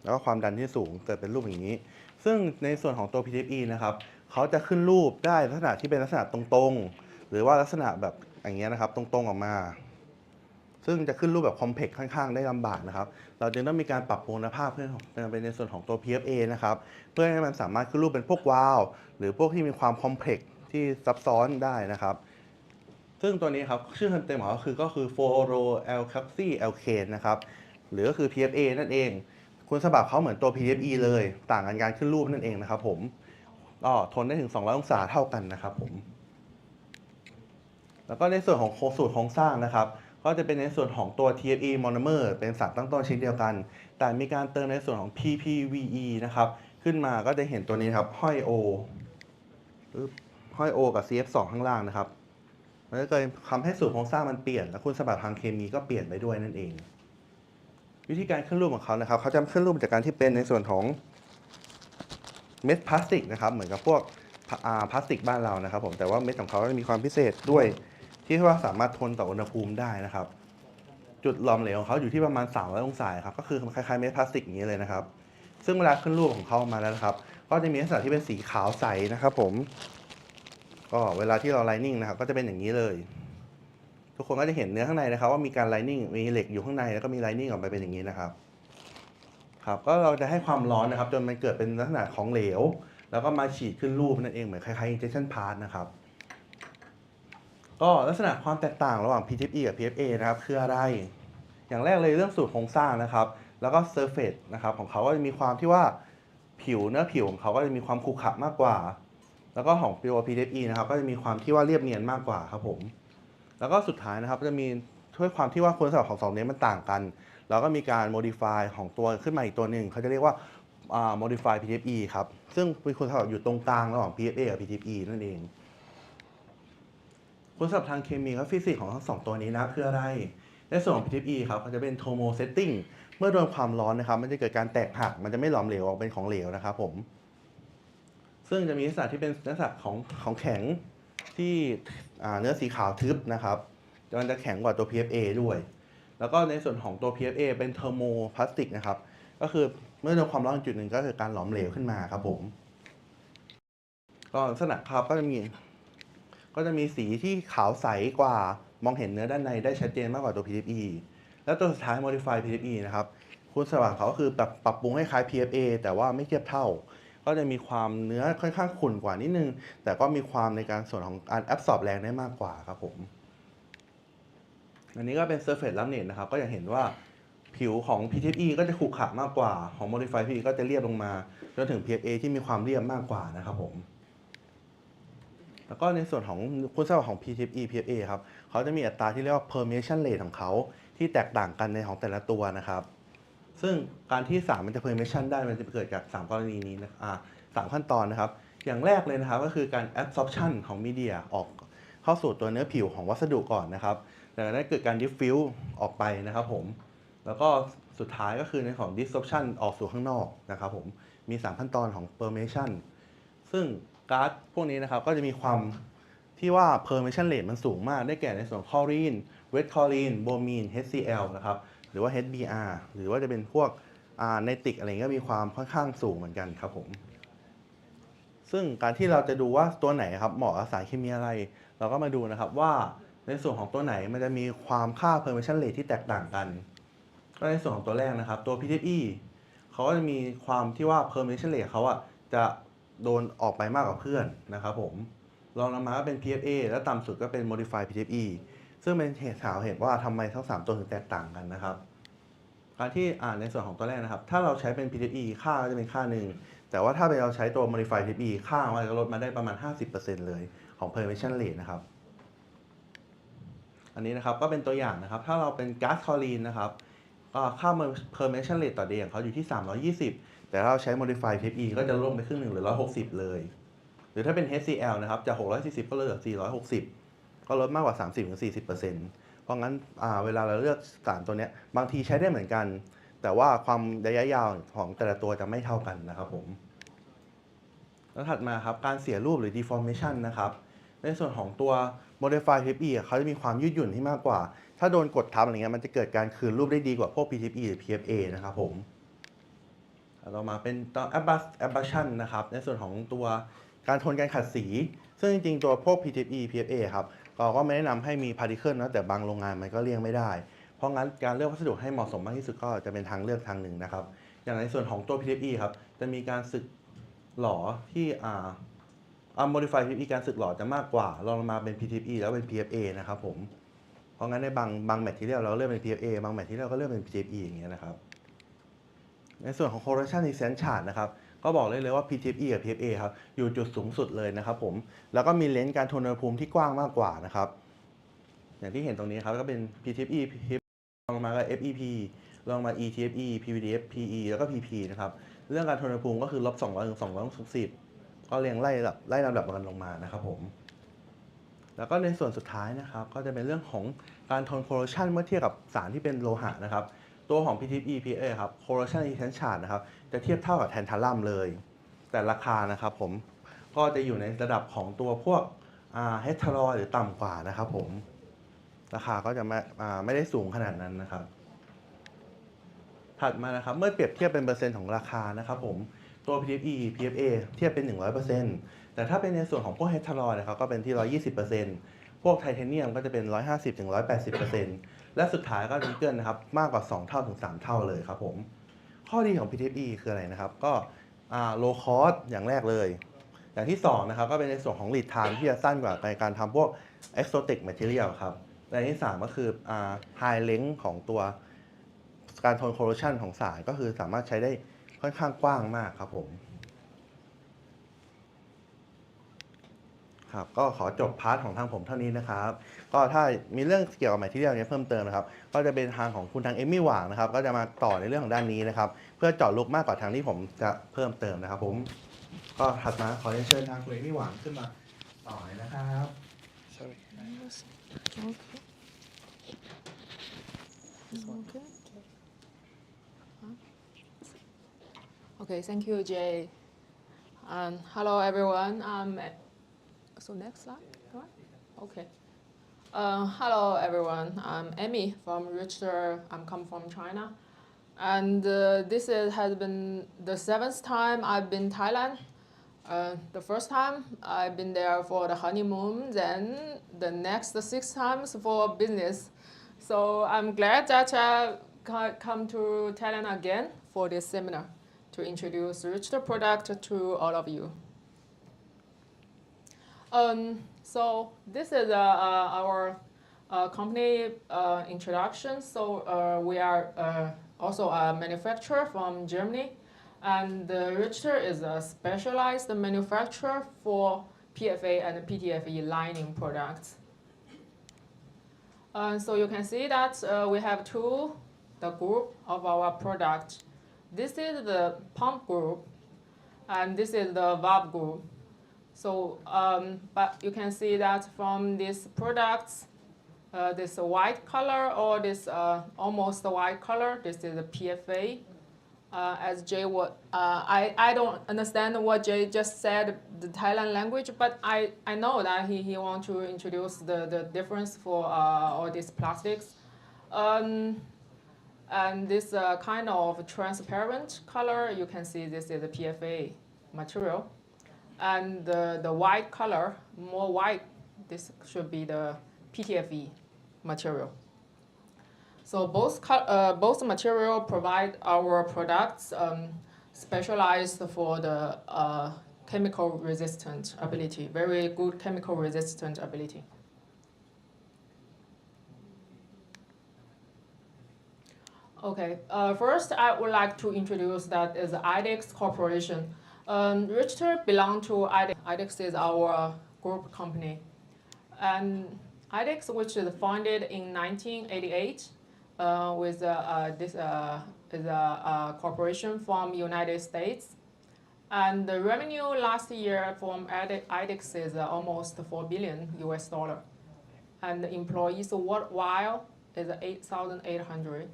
แล้วก็ความดันที่สูงเกิดเป็นรูปอย่างนี้ซึ่งในส่วนของตัว PTFE นะครับเขาจะขึ้นรูปได้ลักษณะที่เป็นลักษณะตรงๆหรือว่าลักษณะแบบอย่างเงี้ยนะครับตรงๆออกมาซึ่งจะขึ้นรูปแบบคอมเพล็กซ์ค่อนข้างได้ลำบากนะครับเราจึงต้องมีการปรับปรุงคุณภาพเพื่อเป็นในส่วนของตัว PFA นะครับเพื่อให้มันสามารถขึ้นรูปเป็นพวกวาล์วหรือพวกที่มีความคอมเพล็กซ์ที่ซับซ้อนได้นะครับซึ่งตัวนี้ครับชื่อเต็มๆของเขาก็คือ fluoroalkylcy alkane นะครับหรือก็คือ PFA นั่นเองคุณสมบัติเขาเหมือนตัว PFE เลยต่างกันการขึ้นรูปนั่นเองนะครับผมก็ทนได้ถึง200องศาเท่ากันนะครับผมแล้วก็ในส่วนของสูตรโครงสร้างนะครับก็จะเป็นในส่วนของตัว TFE monomer เป็นสารตั้งต้นชิ้นเดียวกันแต่มีการเติมในส่วนของ PPVE นะครับขึ้นมาก็จะเห็นตัวนี้ครับห้อย O กับ CF2 ข้างล่างนะครับมันก็เลยทำให้สูตรโครงสร้างมันเปลี่ยนและคุณสมบัติทางเคมีก็เปลี่ยนไปด้วยนั่นเองวิธีการขึ้นรูปของเขานะครับเขาจะขึ้นรูปจากการที่เป็นในส่วนของเม็ดพลาสติกนะครับเหมือนกับพวกพลาสติกบ้านเรานะครับผมแต่ว่าเม็ดของเขาจะมีความพิเศษด้วยที่ว่าสามารถทนต่ออุณหภูมิได้นะครับจุดหลอมเหลวของเขาอยู่ที่ประมาณ300องศาครับก็คือคล้ายๆเม็ดพลาสติกอย่างนี้เลยนะครับซึ่งเวลาขึ้นรูปของเขามาแล้วนะครับก็จะมีลักษณะที่เป็นสีขาวใสนะครับผมก็เวลาที่เราไลนิ่งนะครับก็จะเป็นอย่างนี้เลยทุกคนก็จะเห็นเนื้อข้างในนะครับว่ามีการไลนิ่งมีเหล็กอยู่ข้างในแล้วก็มีไลนิ่งออกไปเป็นอย่างนี้นะครับก็เราจะให้ความร้อนนะครับจนมันเกิดเป็นลักษณะของเหลวแล้วก็มาฉีดขึ้นรูปนั่นเองเหมือนคล้ายๆ injection part นะครับก็ลักษณะความแตกต่างระหว่าง PTFE กับ PFA นะครับคืออะไรอย่างแรกเลยเรื่องสูตรโครงสร้างนะครับแล้วก็ surface นะครับของเขาก็จะมีความที่ว่าเนื้อผิวของเขาก็จะมีความขรุขระมากกว่าแล้วก็ของ PTFE นะครับก็จะมีความที่ว่าเรียบเนียนมากกว่าครับผมแล้วก็สุดท้ายนะครับจะมีด้วยความที่ว่าคุณสมบัติของ2นี้มันต่างกันแล้วก็มีการ modify ของตัวขึ้นมาอีกตัวหนึ่งเขาจะเรียกว่าmodify PTFE ครับซึ่งเป็นคุณสมบัติอยู่ตรงกลางระหว่าง PFA กับ PTFE นั่นเองคุณสมบัติทางเคมีและฟิสิกส์ของทั้ง2ตัวนี้นะคืออะไรในส่วนของ PTFE ครับมันจะเป็น thermosetting เมื่อโดนความร้อนนะครับมันจะเกิดการแตกหักมันจะไม่หลอมเหลวออกเป็นของเหลวนะครับผมซึ่งจะมีลักษณะที่เป็นลักษณะของแข็งที่เนื้อสีขาวทึบนะครับมันจะแข็งกว่าตัว PFA ด้วยแล้วก็ในส่วนของตัว PFA เป็นเทอร์โมพลาสติกนะครับก็คือเมื่อโดนความร้อนจุดหนึ่งก็คือการหลอมเหลวขึ้นมาครับผมก็ลักษณะครับก็จะมีสีที่ขาวใสกว่ามองเห็นเนื้อด้านในได้ชัดเจนมากกว่าตัว PFE แล้วตัวสุดท้าย modify PFE นะครับคุณสมบัติเขาก็คือปรับปรุงให้คล้าย PFA แต่ว่าไม่เทียบเท่าก็จะมีความเนื้อค่อนข้างขุ่นกว่านิดนึงแต่ก็มีความในการส่วนของการแอบซอร์บแรงได้มากกว่าครับผมอันนี้ก็เป็น surface laminate นะครับก็จะเห็นว่าผิวของ PTFE ก็จะขรุขระมากกว่าของ modify PFE ก็จะเรียบลงมาจนถึง PFA ที่มีความเรียบมากกว่านะครับผมแล้วก็ในส่วนของคุณสมบัติของ PTFE PFA ครับเขาจะมีอัตราที่เรียกว่า permeation rate ของเขาที่แตกต่างกันในของแต่ละตัวนะครับซึ่งการที่สารมันจะ permeation ได้มันจะเกิดจาก3กรณีนี้นะ3ขั้นตอนนะครับอย่างแรกเลยนะครับก็คือการ absorption ของมีเดียออกเข้าสู่ตัวเนื้อผิวของวัสดุก่อนนะครับจากนั้นเกิดการ diffuse ออกไปนะครับผมแล้วก็สุดท้ายก็คือในของ dissorption ออกสู่ข้างนอกนะครับผมมี3ขั้นตอนของ permeation ซึ่งก๊าซพวกนี้นะครับก็จะมีความ ที่ว่า permeation rate มันสูงมากได้แก่ในส่วนคลอรีน เวทคลอรีน โบมีน HCl นะครับหรือว่า HBr หรือว่าจะเป็นพวกไนตริกอะไรเงี้ยมีความค่อนข้างสูงเหมือนกันครับผมซึ่งการที่เราจะดูว่าตัวไหนครับเหมาะกับสารเคมีอะไร เราก็มาดูนะครับว่าในส่วนของตัวไหนมันจะมีความค่า permeation rate ที่แตกต่างกันก็ในส่วนของตัวแรกนะครับตัว PTFE เขาก็จะมีความที่ว่า permeation rate เขาจะโดนออกไปมากกว่าเพื่อนนะครับผมรองลงมาก็เป็น PFA และต่ำสุดก็เป็น modified PTFE ซึ่งเป็นเหตุว่าทำไมทั้ง3ตัวถึงแตกต่างกันนะครับการที่ในส่วนของตัวแรกนะครับถ้าเราใช้เป็น PTFE ค่าก็จะเป็นค่าหนึ่งแต่ว่าถ้าเราใช้ตัว modified PTFE ค่ามันจะลดมาได้ประมาณ 50% เลยของ permeation rate นะครับอันนี้นะครับก็เป็นตัวอย่างนะครับถ้าเราเป็นก๊าซคลอรีนนะครับค่า permeation rate ต่อเดือนเขาอยู่ที่320แต่ถ้าเราใช้ modified PTFE ก็จะลดไปครึ่งหนึ่งเหลือ160เลยหรือถ้าเป็น HCl นะครับจาก640ก็เหลือ460ก็ลดมากกว่า 30-40%เพราะงั้นเวลาเราเลือกสารตัวนี้บางทีใช้ได้เหมือนกันแต่ว่าความระยะยาวของแต่ละตัวจะไม่เท่ากันนะครับผมแล้วถัดมาครับการเสียรูปหรือ deformation นะครับในส่วนของตัว modified PTFE เขาจะมีความยืดหยุ่นที่มากกว่าถ้าโดนกดทับอะไรเงี้ยมันจะเกิดการคืนรูปได้ดีกว่าพวก PTFE หรือ PFA นะครับผมต่อมาเป็นตัว abrasion นะครับในส่วนของตัวการทนการขัดสีซึ่งจริงๆตัวพวก PTFE PFA ครับเราก็ไม่แนะนำให้มี particle นะแต่บางโรงงานมันก็เลี่ยงไม่ได้เพราะงั้นการเลือกวัสดุให้เหมาะสมมากที่สุดก็จะเป็นทางเลือกทางหนึ่งนะครับอย่างในส่วนของตัว PTFE ครับจะมีการสึกหล่อที่modified PTFE การสึกหล่อจะมากกว่ารองลงมาเป็น PTFE แล้วเป็น PFA นะครับผมเพราะงั้นในบางแมททีเรียลเราเลือกเป็น PFA บางแมททีเรียลก็เลือกเป็น PTFE อย่างเงี้ยนะครับในส่วนของ corrosion resistant charge นะครับก็บอกเลยว่า PTFE กับ PFA ครับอยู่จุดสูงสุดเลยนะครับผมแล้วก็มีเลนส์การทนอุณหภูมิที่กว้างมากกว่านะครับอย่างที่เห็นตรงนี้ครับก็เป็น PTFE ลงมาก็ FEP ลงมา ETFE PVDF PE แล้วก็ PP นะครับเรื่องการทนอุณหภูมิก็คือ-200 ถึง 260ก็เรียงไล่ลำดับกันลงมานะครับผมแล้วก็ในส่วนสุดท้ายนะครับก็จะเป็นเรื่องของการทน corrosion เมื่อเทียบกับสารที่เป็นโลหะนะครับตัวของ PTFE PA ครับ corrosion resistant charge นะครับจะเทียบเท่ากับแทนทาลัมเลยแต่ราคานะครับผมก็จะอยู่ในระดับของตัวพวกเฮทารอยหรือต่ำกว่านะครับผมราคาก็จะไม่ได้สูงขนาดนั้นนะครับถัดมานะครับเมื่อเปรียบเทียบเป็นเปอร์เซ็นต์ของราคานะครับผมตัว PTFE PFA เทียบเป็น 100% แต่ถ้าเป็นในส่วนของพวกเฮทารอยนะครับก็เป็นที่ 120%พวกไทเทเนียมก็จะเป็น 150-180%และสุดท้ายก็นิกเกิลนะครับมากกว่า2เท่าถึง3เท่าเลยครับผมข้อดีของ PTFE คืออะไรนะครับก็low cost อย่างแรกเลยอย่างที่2นะครับก็เป็นในส่วนของ lead time ที่จะสั้นกว่าในการทำพวก exotic material ครับและที่3ก็คือhigh length ของตัวการทน corrosion ของสารก็คือสามารถใช้ได้ค่อนข้างกว้างมากครับผมครับก็ขอจบพาร์ทของทางผมเท่านี้นะครับก็ถ้ามีเรื่องเกี่ยวกับแมททีเรียลนี้เพิ่มเติมนะครับก็จะเป็นทางของคุณทางเอมมี่หว่างนะครับก็จะมาต่อในเรื่องของด้านนี้นะครับเพื่อเจาะลึกมากกว่าทางที่ผมจะเพิ่มเติมนะครับผมก็ถัดมาขอเชิญทางคุณเอมมี่หว่างขึ้นมาต่อเลยนะครับ sorry Okay, thank you, Jay. Hello, everyone. So next slide, right? Okay. Hello, everyone. I'm Amy from Richter. I'm come from China, and has been the 7th time I've been Thailand. The first time I've been there for the honeymoon, then the next 6 times for business. So I'm glad that I come to Thailand again for this seminar to introduce Richter product to all of you. So this is our company introduction. So we are also a manufacturer from Germany, and Richter is a specialized manufacturer for PFA and PTFE lining products. So you can see that we have the group of our product. This is the pump group, and this is the valve group. So, but you can see that from these products, this white color or this almost white color, this is the PFA. as Jay I don't understand what Jay just said, the Thailand language, but I know that he want to introduce the difference for all these plastics. And this kind of transparent color, you can see this is a PFA material. And the white color, more white, this should be the PTFE material. So both material provide our products specialized for the chemical resistant ability, very good chemical resistant ability. Okay, first I would like to introduce that is IDEX Corporation. Richter belongs to IDEX. IDEX is our group company. And IDEX, which is founded in 1988, this is a corporation from United States. And the revenue last year from IDEX is almost 4 billion US dollar. And the employees worldwide is 8,800.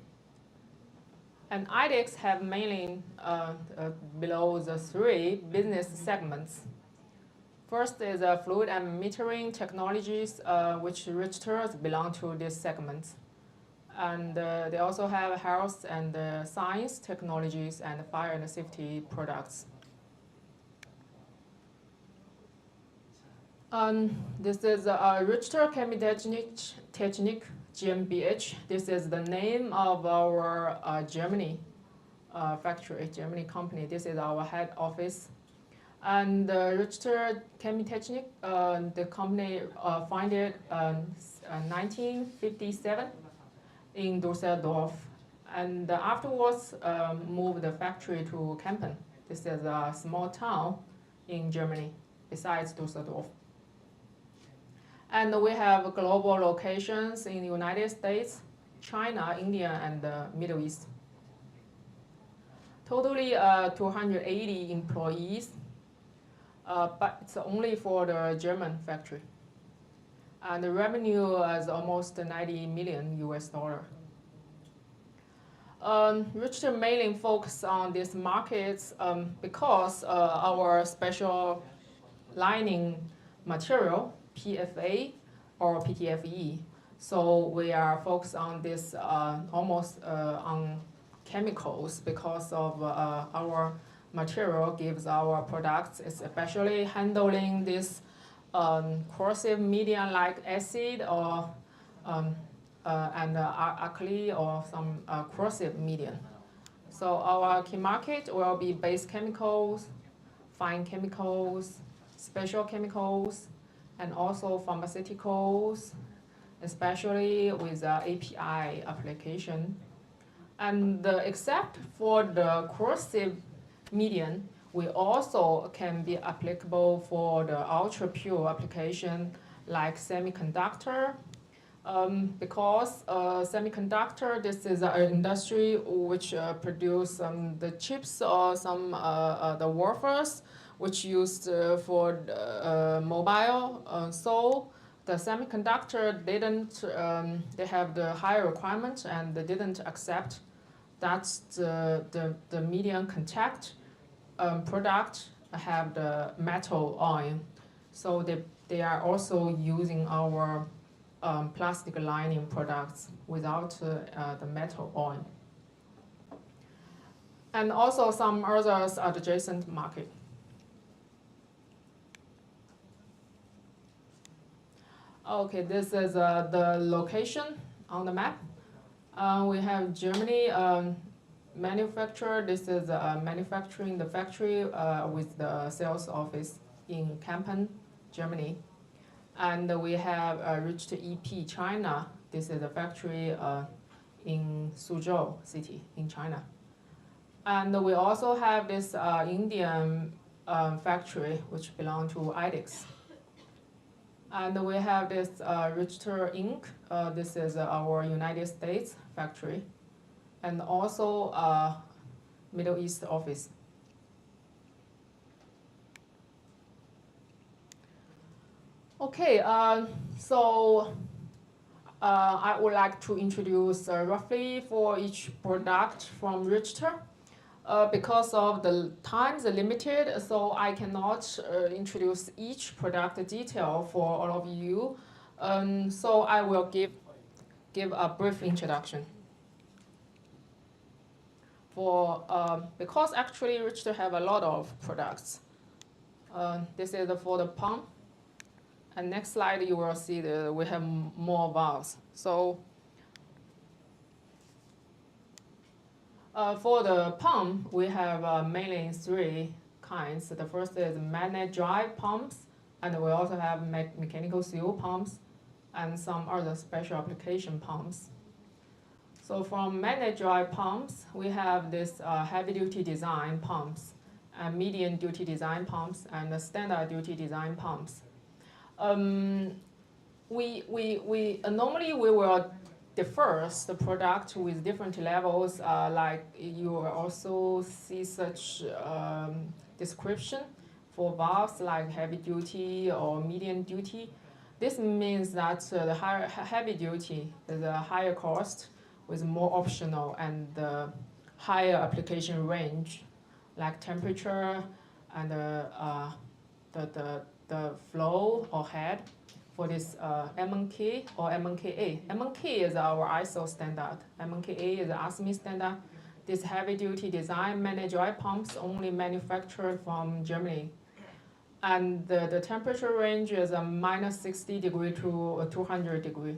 And IDEX have mainly below the 3 business segments. First is fluid and metering technologies, which Richters belong to this segment. And they also have health and science technologies and fire and safety products. This is Richter Chemietechnik GmbH. This is the name of our Germany factory, Germany company. This is our head office. And Richter Chemietechnik, the company founded in 1957 in Düsseldorf. And afterwards moved the factory to Kempen. This is a small town in Germany besides Düsseldorf. And we have global locations in the United States, China, India, and the Middle East. Totally 280 employees, but it's only for the German factory. And the revenue is almost 90 million US dollar. Richter mainly focus on these markets because our special lining material, PFA or PTFE. So we are focused on this almost on chemicals because of our material gives our products, especially handling this corrosive media like acid or alkali or some corrosive media. So our key market will be base chemicals, fine chemicals, special chemicals, and also pharmaceuticals, especially with API application. And except for the corrosive medium, we also can be applicable for the ultra pure application like semiconductor, because semiconductor, this is an industry which produce the chips or some the wafers which used for mobile. So the semiconductor didn't, they have the higher requirement and they didn't accept that the medium contact product have the metal oil. So they are also using our plastic lining products without the metal oil. And also some others adjacent market. Okay, this is the location on the map. We have Germany manufacturer. This is manufacturing the factory with the sales office in Kempen, Germany. And we have Richter EP China. This is a factory in Suzhou city in China. And we also have this Indian factory which belongs to IDEX. And we have this Richter Inc. This is our United States factory. And also Middle East office. Okay, so I would like to introduce roughly for each product from Richter. Because of the times are limited, so I cannot introduce each product detail for all of you. So I will give a brief introduction. Because actually Richter have a lot of products. This is for the pump. And next slide you will see that we have more valves. So for the pump, we have mainly three kinds. The first is magnet drive pumps, and we also have mechanical seal pumps and some other special application pumps. So from magnet drive pumps, we have this heavy duty design pumps, medium duty design pumps, and the standard duty design pumps. Normally we will differs the product with different levels, like you will also see such description for valves like heavy duty or medium duty. This means that the heavy duty is a higher cost with more optional and higher application range, like temperature and the flow or head. For this MNK or MNKA. MNK is our ISO standard. MNKA is the ASME standard. This heavy-duty design magnet drive pumps only manufactured from Germany. And the temperature range is minus 60 degree to 200 degree.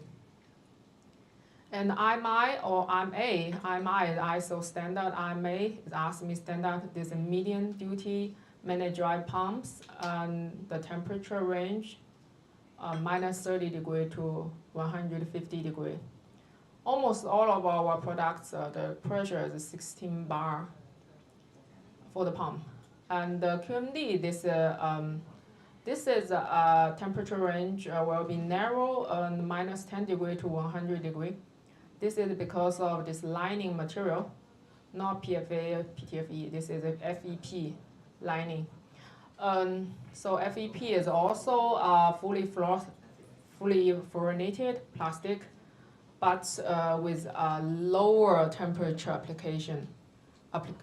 And IMI or IMA, IMI is ISO standard, IMA is ASME standard. This is medium-duty magnet drive pumps, and the temperature range minus 30 degree to 150 degree. Almost all of our products, the pressure is 16 bar for the pump. And the QMD, this is a temperature range will be narrow, minus 10 degree to 100 degree. This is because of this lining material, not PFA, PTFE. This is a FEP lining. So FEP is also fully fluorinated plastic, but with a lower temperature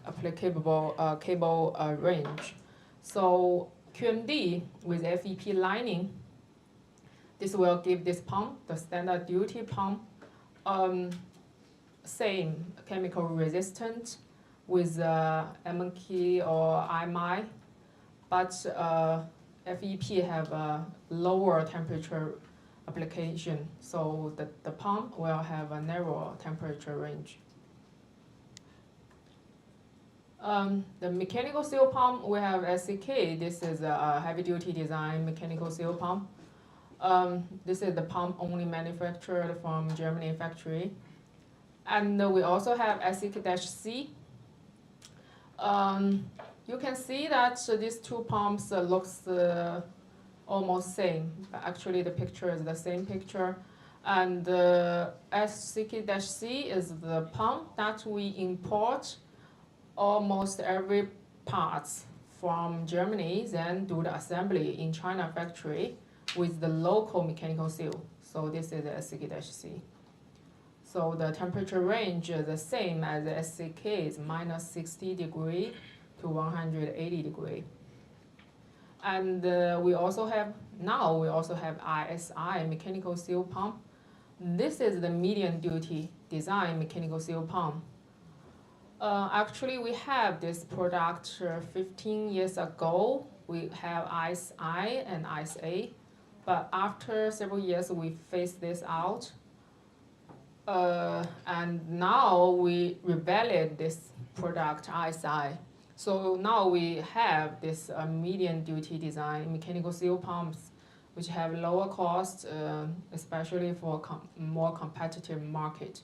applicable cable range. So QMD with FEP lining, this will give this pump, the standard duty pump, same chemical resistant with MNK or IMI. But FEP have a lower temperature application, so the pump will have a narrower temperature range. The mechanical seal pump, we have SCK. This is a heavy-duty design mechanical seal pump. This is the pump only manufactured from Germany factory. And we also have SCK-C. You can see that these two pumps looks almost same. Actually, the picture is the same picture. And the SCK-C is the pump that we import almost every parts from Germany, then do the assembly in China factory with the local mechanical seal. So this is the SCK-C. So the temperature range is the same as the SCK, is minus 60 degree to 180 degree. And we also have ISI, mechanical seal pump. This is the medium duty design mechanical seal pump. Actually, we have this product 15 years ago. We have ISI and ISA, but after several years, we phased this out. And now we revalued this product, ISI. So now we have this medium duty design mechanical seal pumps, which have lower cost, especially for more competitive market.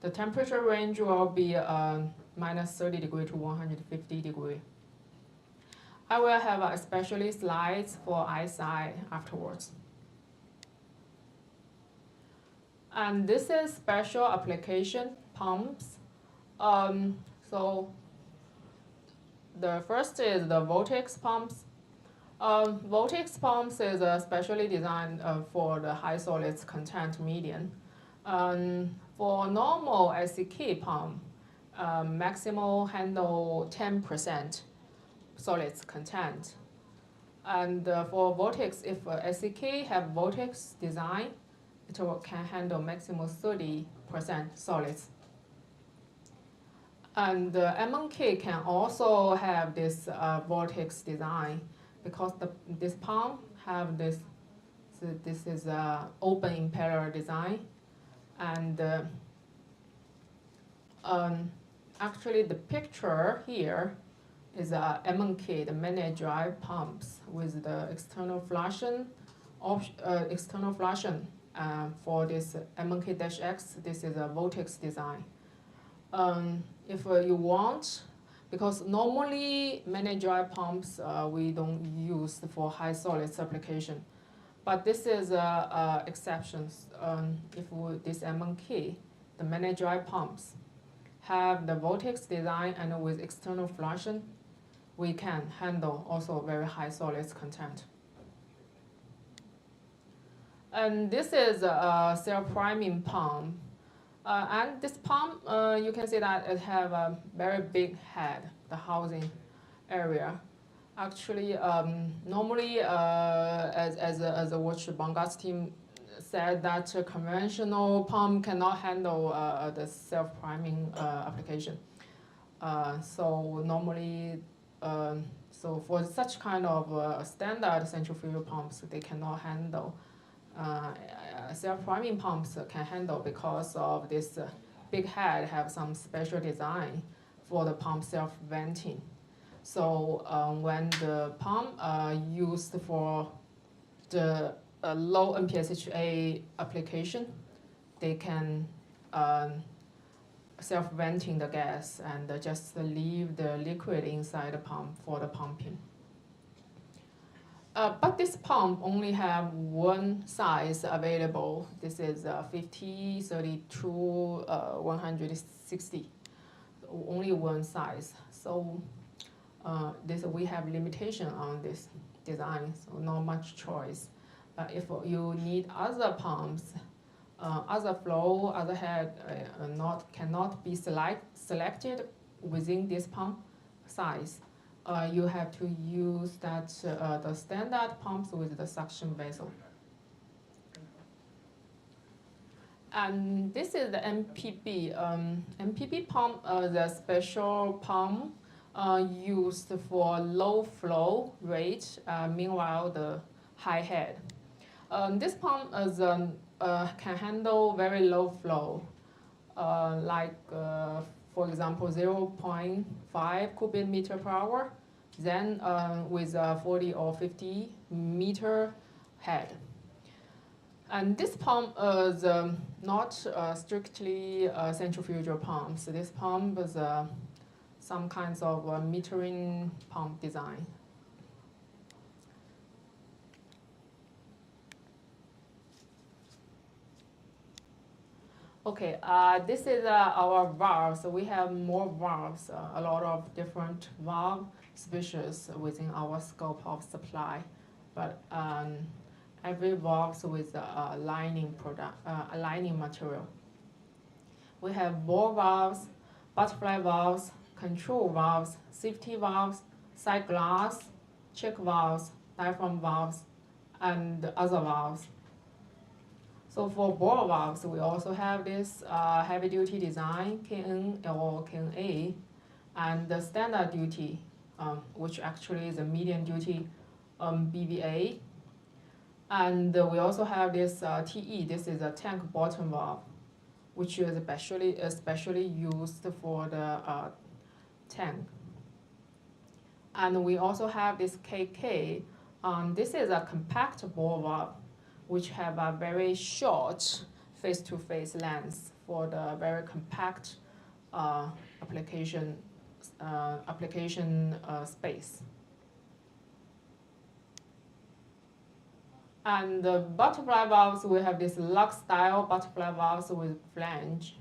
The temperature range will be minus 30 degree to 150 degree. I will have especially slides for ISI afterwards. And this is special application pumps. So the first is the Voltex pumps. Voltex pumps is specially designed for the high solids content medium. For normal SCK pump, maximal handle 10% solids content. And for vortex, if SCK have vortex design, it can handle maximum 30% solids. And MNK can also have this vortex design because this pump have this. So this is open impeller design, and actually the picture here is MNK, the manual drive pumps with the external flushing, for this MNK-X. This is a vortex design. If you want, because normally manual drive pumps we don't use for high solids application, but this is exceptions. If this MNK, the manual drive pumps, have the vortex design and with external flushing, we can handle also very high solids content. And this is a self-priming pump. And this pump, you can see that it have a very big head, the housing area. Actually, normally, as a watch Bangkok's team said that a conventional pump cannot handle the self-priming application. So normally, so for such kind of standard centrifugal pumps, they cannot handle. Self-priming pumps can handle because of this big head have some special design for the pump self-venting. So when the pump used for the low MPSHA application, they can self-venting the gas and just leave the liquid inside the pump for the pumping. But this pump only have one size available. This is 50, 32, 160. Only one size. So we have limitation on this design, so not much choice. If you need other pumps, other flow, other head cannot be selected within this pump size, you have to use that the standard pumps with the suction vessel. And this is the MPB. MPB pump is a special pump used for low flow rate, meanwhile the high head. This pump is, can handle very low flow, like for example 0.5 cubic meter per hour, then with a 40 or 50 meter head. And this pump is not strictly centrifugal pumps. This pump is some kinds of metering pump design. Okay, this is our valves. So we have more valves, a lot of different valve species within our scope of supply. But every valve with a lining material. We have ball valves, butterfly valves, control valves, safety valves, side glass, check valves, diaphragm valves, and other valves. So for ball valves, we also have this heavy duty design, KN or KNA, and the standard duty, which actually is a medium duty BVA. And we also have this TE, this is a tank bottom valve, which is especially used for the tank. And we also have this KK, this is a compact ball valve, which have a very short face-to-face length for the very compact application space. And the butterfly valves, we have this lug-style butterfly valves with flange,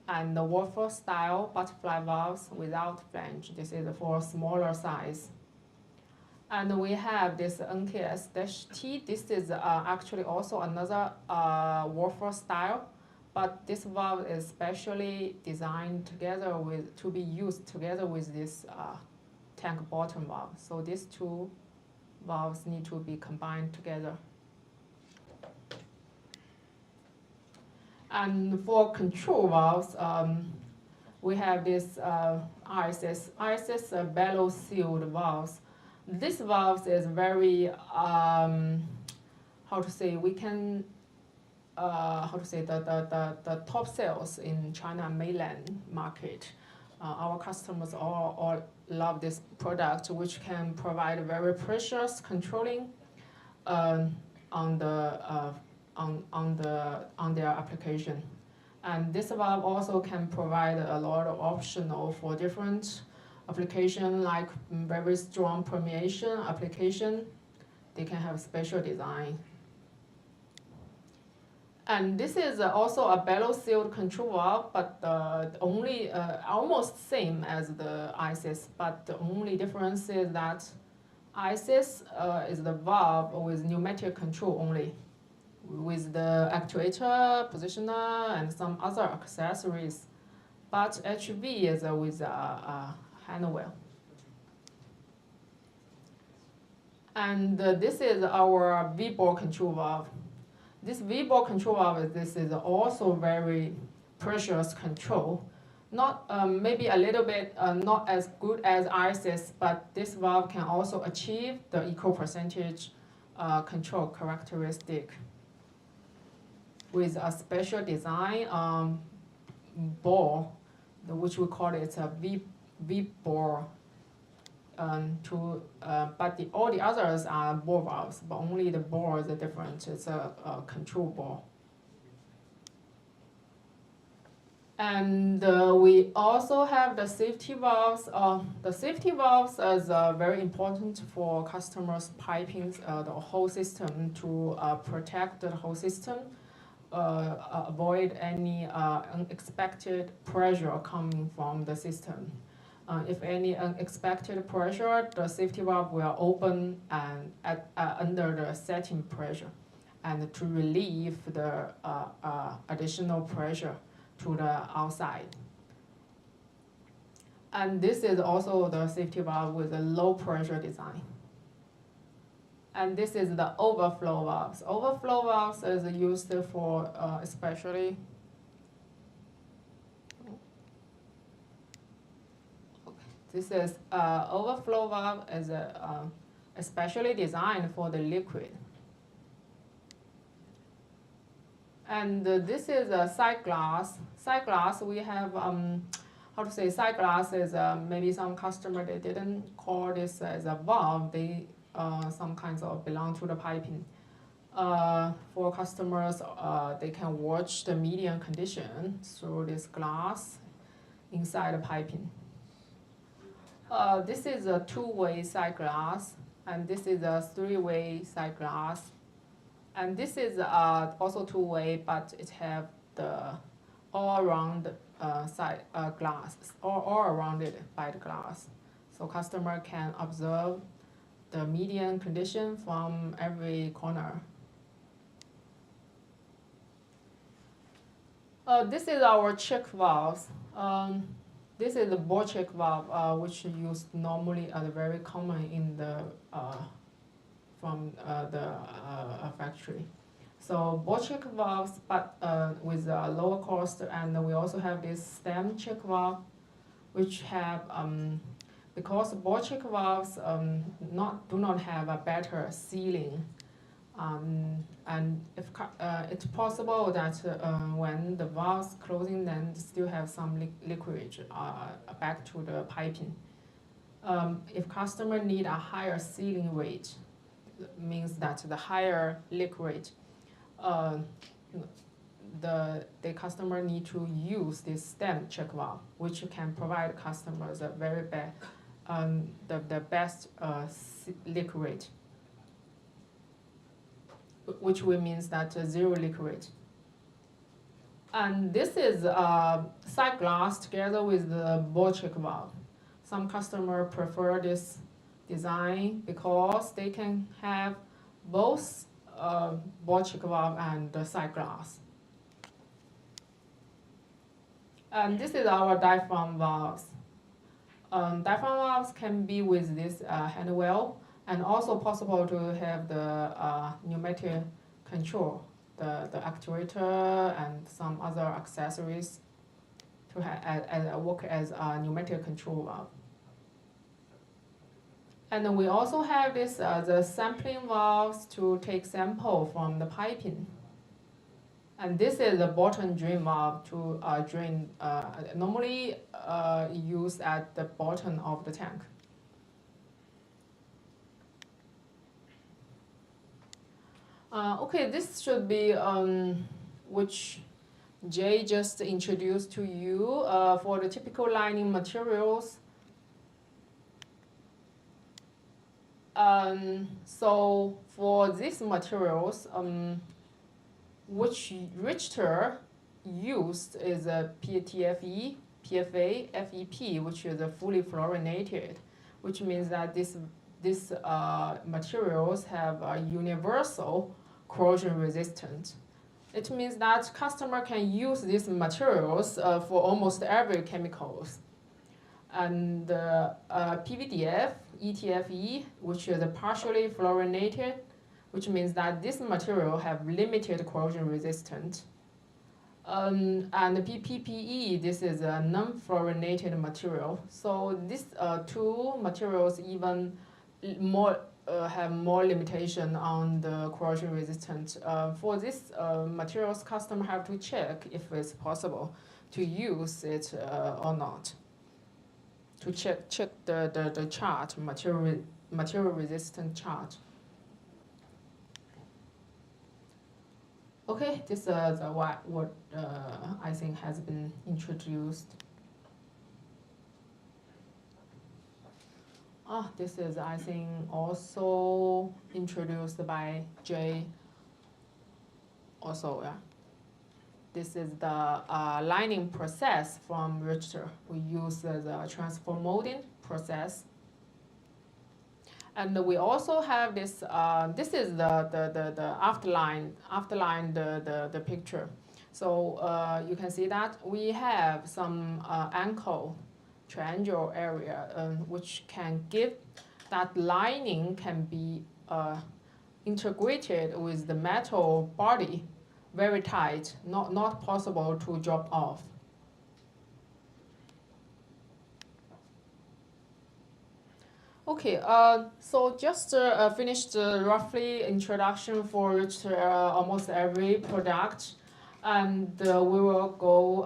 and the waffle style butterfly valves without flange. This is for smaller size. And we have this NKS-T. This is actually also another waffle style, but this valve is specially designed together with to be used together with this tank bottom valve. So these two valves need to be combined together. And for control valves, we have this ISS bellow sealed valves. This valve is very, how to say, we can, how to say, the top sales in China mainland market. Our customers all love this product, which can provide very precious controlling on their application. And this valve also can provide a lot of optional for different application, like very strong permeation application. They can have special design. And this is also a bellow sealed control valve, but only almost same as the ISIS, but the only difference is that ISIS is the valve with pneumatic control only, with the actuator, positioner, and some other accessories. But HV is with a hand wheel. And this is our V-bore control valve. This V-bore control valve, this is also very precious control. Not maybe a little bit not as good as ISIS, but this valve can also achieve the equal percentage control characteristic with a special design bore, which we call it a V-bore. But all the others are bore valves, but only the bore is different. It's a control bore. And we also have the safety valves. The safety valves is very important for customers' piping the whole system to protect the whole system, avoid any unexpected pressure coming from the system. If any unexpected pressure, the safety valve will open and under the setting pressure, and to relieve the additional pressure to the outside. And this is also the safety valve with a low pressure design. And this is the overflow valves. Overflow valves is used for especially this is overflow valve is especially designed for the liquid. And this is a side glass. Side glass, we have, how to say, side glass is maybe some customer, they didn't call this as a valve. They some kinds of belong to the piping. For customers, they can watch the medium condition through this glass inside the piping. This is a two-way side glass, and this is a three-way side glass. And this is also two-way, but it have the all-around side glass, all around it by the glass. So customer can observe the median condition from every corner. This is our check valves. This is the bore check valve, which used normally very common in the from the factory. So bore check valves, but with a lower cost, and we also have this stem check valve, which have because bore check valves do not have a better sealing. And if it's possible that when the valves closing, then still have some liquid back to the piping. If customer need a higher sealing rate, means that the higher liquid, the customer need to use this stem check valve, which can provide customers a very the best liquid, which will means that zero liquid. And this is side glass together with the bore check valve. Some customer prefer this design because they can have both bore check valve and the side glass. And this is our diaphragm valves. Diaphragm valves can be with this handwheel, and also possible to have the pneumatic control, the actuator and some other accessories to work as a pneumatic control valve. And then we also have this the sampling valves to take sample from the piping. And this is the bottom drain valve to drain, normally used at the bottom of the tank. Okay, this should be which Jay just introduced to you for the typical lining materials. So for these materials, which Richter used is a PTFE, PFA, FEP, which is a fully fluorinated, which means that these materials have a universal corrosion resistant. It means that customer can use these materials for almost every chemicals. And PVDF, ETFE, which is a partially fluorinated, which means that this material have limited corrosion resistance. And PPE, this is a non-fluorinated material. So these two materials even more have more limitation on the corrosion resistance. For these materials, customer have to check if it's possible to use it or not. To check the chart, material resistant chart. Okay, this is what I think has been introduced. This is, I think, also introduced by Jay. Also, yeah. This is the lining process from Richter. We use the transfer molding process. And we also have this, this is the afterline the picture. So you can see that we have some ankle triangle area which can give that lining can be integrated with the metal body very tight, not possible to drop off. Okay, so just finished roughly introduction for Richter almost every product, and we will go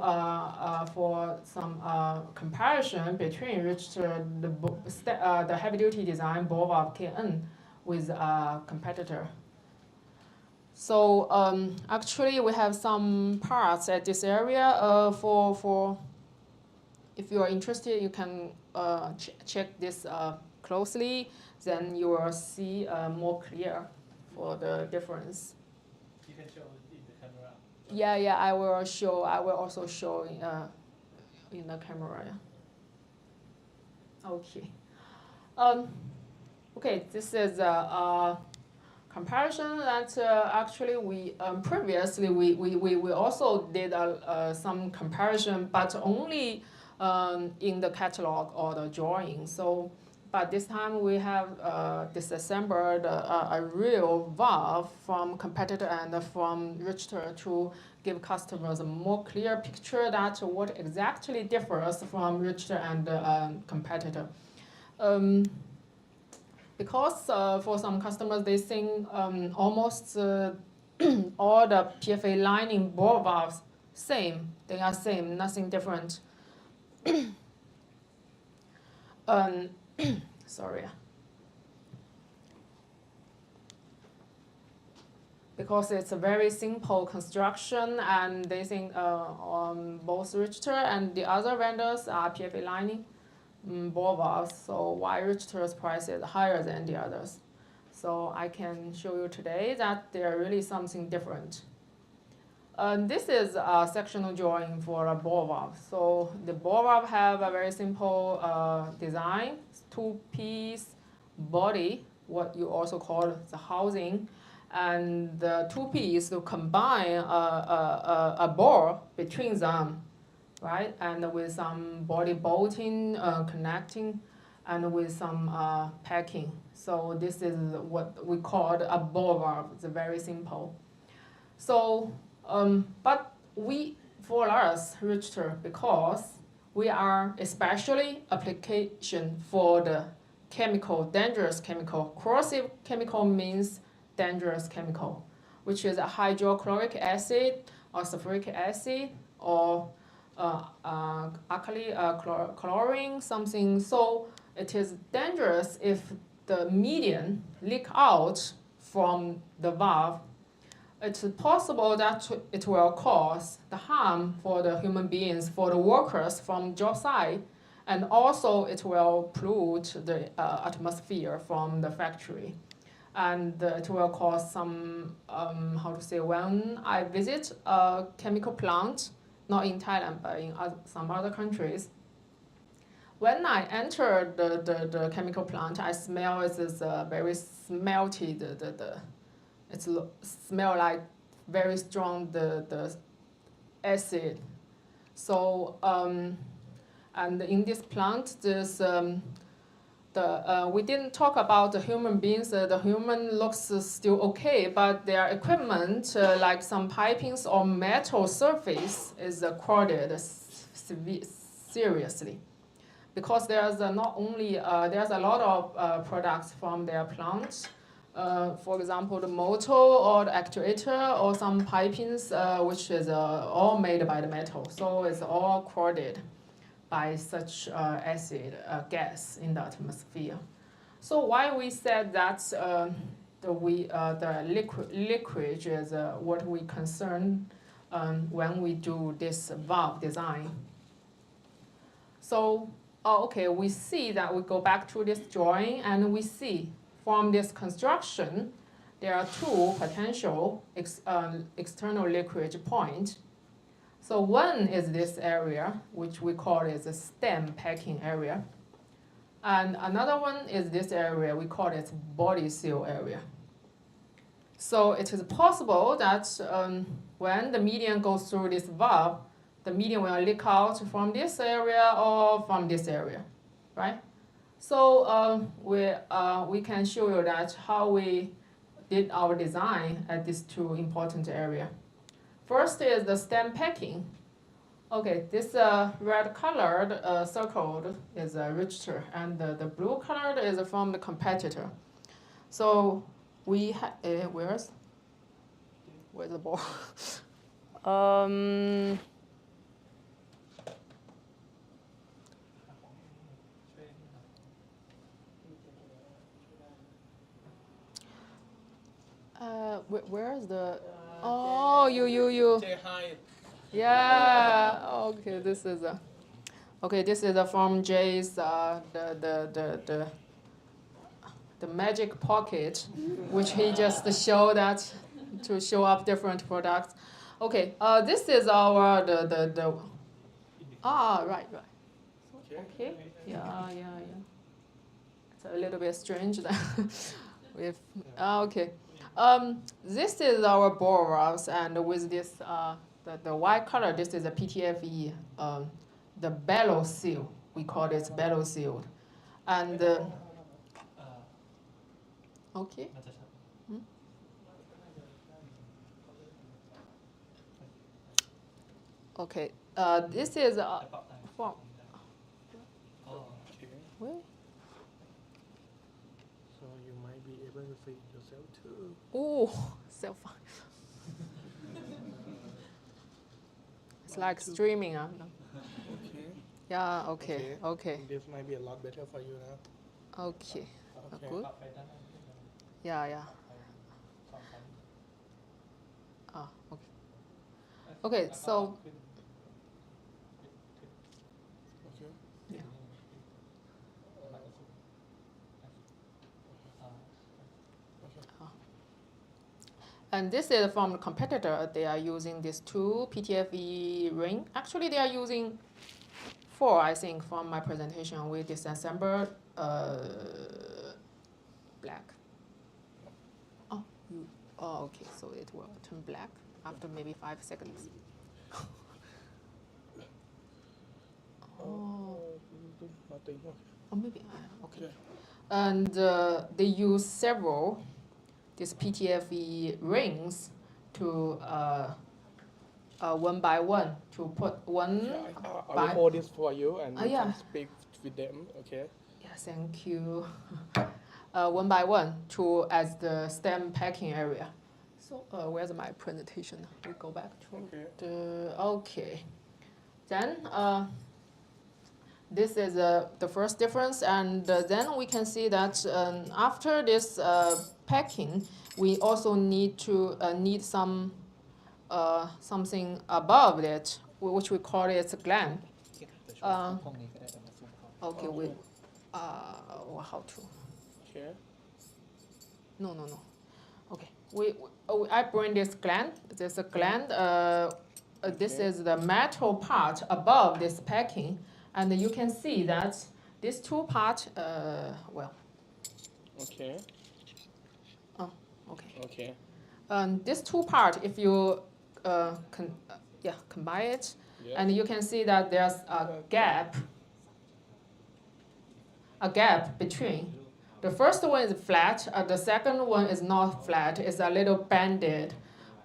for some comparison between Richter the heavy-duty design ball valve KN with a competitor. So actually, we have some parts at this area for if you are interested, you can check this closely, then you will see more clear for the difference. You can show in the camera. Yeah, I will show. I will also show in the camera. Yeah. Okay. Okay, this is a comparison that actually we previously we also did some comparison, but only in the catalog or the drawing. So, but this time we have disassembled a real valve from competitor and from Richter to give customers a more clear picture that what exactly differs from Richter and competitor. Because for some customers, they think almost all the PFA lining ball valves same. They are same, nothing different. Sorry. Because it's a very simple construction, and they think both Richter and the other vendors are PFA lining ball valves, so why Richter's price is higher than the others. So I can show you today that they're really something different. This is a sectional drawing for a ball valve. So the ball valve have a very simple design, two-piece body, what you also call the housing, and the two-piece to combine a bore between them right? And with some body bolting, connecting, and with some packing. So this is what we call a ball valve. It's very simple. So, but for us, Richter, because we are especially application for the chemical, dangerous chemical. Corrosive chemical means dangerous chemical, which is a hydrochloric acid or sulfuric acid or alkali chlorine, something. So it is dangerous if the medium leak out from the valve. It's possible that it will cause the harm for the human beings, for the workers from job site, and also it will pollute the atmosphere from the factory. And it will cause some, when I visit a chemical plant, not in Thailand, but in some other countries, when I enter the chemical plant, I smell it is very smelty, it smell like very strong the acid. So and in this plant, there's we didn't talk about the human beings. The human looks still okay, but their equipment, like some pipings or metal surface, is corroded seriously. Because there's not only there's a lot of products from their plants. For example, the motor or the actuator or some pipings, which is all made by the metal. So it's all corroded by such acid gas in the atmosphere. So why we said that the liquid is what we concern when we do this valve design. So okay, we see that we go back to this drawing and we see from this construction, there are two potential external leakage points. So one is this area, which we call it the stem packing area. And another one is this area, we call it body seal area. So it is possible that when the medium goes through this valve, the medium will leak out from this area or from this area, right? So we can show you that how we did our design at these two important areas. First is the stem packing. Okay, this red colored circled is a Richter, and the blue colored is from the competitor. So we where's the ball? Where's the? Oh, you. Yeah. Okay, this is a. Okay, this is from Jay's the magic pocket, which he just showed that to show up different products. Okay, this is our the. Right. Okay. Yeah. It's a little bit strange that with. Okay. This is our bore valves, and with this, the white color, this is a PTFE, the bellow seal. We call it bellow seal. And, okay. Okay, this is from. Where? So you might be able to see it yourself too. Oh, so fun. It's like streaming. Okay. Yeah, okay. This might be a lot better for you now. Okay, Okay. good. Yeah. Okay. Okay, so. Okay. Yeah. And this is from the competitor. They are using these two PTFE ring. Actually, they are using 4, I think, from my presentation with disassembled black. Okay, so it will turn black after maybe 5 seconds. Oh, nothing. or maybe okay. And they use several these PTFE rings to one by one to put one Yeah, I will by. hold this for you and you Yeah. can speak with them, okay? Yeah, thank you. One by one to as the stem packing area. So where's my presentation? We go back to okay. Then this is the first difference, and then we can see that after this packing, we also need to need some something above it, which we call it a gland. Okay, we how to? Okay. No. Okay, I bring this gland. There's a gland. This is the metal part above this packing, and you can see that these two parts. Well. Okay. Oh, okay. Okay. This two part, if you combine it, Yeah. and you can see that there's a gap between. The first one is flat, the second one is not flat, it's a little banded.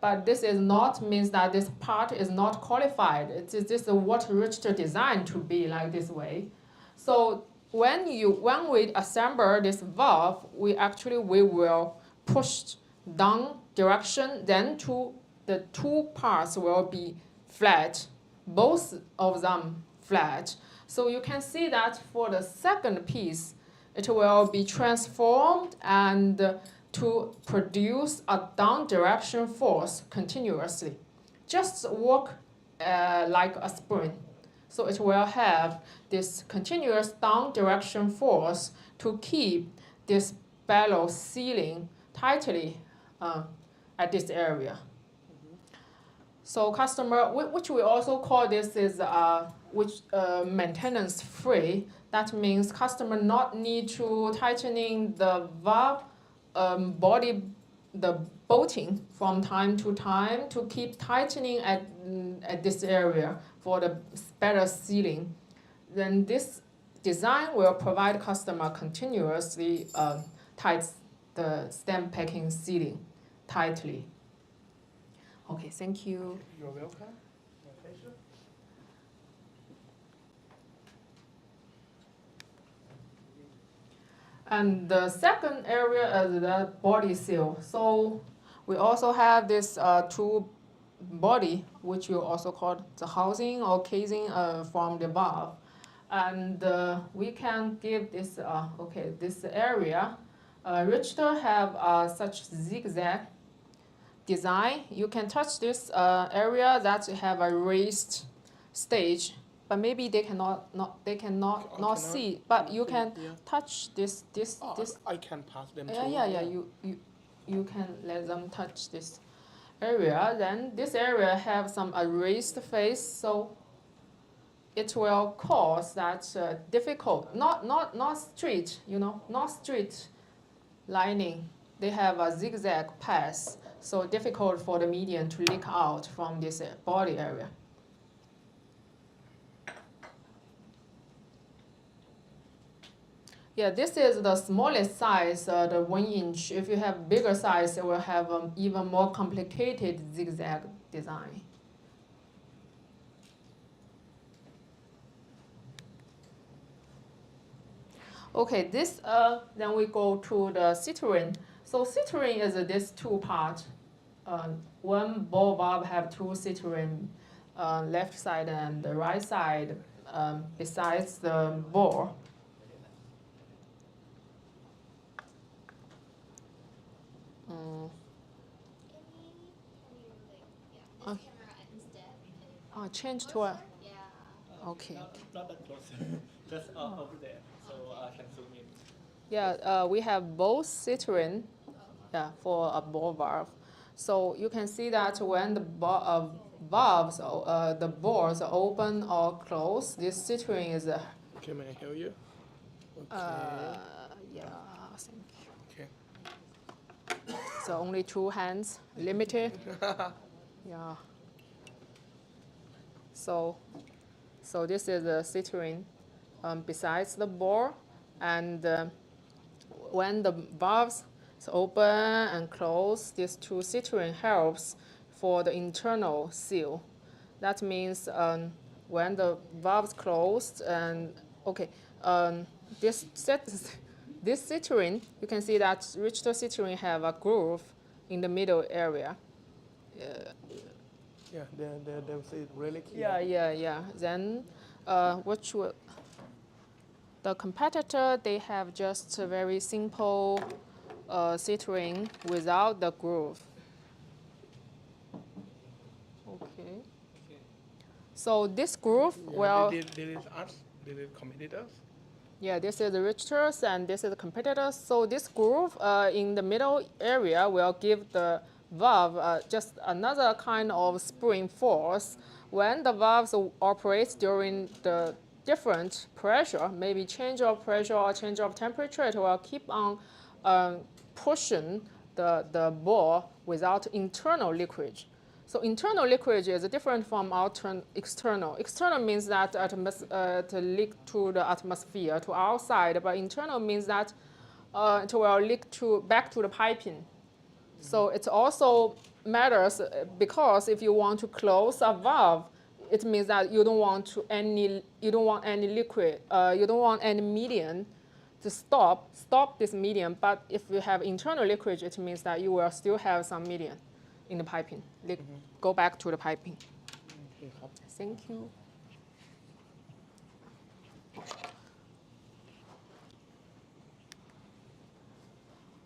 But this is not means that this part is not qualified. It is just what Richter designed to be like this way. So when we assemble this valve, we will push down direction, then the two parts will be flat, both of them flat. So you can see that for the second piece, it will be transformed and to produce a down direction force continuously. Just work like a spring. So it will have this continuous down direction force to keep this bellow sealing tightly at this area. So customer, which we also call this is maintenance free. That means customer not need to tightening the valve body, the bolting from time to time to keep tightening at this area for the better sealing. Then this design will provide customer continuously tight the stem packing sealing tightly. Okay, thank you. You're welcome. My pleasure. And the second area is the body seal. So we also have this two body, which we also call the housing or casing from the valve. And we can give this, this area. Richter have such zigzag design. You can touch this area that have a raised stage, but maybe they cannot see. But you can touch this. I can pass them Yeah, through. yeah. You can let them touch this area. Then this area have some raised face, so it will cause that difficult, not straight, not straight lining. They have a zigzag path, so difficult for the medium to leak out from this body area. Yeah, this is the smallest size, the 1 inch. If you have bigger size, it will have even more complicated zigzag design. Okay, this then we go to the citron. So citron is this two part. One ball valve have two citron, left side and the right side, besides the bore. Change to a. Okay. Not that close. Just over there, so I can zoom in. Yeah, we have both citron, for a ball valve. So you can see that when the valves, the bores are open or closed, this citron is. Okay, may I help you? Yeah, thank you. Okay. So only 2 hands, limited. Yeah. So So this is the citrine besides the bore, and when the valves is open and close, these two citrine helps for the internal seal. That means when the valves closed and okay, this this citrine, you can see that Richter citrine have a groove in the middle area. Yeah, they'll say it really clear. Yeah. Then the competitor, they have just a very simple citrine without the groove. Okay. So this groove, well, Did it us? Did it competitors? yeah, this is the Richter's and this is the competitors. So this groove in the middle area will give the valve just another kind of spring force. When the valves operate during the different pressure, maybe change of pressure or change of temperature, it will keep on pushing the ball without internal leakage. So internal leakage is different from external. External means that it leak to the atmosphere, to outside, but internal means that it will leak back to the piping. So it also matters because if you want to close a valve, it means that you don't want any liquid, you don't want any medium to stop this medium. But if you have internal leakage, it means that you will still have some medium in the piping. Go back to the piping. Thank you.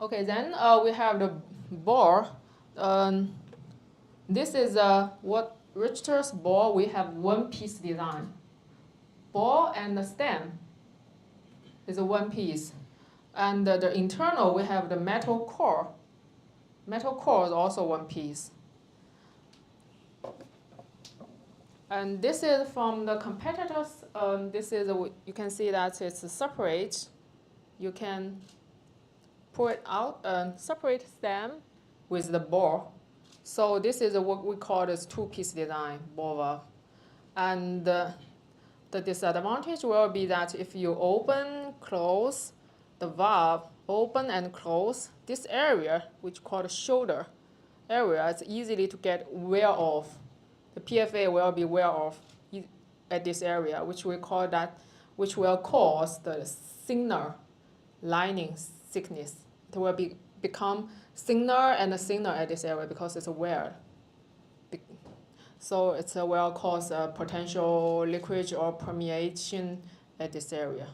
Okay, then we have the bore. This is what Richter's bore. We have one piece design. Bore and the stem is a one piece. And the internal, we have the metal core. Metal core is also one piece. And this is from the competitors. This is you can see that it's separate. You can pull it out and separate stem with the bore. So this is what we call this two-piece design, bore valve. And the disadvantage will be that if you open, close the valve, open and close, this area, which called the shoulder area, is easily to get wear off. The PFA will be wear off at this area, which will cause the thinner lining thickness. It will become thinner and thinner at this area because it's a wear. So it will cause a potential leakage or permeation at this area.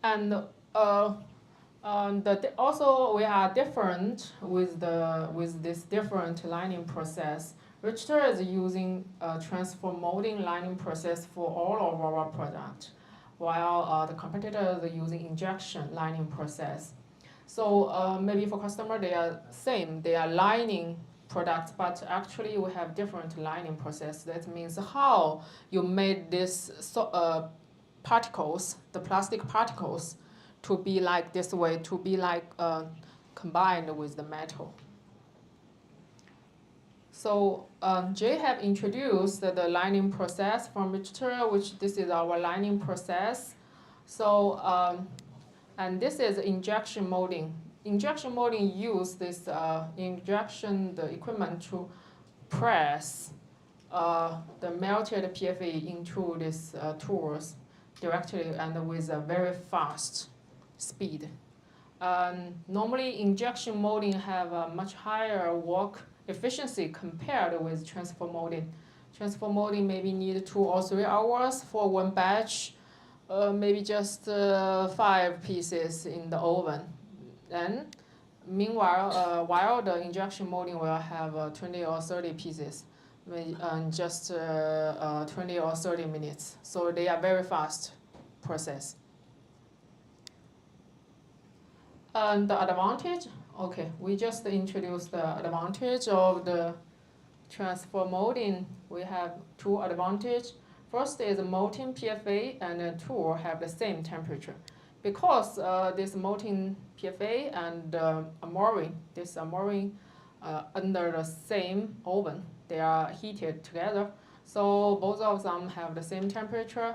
And also we are different with this different lining process. Richter is using a transfer molding lining process for all of our product, while the competitors are using injection lining process. So maybe for customer they are same, they are lining products, but actually we have different lining process. That means how you made this particles, the plastic particles, to be like this way, to be like combined with the metal. So Jay have introduced the lining process from Richter, which this is our lining process. So and this is injection molding. Injection molding use this the equipment to press the melted PFA into these tools directly and with a very fast speed. Normally, injection molding have a much higher work efficiency compared with transfer molding. Transfer molding maybe need 2 or 3 hours for one batch, maybe just 5 pieces in the oven. Then, meanwhile, while the injection molding will have 20 or 30 pieces, just 20 or 30 minutes. So they are very fast process. And the advantage, okay, we just introduced the advantage of the transfer molding. We have 2 advantages. First is molten PFA and the tool have the same temperature. because this molten PFA and amorphine, this amorphine under the same oven, they are heated together. So both of them have the same temperature,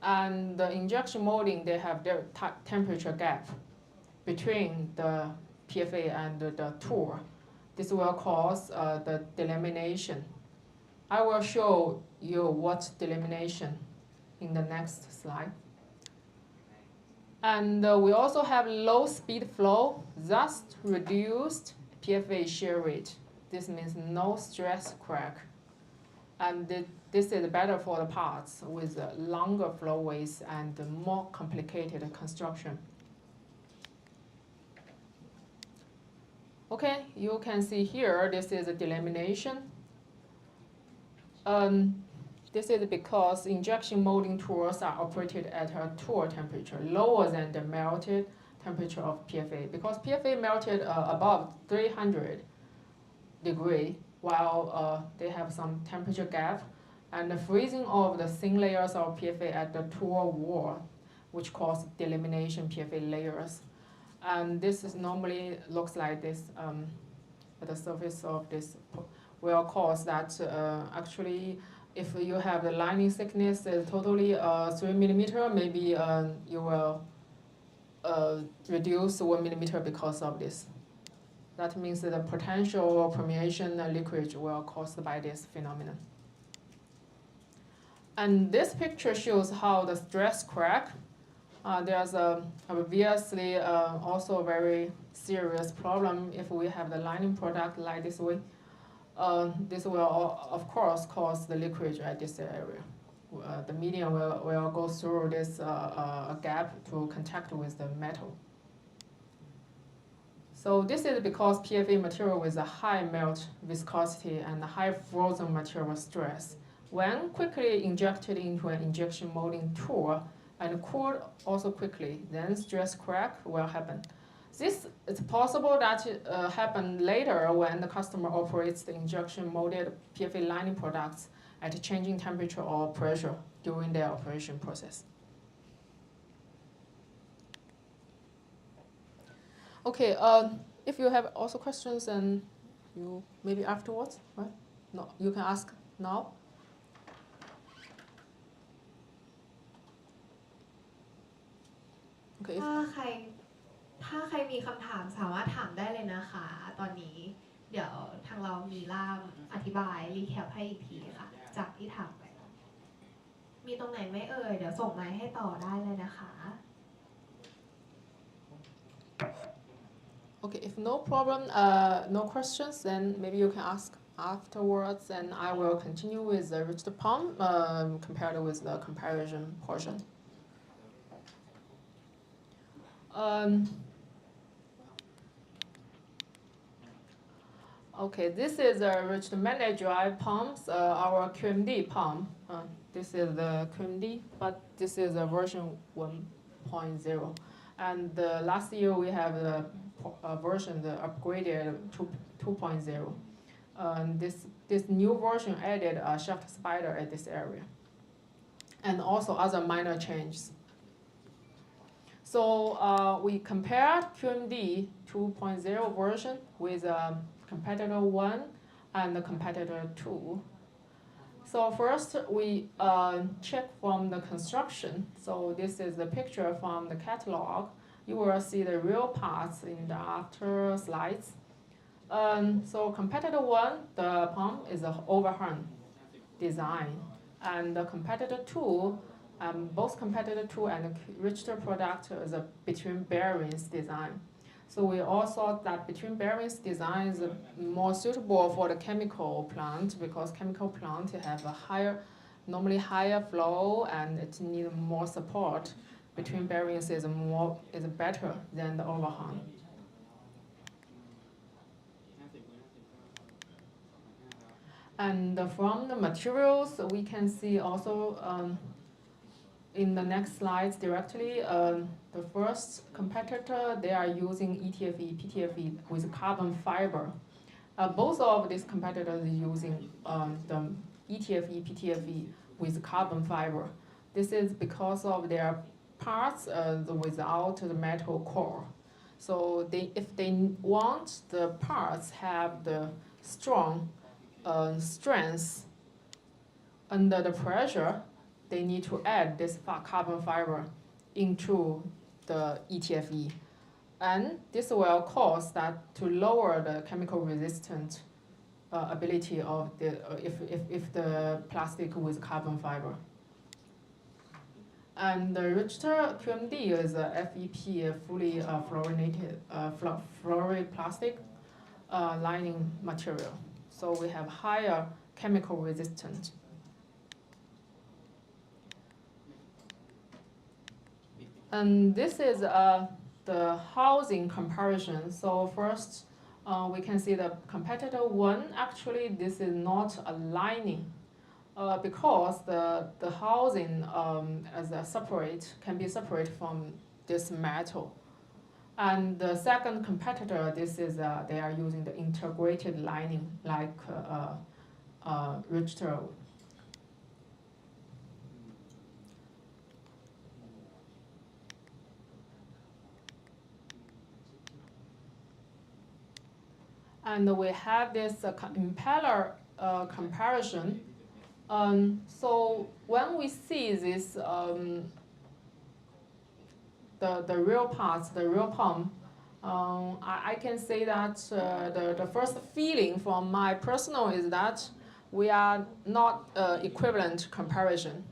and the injection molding, they have their temperature gap between the PFA and the tool. This will cause the delamination. I will show you what delamination in the next slide. And we also have low speed flow, thus reduced PFA shear rate. This means no stress crack. And this is better for the parts with longer flowways and more complicated construction. Okay, you can see here, this is a delamination. This is because injection molding tools are operated at a tool temperature lower than the melted temperature of PFA, because PFA melted above 300 degree, while they have some temperature gap, and the freezing of the thin layers of PFA at the tool wall, which cause delamination PFA layers. And this is normally looks like this at the surface of this will cause that actually if you have the lining thickness is totally 3 millimeter, maybe you will reduce 1 millimeter because of this. That means that the potential permeation leakage will caused by this phenomenon. And this picture shows how the stress crack. There's obviously also a very serious problem if we have the lining product like this way. This will, of course, cause the leakage at this area. The medium will go through this gap to contact with the metal. So this is because PFA material with a high melt viscosity and high frozen material stress. When quickly injected into an injection molding tool and cooled also quickly, then stress crack will happen. This is possible that happen later when the customer operates the injection molded PFA lining products at changing temperature or pressure during their operation process. Okay, if you have also questions, and you maybe afterwards, right? No, you can ask now. Okay. ถ้าใครมีคำถามสามารถถามได้เลยนะคะตอนนี้เดี๋ยวทางเรามีล่ามอธิบายรีแคปให้อีกทีค่ะจากที่ถามไปมีตรงไหนไม่เอ่ยเดี๋ยวส่งไมค์ให้ต่อได้เลยนะคะ Okay, if no problem, no questions, then maybe you can ask afterwards, and I will continue with the rigid palm compared with the comparison portion. Okay, this is a rigid magnet drive pumps, our QMD pump. This is the QMD, but this is a version 1.0. And last year we have the version, the upgraded 2.0. This new version added a shaft spider at this area, and also other minor changes. So we compared QMD 2.0 version with competitor 1 and the competitor 2. So first we check from the construction. So this is the picture from the catalog. You will see the real parts in the after slides. So competitor 1, the pump is an overhung design. And the competitor 2, both competitor 2 and Richter product is a between bearings design. So we all thought that between bearings design is more suitable for the chemical plant, because chemical plant have a higher, normally higher flow, and it needs more support. Between bearings is better than the overhang. And from the materials, we can see also in the next slides directly, the first competitor, they are using ETFE, PTFE with carbon fiber. Both of these competitors are using the ETFE, PTFE with carbon fiber. This is because of their parts without the metal core. So if they want the parts have the strong strength under the pressure, they need to add this carbon fiber into the ETFE. And this will cause that to lower the chemical resistant ability of the if the plastic with carbon fiber. And the Richter QMD is a FEP, fully fluorinated fluoride plastic lining material. So we have higher chemical resistance. And this is the housing comparison. So first, we can see the competitor one. Actually, this is not a lining because the housing as a separate can be separate from this metal. And the second competitor, this is they are using the integrated lining like Richter. And we have this impeller comparison. So when we see this, the real parts, the real pump, I can say that the first feeling from my personal is that we are not equivalent comparison,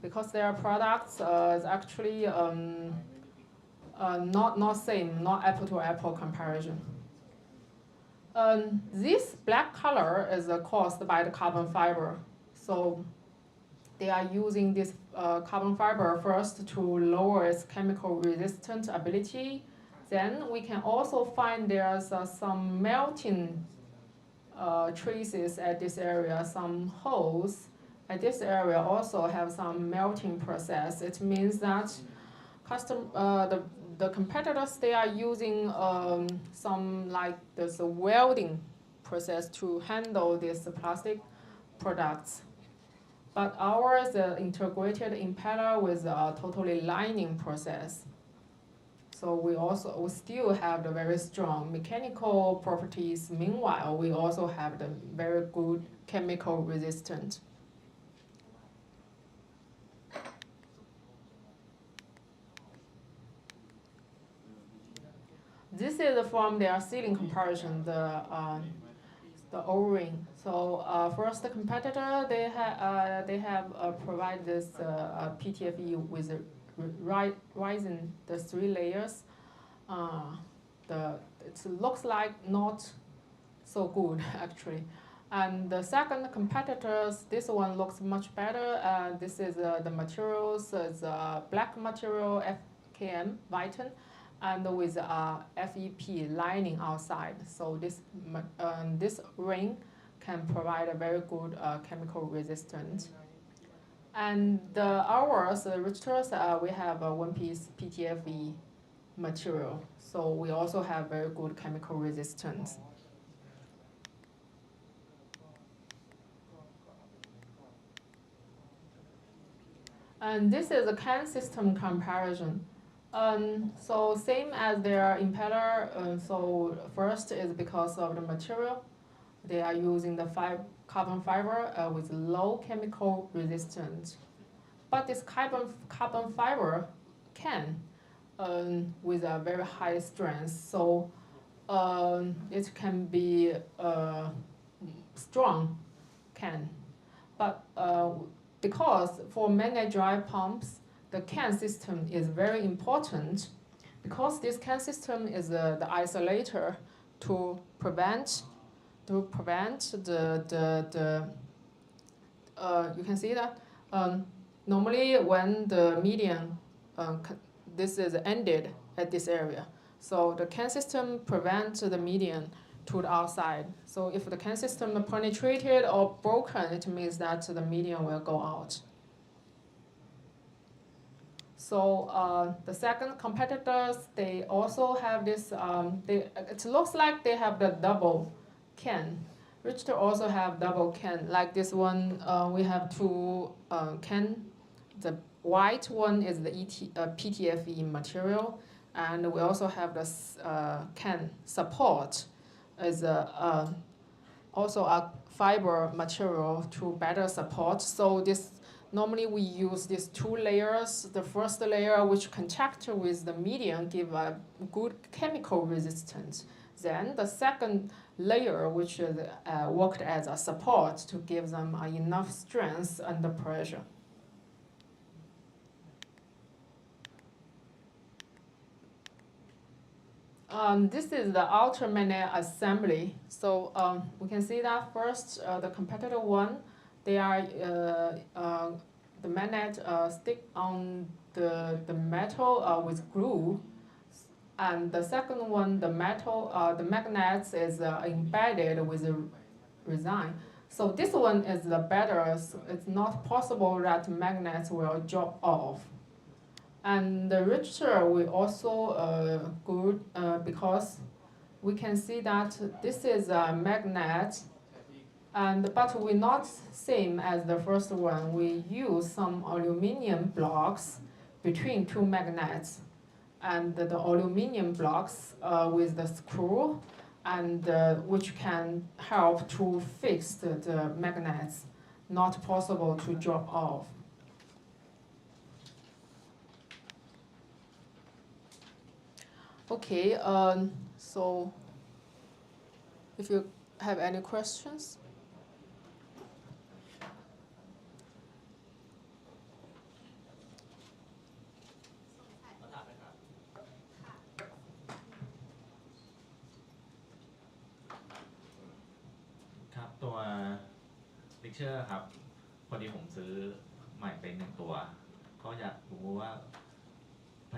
because their products is actually not same, not apple to apple comparison. This black color is caused by the carbon fiber. So they are using this carbon fiber first to lower its chemical resistant ability. Then we can also find there's some melting traces at this area, some holes at this area also have some melting process. It means that the competitors, they are using some like this welding process to handle these plastic products. But ours is integrated impeller with a totally lining process. So we still have the very strong mechanical properties. Meanwhile, we also have the very good chemical resistance. This is from their sealing comparison, the O-ring. So first, the competitor, they have provided this PTFE with rising the 3 layers. It looks like not so good actually. And the second competitors, this one looks much better. This is the materials, is black material, FKM, Viton, and with FEP lining outside. So this ring can provide a very good chemical resistance. And ours, the Richter's, we have a one-piece PTFE material. So we also have very good chemical resistance. And this is a can system comparison. So same as their impeller, so first is because of the material. They are using the carbon fiber with low chemical resistance. But this carbon fiber can with a very high strength. So it can be strong can. But because for many dry pumps, the can system is very important, because this can system is the isolator to prevent the you can see that normally when the median this is ended at this area, so the can system prevents the median to the outside. So if the can system penetrated or broken, it means that the median will go out. So the second competitors, they also have this, it looks like they have the double can. Richter also have double can. Like this one, we have 2 can. The white one is the PTFE material, and we also have the can support is also a fiber material to better support. So this normally we use these two layers. The first layer, which contact with the medium, give a good chemical resistance. Then the second layer, which is, worked as a support to give them enough strength under pressure. This is the outer magnet assembly. So we can see that first, the competitor one, they are the magnet stick on the metal with glue, and the second one, the metal, the magnets is embedded with a resin. So this one is the better. It's not possible that magnets will drop off. And the register will also good because we can see that this is a magnet, but we're not same as the first one. We use some aluminum blocks between two magnets, and the aluminum blocks with the screw, and which can help to fix the magnets, not possible to drop off. Okay, so if you have any questions. ครับตัวลิเชอร์ครับพอดีผมซื้อใหม่ไป1 ตัวก็อยากรู้ว่าแ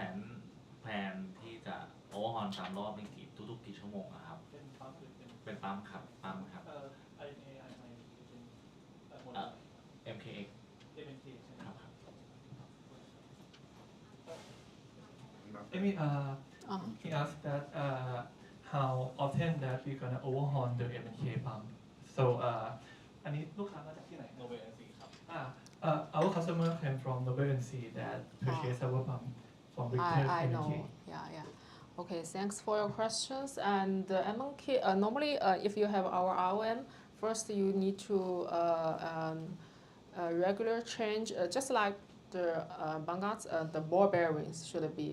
ผนที่จะโอเวอร์ฮอลตามรอบในทุกๆกี่ชั่วโมงอะครับเป็นปั๊มครับMKX ครับ Amy, he asked that how often that we're gonna overhaul the MK pump. So, อันนี้ลูกค้ามาจากที่ไหน Novel NC ครับ Our customer came from Novel NC that purchase our pump from retail I MK. know. Yeah. Okay, thanks for your questions. And MK, normally, if you have our ROM, first you need to regular change, just like the Bangkok, the ball bearings should be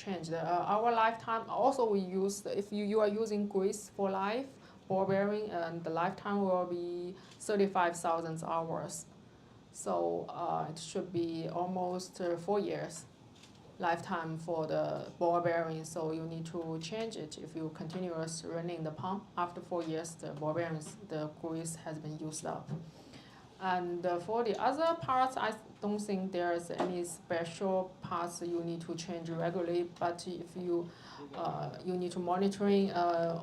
changed. Our lifetime, also we use, if you are using grease for life, ball bearing, and the lifetime will be 35,000 hours. So it should be almost 4 years lifetime for the ball bearing. So you need to change it if you continuous running the pump. After 4 years, the ball bearings, the grease has been used up. And for the other parts, I don't think there's any special parts you need to change regularly. But if you need to monitoring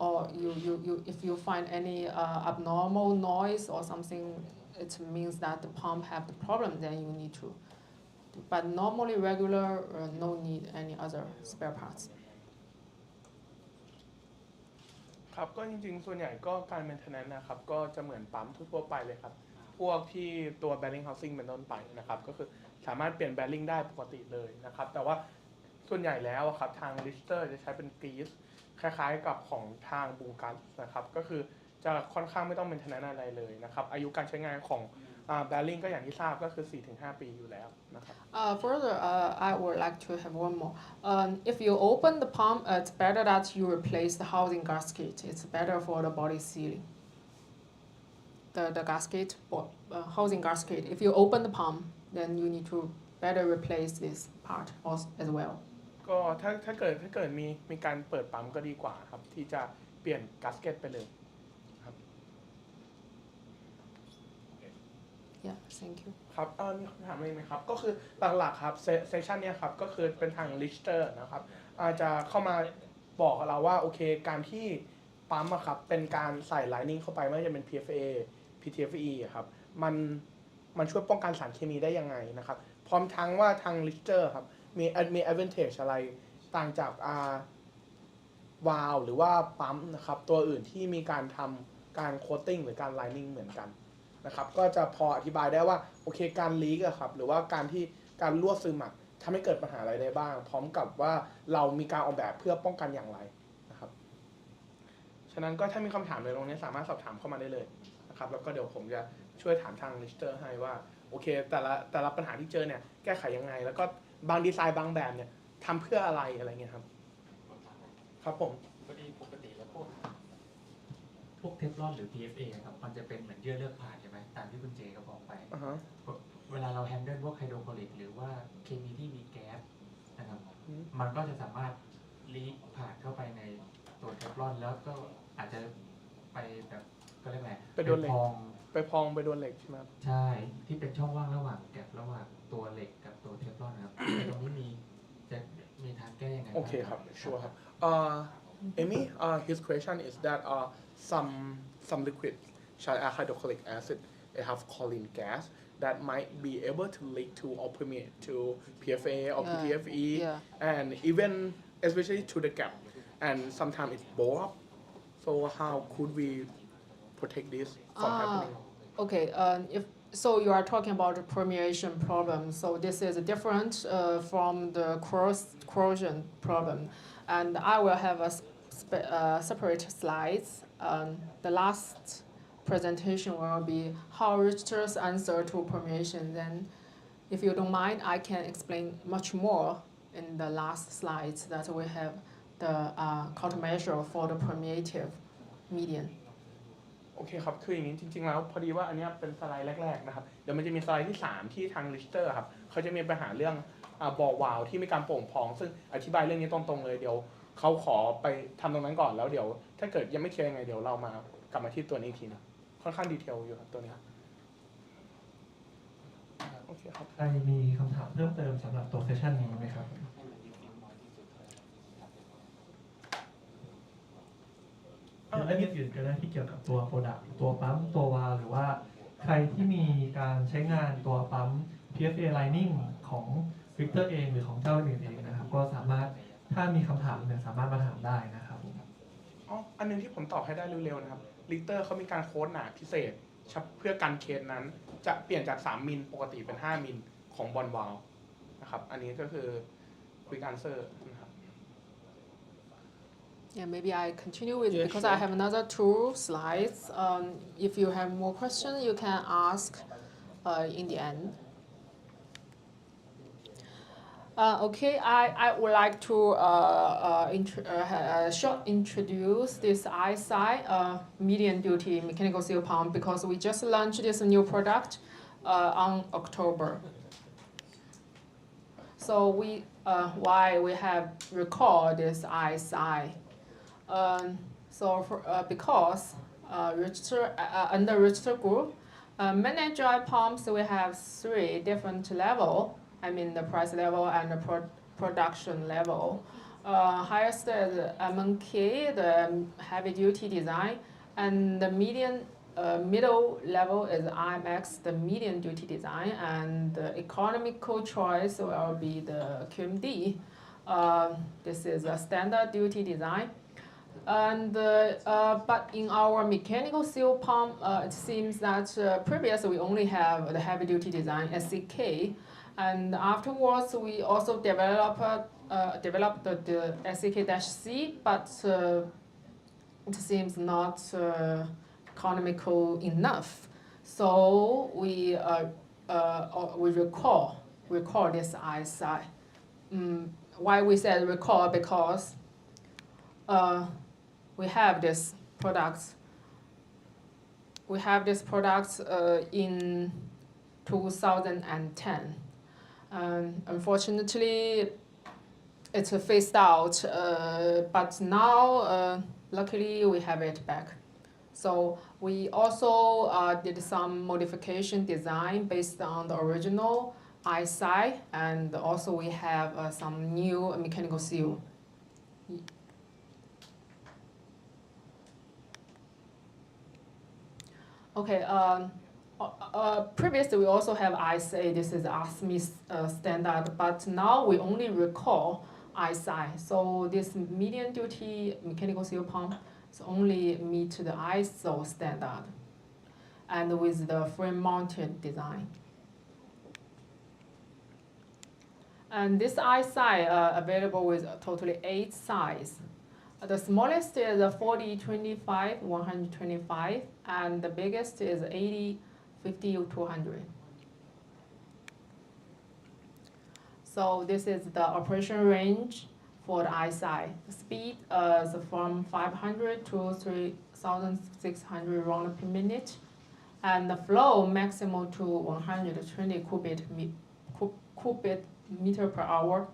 or if you find any abnormal noise or something, it means that the pump have the problem. Then you need to. But normally regular, no need any other spare parts. ครับก็จริงๆส่วนใหญ่ก็การ maintenance นะครับก็จะเหมือนปั๊มทั่วไปเลยครับพวกที่ตัว bearing housing เป็นต้นไปนะครับก็คือสามารถเปลี่ยน bearing ได้ปกติเลยนะครับแต่ว่าส่วนใหญ่แล้วครับทาง Lister จะใช้เป็นกรีซคล้ายๆกับของทางบูกัสนะครับก็คือจะค่อนข้างไม่ต้อง maintenance อะไรเลยนะครับอายุการใช้งานของbearing ก็อย่างที่ทราบก็คือ 4-5 ปีอยู่แล้วนะครับ Further, I would like to have one more. If you open the pump, it's better that you replace the housing gasket. It's better for the body sealing. The gasket, housing gasket. If you open the pump, then you need to better replace this part as well. ก็ถ้าเกิดมีการเปิดปั๊มก็ดีกว่าครับที่จะเปลี่ยนกัสเก็ตไปเลยครับ Yeah, thank you. ครับมีคำถามอะไรไหมครับก็คือหลักๆครับเซสชันเนี้ยครับก็คือเป็นทาง Lister นะครับอาจจะเข้ามาบอกกับเราว่าโอเคการที่ปั๊มอะครับเป็นการใส่ lining เข้าไปไม่ว่าจะเป็น PFA PTFE ครับมันช่วยป้องกันสารเคมีได้ยังไงนะครับพร้อมทั้งว่าทาง Lister ครับมี advantage อะไรต่างจากวาล์วหรือว่าปั๊มนะครับตัวอื่นที่มีการทำการ coating หรือการ lining เหมือนกันนะครับก็จะพออธิบายได้ว่าโอเคการลีกอะครับหรือว่าการที่ การรั่วซึมอะทำให้เกิดปัญหาอะไรได้บ้าง พร้อมกับว่าเรามีการออกแบบเพื่อป้องกันอย่างไรนะครับฉะนั้นก็ถ้ามีคำถามในตรงนี้สามารถสอบถามเข้ามาได้เลยนะครับแล้วก็เดี๋ยวผมจะช่วยถามทางลิสเตอร์ให้ว่าโอเคแต่ละปัญหาที่เจอเนี่ยแก้ไขยังไง แล้วก็บางดีไซน์บางแบบเนี่ยทำเพื่ออะไรเงี้ยครับครับผม พอดีปกติแล้วพวกเทฟลอนหรือ PFA ครับมันจะเป็นเหมือนเยื่อเลือกผ่านใช่ไหมตามที่คุณเจก็บอกไป เวลาเราแฮนเดิลพวกไฮโดรคลอริกหรือว่าเคมีที่มีแก๊สนะครับมันก็จะสามารถลีกผ่านเข้าไปในตัวเทฟลอนแล้วก็อาจจะไปแบบก็เรียกไง ไปโดนเหล็กไปพองไปโดนเหล็กใช่ไหมครับใช่ที่เป็นช่องว่างระหว่างแกลบระหว่างตัวเหล็กกับตัวเทฟลอนนะครับแต่ตรงนี้จะมีทางแก้ยังไง โอเคครับ sure ครับAmy his question is that some liquid such as hydrochloric acid they have chlorine gas that might be able to leak to or permeate to PFA or Yeah. PTFE Yeah. and even especially to the gap and sometimes it blow up so how could we protect this from happening Okay, if so, you are talking about the permeation problem. So this is different from the corrosion problem, and I will have a separate slides. The last presentation will be how Richter's answer to permeation. Then, if you don't mind, I can explain much more in the last slides that we have the countermeasure for the permeative median. โอเคครับคืออย่างนี้จริงๆแล้วพอดีว่าอันนี้เป็นสไลด์แรกๆนะครับเดี๋ยวมันจะมีสไลด์ที่3ที่ทางลิสเตอร์ครับเขาจะมีปัญหาเรื่องบ่อวาล์วที่มีการโป่งพองซึ่งอธิบายเรื่องนี้ตรงๆเลยเดี๋ยวเขาขอไปทำตรงนั้นก่อนแล้วเดี๋ยวถ้าเกิดยังไม่เคลียร์ยังไงเดี๋ยวเรามากลับมาที่ตัวนี้อีกทีนะค่อนข้างดีเทลอยู่ครับตัวนี้โอเคครับใครมีคำถามเพิ่มเติมสำหรับตัวเซสชันนี้ไหมครับรายละเอียดอื่นก็ได้ที่เกี่ยวกับตัว Product ตัวปั๊มตัววาล์วหรือว่าใครที่มีการใช้งานตัวปั๊ม PFA Lining ของ Victor เองหรือของเจ้าอื่นเองนะครับก็สามารถถ้ามีคำถามเนี่ยสามารถมาถามได้นะครับอันนึงที่ผมตอบให้ได้เร็วๆนะครับลิเตอร์เขามีการโค้ดหนาพิเศษเพื่อกันเคสนั้นจะเปลี่ยนจาก3มิลปกติเป็น5มิลของบอลวาล์วนะครับอันนี้ก็คือ quick answer นะครับ Yeah, maybe I continue with because I have another 2 slides. If you have more questions, you can ask in the end. Okay, I would like to introduce this eyesight medium duty mechanical seal pump because we just launched this new product on October. So why we have recalled this eyesight? Because under Richter Group, many dry pumps we have 3 different levels. I mean the price level and the production level. Highest is MNK, the heavy duty design, and the middle level is IMX, the medium duty design, and the economical choice will be the QMD. This is a standard duty design. And but in our mechanical seal pump, it seems that previously we only have the heavy duty design SCK, and afterwards we also developed the SCK-C, but it seems not economical enough. So we recall this eyesight. Why we said recall? Because we have this product. We have this product in 2010. Unfortunately, it's phased out, but now luckily we have it back. So we also did some modification design based on the original eyesight, and also we have some new mechanical seal. Okay. Previously, we also have ISA. This is ASME standard, but now we only recall ISI. So this medium duty mechanical seal pump is only meet the ISO standard, and with the frame mounted design. And this eye size available with totally 8 size. The smallest is 40, 25, 125, and the biggest is 80, 50, 200. So this is the operation range for the eye size. Speed is from 500 to 3,600 round per minute, and the flow maximum to 120 cubic meter per hour,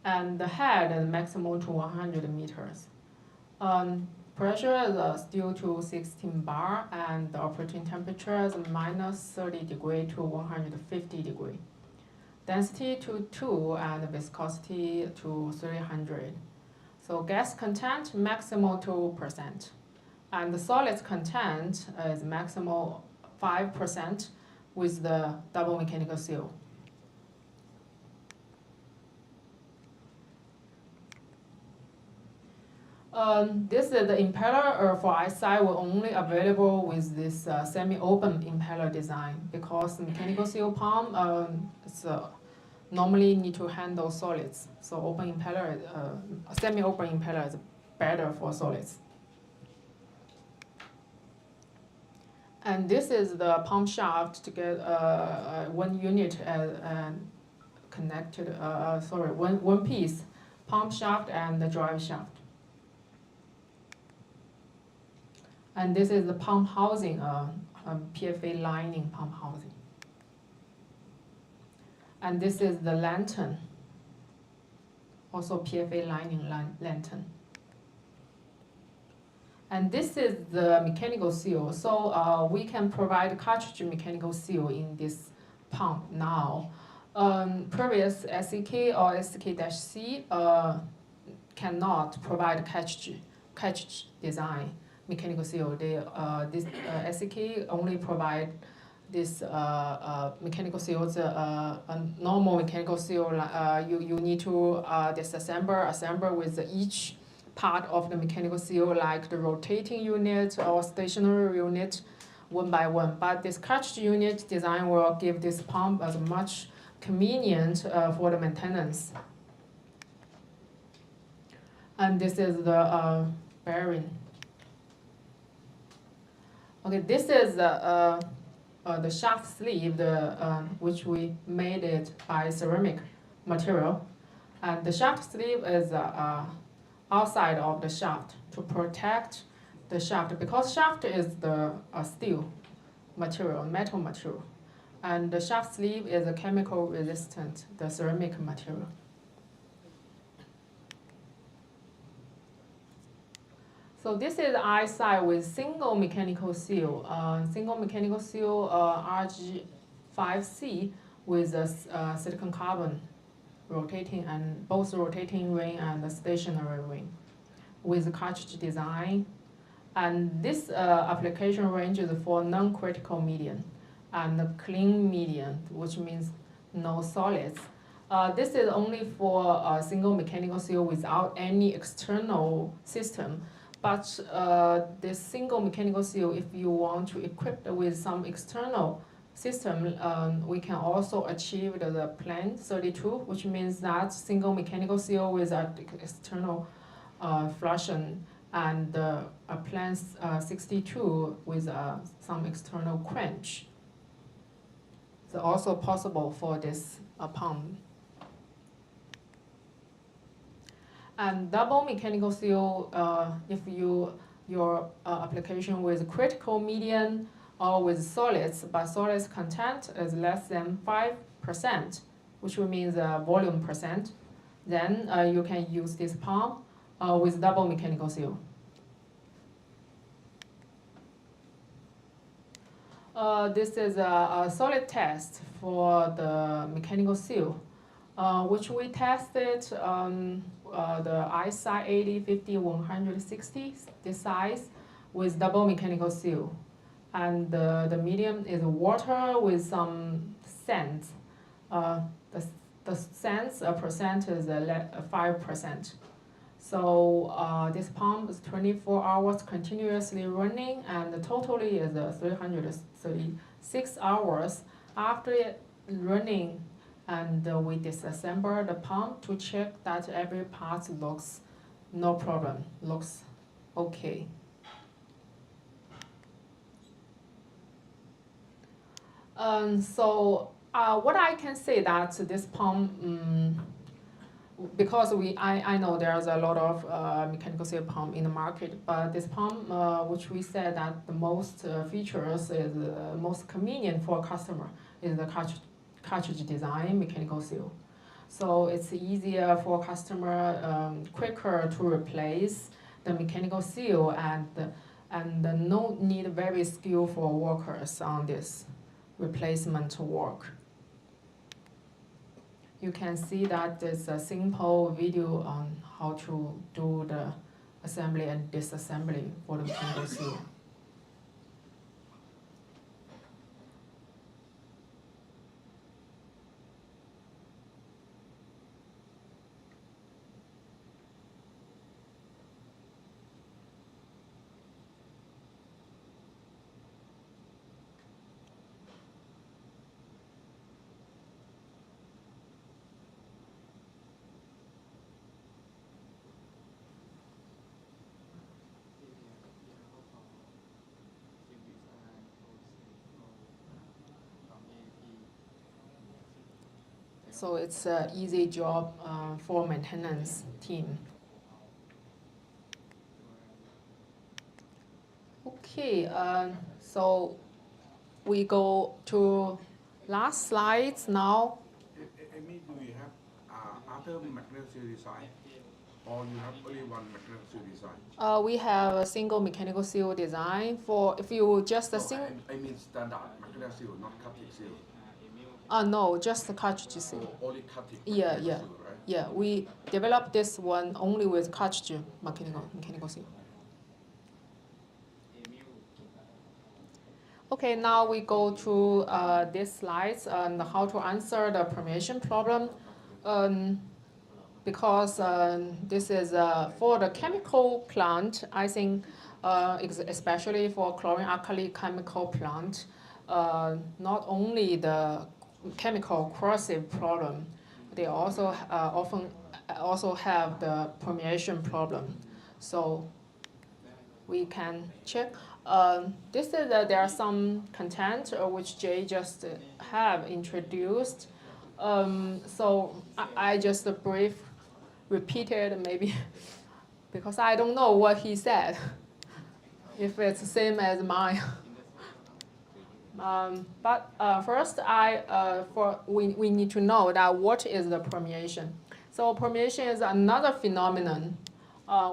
and the head is maximum to 100 meters. Pressure is still to 16 bar, and the operating temperature is minus 30 degree to 150 degree. Density to 2 and viscosity to 300. So gas content maximum 2%, and the solid content is maximum 5% with the double mechanical seal. This is the impeller for eyesight will only available with this semi-open impeller design, because mechanical seal pump normally need to handle solids. So open impeller, semi-open impeller is better for solids. And this is the pump shaft to get one unit connected. One piece, pump shaft and the drive shaft. And this is the pump housing, PFA lining pump housing. And this is the lantern, also PFA lining lantern. And this is the mechanical seal. So we can provide cartridge mechanical seal in this pump now. Previous SEK or SEK-C cannot provide cartridge design mechanical seal. This SEK only provide this mechanical seals, a normal mechanical seal. You need to assemble with each part of the mechanical seal, like the rotating unit or stationary unit, one by one. But this cartridge unit design will give this pump as much convenient for the maintenance. And this is the bearing. Okay, this is the shaft sleeve, which we made it by ceramic material. And the shaft sleeve is outside of the shaft to protect the shaft, because shaft is the steel material, metal material. And the shaft sleeve is a chemical resistant, the ceramic material. So this is eyesight with single mechanical seal. Single mechanical seal RG5C with a silicon carbon rotating, and both rotating ring and the stationary ring with cartridge design. And this application range is for non-critical medium and clean medium, which means no solids. This is only for a single mechanical seal without any external system. But this single mechanical seal, if you want to equip it with some external system, we can also achieve the plan 32, which means that single mechanical seal with an external flushing, and a plan 62 with some external quench. It's also possible for this pump. And double mechanical seal, if your application with critical medium or with solids, but solids content is less than 5%, which means volume percent, then you can use this pump with double mechanical seal. This is a solid test for the mechanical seal, which we tested the eyesight 80, 50, 160, this size, with double mechanical seal. And the medium is water with some sand. The sand percent is 5%. So this pump is 24 hours continuously running, and the totally is 336 hours after it running, and we disassemble the pump to check that every part looks no problem, looks okay. So what I can say that this pump, because I know there's a lot of mechanical seal pump in the market, but this pump, which we said that the most features is most convenient for a customer is the cartridge design mechanical seal. So it's easier for customer, quicker to replace the mechanical seal, and no need very skillful workers on this replacement work. You can see that there's a simple video on how to do the assembly and disassembly for the mechanical seal. So it's an easy job for maintenance team. Okay, so we go to last slides now. Amy, do you have other mechanical seal design, or you have only one mechanical seal design? We have a single mechanical seal design for if you just a single. I mean standard mechanical seal, not cartridge seal. No, just the cartridge seal. Only cartridge Yeah, mechanical yeah, seal, right? yeah. We developed this one only with cartridge mechanical seal. Okay, now we go to these slides on how to answer the permeation problem. Because this is for the chemical plant, I think, especially for chlorine alkali chemical plant, not only the chemical corrosive problem, they also often also have the permeation problem. So we can check. This is there are some content which Jay just have introduced. So I just repeated maybe because I don't know what he said. If it's the same as mine. But first, we need to know that what is the permeation. So permeation is another phenomenon,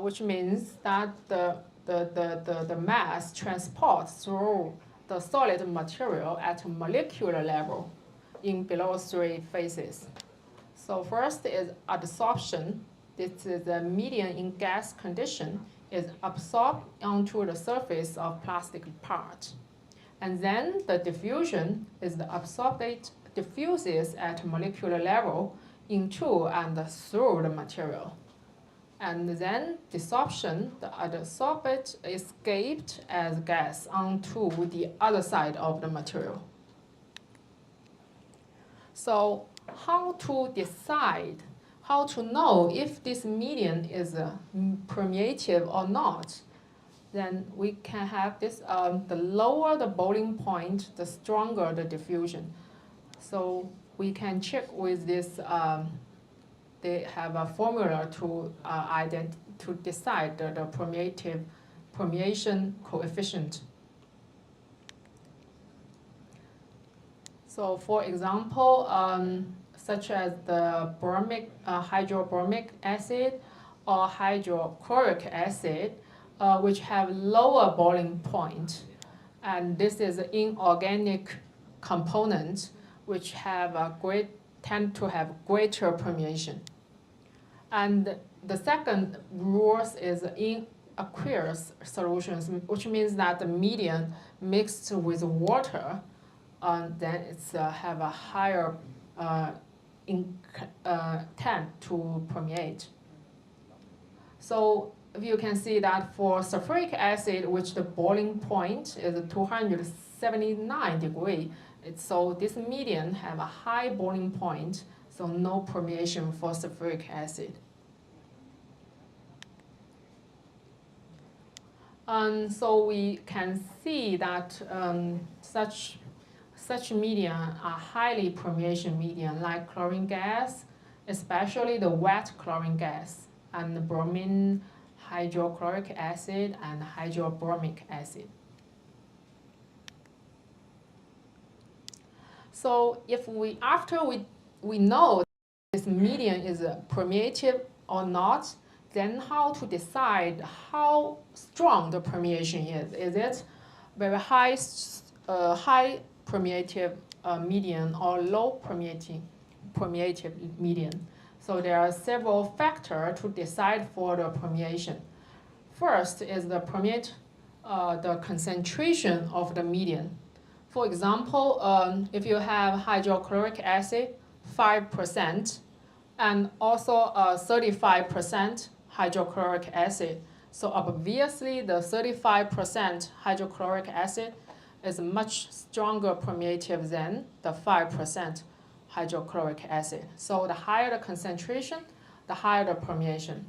which means that the mass transports through the solid material at molecular level in below three phases. So first is adsorption. This is the medium in gas condition is absorbed onto the surface of plastic part. And then the diffusion is the absorbate diffuses at molecular level into and through the material. And then desorption, the adsorbate escaped as gas onto the other side of the material. So how to decide, how to know if this medium is permeative or not? Then we can have this, the lower the boiling point, the stronger the diffusion. So we can check with this, they have a formula to decide the permeation coefficient. So for example, such as the hydrobromic acid or hydrochloric acid, which have lower boiling point. And this is an inorganic component which tend to have greater permeation. And the second rule is in aqueous solutions, which means that the medium mixed with water, then it's have a higher tend to permeate. So you can see that for sulfuric acid, which the boiling point is 279 degrees, So this median have a high boiling point, so no permeation for sulfuric acid. So we can see that such medium are highly permeation medium, like chlorine gas, especially the wet chlorine gas, and bromine, hydrochloric acid, and hydrobromic acid. So if after we know this medium is permeative or not, then how to decide how strong the permeation is? Is it very high, high permeative medium or low permeative medium? So there are several factors to decide for the permeation. First is the concentration of the medium. For example, if you have hydrochloric acid, 5%, and also 35% hydrochloric acid. So obviously the 35% hydrochloric acid is much stronger permeative than the 5% hydrochloric acid. So the higher the concentration, the higher the permeation.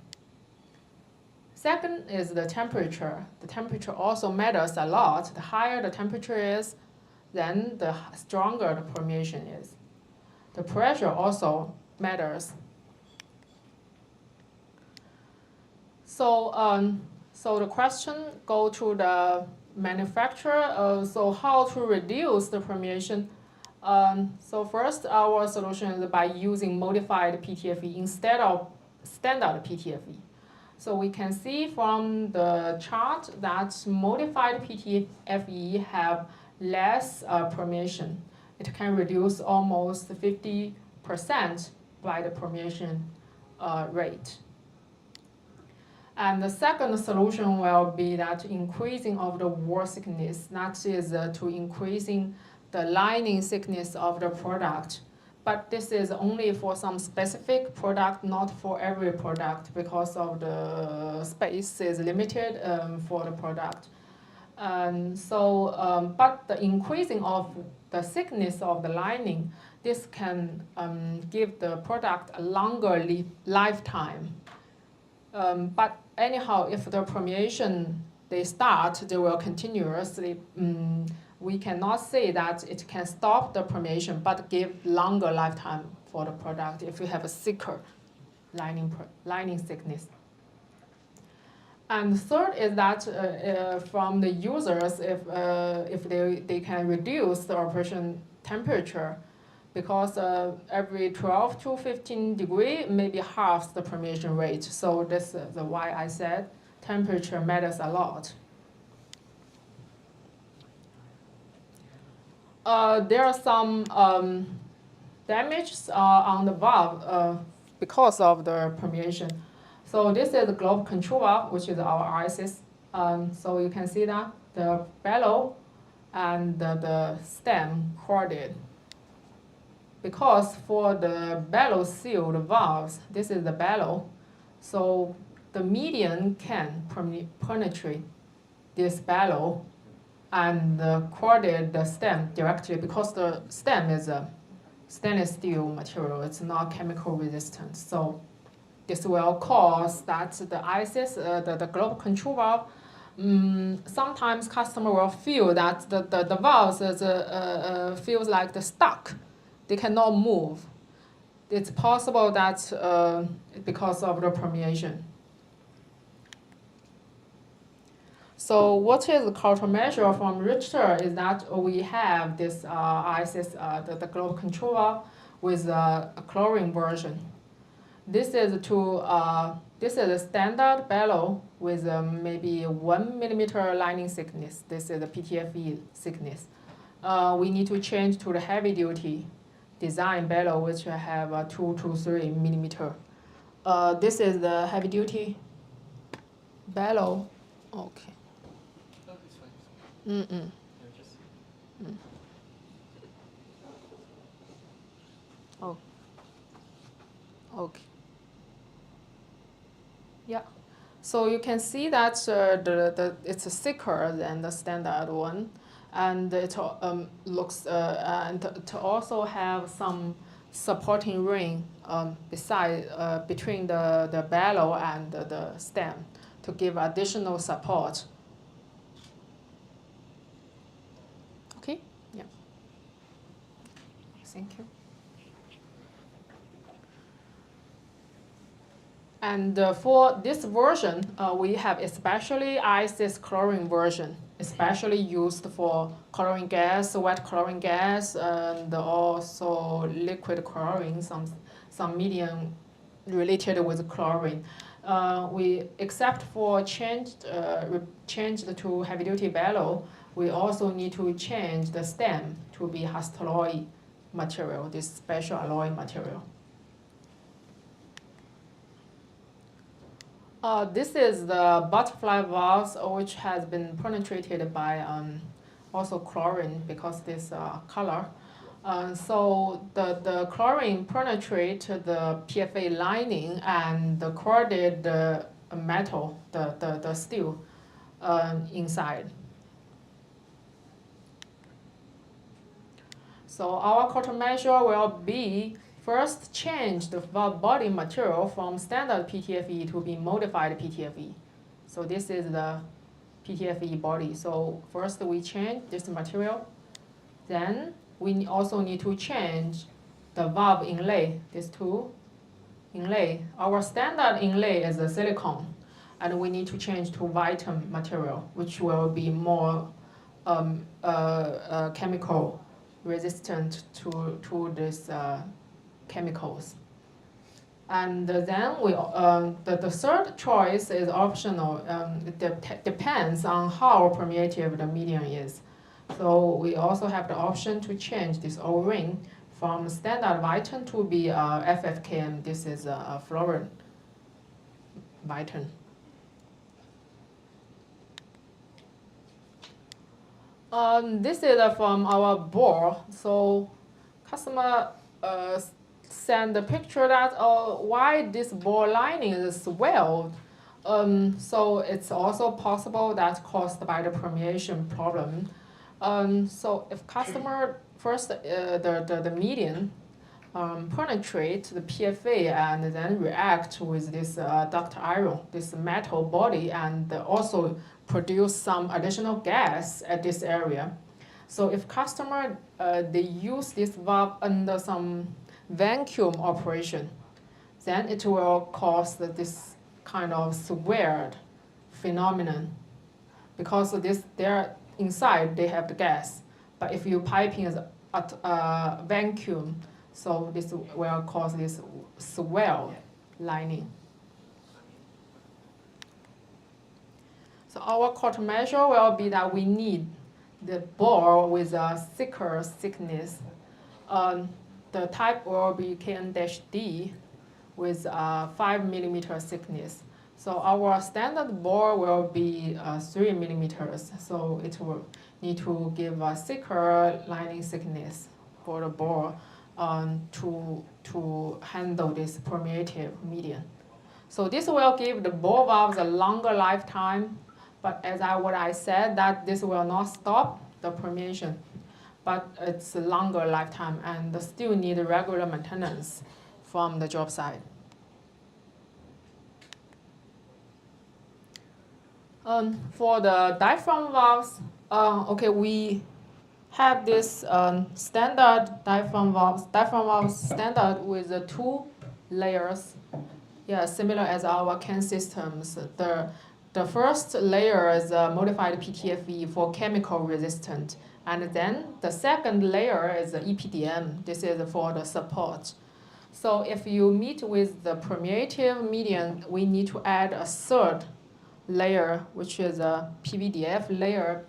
Second is the temperature. The temperature also matters a lot. The higher the temperature is, then the stronger the permeation is. The pressure also matters. So the question go to the manufacturer. So how to reduce the permeation? So first, our solution is by using modified PTFE instead of standard PTFE. So we can see from the chart that modified PTFE have less permeation. It can reduce almost 50% by the permeation rate. And the second solution will be that increasing of the wall thickness, that is to increasing the lining thickness of the product. But this is only for some specific product, not for every product, because of the space is limited for the product. But the increasing of the thickness of the lining, this can give the product a longer lifetime. But anyhow, if the permeation they will continuously. We cannot say that it can stop the permeation, but give longer lifetime for the product if you have a thicker lining thickness. And third is that from the users, if they can reduce the operation temperature, because every 12 to 15 degree maybe halves the permeation rate. So this is why I said temperature matters a lot. There are some damages on the valve because of the permeation. So this is the globe control valve, which is our ISIS. So you can see that the bellow and the stem corded. Because for the bellow sealed valves, this is the bellow, so the median can penetrate this bellow and corded the stem directly, because the stem is a stainless steel material. It's not chemical resistant. So this will cause that the ISIS, the globe control valve, sometimes customer will feel that the valves is, feels like the stuck. They cannot move. It's possible that because of the permeation. So what is the countermeasure from Richter is that we have this ISIS, the globe control valve with a chlorine version. This is a standard bellow with maybe 1 millimeter lining thickness. This is the PTFE thickness. We need to change to the heavy duty design bellow, which have 2 to 3 millimeter. This is the heavy duty bellow. Okay. Oh. Okay. Yeah. So you can see that it's thicker than the standard one. and it looks and to also have some supporting ring between the bellow and the stem to give additional support. Okay, yeah. Thank you. And for this version, we have especially ISIS chlorine version, especially used for chlorine gas, wet chlorine gas, and also liquid chlorine, some medium related with chlorine. Except for changed to heavy duty bellow, we also need to change the stem to be hastelloy material, this special alloy material. This is the butterfly valves, which has been penetrated by also chlorine because this color. So the chlorine penetrate the PFA lining and the corded metal, the steel inside. So our countermeasure will be first change the valve body material from standard PTFE to be modified PTFE. So this is the PTFE body. So first we change this material. Then we also need to change the valve inlay, these two inlay. Our standard inlay is a silicone, and we need to change to Vitam material, which will be more chemical resistant to these chemicals. And then the third choice is optional. It depends on how permeative the medium is. So we also have the option to change this O-ring from standard Vitam to be FFKM. This is a fluorine Vitam. This is from our board. So customer send the picture that why this bore lining is swelled. So it's also possible that's caused by the permeation problem. So if customer first the median penetrate the PFA and then react with this duct iron, this metal body, and also produce some additional gas at this area. So if customer they use this valve under some vacuum operation, then it will cause this kind of swelled phenomenon because they're inside they have the gas, but if you piping is at vacuum, so this will cause this swell lining. So our countermeasure will be that we need the bore with a thicker thickness. The type will be KN-D with 5 millimeter thickness. So our standard bore will be 3 millimeters. So it will need to give a thicker lining thickness for the bore to handle this permeative medium. So this will give the bore valves a longer lifetime. But as what I said, that this will not stop the permeation, but it's a longer lifetime and still need regular maintenance from the job site. For the diaphragm valves, okay, we have this standard diaphragm valves standard with the 2 layers, yeah, similar as our CAN systems. The first layer is a modified PTFE for chemical resistant, and then the second layer is the EPDM. This is for the support. So if you meet with the permeative medium, we need to add a third layer, which is a PVDF layer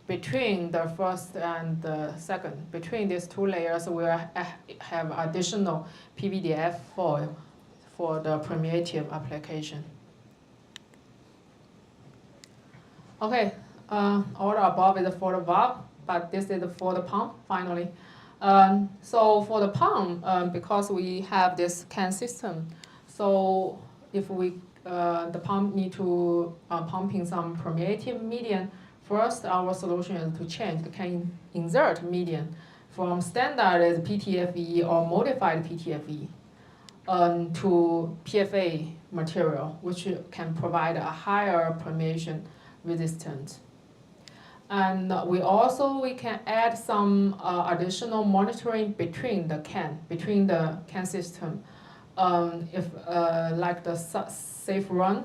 between the first and the second. Between these 2 layers, we will have additional PVDF foil for the permeative application. Okay, all the above is for the valve, but this is for the pump finally. So for the pump, because we have this CAN system, so if we the pump need to pumping some permeative medium First, our solution is to change the can insert medium from standard PTFE or modified PTFE to PFA material, which can provide a higher permeation resistance. And we can add some additional monitoring between the can system, if like the safe run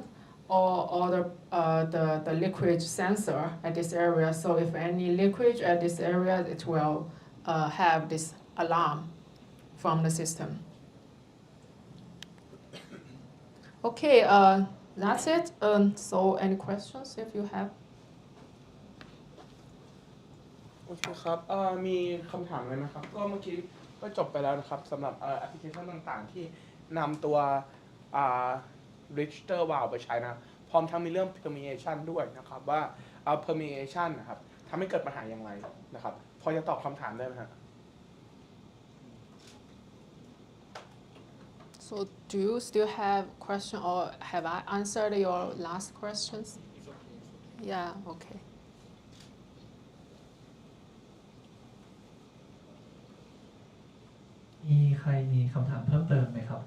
or the liquid sensor at this area. So if any liquid at this area, it will have this alarm from the system. Okay, that's it. So any questions if you have? โอเคครับมีคำถามเลยนะครับก็เมื่อกี้ก็จบไปแล้วนะครับสำหรับแอปพลิเคชันต่างๆที่นำตัว Richter valve ไปใช้นะพร้อมทั้งมีเรื่อง permeation ด้วยนะครับว่าpermeation นะครับทำให้เกิดปัญหาอย่างไรนะครับพอจะตอบคำถามได้ไหมครับ So do you still have question or have I answered your last questions? Yeah, okay. มีใครมีคำถามเพิ่มเติมไหมครับ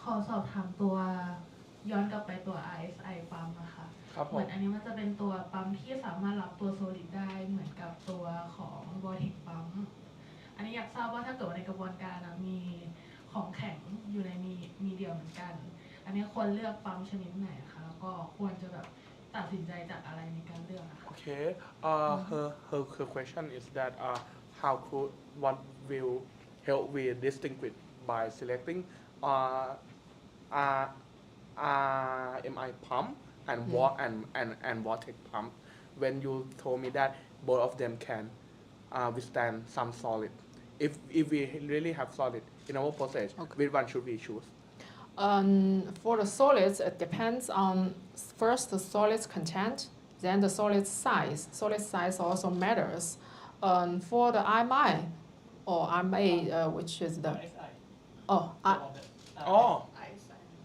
ขอสอบถามตัวย้อนกลับไปตัว RSI ปั๊มอะค่ะเหมือนอันนี้มันจะเป็นตัวปั๊มที่สามารถรับตัวโซลิดได้เหมือนกับตัวของ vortex ปั๊มอันนี้อยากทราบว่าถ้าเกิดว่าในกระบวนการมีของแข็งอยู่ในมีเดียเหมือนกันอันนี้ควรเลือกปั๊มชนิดไหนคะแล้วก็ควรจะแบบตัดสินใจจากอะไรในการเลือกอะคะ Okay her question is that what will help we distinguish by selecting RMI pump and vortex pump when you told me that both of them can withstand some solid if we really have solid in our process which one should we choose For the solids, it depends on first the solid's content, then the solid size. Solid size also matters. For the IMI or IMA, which is the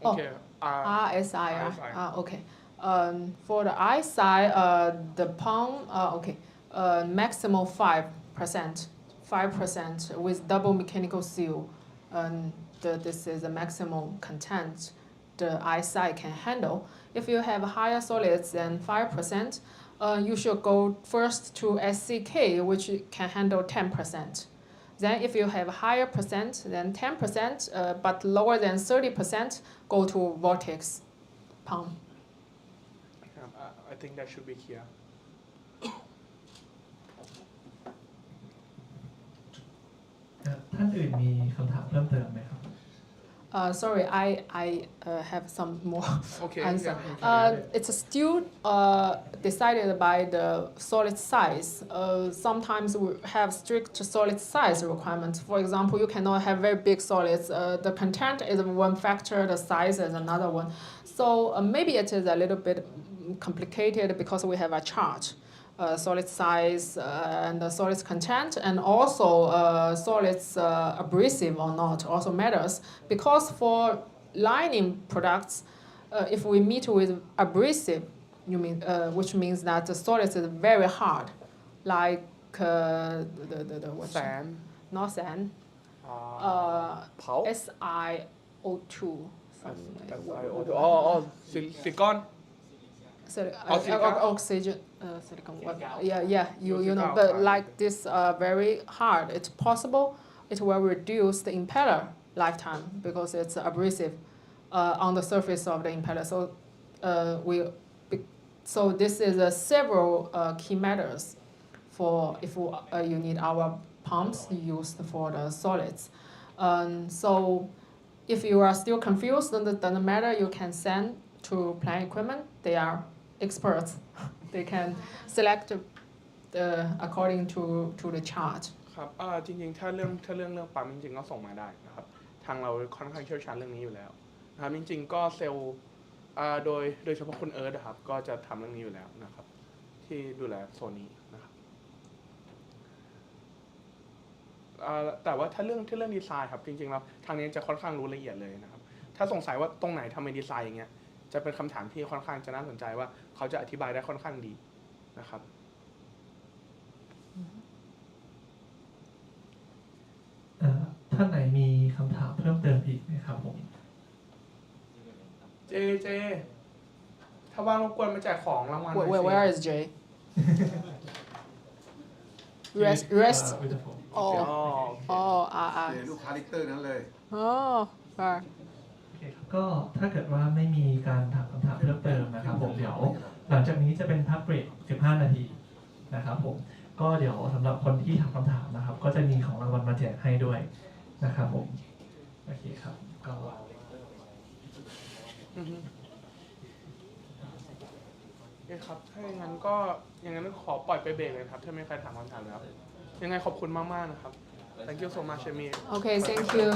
okay RSI. Okay. For the I side, the pump maximum 5% with double mechanical seal. This is the maximum content the eyesight can handle. If you have higher solids than 5%, you should go first to SCK, which can handle 10%. Then if you have higher percent than 10%, but lower than 30%, go to vortex pump. I think that should be clear. ท่านอื่นมีคำถามเพิ่มเติมไหมครับ Sorry, I have some more answer. It's still decided by the solid size. Sometimes we have strict solid size requirements. For example, you cannot have very big solids. The content is one factor, the size is another one. So maybe it is a little bit complicated because we have a chart. Solid size and the solids content and also solids abrasive or not also matters because for lining products if we meet with abrasive which means that the solids is very hard like sand not sand pulp SiO2 silicon oxygen silicon you know but like this very hard it's possible it will reduce the impeller lifetime because it's abrasive on the surface of the impeller so this is several key matters for if you need our pumps used for the solids so if you are still confused then it doesn't matter you can send to plant equipment they are experts. They can select according to the chart. ครับจริงๆถ้าเรื่องปั๊มจริงๆก็ส่งมาได้นะครับทางเราค่อนข้างเชี่ยวชาญเรื่องนี้อยู่แล้วนะครับจริงๆก็เซลล์โดยเฉพาะคุณเอิร์ธครับก็จะทำเรื่องนี้อยู่แล้วนะครับที่ดูแลโซนนี้นะครับแต่ว่าถ้าเรื่องดีไซน์ครับจริงๆแล้วทางนี้จะค่อนข้างรู้ละเอียดเลยนะครับ ถ้าสงสัยว่าตรงไหนทำไมดีไซน์อย่างเงี้ยจะเป็นคำถามที่ค่อนข้างจะน่าสนใจว่าเขาจะอธิบายได้ค่อนข้างดีนะครับท่านไหนมีคำถามเพิ่มเติมอีกไหมครับผม เจถ้าว่างรบกวนมาแจกของรางวัลหน่อยสิ Where is Jay? Rest. with the phone. Oh. Oh. ลูกค้าลิกเตอร์นั้นเลย Oh. โอเคครับก็ถ้าเกิดว่าไม่มีการถามคำถามเพิ่มเติมนะครับผมเดี๋ยวหลังจากนี้จะเป็นพักเบรก 15 นาทีนะครับผมก็เดี๋ยวสำหรับคนที่ถามคำถามนะครับ ก็จะมีของรางวัลมาแจกให้ด้วยนะครับผมโอเคครับก็ โอเคครับถ้าอย่างนั้นก็อย่างนั้นขอปล่อยไปเบรกเลยครับถ้าไม่มีใครถามคำถามแล้วยังไงขอบคุณมากๆนะครับ thank you so much Amy Okay. Thank you.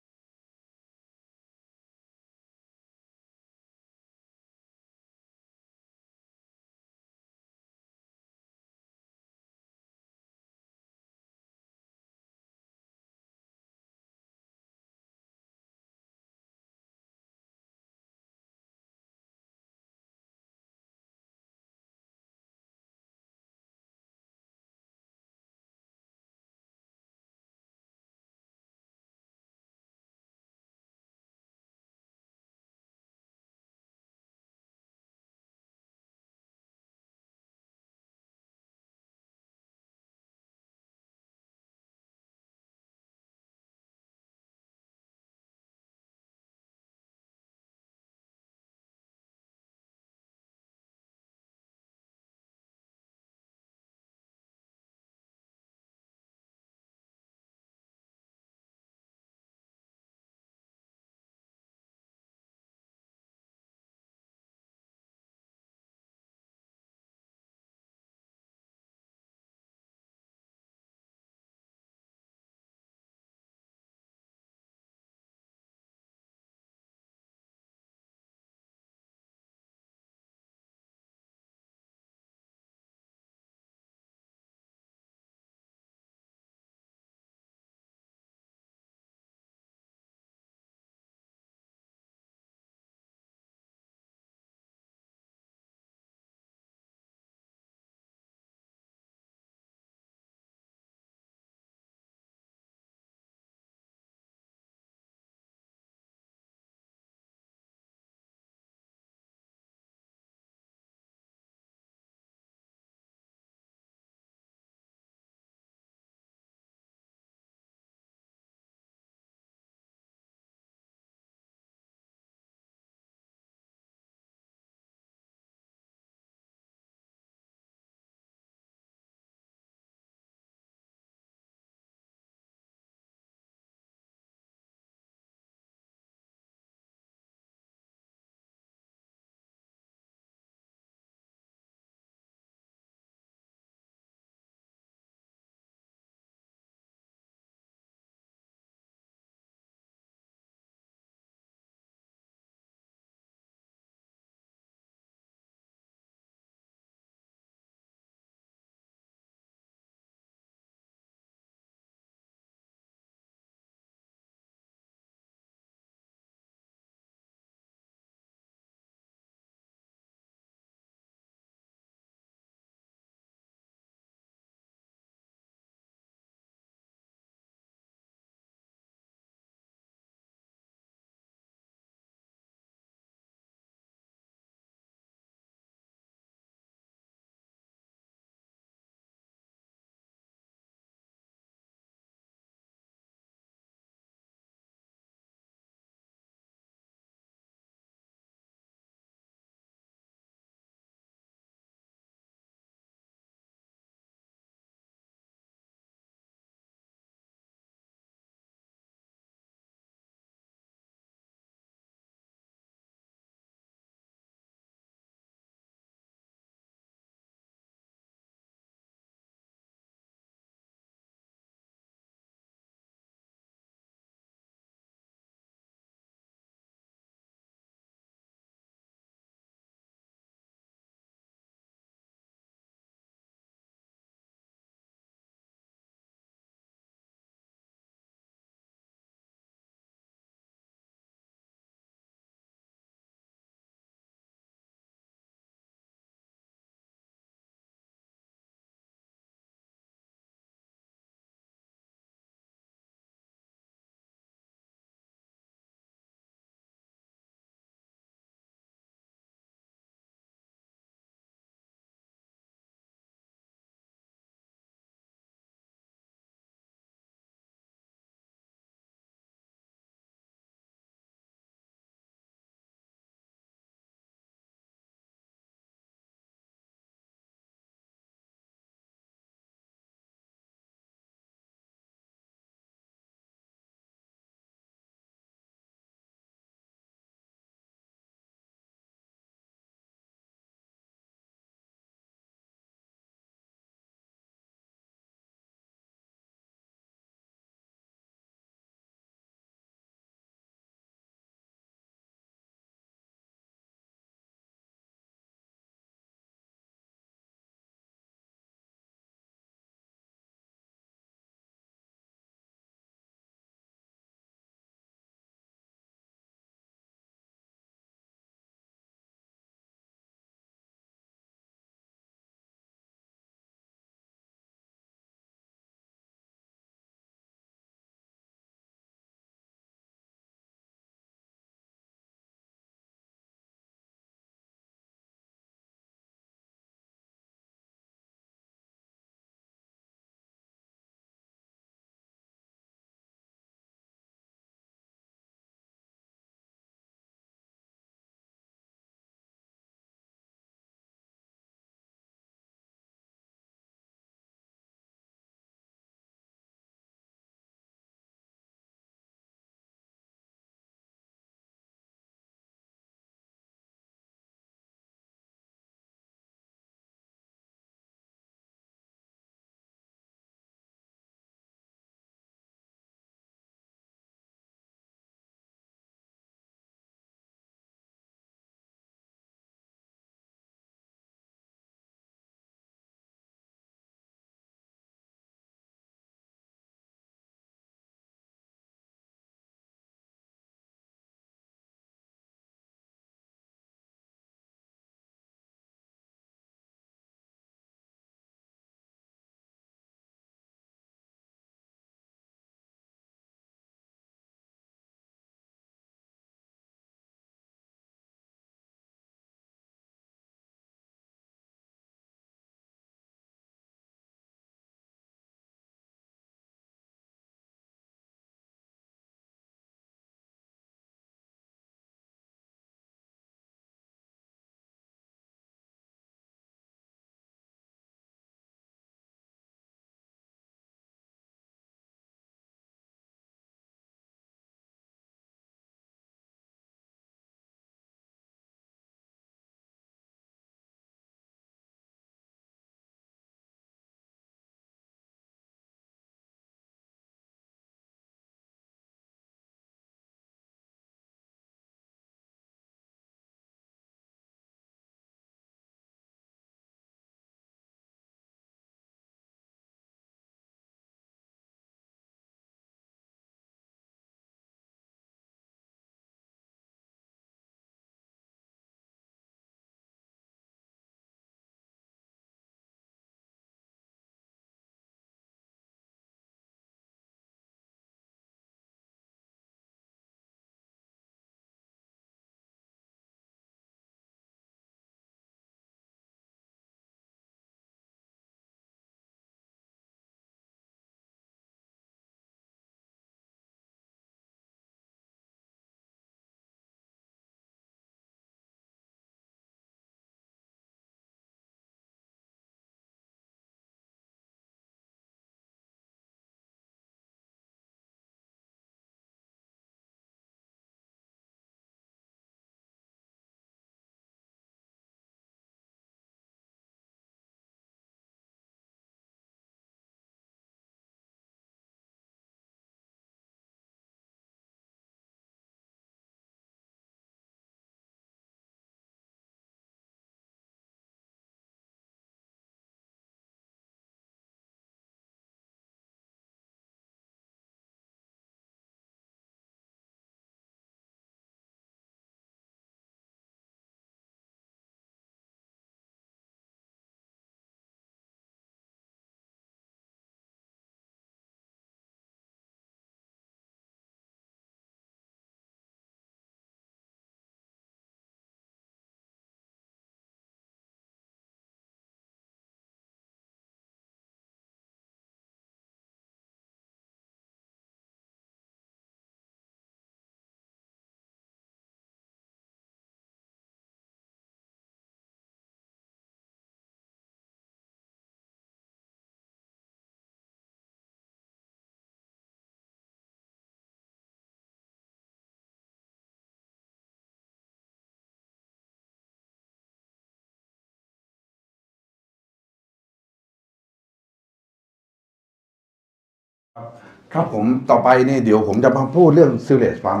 ครับผมต่อไปนี่เดี๋ยวผมจะมาพูดเรื่องซิลเลสปั๊ม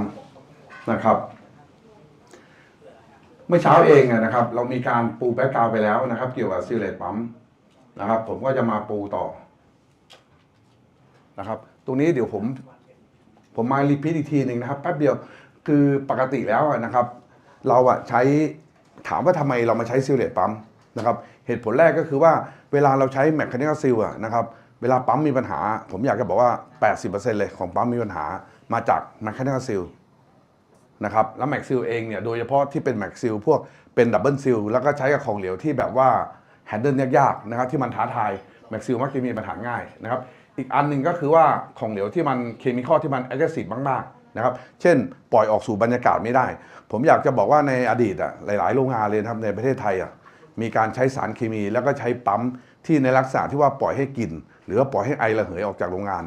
นะครับเมื่อเช้าเองนะครับเรามีการปูแบ็กกราวด์ไปแล้วนะครับเกี่ยวกับซิลเลสปั๊มนะครับผมก็จะมาปูต่อนะครับตรงนี้เดี๋ยวผมมารีพีทอีกทีหนึ่งนะครับแป๊บเดียวคือปกติแล้วนะครับเราใช้ถามว่าทำไมเรามาใช้ซิลเลสปั๊มนะครับเหตุผลแรกก็คือว่าเวลาเราใช้แมคคานิคอลซิลนะครับเวลาปั๊มมีปัญหาผมอยากจะบอกว่า 80% เลยของปั๊มมีปัญหามาจากแมคคานิคอลซิลนะครับแล้วแม็กซิลเองเนี่ยโดยเฉพาะที่เป็นแม็กซิลพวกเป็นดับเบิลซิลแล้วก็ใช้กับของเหลวที่แบบว่าแฮนเดิลยากๆนะครับที่มันท้าทายแม็กซิลมักจะมีปัญหาง่ายนะครับอีกอันหนึ่งก็คือว่าของเหลวที่มันเคมีคอลที่มันแอคทีฟมากๆนะครับเช่นปล่อยออกสู่บรรยากาศไม่ได้ผมอยากจะบอกว่าในอดีตหลายๆโรงงานเลยครับในประเทศไทยมีการใช้สารเคมีแล้วก็ใช้ปั๊มที่ในลักษณะที่ว่าปล่อยให้กลิ่นหรือว่าปล่อยให้ไอระเหยออกจากโรงงาน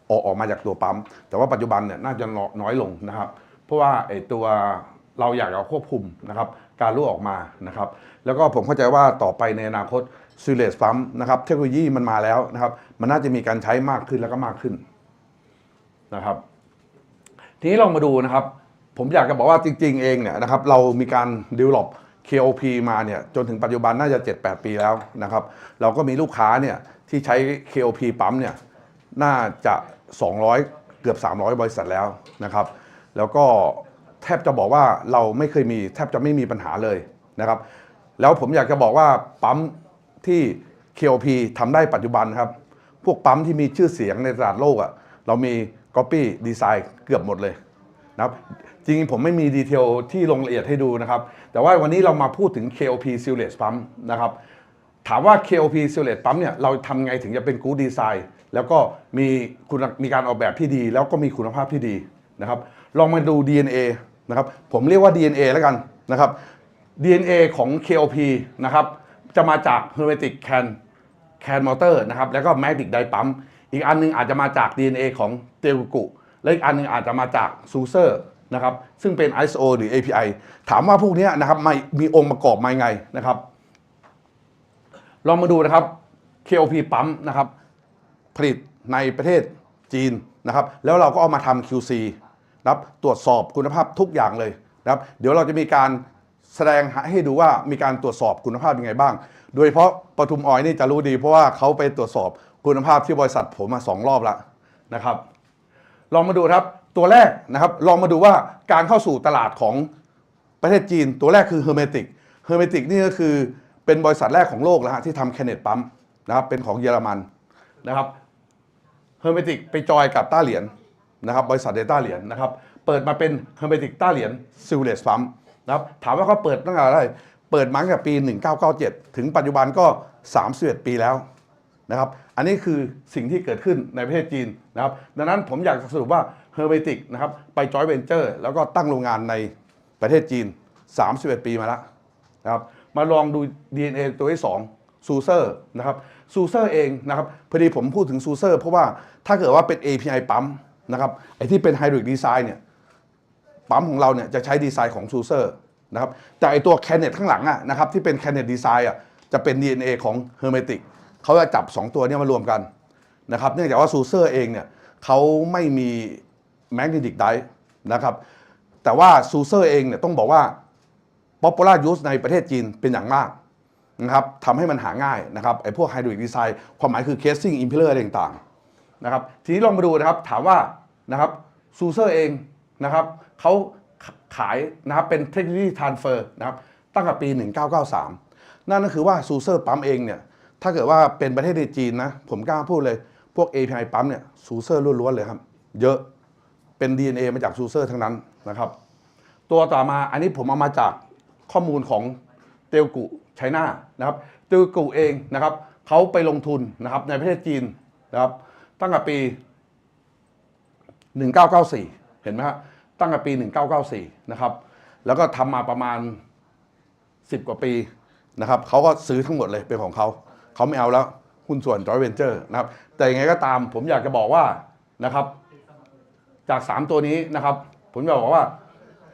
ออกมาจากตัวปั๊มแต่ว่าปัจจุบันเนี่ยน่าจะน้อยลงนะครับเพราะว่าไอตัวเราอยากจะควบคุมนะครับการรั่วออกมานะครับแล้วก็ผมเข้าใจว่าต่อไปในอนาคตซิลเลสปั๊มนะครับเทคโนโลยีมันมาแล้วนะครับมันน่าจะมีการใช้มากขึ้นแล้วก็มากขึ้นนะครับทีนี้ลองมาดูนะครับผมอยากจะบอกว่าจริงๆเองเนี่ยนะครับเรามีการ develop KOP มาเนี่ยจนถึงปัจจุบันน่าจะ 7-8 ปีแล้วนะครับเราก็มีลูกค้าเนี่ยที่ใช้ KOP ปั๊มเนี่ยน่าจะ200เกือบ300บริษัทแล้วนะครับแล้วก็แทบจะบอกว่าเราไม่เคยมีแทบจะไม่มีปัญหาเลยนะครับแล้วผมอยากจะบอกว่าปั๊มที่ KOP ทำได้ปัจจุบันครับพวกปั๊มที่มีชื่อเสียงในตลาดโลกเรามี Copy Design เกือบหมดเลยนะครับจริงๆผมไม่มีดีเทลที่ลงละเอียดให้ดูนะครับแต่ว่าวันนี้เรามาพูดถึง KOP Sealess Pump นะครับถามว่า KOP Sealess Pump เนี่ยเราทำไงถึงจะเป็น Good Design แล้วก็มีการออกแบบที่ดีแล้วก็มีคุณภาพที่ดีนะครับลองมาดู DNA นะครับผมเรียกว่า DNA แล้วกันนะครับ DNA ของ KOP นะครับจะมาจาก Hermetic Can Motor นะครับแล้วก็ Magnetic Die Pump อีกอันนึงอาจจะมาจาก DNA ของเตลกุและอีกอันนึงอาจจะมาจากซูเซอร์นะครับซึ่งเป็น ISO หรือ API ถามว่าพวกนี้นะครับมีองค์ประกอบมาไงนะครับลองมาดูนะครับ KOP ปั๊มนะครับผลิตในประเทศจีนนะครับแล้วเราก็เอามาทำ QC นะครับตรวจสอบคุณภาพทุกอย่างเลยนะครับเดี๋ยวเราจะมีการแสดงให้ดูว่ามีการตรวจสอบคุณภาพยังไงบ้างโดยเฉพาะปทุมออยล์นี่จะรู้ดีเพราะว่าเขาไปตรวจสอบคุณภาพที่บริษัทผมมา2 รอบแล้วนะครับลองมาดูครับตัวแรกนะครับลองมาดูว่าการเข้าสู่ตลาดของประเทศจีนตัวแรกคือ Hermetic นี่ก็คือเป็นบริษัทแรกของโลกแล้วที่ทำแคเนตปั๊มนะครับเป็นของเยอรมันนะครับ Hermetic ไปจอยกับต้าเหรียญนะครับบริษัทเดต้าเหรียญนะครับเปิดมาเป็น Hermetic ต้าเหรียญ Sealess Pump นะครับถามว่าเขาเปิดตั้งแต่อะไรเปิดมาตั้งแต่ปี 1997 ถึงปัจจุบันก็31 ปีแล้วนะครับอันนี้คือสิ่งที่เกิดขึ้นในประเทศจีนนะครับดังนั้นผมอยากจะสรุปว่า Hermetic นะครับไปจอยเวนเจอร์แล้วก็ตั้งโรงงานในประเทศจีน31 ปีมาแล้วนะครับมาลองดู DNA ตัวที่2ซูเซอร์นะครับซูเซอร์เองนะครับพอดีผมพูดถึงซูเซอร์เพราะว่าถ้าเกิดว่าเป็น API ปั๊มนะครับไอ้ที่เป็น Hydroid Design เนี่ยปั๊มของเราเนี่ยจะใช้ดีไซน์ของซูเซอร์นะครับแต่ไอ้ตัวแคนเนตข้างหลังนะครับที่เป็นแคนเนตดีไซน์จะเป็น DNA ของ Hermetic เขาจะจับ2ตัวนี้มารวมกันนะครับเนื่องจากว่าซูเซอร์เองเนี่ยเขาไม่มี Magnetic Die นะครับแต่ว่าซูเซอร์เองเนี่ยต้องบอกว่า Popular Use ในประเทศจีนเป็นอย่างมากนะครับทำให้มันหาง่ายนะครับไอ้พวก Hydroid Design ความหมายคือ Casing Impeller อะไรต่างๆนะครับทีนี้ลองมาดูนะครับถามว่านะครับซูเซอร์เองนะครับเขาขายนะครับเป็น Technology Transfer นะครับตั้งแต่ปี 1993 นั่นก็คือว่าซูเซอร์ปั๊มเองเนี่ยถ้าเกิดว่าเป็นประเทศในจีนนะผมกล้าพูดเลยพวก API ปั๊มเนี่ยซูเซอร์ล้วนๆเลยครับเยอะเป็น DNA มาจากซูเซอร์ทั้งนั้นนะครับตัวต่อมาอันนี้ผมเอามาจากข้อมูลของเตลกุไชน่านะครับเตลกุเองนะครับเขาไปลงทุนนะครับในประเทศจีนนะครับตั้งแต่ปี 1994 เห็นไหมครับตั้งแต่ปี 1994 นะครับแล้วก็ทำมาประมาณ10 กว่าปีนะครับเขาก็ซื้อทั้งหมดเลยเป็นของเขาไม่เอาแล้วหุ้นส่วน Joint Venture นะครับแต่ยังไงก็ตามผมอยากจะบอกว่านะครับจาก3ตัวนี้นะครับผมจะบอกว่า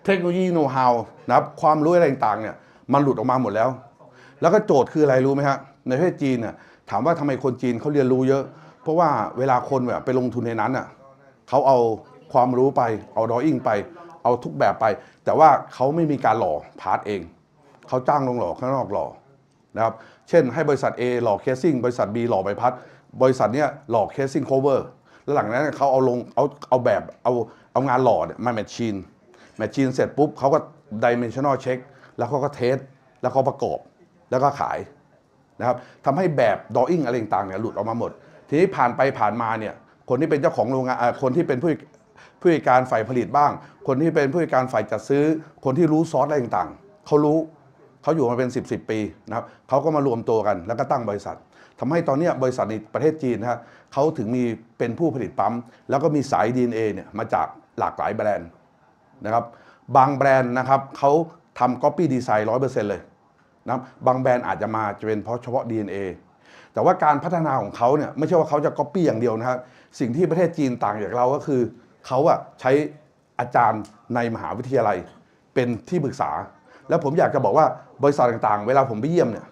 เทคโนโลยีโน้ตฮาวนะครับความรู้อะไรต่างๆเนี่ยมันหลุดออกมาหมดแล้วแล้วก็โจทย์คืออะไรรู้ไหมครับในประเทศจีนเนี่ยถามว่าทำไมคนจีนเขาเรียนรู้เยอะ เพราะว่าเวลาคนแบบไปลงทุนในนั้นอ่ะเขาเอาความรู้ไปเอาดรออิ่งไปเอาทุกแบบไป แต่ว่าเขาไม่มีการหล่อพาร์ทเองเขาจ้างลงหล่อข้างนอกหล่อนะครับเช่นให้บริษัท A หล่อเคสซิ่งบริษัท B หล่อใบพัดบริษัทเนี้ยหล่อเคสซิ่งโคเวอร์แล้วหลังนั้นเขาเอาลงเอาแบบเอางานหล่อเนี่ยมาแมชชีนเสร็จปุ๊บเขาก็ dimensional check แล้วเขาก็เทสแล้วเขาประกอบแล้วก็ขายนะครับทำให้แบบดออิ่งอะไรต่างๆเนี่ยหลุดออกมาหมดทีนี้ผ่านไปผ่านมาเนี่ยคนที่เป็นเจ้าของโรงงานคนที่เป็นผู้จัดการฝ่ายผลิตบ้างคนที่เป็นผู้จัดการฝ่ายจัดซื้อคนที่รู้ซอสอะไรต่างๆเขารู้เขาอยู่มาเป็น10 ปีนะครับเขาก็มารวมตัวกันแล้วก็ตั้งบริษัททำให้ตอนนี้บริษัทในประเทศจีนนะฮะเขาถึงมีเป็นผู้ผลิตปั๊มแล้วก็มีสาย DNA เนี่ยมาจากหลากหลายแบรนด์นะครับบางแบรนด์นะครับเขาทำ copy design 100% เลยนะบางแบรนด์อาจจะมาจะเป็นเพราะเฉพาะ DNA แต่ว่าการพัฒนาของเขาเนี่ยไม่ใช่ว่าเขาจะ copy อย่างเดียวนะครับสิ่งที่ประเทศจีนต่างจากเราก็คือเขาอะใช้อาจารย์ในมหาวิทยาลัยเป็นที่ปรึกษาแล้วผมอยากจะบอกว่าบริษัทต่างๆเวลาผมไปเยี่ยมเนี่ย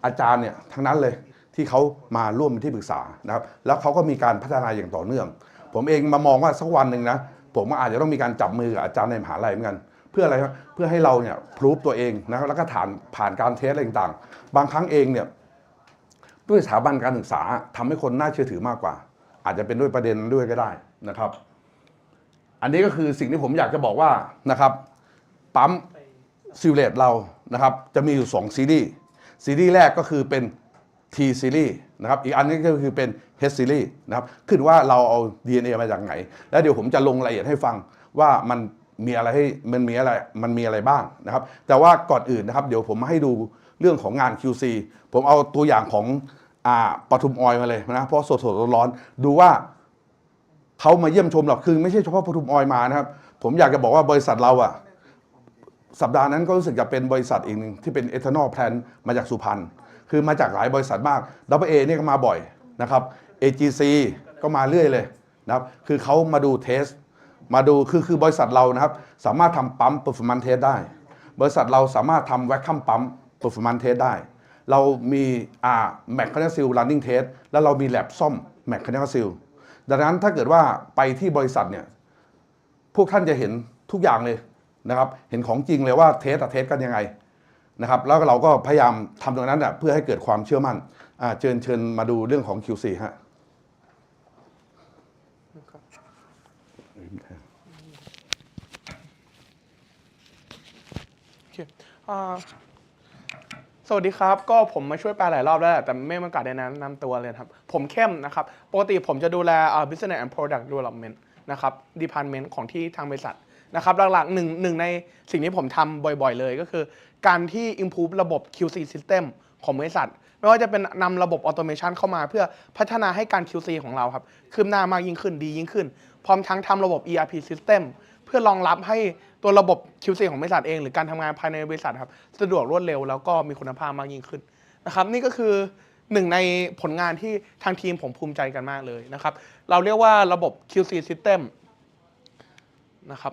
อาจารย์เนี่ยทั้งนั้นเลยที่เขามาร่วมเป็นที่ปรึกษานะครับแล้วเขาก็มีการพัฒนาอย่างต่อเนื่องผมเองมามองว่าสักวันหนึ่งนะผมอาจจะต้องมีการจับมือกับอาจารย์ในมหาลัยเหมือนกันเพื่ออะไรครับเพื่อให้เราเนี่ยพรูฟตัวเองนะครับแล้วก็ผ่านการเทสอะไรต่างๆบางครั้งเองเนี่ยด้วยสถาบันการศึกษาทำให้คนน่าเชื่อถือมากกว่าอาจจะเป็นด้วยประเด็นด้วยก็ได้นะครับอันนี้ก็คือสิ่งที่ผมอยากจะบอกว่านะครับปั๊มซิลเลตเรานะครับจะมีอยู่2ซีรีส์แรกก็คือเป็น T ซีรีส์นะครับอีกอันนี้ก็คือเป็น H ซีรีส์นะครับขึ้นว่าเราเอา DNA มาจากไหนแล้วเดี๋ยวผมจะลงรายละเอียดให้ฟังว่ามันมีอะไรบ้างนะครับแต่ว่าก่อนอื่นนะครับเดี๋ยวผมมาให้ดูเรื่องของงาน QC ผมเอาตัวอย่างของปทุมออยล์มาเลยนะเพราะสดๆร้อนๆดูว่าเขามาเยี่ยมชมเราคือไม่ใช่เฉพาะปทุมออยล์มานะครับผมอยากจะบอกว่าบริษัทเราอะสัปดาห์นั้นก็รู้สึกจะเป็นบริษัทอีกหนึ่งที่เป็นเอทานอลแพลนมาจากสุพรรณคือมาจากหลายบริษัทมาก AA เนี่ยก็มาบ่อยนะครับ AGC ก็มาเรื่อยเลยนะครับคือเขามาดูเทสมาดูคือบริษัทเรานะครับสามารถทำปั๊ม performance test ได้บริษัทเราสามารถทำ vacuum ปั๊ม performance test ได้เรามีmechanical seal running test แล้วเรามี lab ซ่อม mechanical seal ดังนั้นถ้าเกิดว่าไปที่บริษัทเนี่ยพวกท่านจะเห็นทุกอย่างเลยนะครับเห็นของจริงเลยว่าเทสกันยังไงนะครับแล้วเราก็พยายามทำตรงนั้นเพื่อให้เกิดความเชื่อมั่นเชิญมาดูเรื่องของ QC ฮะสวัสดีครับก็ผมมาช่วยแปลหลายรอบแล้วแต่ไม่มีโอกาสได้แนะนำตัวเลยครับผมเข้มนะครับปกติผมจะดูแล Business and Product Development นะครับ Department ของที่ทางบริษัทนะครับหลักๆหนึ่งในสิ่งที่ผมทำบ่อยๆเลยก็คือการที่ improve ระบบ QC system ของบริษัทไม่ว่าจะเป็นนำระบบ automation เข้ามาเพื่อพัฒนาให้การ QC ของเราครับคืบหน้ามากยิ่งขึ้นดียิ่งขึ้นพร้อมทั้งทำระบบ ERP system เพื่อรองรับให้ตัวระบบ QC ของบริษัทเองหรือการทำงานภายในบริษัทครับสะดวกรวดเร็วแล้วก็มีคุณภาพมากยิ่งขึ้นนะครับนี่ก็คือหนึ่งในผลงานที่ทางทีมผมภูมิใจกันมากเลยนะครับเราเรียกว่าระบบ QC system นะครับ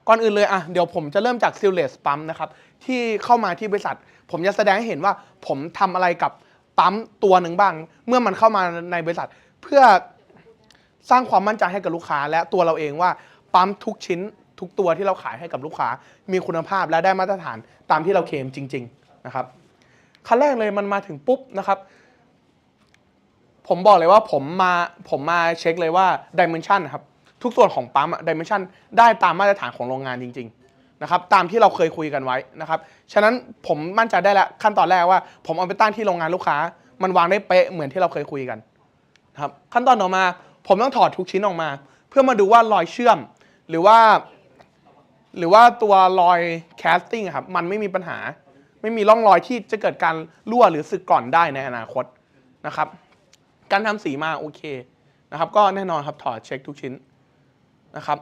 ก่อนอื่นเลยเดี๋ยวผมจะเริ่มจาก Seamless ปั๊มนะครับที่เข้ามาที่บริษัทผมจะแสดงให้เห็นว่าผมทำอะไรกับปั๊มตัวหนึ่งบ้างเมื่อมันเข้ามาในบริษัทเพื่อสร้างความมั่นใจให้กับลูกค้าและตัวเราเองว่าปั๊มทุกชิ้นทุกตัวที่เราขายให้กับลูกค้ามีคุณภาพและได้มาตรฐานตามที่เราเคลมจริงๆนะครับขั้นแรกเลยมันมาถึงปุ๊บนะครับผมบอกเลยว่าผมมาเช็คเลยว่า Dimension นะครับทุกส่วนของปั๊มDimension ได้ตามมาตรฐานของโรงงานจริงๆนะครับตามที่เราเคยคุยกันไว้นะครับฉะนั้นผมมั่นใจได้แล้วขั้นตอนแรกว่าผมเอาไปตั้งที่โรงงานลูกค้ามันวางได้เป๊ะเหมือนที่เราเคยคุยกันนะครับขั้นตอนต่อมาผมต้องถอดทุกชิ้นออกมาเพื่อมาดูว่ารอยเชื่อมหรือว่าตัวรอยแคสติ้งครับมันไม่มีปัญหาไม่มีร่องรอยที่จะเกิดการรั่วหรือสึกกร่อนได้ในอนาคตนะครับการทำสีมาโอเคนะครับก็แน่นอนครับถอดเช็คทุกชิ้นนะครับ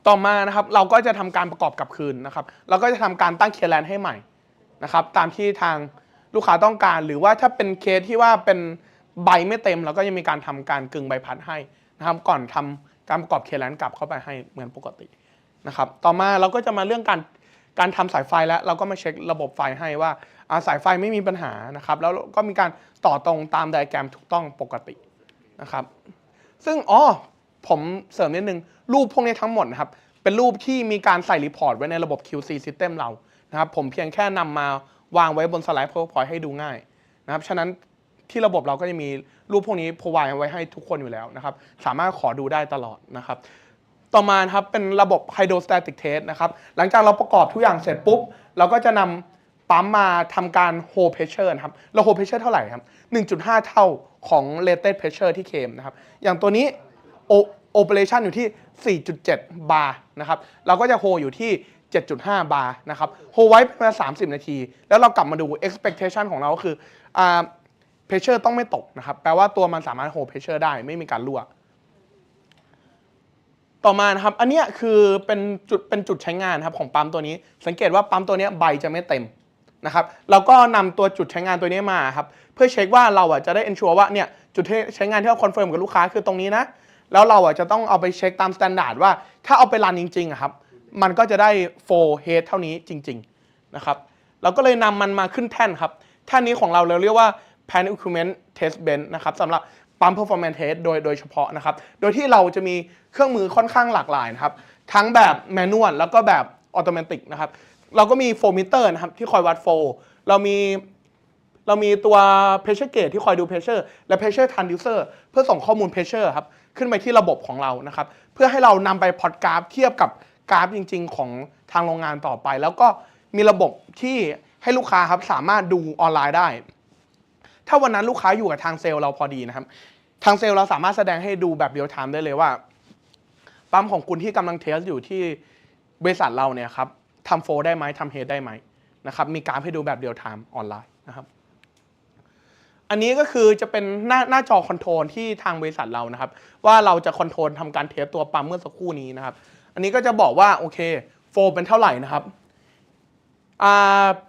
ต่อมานะครับเราก็จะทำการประกอบกลับคืนนะครับเราก็จะทำการตั้งเคลียร์แลนด์ให้ใหม่นะครับตามที่ทางลูกค้าต้องการหรือว่าถ้าเป็นเคสที่ว่าเป็นใบไม่เต็มเราก็จะมีการทำการกึ่งใบพัดให้นะครับก่อนทำการประกอบเคลียร์แลนด์กลับเข้าไปให้เหมือนปกตินะครับต่อมาเราก็จะมาเรื่องการทำสายไฟแล้วเราก็มาเช็คระบบไฟให้ว่าสายไฟไม่มีปัญหานะครับแล้วก็มีการต่อตรงตามไดอะแกรมถูกต้องปกติ นะครับซึ่งผมเสริมนิดนึงรูปพวกนี้ทั้งหมดนะครับเป็นรูปที่มีการใส่รีพอร์ตไว้ในระบบ QC System เรานะครับผมเพียงแค่นำมาวางไว้บนสไลด์ PowerPoint ให้ดูง่ายนะครับฉะนั้นที่ระบบเราก็จะมีรูปพวกนี้ provide ไว้ให้ทุกคนอยู่แล้วนะครับสามารถขอดูได้ตลอดนะครับต่อมาครับเป็นระบบ Hydrostatic Test นะครับหลังจากเราประกอบทุกอย่างเสร็จปุ๊บเราก็จะนำปั๊มมาทำการ hold pressure นะครับเรา hold pressure เท่าไหร่ครับ 1.5 เท่าของ rated pressure ที่เคลมนะครับอย่างตัวนี้ operation อยู่ที่ 4.7 บาร์นะครับเราก็จะ hold อยู่ที่ 7.5 บาร์นะครับ hold ไว้เป็นเวลา30 นาทีแล้วเรากลับมาดู expectation ของเราก็คือpressure ต้องไม่ตกนะครับแปลว่าตัวมันสามารถ hold pressure ได้ไม่มีการรั่วต่อมานะครับอันนี้คือเป็นจุดใช้งานครับของปั๊มตัวนี้สังเกตว่าปั๊มตัวนี้ใบจะไม่เต็มนะครับเราก็นำตัวจุดใช้งานตัวนี้มาครับเพื่อเช็คว่าเราจะได้ ensure ว่าเนี่ยจุดใช้งานที่เราคอนเฟิร์มกับลูกค้าคือตรงนี้นะแล้วเราจะต้องเอาไปเช็คตามมาตรฐานว่าถ้าเอาไปรันจริงๆครับมันก็จะได้ flow head เท่านี้จริงๆนะครับเราก็เลยนำมันมาขึ้นแท่นครับแท่นนี้ของเราเรียกว่า Pan Equipment Test Bench นะครับสำหรับปั๊ม performance test โดยเฉพาะนะครับโดยที่เราจะมีเครื่องมือค่อนข้างหลากหลายนะครับทั้งแบบแมนนวลแล้วก็แบบออโตเมติกนะครับเราก็มีโฟมิเตอร์นะครับที่คอยวัดโฟเรามีตัว pressure gauge ที่คอยดู pressure และ pressure transducer เพื่อส่งข้อมูล pressure ครับขึ้นไปที่ระบบของเรานะครับเพื่อให้เรานำไปพอร์ตกราฟเทียบกับกราฟจริงๆของทางโรงงานต่อไปแล้วก็มีระบบที่ให้ลูกค้าครับสามารถดูออนไลน์ได้ถ้าวันนั้นลูกค้าอยู่กับทางเซลล์เราพอดีนะครับทางเซลล์เราสามารถแสดงให้ดูแบบเรียลไทม์ได้เลยว่าปั๊มของคุณที่กำลังเทสอยู่ที่บริษัทเราเนี่ยครับทำโฟลได้ไหมทำเฮดได้ไหมนะครับมีกราฟให้ดูแบบเรียลไทม์ออนไลน์นะครับอันนี้ก็คือจะเป็นหน้าจอคอนโทรลที่ทางบริษัทเรานะครับว่าเราจะคอนโทรลทำการเทสตัวปั๊มเมื่อสักครู่นี้นะครับอันนี้ก็จะบอกว่าโอเคโฟลเป็นเท่าไหร่นะครับ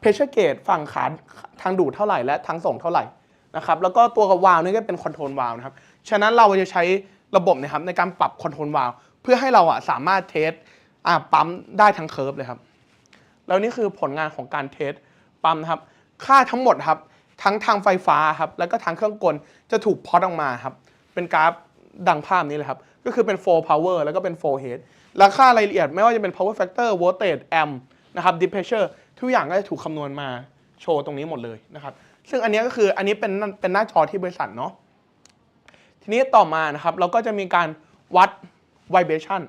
pressure gauge ฝั่งขาทางดูดเท่าไหร่และทางส่งเท่าไหร่นะครับแล้วก็ตัววาล์วนี่ก็เป็นคอนโทรลวาล์วนะครับฉะนั้นเราจะใช้ระบบนะครับในการปรับคอนโทรลวาล์วเพื่อให้เราสามารถเทสปั๊มได้ทั้งเคอร์ฟเลยครับแล้วนี่คือผลงานของการเทสปั๊มนะครับค่าทั้งหมดครับทั้งทางไฟฟ้าครับแล้วก็ทางเครื่องกลจะถูกพอตออกมาครับเป็นกราฟดังภาพนี้เลยครับก็คือเป็น flow power แล้วก็เป็น flow head แล้วค่ารายละเอียดไม่ว่าจะเป็น power factor voltage amp นะครับ deep pressure ทุกอย่างก็จะถูกคำนวณมาโชว์ตรงนี้หมดเลยนะครับซึ่งอันนี้ก็คืออันนี้เป็นหน้าจอที่บริษัทเนาะทีนี้ต่อมานะครับเราก็จะมีการวัด vibration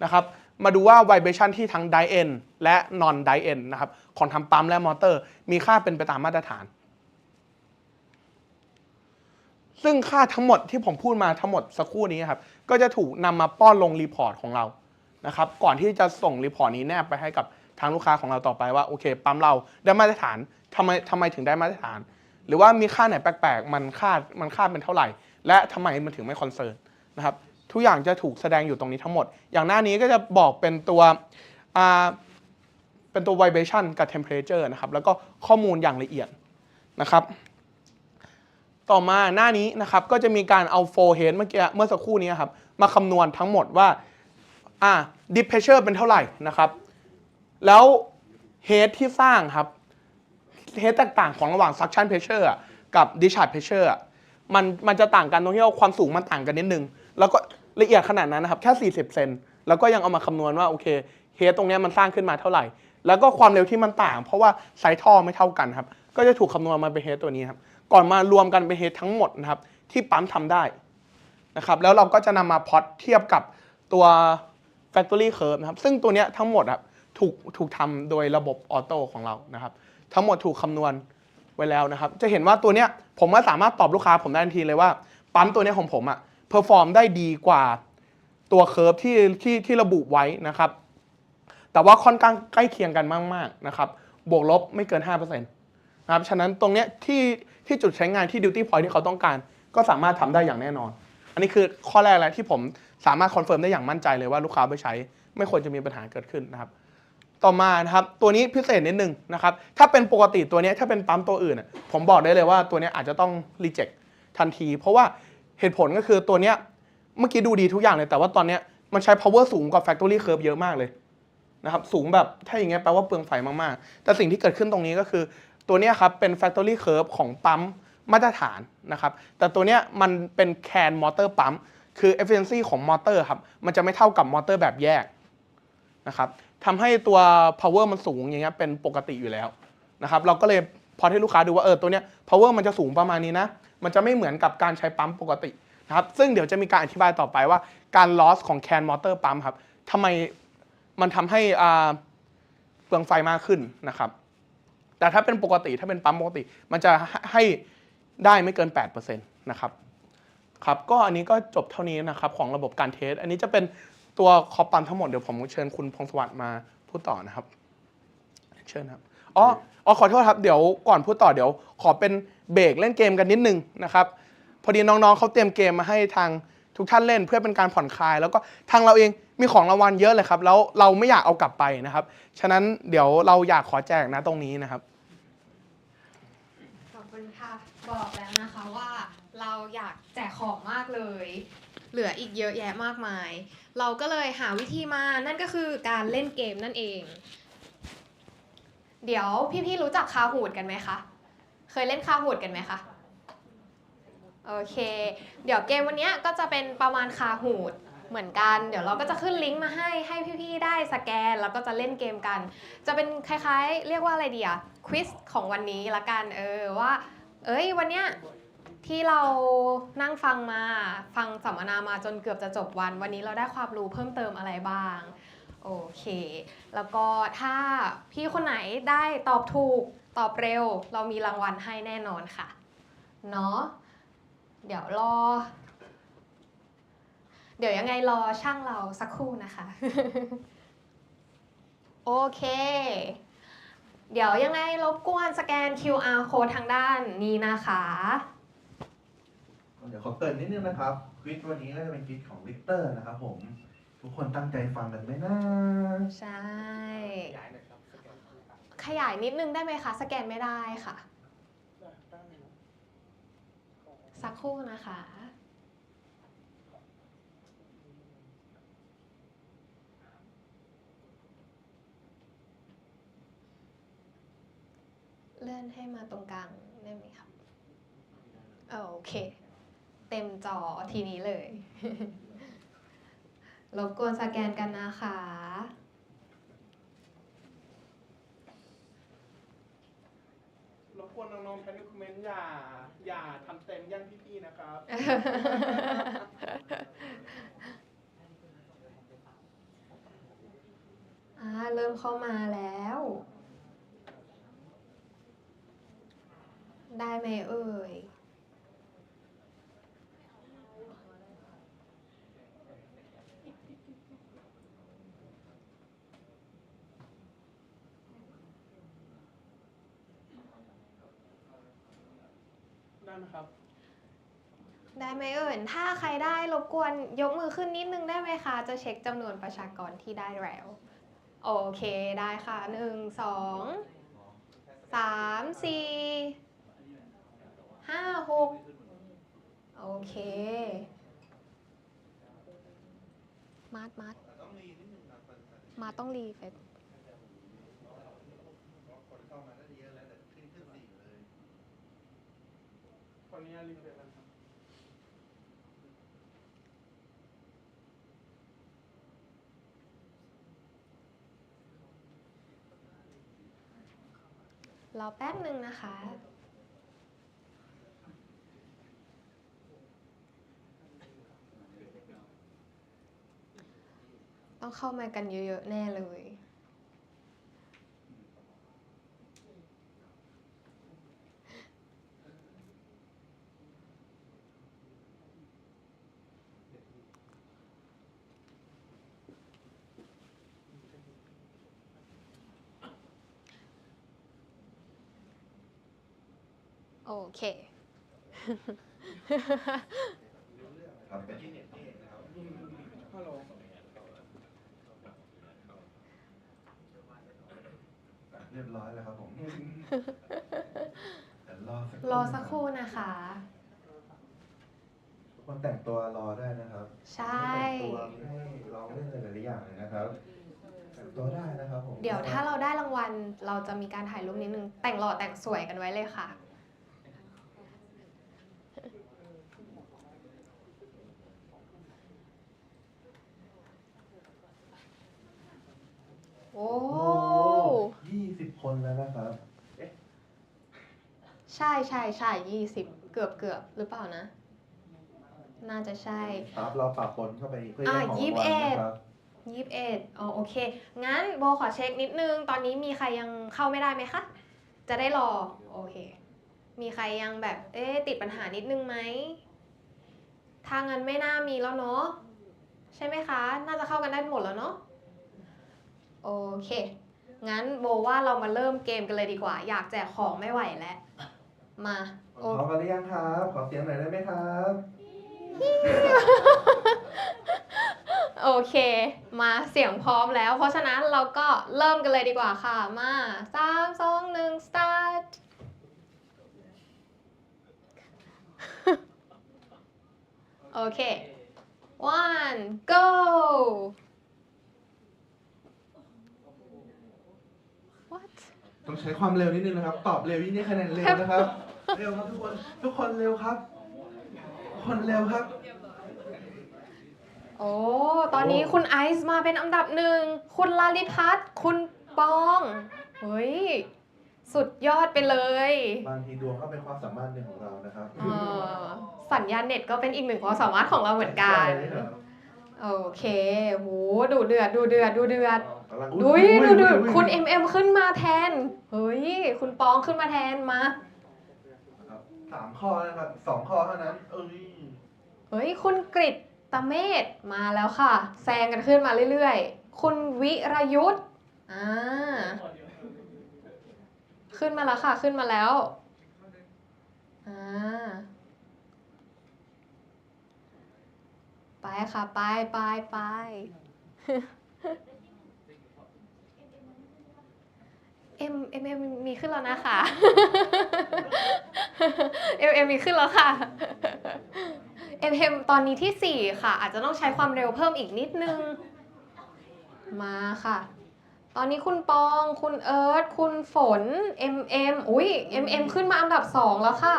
นะครับมาดูว่า vibration ที่ทั้ง die end และ non die end นะครับของทำปั๊มและมอเตอร์มีค่าเป็นไปตามมาตรฐานซึ่งค่าทั้งหมดที่ผมพูดมาทั้งหมดสักครู่นี้ครับก็จะถูกนำมาป้อนลงรีพอร์ตของเรานะครับก่อนที่จะส่งรีพอร์ตนี้แนบไปให้กับทางลูกค้าของเราต่อไปว่าโอเคปั๊มเราได้มาตรฐานทำไมถึงได้มาตรฐานหรือว่ามีค่าไหนแปลกๆมันค่าเป็นเท่าไหร่และทำไมมันถึงไม่คอนเซิร์นนะครับทุกอย่างจะถูกแสดงอยู่ตรงนี้ทั้งหมดอย่างหน้านี้ก็จะบอกเป็นตัวvibration กับ temperature นะครับแล้วก็ข้อมูลอย่างละเอียดนะครับต่อมาหน้านี้นะครับก็จะมีการเอา flow head เมื่อสักครู่นี้ครับมาคำนวณทั้งหมดว่าdeep pressure เป็นเท่าไหร่นะครับแล้ว head ที่สร้างครับ head แตกต่างของระหว่าง suction pressure กับ discharge pressure มันจะต่างกันตรงที่ว่าความสูงมันต่างกันนิดนึงแล้วก็ละเอียดขนาดนั้นนะครับแค่40เซนแล้วก็ยังเอามาคำนวณว่าโอเค head ตรงนี้มันสร้างขึ้นมาเท่าไหร่แล้วก็ความเร็วที่มันต่างเพราะว่าไซส์ท่อไม่เท่ากันครับก็จะถูกคำนวณมาเป็น head ตัวนี้ครับก่อนมารวมกันเป็น head ทั้งหมดนะครับที่ปั๊มทำได้นะครับแล้วเราก็จะนำมาพอตเทียบกับตัว factory curve นะครับซึ่งตัวนี้ทั้งหมดครับถูกทำโดยระบบออโต้ของเรานะครับทั้งหมดถูกคำนวณไว้แล้วนะครับจะเห็นว่าตัวเนี้ยผมก็สามารถตอบลูกค้าผมได้ทันทีเลยว่าปั๊มตัวนี้ของผมเพอร์ฟอร์มได้ดีกว่าตัวเคอร์ฟที่ระบุไว้นะครับแต่ว่าค่อนข้างใกล้เคียงกันมากๆนะครับบวกลบไม่เกิน 5% นะครับฉะนั้นตรงเนี้ยที่จุดใช้งานที่ duty point ที่เขาต้องการก็สามารถทำได้อย่างแน่นอนอันนี้คือข้อแรกแล้วที่ผมสามารถคอนเฟิร์มได้อย่างมั่นใจเลยว่าลูกค้าไปใช้ไม่ควรจะมีปัญหาเกิดขึ้นนะครับต่อมานะครับตัวนี้พิเศษนิดนึงนะครับถ้าเป็นปกติตัวนี้ถ้าเป็นปั๊มตัวอื่นผมบอกได้เลยว่าตัวนี้อาจจะต้อง reject ทันทีเพราะว่าเหตุผลก็คือตัวนี้เมื่อกี้ดูดีทุกอย่างเลยแต่ว่าตอนนี้มันใช้ power สูงกว่า factory curve เยอะมากเลยนะครับสูงแบบถ้าอย่างเงี้ยแปลว่าเปลืองไฟมากๆแต่สิ่งที่เกิดขึ้นตรงนี้ก็คือตัวนี้ครับเป็น factory curve ของปั๊ม มาตรฐานนะครับแต่ตัวเนี้ยมันเป็นแคนมอเตอร์ปั๊มคือ efficiency ของมอเตอร์ครับมันจะไม่เท่ากับมอเตอร์แบบแยกนะครับทำให้ตัว power มันสูงอย่างเงี้ยเป็นปกติอยู่แล้วนะครับเราก็เลยพอให้ลูกค้าดูว่าตัวเนี้ย power มันจะสูงประมาณนี้นะมันจะไม่เหมือนกับการใช้ปั๊มปกตินะครับซึ่งเดี๋ยวจะมีการอธิบายต่อไปว่าการ loss ของแคนมอเตอร์ปั๊มครับทำไมมันทำให้เปลืองไฟมากขึ้นนะครับแต่ถ้าเป็นปกติถ้าเป็นปั๊มปกติมันจะให้ได้ไม่เกิน 8% นะครับครับก็อันนี้ก็จบเท่านี้นะครับของระบบการเทสอันนี้จะเป็นตัวคอปั๊มทั้งหมดเดี๋ยวผมเชิญคุณพงศวัสดิ์มาพูดต่อนะครับเชิญครับขอโทษครับเดี๋ยวก่อนพูดต่อเดี๋ยวขอเป็นเบรกเล่นเกมกันนิดนึงนะครับพอดีน้องๆเขาเตรียมเกมมาให้ทางทุกท่านเล่นเพื่อเป็นการผ่อนคลายแล้วก็ทางเราเองมีของรางวัลเยอะเลยครับแล้วเราไม่อยากเอากลับไปนะครับฉะนั้นเดี๋ยวเราอยากขอแจกนะตรงนี้นะครับขอบคุณค่ะบอกแล้วนะคะว่าเราอยากแจกของมากเลยเหลืออีกเยอะแยะมากมายเราก็เลยหาวิธีมานั่นก็คือการเล่นเกมนั่นเองเดี๋ยวพี่ๆรู้จักคาหูดกันไหมคะเคยเล่นคาหูดกันไหมคะโอเคเดี๋ยวเกมวันนี้ก็จะเป็นประมาณคาหูดเหมือนกันเดี๋ยวเราก็จะขึ้นลิงก์มาให้พี่ๆได้สแกนแล้วก็จะเล่นเกมกันจะเป็นคล้ายๆเรียกว่าอะไรดีอะควิสของวันนี้ละกันว่าวันเนี้ยที่เรานั่งฟังสัมมนามาจนเกือบจะจบวันนี้เราได้ความรู้เพิ่มเติมอะไรบ้างโอเคแล้วก็ถ้าพี่คนไหนได้ตอบถูกตอบเร็วเรามีรางวัลให้แน่นอนค่ะเนาะเดี๋ยวยังไงรอช่างเราสักครู่นะคะ โอเคเดี๋ยวยังไงรบกวนสแกน QR code ทางด้านนี้นะคะเดี๋ยวขอเปิดนิดนึงนะครับควิซวันนี้ก็จะเป็นควิซของวิกเตอร์นะครับผมทุกคนตั้งใจฟังกันไหมนะใช่ขยายนิดนึงได้ไหมคะสแกนไม่ได้ค่ะสักครู่นะคะเลื่อนให้มาตรงกลางได้ไหมครับโอเคเต็มจอทีนี้เลย รบกวนสแกนกันนะคะรบกวนน้องๆแพนคอมเมนต์อย่าทำเต็มย่างพี่ๆนะครับ เริ่มเข้ามาแล้วได้ไหมเอ่ยได้ไหมครับได้ไหมเอ่ยถ้าใครได้รบกวนยกมือขึ้นนิดนึงได้ไหมคะจะเช็คจำนวนประชากรที่ได้แล้วโอเคได้ค่ะ1 2 3 4 5 6โอเคมาต้องรีเฟซคนนี้รีเฟรชแล้วครับรอแป๊บหนึ่งนะคะต้องเข้ามากันเยอะๆแน่เลยโอเค ครับเป็นที่เน็ตนี่เองนะครับฮัลโหลเรียบร้อยแล้วครับผมรอสักครู่นะคะ ทุกคนแต่งตัวรอได้นะครับ ใช่ แต่งตัวให้ลองเล่นหลายๆอย่างเลยนะครับแต่งตัวได้นะครับผมเดี๋ยวถ้าเราได้รางวัลเราจะมีการถ่ายรูปนิดนึงแต่งหล่อแต่งสวยกันไว้เลยค่ะ โอ้ 20 คนแล้วนะครับ ใช่20 เกือบหรือเปล่านะ น่าจะใช่ ครับเราปรับคนเข้าไปเพื่อแย่งของรางวัลนะครับ 21อ๋อโอเค งั้นโบขอเช็คนิดนึง ตอนนี้มีใครยังเข้าไม่ได้ไหมคะ จะได้รอ โอเค มีใครยังแบบติดปัญหานิดนึงไหม ถ้างั้นไม่น่ามีแล้วเนาะ ใช่ไหมคะ น่าจะเข้ากันได้หมดแล้วเนาะ โอเค งั้นโบว่าเรามาเริ่มเกมกันเลยดีกว่า อยากแจกของไม่ไหวแล้ว มา พร้อมกันหรือยังครับ ขอเสียงหน่อยได้ไหมครับ โอเค มาเสียงพร้อมแล้ว เพราะฉะนั้นเราก็เริ่มกันเลยดีกว่าค่ะ มา3 2 1 start โอเค one go ต้องใช้ความเร็วนิดนึงนะครับ ตอบเร็วยิ่งได้คะแนนเร็วนะครับ เร็วครับทุกคน ทุกคนเร็วครับทุกคนเร็วครับ โอ้ ตอนนี้คุณไอซ์มาเป็นอันดับหนึ่ง คุณลาลิพัฒน์คุณปอง เฮ้ย สุดยอดไปเลย บางทีดวงก็เป็นความสามารถหนึ่งของเรานะครับ สัญญาณเน็ตก็เป็นอีกหนึ่งความสามารถของเราเหมือนกัน ใช่ครับ โอเคโหดูเดือด กำลัง ดูคุณ MM ขึ้นมาแทน เฮ้ย คุณปองขึ้นมาแทนมา ครับ3 ข้อนะครับ 2 ข้อเท่านั้น เฮ้ย คุณกฤตตเมธมาแล้วค่ะ แซงกันขึ้นมาเรื่อยๆ คุณวิรยุทธ์ขึ้นมาแล้วค่ะ ขึ้นมาแล้วไปค่ะ ไปเอ็มมีขึ้นแล้วนะคะ เอ็มมีขึ้นแล้วค่ะ เอ็มตอนนี้ที่ 4 ค่ะ อาจจะต้องใช้ความเร็วเพิ่มอีกนิดนึง มาค่ะ ตอนนี้คุณปอง คุณเอิร์ธคุณฝน อุ้ย ขึ้นมาอันดับ 2 แล้วค่ะ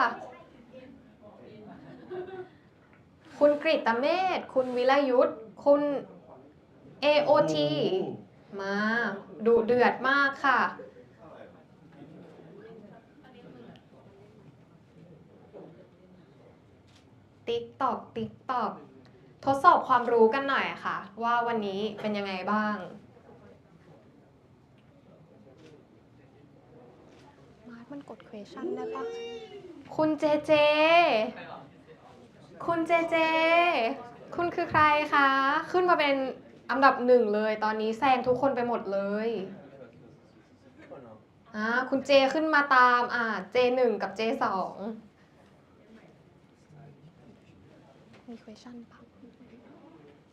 คุณกฤตเมธคุณวิรยุทธ์คุณ AOT มาดุเดือดมากค่ะ ติ๊กตอกทดสอบความรู้กันหน่อยค่ะ ว่าวันนี้เป็นยังไงบ้าง มาร์ทมันกด question ได้ปะคุณเจเจ คุณคือใครคะ ขึ้นมาเป็นอันดับ 1 เลย ตอนนี้แซงทุกคนไปหมดเลยคุณเจขึ้นมาตามJ1 กับJ2 มี question ปะ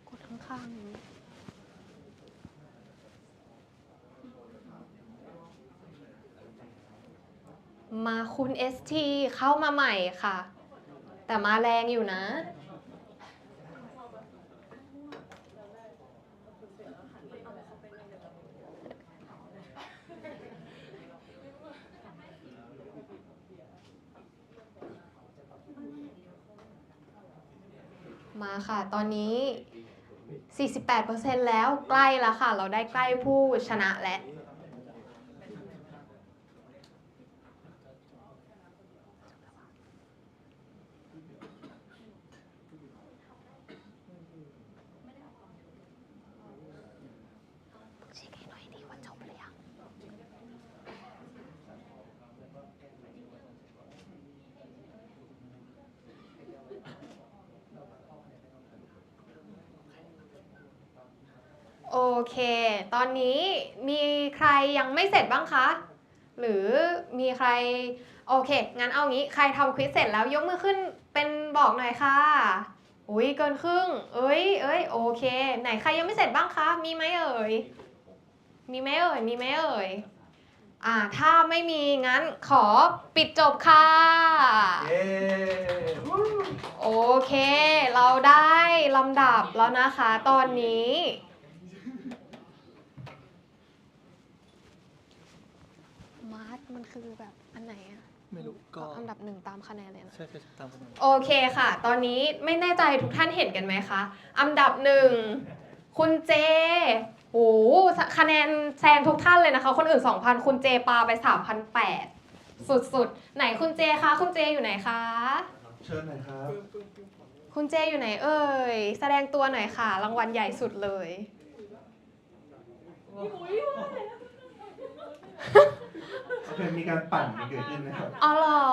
กดข้างๆนี้มาคุณ ST เข้ามาใหม่ค่ะ แต่มาแรงอยู่นะ มาค่ะ ตอนนี้ 48% แล้วใกล้แล้วค่ะ เราได้ใกล้ผู้ชนะแล้ว เช็คให้หน่อยดีว่าจบหรือยัง โอเค ตอนนี้มีใครยังไม่เสร็จบ้างคะ หรือมีใคร โอเค งั้นเอางี้ ใครทำควิซเสร็จแล้วยกมือขึ้นเป็นบอกหน่อยค่ะ อุ้ยเกินครึ่ง โอเค ไหนใครยังไม่เสร็จบ้างคะ มีไหมเอ่ย ถ้าไม่มีงั้นขอปิดจบค่ะ โอเค เราได้ลำดับแล้วนะคะตอนนี้ มาร์ทมันคือแบบอันไหนอะ ไม่รู้ก็ อันดับ 1 ตามคะแนนเลยนะ ใช่ตามคะแนน โอเคค่ะ ตอนนี้ไม่แน่ใจทุกท่านเห็นกันไหมคะ อันดับ 1 คุณเจ โอ้คะแนนแซงทุกท่านเลยนะคะคนอื่น 2,000 คุณเจปาไป 3,800 สุดๆไหนคุณเจคะคุณเจอยู่ไหนคะ เชิญหน่อยครับ คุณเจอยู่ไหนเอ่ยแสดงตัวหน่อยค่ะรางวัลใหญ่สุดเลย โอเคมีการปั่นเกิดขึ้นนะครับ อ๋อเหรอ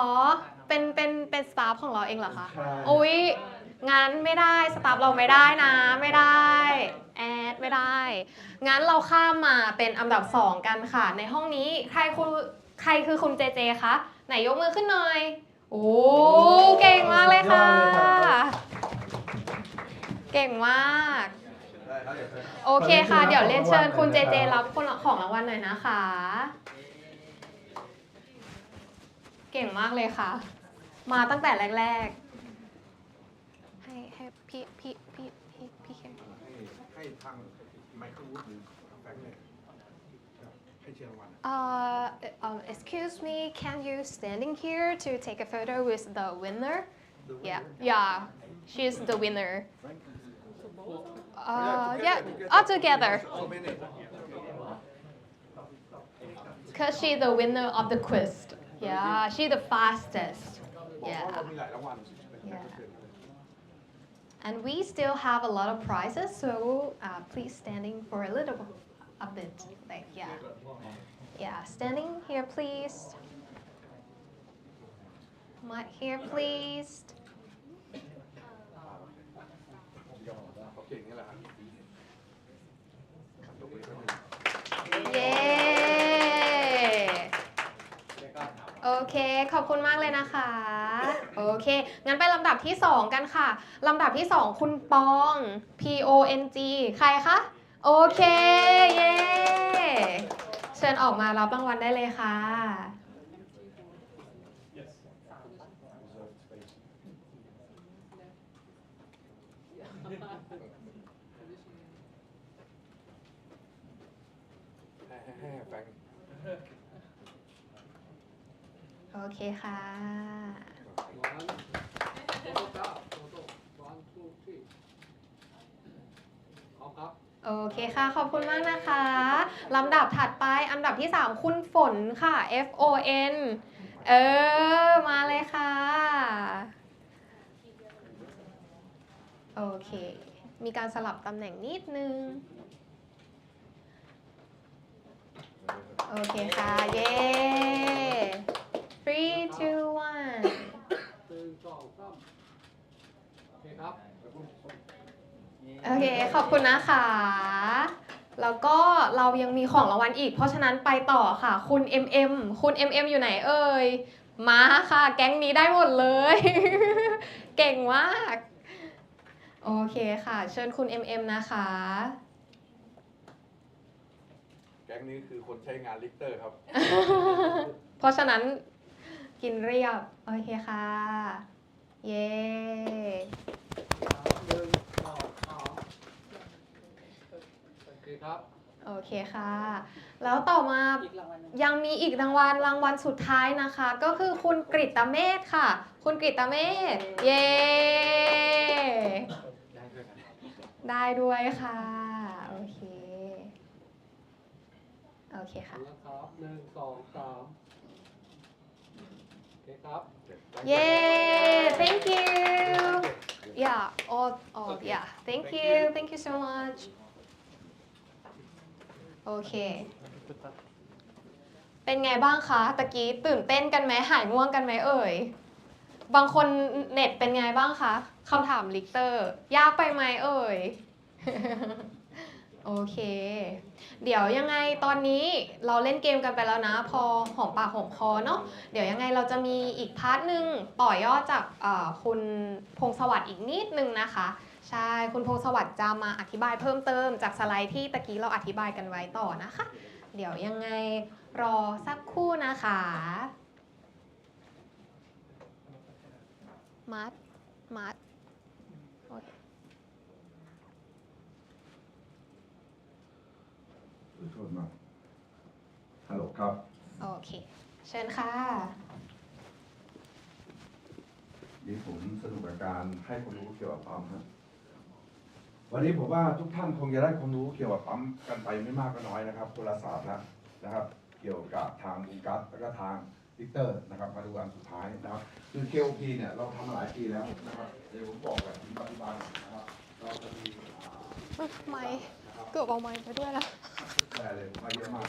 เป็นสตาฟของเราเองเหรอคะ ใช่ โอ้ยงั้นไม่ได้สตาฟเราไม่ได้นะไม่ได้แอดไม่ได้งั้นเราข้ามมาเป็นอันดับ 2 กันค่ะ ในห้องนี้ใครคือคุณเจเจคะไหนยกมือขึ้นหน่อยโอ้เก่งมากเลยค่ะ เก่งมากโอเคค่ะเดี๋ยวเรียนเชิญคุณเจเจรับของรางวัลหน่อยนะคะ เก่งมากเลยค่ะ มาตั้งแต่แรกๆให้พี่เข้ม ให้ทางไมเคิลวูดหรือแฟงเนี่ยให้เชียร์รางวัล excuse me can you standing here to take a photo with the winner yeah she's the winner yeah all together because she's the winner of the quiz yeah she's the fastest yeah and we still have a lot of prizes so please standing for a bit like yeah standing here please mic here please เย้โอเคขอบคุณมากเลยนะคะโอเคงั้นไปลำดับที่ 2 กันค่ะลำดับที่ 2 คุณปอง PONG ใครคะโอเคเย้เชิญออกมารับรางวัลได้เลยค่ะโอเคค่ะโอเคค่ะขอบคุณมากนะคะลำดับถัดไปอันดับที่ 3 คุณฝนค่ะ FON มาเลยค่ะโอเคมีการสลับตำแหน่งนิดนึงโอเคค่ะเย้ 3 2 1โอเคขอบคุณนะคะแล้วก็เรายังมีของรางวัลอีกเพราะฉะนั้นไปต่อค่ะคุณ MM คุณ MM อยู่ไหนเอ่ยมาค่ะแก๊งนี้ได้หมดเลย เก่งมากโอเคค่ะเชิญคุณ MM นะคะ แก๊งนี้คือคนใช้งานลิกเตอร์ครับ เพราะฉะนั้นกินเรียบโอเคค่ะเย้โอเคค่ะแล้วต่อมายังมีอีกรางวัลสุดท้ายนะคะก็คือคุณกฤตเมธค่ะคุณกฤตเมธเย้ได้ด้วยค่ะโอเคโอเคค่ะ1 2 3โอเคครับเย้ thank you yeah all yeah thank you so much โอเคเป็นไงบ้างคะตะกี้ตื่นเต้นกันไหมหายง่วงกันไหมเอ่ยบางคนเน็ตเป็นไงบ้างคะคำถามลิกเตอร์ยากไปไหมเอ่ย โอเคเดี๋ยวยังไงตอนนี้เราเล่นเกมกันไปแล้วนะพอหอมปากหอมคอเนาะเดี๋ยวยังไงเราจะมีอีกพาร์ทหนึ่งต่อยอดจากคุณพงษ์สวัสดิ์อีกนิดนึงนะคะใช่คุณพงษ์สวัสดิ์จะมาอธิบายเพิ่มเติมจากสไลด์ที่ตะกี้เราอธิบายกันไว้ต่อนะคะเดี๋ยวยังไงรอสักครู่นะคะมัดโอเค โทษมากฮัลโหลครับ โอเคเชิญค่ะ นี่ผมสนุกกับการให้ความรู้เกี่ยวกับปั๊มครับ วันนี้ผมว่าทุกท่านคงจะได้ความรู้เกี่ยวกับปั๊มกันไปไม่มากก็น้อยนะครับคนละศาสตร์แล้วนะครับ เกี่ยวกับทางอุกัสแล้วก็ทางลิกเตอร์นะครับมาดูอันสุดท้ายนะครับคือ KOP เนี่ยเราทำมาหลายปีแล้วนะครับเดี๋ยวผมบอกแบบปัจจุบันนะครับเราจะมีไม่เกือบเอาไม้ไปด้วยแล้ว แต่เลยมาเยอะมาก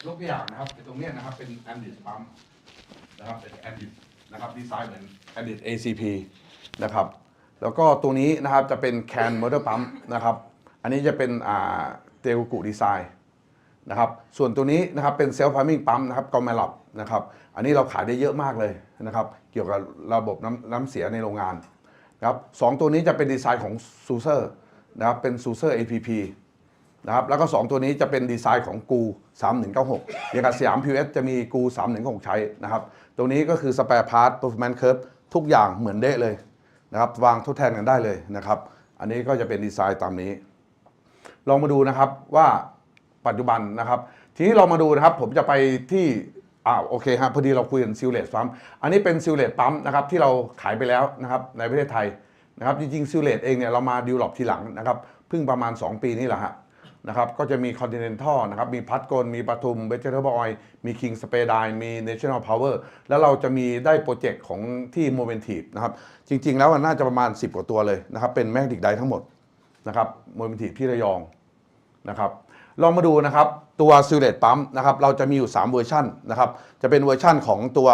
ยกตัวอย่างนะครับตรงเนี้ยนะครับเป็นแอนดิสปั๊มนะครับเป็นแอนดิสนะครับดีไซน์เหมือนแอนดิส ACP นะครับแล้วก็ตัวนี้นะครับจะเป็นแคนมอเตอร์ปั๊มนะครับอันนี้จะเป็นเตกุกุดีไซน์นะครับส่วนตัวนี้นะครับเป็นเซลฟ์พาร์มิ่งปั๊มนะครับกอมเมลับนะครับอันนี้เราขายได้เยอะมากเลยนะครับเกี่ยวกับระบบน้ำเสียในโรงงานนะครับสองตัวนี้จะเป็นดีไซน์ของซูเซอร์นะครับเป็นซูเซอร์ APP นะครับแล้วก็2ตัวนี้จะเป็นดีไซน์ของกู3196อย่างกับสยาม POS จะมีกู3196ใช้นะครับตรงนี้ก็คือสเปร์พาร์ท performance curve ทุกอย่างเหมือนเด้เลยนะครับวางทดแทนกันได้เลยนะครับอันนี้ก็จะเป็นดีไซน์ตามนี้ลองมาดูนะครับว่าปัจจุบันนะครับทีนี้เรามาดูนะครับผมจะไปที่โอเคครับพอดีเราคุยกันซิลเลตปั๊มอันนี้เป็นซิลเลตปั๊มนะครับที่เราขายไปแล้วนะครับในประเทศไทยนะครับจริงๆซิลเลตเองเนี่ยเรามาดิวลอปทีหลังนะครับเพิ่งประมาณ2ปีนี่แหละฮะนะครับก็จะมีคอนติเนนทัลนะครับมีพัดกลมีปทุมเวเจอร์บอยมีคิงสเปรดายมีเนชั่นแนลพาวเวอร์แล้วเราจะมีได้โปรเจกต์ของที่โมเมนทีฟนะครับจริงๆแล้วมันน่าจะประมาณ10กว่าตัวเลยนะครับเป็นแมกนิกไดทั้งหมดนะครับโมเมนทีฟที่ระยองนะครับลองมาดูนะครับตัวซิลเลตปั๊มนะครับเราจะมีอยู่3เวอร์ชันนะครับจะเป็นเวอร์ชันของตัว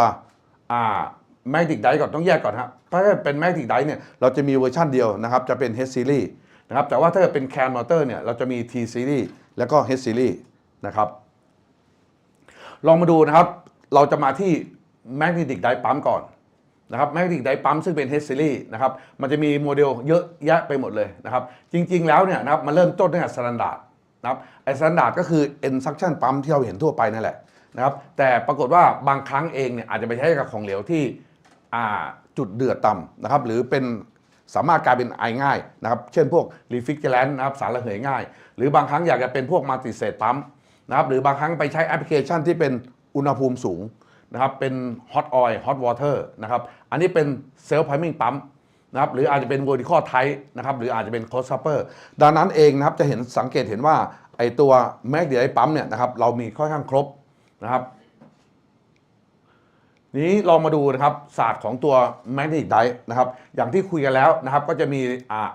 แมกนิกไดก่อนต้องแยกก่อนครับถ้าเป็นแมกนิกไดเนี่ยเราจะมีเวอร์ชันเดียวนะครับจะเป็น H seriesนะครับแต่ว่าถ้าเกิดเป็นแคนมอเตอร์เนี่ยเราจะมี T series แล้วก็ H series นะครับลองมาดูนะครับเราจะมาที่แมกเนติกไดปั๊มก่อนนะครับแมกเนติกไดปั๊มซึ่งเป็น H series นะครับมันจะมีโมเดลเยอะแยะไปหมดเลยนะครับจริงๆแล้วเนี่ยนะครับมันเริ่มต้นตั้งแต่สแตนดาร์ดนะครับไอ้สแตนดาร์ดก็คือ N suction ปั๊มที่เราเห็นทั่วไปนั่นแหละนะครับแต่ปรากฏว่าบางครั้งเองเนี่ยอาจจะไปใช้กับของเหลวที่จุดเดือดต่ำนะครับหรือเป็นสามารถกลายเป็นไอง่ายนะครับเช่นพวกรีฟิกเจอแลนต์นะครับสารระเหยง่ายหรือบางครั้งอยากจะเป็นพวกมัลติเซตปั๊มนะครับหรือบางครั้งไปใช้แอปพลิเคชันที่เป็นอุณหภูมิสูงนะครับเป็นฮอตออยล์ฮอตวอเตอร์นะครับอันนี้เป็นเซลฟ์ไพมิ่งปั๊มนะครับหรืออาจจะเป็น vertical type นะครับหรืออาจจะเป็น closed upper ดังนั้นเองนะครับจะเห็นสังเกตเห็นว่าไอตัวแมกเดียปั๊มเนี่ยนะครับเรามีค่อนข้างครบนะครับนี้ลองมาดูนะครับศาสตร์ของตัวแมกเนติกไดนะครับอย่างที่คุยกันแล้วนะครับก็จะมี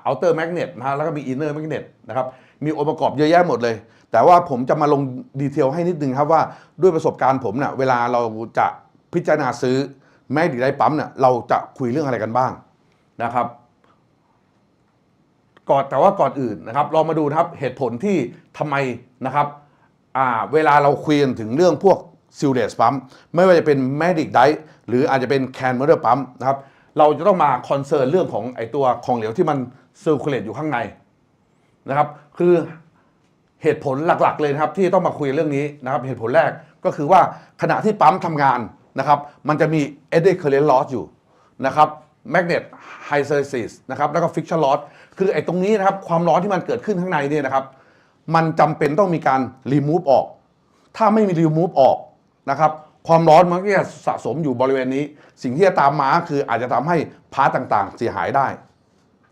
outer magnet นะฮะแล้วก็มี inner magnet นะครับมีองค์ประกอบเยอะแยะหมดเลยแต่ว่าผมจะมาลงดีเทลให้นิดนึงครับว่าด้วยประสบการณ์ผมเนี่ยเวลาเราจะพิจารณาซื้อแมกเนติกไดปั๊มเนี่ยเราจะคุยเรื่องอะไรกันบ้างนะครับแต่ว่าก่อนอื่นนะครับลองมาดูนะครับเหตุผลที่ทำไมนะครับเวลาเราคุยกันถึงเรื่องพวกซิลเลตปั๊มไม่ว่าจะเป็นแมกเนติกไดหรืออาจจะเป็นแคนมอเตอร์ปั๊มนะครับเราจะต้องมาคอนเซิร์นเรื่องของไอตัวของเหลวที่มันเซอร์คูลเลตอยู่ข้างในนะครับคือเหตุผลหลักๆเลยนะครับที่ต้องมาคุยเรื่องนี้นะครับเหตุผลแรกก็คือว่าขณะที่ปั๊มทำงานนะครับมันจะมี eddy current loss อยู่นะครับ magnet hysteresis นะครับแล้วก็ friction loss คือไอ้ตรงนี้นะครับความร้อนที่มันเกิดขึ้นข้างในเนี่ยนะครับมันจำเป็นต้องมีการ remove ออกถ้าไม่มี remove ออกนะครับความร้อนมันก็จะสะสมอยู่บริเวณนี้สิ่งที่จะตามมาคืออาจจะทำให้พาร์ตต่างๆเสียหายได้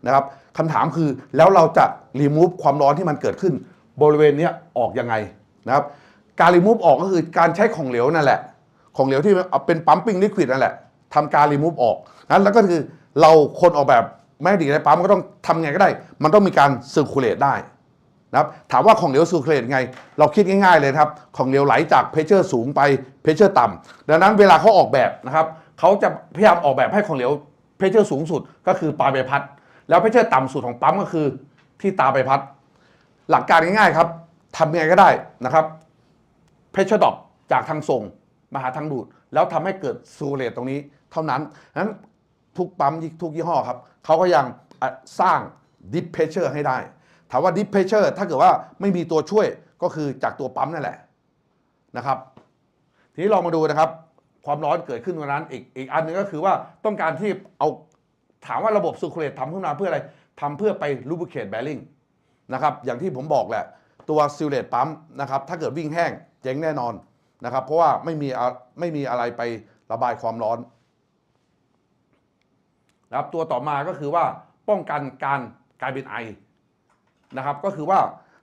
นะครับคำถามคือแล้วเราจะ remove ความร้อนที่มันเกิดขึ้นบริเวณนี้ออกยังไงนะครับการ remove ออกก็คือการใช้ของเหลวนั่นแหละของเหลวที่เป็น pumping liquid นั่นแหละทำการ remove ออกนั้นแล้วก็คือเราคนออกแบบแม้ดีในปั๊มก็ต้องทำไงก็ได้มันต้องมีการ circulate ได้นะครับถามว่าของเหลว circulate ไงเราคิดง่ายๆเลยครับของเหลวไหลจากเพชเชอร์สูงไปเพชเชอร์ต่ำดังนั้นเวลาเขาออกแบบนะครับเขาจะพยายามออกแบบให้ของเหลวเพชเชอร์สูงสุดก็คือปลายใบพัดแล้วเพชเชอร์ต่ำสุดของปั๊มก็คือที่ตาใบพัดหลักการง่ายๆครับทำยังไงก็ได้นะครับเพชเชอร์ดรอปจากทางส่งมาหาทางดูดแล้วทำให้เกิดcirculateตรงนี้เท่านั้นนั้นทุกปั๊มทุกยี่ห้อครับเขาก็ยังสร้าง deep pressure ให้ได้ถามว่า deep pressure ถ้าเกิดว่าไม่มีตัวช่วยก็คือจากตัวปั๊มนั่นแหละนะครับทีนี้ลองมาดูนะครับความร้อนเกิดขึ้นตรงนั้นอีกอันนึงก็คือว่าต้องการที่เอาถามว่าระบบ circulate ทำขึ้นมาเพื่ออะไรทำเพื่อไป lubricate bearing นะครับอย่างที่ผมบอกแหละตัว circulate ปั๊มนะครับถ้าเกิดวิ่งแห้งเจ๊งแน่นอนนะครับเพราะว่าไม่มีอะไรไประบายความร้อนนะครับตัวต่อมาก็คือว่าป้องกันการกลายเป็นไอ นะครับก็คือว่า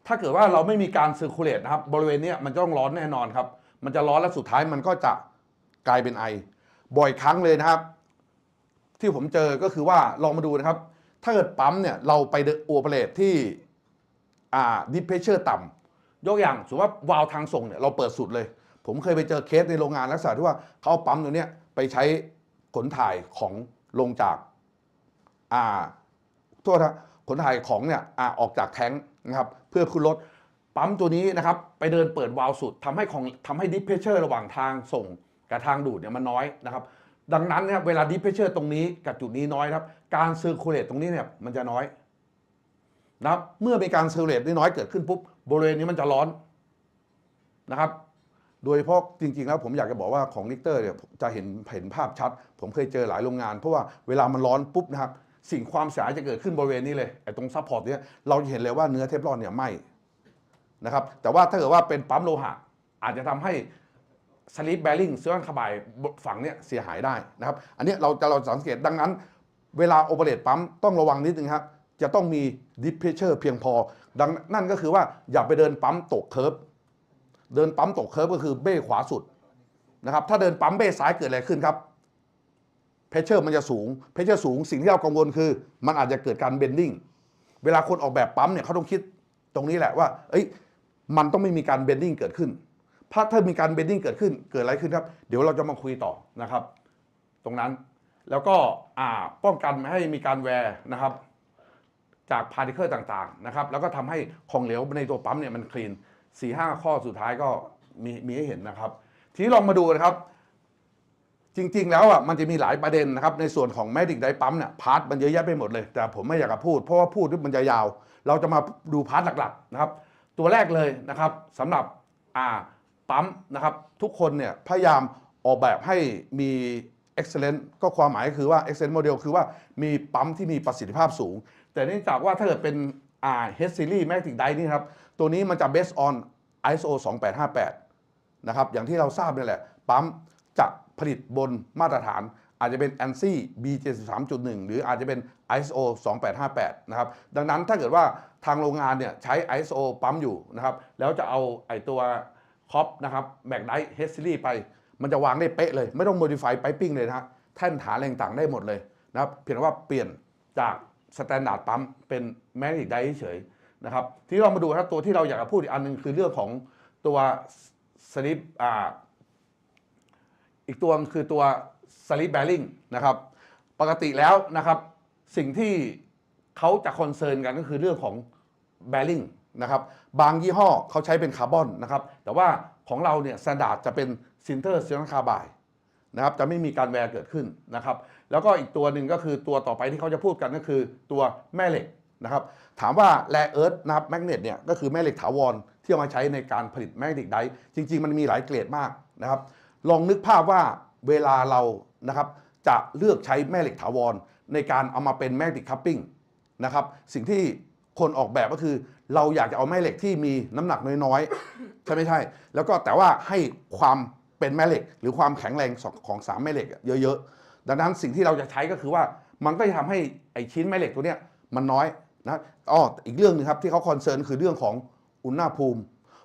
ถ้าเกิดว่าเราไม่มีการเซอร์คูลเลตนะครับบริเวณนี้มันจะต้องร้อนแน่นอนครับมันจะร้อนและสุดท้ายมันก็จะกลายเป็นไอบ่อยครั้งเลยนะครับที่ผมเจอก็คือว่าลองมาดูนะครับถ้าเกิดปั๊มเนี่ยเราไปโอเปเรตที่ดิเพรสเชอร์ต่ำยกอย่างสมมติว่าวาล์วทางส่งเนี่ยเราเปิดสุดเลยผมเคยไปเจอเคสในโรงงานลักษณะที่ว่าเขาเอาปั๊มตัวเนี้ยไปใช้ขนถ่ายของลงจากโทษนะขนถ่ายของเนี่ยออกจากแท้งนะครับเพื่อขึ้นรถปั๊มตัวนี้นะครับไปเดินเปิดวาล์วสุดทำให้ดิเพรสเชอร์ระหว่างทางส่งกับทางดูดเนี่ยมันน้อยนะครับดังนั้นเนี่ยเวลาดิเพรสเชอร์ตรงนี้กับจุดนี้น้อยครับการเซอร์คูลเลตตรงนี้เนี่ยมันจะน้อยนะครับเมื่อมีการเซอร์คูลเลตน้อยเกิดขึ้นปุ๊บบริเวณนี้มันจะร้อนนะครับโดยเฉพาะจริงๆแล้วผมอยากจะบอกว่าของลิกเตอร์เนี่ยจะเห็นภาพชัดผมเคยเจอหลายโรงงานเพราะว่าเวลามันร้อนปุ๊บนะครับสิ่งความเสียหายจะเกิดขึ้นบริเวณนี้เลยไอ้ตรงซัพพอร์ตเนี่ยเราจะเห็นเลยว่าเนื้อเทฟลอนเนี่ยไหม้นะครับแต่ว่าถ้าเกิดว่าเป็นปั๊มโลหะอาจจะทำให้สลิปแบริ่งเสื้อคาร์บายฝั่งเนี่ยเสียหายได้นะครับอันนี้เราสังเกตดังนั้นเวลาโอเปเรตปั๊มต้องระวังนิดนึงครับจะต้องมีดิเพรสเชอร์เพียงพอดังนั่นก็คือว่าอย่าไปเดินปั๊มตกเคิร์ฟเดินปั๊มตกเคิร์ฟก็คือเบ้ขวาสุดนะครับถ้าเดินปั๊มเบ้ซ้ายเกิดอะไรขึ้นครับเพรสเชอร์มันจะสูงเพรสเชอร์สูงสิ่งที่เรากังวลคือมันอาจจะเกิดการเบนดิ้งเวลาคนออกแบบปั๊มเนี่ยเขาต้องคิดตรงนี้แหละว่ามันต้องไม่มีการเบนดิ้งเกิดขึ้นถ้ามีการเบนดิ้งเกิดขึ้นเกิดอะไรขึ้นครับเดี๋ยวเราจะมาคุยต่อนะครับตรงนั้นแล้วก็ป้องกันไม่ให้มีการแวร์นะครับจากพาร์ติเคิลต่างๆนะครับแล้วก็ทำให้ของเหลวในตัวปั๊มเนี่ยมันคลีน4-5 ข้อสุดท้ายก็มีให้เห็นนะครับทีนี้ลองมาดูนะครับจริงๆแล้วมันจะมีหลายประเด็นนะครับในส่วนของแมจิกไดปั๊มเนี่ยพาร์ทมันเยอะแยะไปหมดเลยแต่ผมไม่อยากจะพูดเพราะว่าพูดมันจะยาวเราจะมาดูพาร์ทหลักๆนะครับตัวแรกเลยนะครับสำหรับปั๊มนะครับทุกคนเนี่ยพยายามออกแบบให้มี excellent ก็ความหมายคือว่า excellent model คือว่ามีปั๊มที่มีประสิทธิภาพสูงแต่เนื่องจากว่าถ้าเกิดเป็นH series Magnetic Dice นี่ครับตัวนี้มันจะ based on ISO 2858นะครับอย่างที่เราทราบนี่แหละปั๊มจะผลิตบนมาตรฐานอาจจะเป็น ANSI B73.1 หรืออาจจะเป็น ISO 2858นะครับดังนั้นถ้าเกิดว่าทางโรงงานเนี่ยใช้ ISO ปั๊มอยู่นะครับแล้วจะเอาตัวคอปนะครับแมกไนท์ H series ไปมันจะวางได้เป๊ะเลยไม่ต้อง modify piping เลยนะแท่นฐานอะไรต่างๆได้หมดเลยนะครับเพียงแต่ว่าเปลี่ยนจากสแตนดาร์ดปั๊มเป็นแมกเนติกไดเฉยนะครับที่เรามาดูครับตัวที่เราอยากจะพูดอีกอันนึงคือเรื่องของตัวสลิปอีกตัวคือตัวสลิปแบริ่งนะครับปกติแล้วนะครับสิ่งที่เขาจะคอนเซิร์นกันก็คือเรื่องของแบริ่งนะครับบางยี่ห้อเขาใช้เป็นคาร์บอนนะครับแต่ว่าของเราเนี่ยสแตนดาร์ดจะเป็นซินเตอร์ซิลิคอนคาร์บายนะครับจะไม่มีการแวร์เกิดขึ้นนะครับแล้วก็อีกตัวหนึ่งก็คือตัวต่อไปที่เขาจะพูดกันก็คือตัวแม่เหล็กนะครับถามว่าแร่เอิร์ธนะครับแมกเนตเนี่ยก็คือแม่เหล็กถาวรที่เอามาใช้ในการผลิตแมกเนติกไดร์จริงๆมันมีหลายเกรดมากนะครับลองนึกภาพว่าเวลาเรานะครับจะเลือกใช้แม่เหล็กถาวรในการเอามาเป็นแมกเนติกคัพปิ้งนะครับสิ่งที่คนออกแบบก็คือเราอยากจะเอาแม่เหล็กที่มีน้ำหนักน้อยๆใช่ไม่ใช่แล้วก็แต่ว่าให้ความเป็นแม่เหล็กหรือความแข็งแรงของ3แม่เหล็กเยอะๆดังนั้นสิ่งที่เราจะใช้ก็คือว่ามันก็จะทำให้ไอ้ชิ้นแม่เหล็กตัวเนี้ยมันน้อยนะอีกเรื่องนึงครับที่เขาคอนเซิร์นคือเรื่องของอุณหภูมิ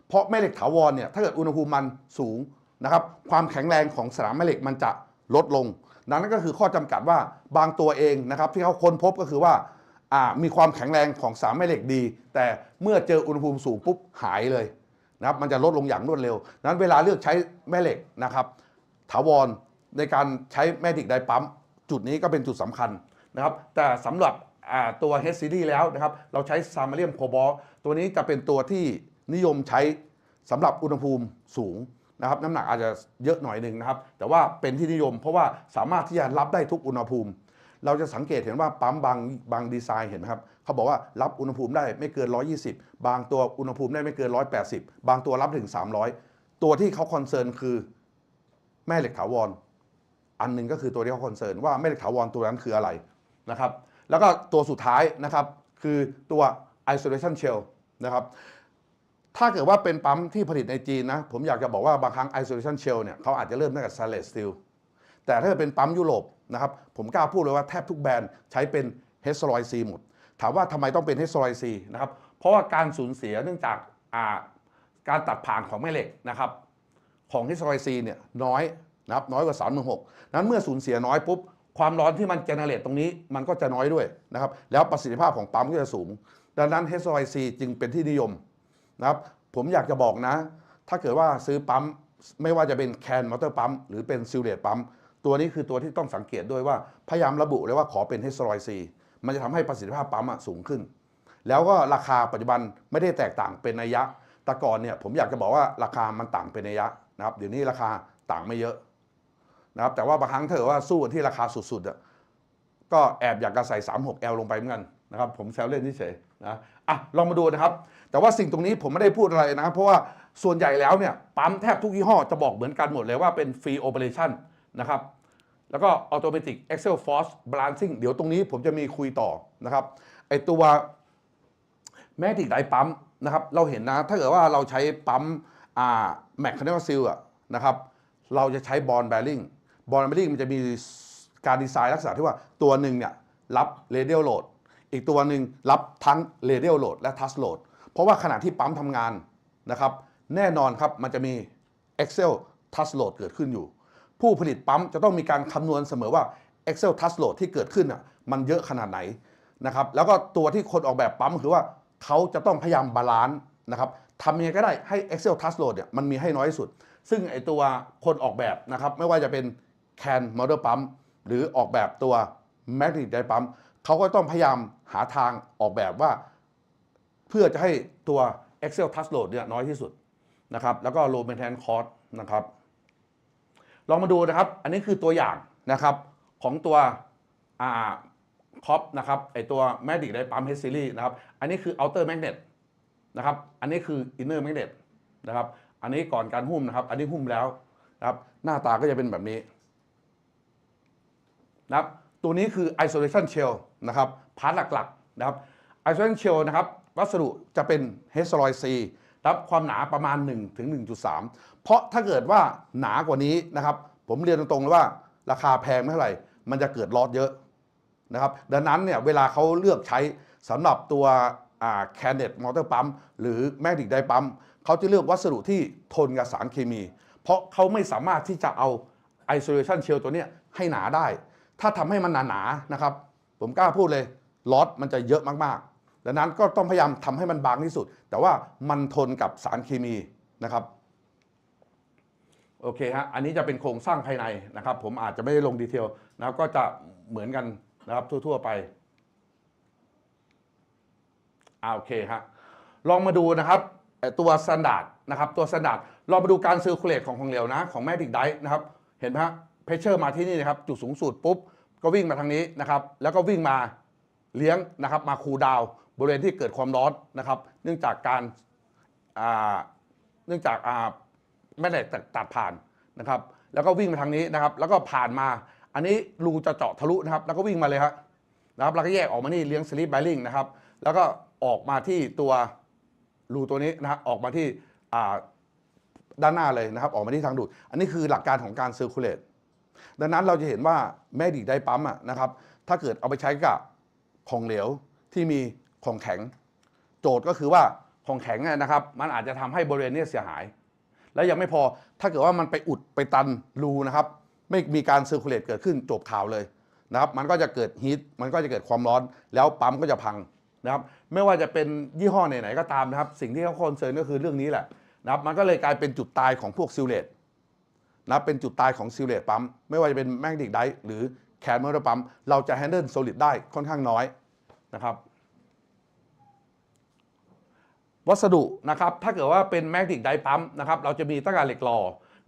เพราะแม่เหล็กถาวรเนี่ยถ้าเกิดอุณหภูมิมันสูงนะครับความแข็งแรงของสนามแม่เหล็กมันจะลดลงดังนั้นก็คือข้อจำกัดว่าบางตัวเองนะครับที่เขาค้นพบก็คือว่ามีความแข็งแรงของสนามแม่เหล็กดีแต่เมื่อเจออุณหภูมิสูงปุ๊บหายเลยนะครับมันจะลดลงอย่างรวดเร็วนั้นเวลาเลือกใช้แม่เหล็กนะครับถาวรในการใช้แมกเนติกไดปั๊มจุดนี้ก็เป็นจุดสำคัญนะครับแต่สำหรับตัว H series แล้วนะครับเราใช้ซามาเรียมโคบอลตัวนี้จะเป็นตัวที่นิยมใช้สำหรับอุณหภูมิสูงนะครับน้ำหนักอาจจะเยอะหน่อยหนึ่งนะครับแต่ว่าเป็นที่นิยมเพราะว่าสามารถที่จะรับได้ทุกอุณหภูมิเราจะสังเกตเห็นว่าปั๊มบางดีไซน์เห็นไหมครับเขาบอกว่ารับอุณหภูมิได้ไม่เกิน120บางตัวอุณหภูมิได้ไม่เกิน180บางตัวรับถึง300ตัวที่เขาคอนเซิร์นคือแม่เหล็กถาวรอันนึงก็คือตัวที่เขาคอนเซิร์นว่าแม่เหล็กถาวรตัวนั้นคืออะไรนะครับแล้วก็ตัวสุดท้ายนะครับคือตัว isolation shell นะครับถ้าเกิดว่าเป็นปั๊มที่ผลิตในจีนนะผมอยากจะบอกว่าบางครั้ง isolation shell เนี่ยเขาอาจจะเริ่มตั้งแต่ stainless steel แต่ถ้าเป็นปั๊มยุโรปนะครับผมกล้าพูดเลยว่าแทบทุกแบรนด์ใช้เป็น H-Alloy C หมดถามว่าทำไมต้องเป็น H-Alloy C นะครับ เพราะว่าการสูญเสียเนื่องจากการตัดผ่านของแม่เหล็กนะครับของ HYC เนี่ยน้อยนะครับน้อยกว่า 36,000 นั้นเมื่อสูญเสียน้อยปุ๊บความร้อนที่มันเจเนเรตตรงนี้มันก็จะน้อยด้วยนะครับแล้วประสิทธิภาพของปั๊มก็จะสูงดังนั้น HYC จึงเป็นที่นิยมนะครับผมอยากจะบอกนะถ้าเกิดว่าซื้อปั๊มไม่ว่าจะเป็นแคนมอเตอร์ปั๊มหรือเป็นซิลเลตปั๊มตัวนี้คือตัวที่ต้องสังเกตด้วยว่าพยายามระบุเลยว่าขอเป็น HYC มันจะทำให้ประสิทธิภาพปั๊มสูงขึ้นแล้วก็ราคาปัจจุบันไม่ได้แตกต่างเป็นนัยยะแต่ก่อนเนี่ยผมอยากจะบอกว่าราคามันต่างเป็นนัยยะนะครับเดี๋ยวนี้ราคาต่างไม่เยอะนะครับแต่ว่าบางครั้งเธอว่าสู้กันที่ราคาสุดๆก็แอบอยากจะใส่ 36L ลงไปเหมือนกันนะครับผมแซวเล่นเฉยๆนะลองมาดูนะครับแต่ว่าสิ่งตรงนี้ผมไม่ได้พูดอะไรนะครับเพราะว่าส่วนใหญ่แล้วเนี่ยปั๊มแทบทุกยี่ห้อจะบอกเหมือนกันหมดเลยว่าเป็น Free Operation นะครับแล้วก็ Automatic Axial Force Balancing เดี๋ยวตรงนี้ผมจะมีคุยต่อนะครับไอตัวแมกนิกไดปั๊มนะครับเราเห็นนะถ้าเกิดว่าเราใช้ปั๊มMechanical Seal นะครับเราจะใช้บอลแบริ่งมันจะมีการดีไซน์ลักษณะที่ว่าตัวหนึ่งเนี่ยรับ radial load อีกตัวหนึ่งรับทั้ง radial load และ touch load เพราะว่าขณะที่ปั๊มทำงานนะครับแน่นอนครับมันจะมี axial touch load เกิดขึ้นอยู่ผู้ผลิตปั๊มจะต้องมีการคำนวณเสมอว่า axial touch load ที่เกิดขึ้นมันเยอะขนาดไหนนะครับแล้วก็ตัวที่คนออกแบบปั๊มคือว่าเขาจะต้องพยายามบาลานซ์นะครับทำยังไงก็ได้ให้ axial touch load เนี่ยมันมีให้น้อยที่สุดซึ่งไอตัวคนออกแบบนะครับไม่ว่าจะเป็นแคนมอเตอร์ปั๊มหรือออกแบบตัวแมกนิกไดปั๊มเขาก็ต้องพยายามหาทางออกแบบว่าเพื่อจะให้ตัว axial touch load เนี่ยน้อยที่สุดนะครับแล้วก็ low maintenance cost นะครับลองมาดูนะครับอันนี้คือตัวอย่างนะครับของตัวคอปนะครับไอตัวแมกนิกไดปั๊ม H series นะครับอันนี้คือ outer magnet นะครับอันนี้คือ inner magnet นะครับอันนี้ก่อนการหุ้มนะครับอันนี้หุ้มแล้วนะครับหน้าตาก็จะเป็นแบบนี้นะครับตัวนี้คือ isolation shell นะครับพาร์ทหลักๆนะครับ isolation shell นะครับวัสดุจะเป็น HYC รับความหนาประมาณ1 ถึง 1.3 เพราะถ้าเกิดว่าหนากว่านี้นะครับผมเรียนตรงๆเลยว่าราคาแพงไม่เท่าไหร่มันจะเกิดลอสเยอะนะครับดังนั้นเนี่ยเวลาเขาเลือกใช้สำหรับตัวแคนเนตมอเตอร์ปั๊มหรือแมกนิกไดปั๊มเขาจะเลือกวัสดุที่ทนกับสารเคมีเพราะเขาไม่สามารถที่จะเอา isolation shell ตัวนี้ให้หนาได้ถ้าทำให้มันหนาๆนะครับผมกล้าพูดเลยลอสมันจะเยอะมากๆดังนั้นก็ต้องพยายามทำให้มันบางที่สุดแต่ว่ามันทนกับสารเคมีนะครับโอเคฮะอันนี้จะเป็นโครงสร้างภายในนะครับผมอาจจะไม่ได้ลงดีเทลนะครับก็จะเหมือนกันนะครับทั่วๆไปโอเคฮะลองมาดูนะครับตัวสแตนดาร์ดนะครับตัวสแตนดาร์ดลองมาดูการเซอร์คูลเลตของเหลวนะของแมกนิกไดนะครับเห็นไหมฮะเพรสเชอร์มาที่นี่นะครับจุดสูงสุดปุ๊บก็วิ่งมาทางนี้นะครับแล้วก็วิ่งมาเลี้ยงนะครับมาคูลดาวน์บริเวณที่เกิดความร้อนนะครับเนื่องจากแม่เหล็กตัดผ่านนะครับแล้วก็วิ่งมาทางนี้นะครับแล้วก็ผ่านมาอันนี้รูจะเจาะทะลุนะครับแล้วก็วิ่งมาเลยครับนะครับแล้วก็แยกออกมานี่เลี้ยงสลิปแบริ่งนะครับแล้วก็ออกมาที่ตัวรูตัวนี้นะครับออกมาที่ด้านหน้าเลยนะครับออกมาที่ทางดูดอันนี้คือหลักการของการเซอร์คูลเลตดังนั้นเราจะเห็นว่าแมกนิกไดปั๊มนะครับถ้าเกิดเอาไปใช้กับของเหลวที่มีของแข็งโจทย์ก็คือว่าของแข็งนะครับมันอาจจะทำให้บริเวณนี้เสียหายและยังไม่พอถ้าเกิดว่ามันไปอุดไปตันรูนะครับไม่มีการเซอร์คูลเลตเกิดขึ้นจบข่าวเลยนะครับมันก็จะเกิดฮีทมันก็จะเกิดความร้อนแล้วปั๊มก็จะพังนะครับไม่ว่าจะเป็นยี่ห้อไหนๆก็ตามนะครับสิ่งที่เขาคอนเซิร์นก็คือเรื่องนี้แหละนะครับมันก็เลยกลายเป็นจุดตายของพวกซิลเลตนะเป็นจุดตายของซิลเลตปั๊มไม่ว่าจะเป็นแมกนิกไดหรือแคนมอเตอร์ปั๊มเราจะแฮนเดิลโซลิดได้ค่อนข้างน้อยนะครับวัสดุนะครับถ้าเกิดว่าเป็นแมกนิกไดปั๊มนะครับเราจะมีตั้งแต่เหล็กหล่อ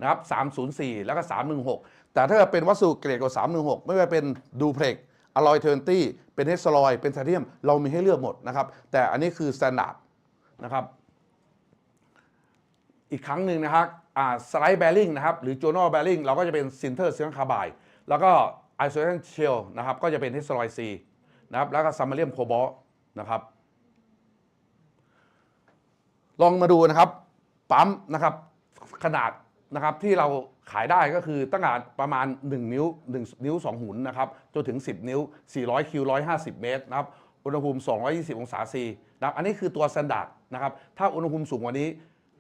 นะครับ304แล้วก็316แต่ถ้าเป็นวัสดุเกรดกว่า316ไม่ว่าเป็นดูเพล็กอลลอยเทอร์นตี้เป็นเฮสซลอยเป็นไทเทเนียมเรามีให้เลือกหมดนะครับแต่อันนี้คือสแตนดาร์ดนะครับอีกครั้งหนึ่งนะครับสไลด์แบริ่งนะครับหรือจูโน่แบริ่งเราก็จะเป็นซินเทอร์ซิลคาร์ไบด์แล้วก็ไอโซเลชันเชลนะครับก็จะเป็นเฮสซลอยซีนะครับแล้วก็ซัมมาเรียมโคบอลต์นะครับลองมาดูนะครับปั๊มนะครับขนาดนะครับที่เราขายได้ก็คือตั้งแต่ประมาณ1 นิ้ว 2 หุนนะครับจนถึง10 นิ้ว400 คิว150 เมตรนะครับ อุณหภูมิ220องศาซีนะครับอันนี้คือตัวสแตนดาร์ดนะครับถ้าอุณหภูมิสูงกว่านี้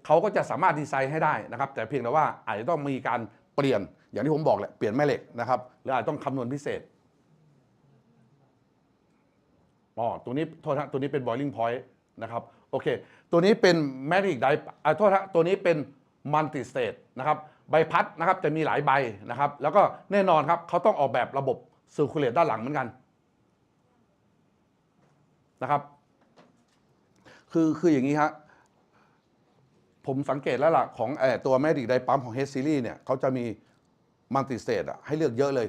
เขาก็จะสามารถดีไซน์ให้ได้นะครับแต่เพียงแต่ว่าอาจจะต้องมีการเปลี่ยนอย่างที่ผมบอกแหละเปลี่ยนแม่เหล็กนะครับหรืออาจจะต้องคำนวณพิเศษตัวนี้โทษนะตัวนี้เป็น boiling point นะครับโอเคตัวนี้เป็น magnetic die โทษนะตัวนี้เป็น multi state นะครับใบพัดนะครับจะมีหลายใบนะครับแล้วก็แน่นอนครับเขาต้องออกแบบระบบ circulate ด้านหลังเหมือนกันนะครับคืออย่างนี้ฮะผมสังเกตแล้วล่ะของตัว magnetic die ปั๊มของ H series เนี่ยเขาจะมีมัลติสเตทให้เลือกเยอะเลย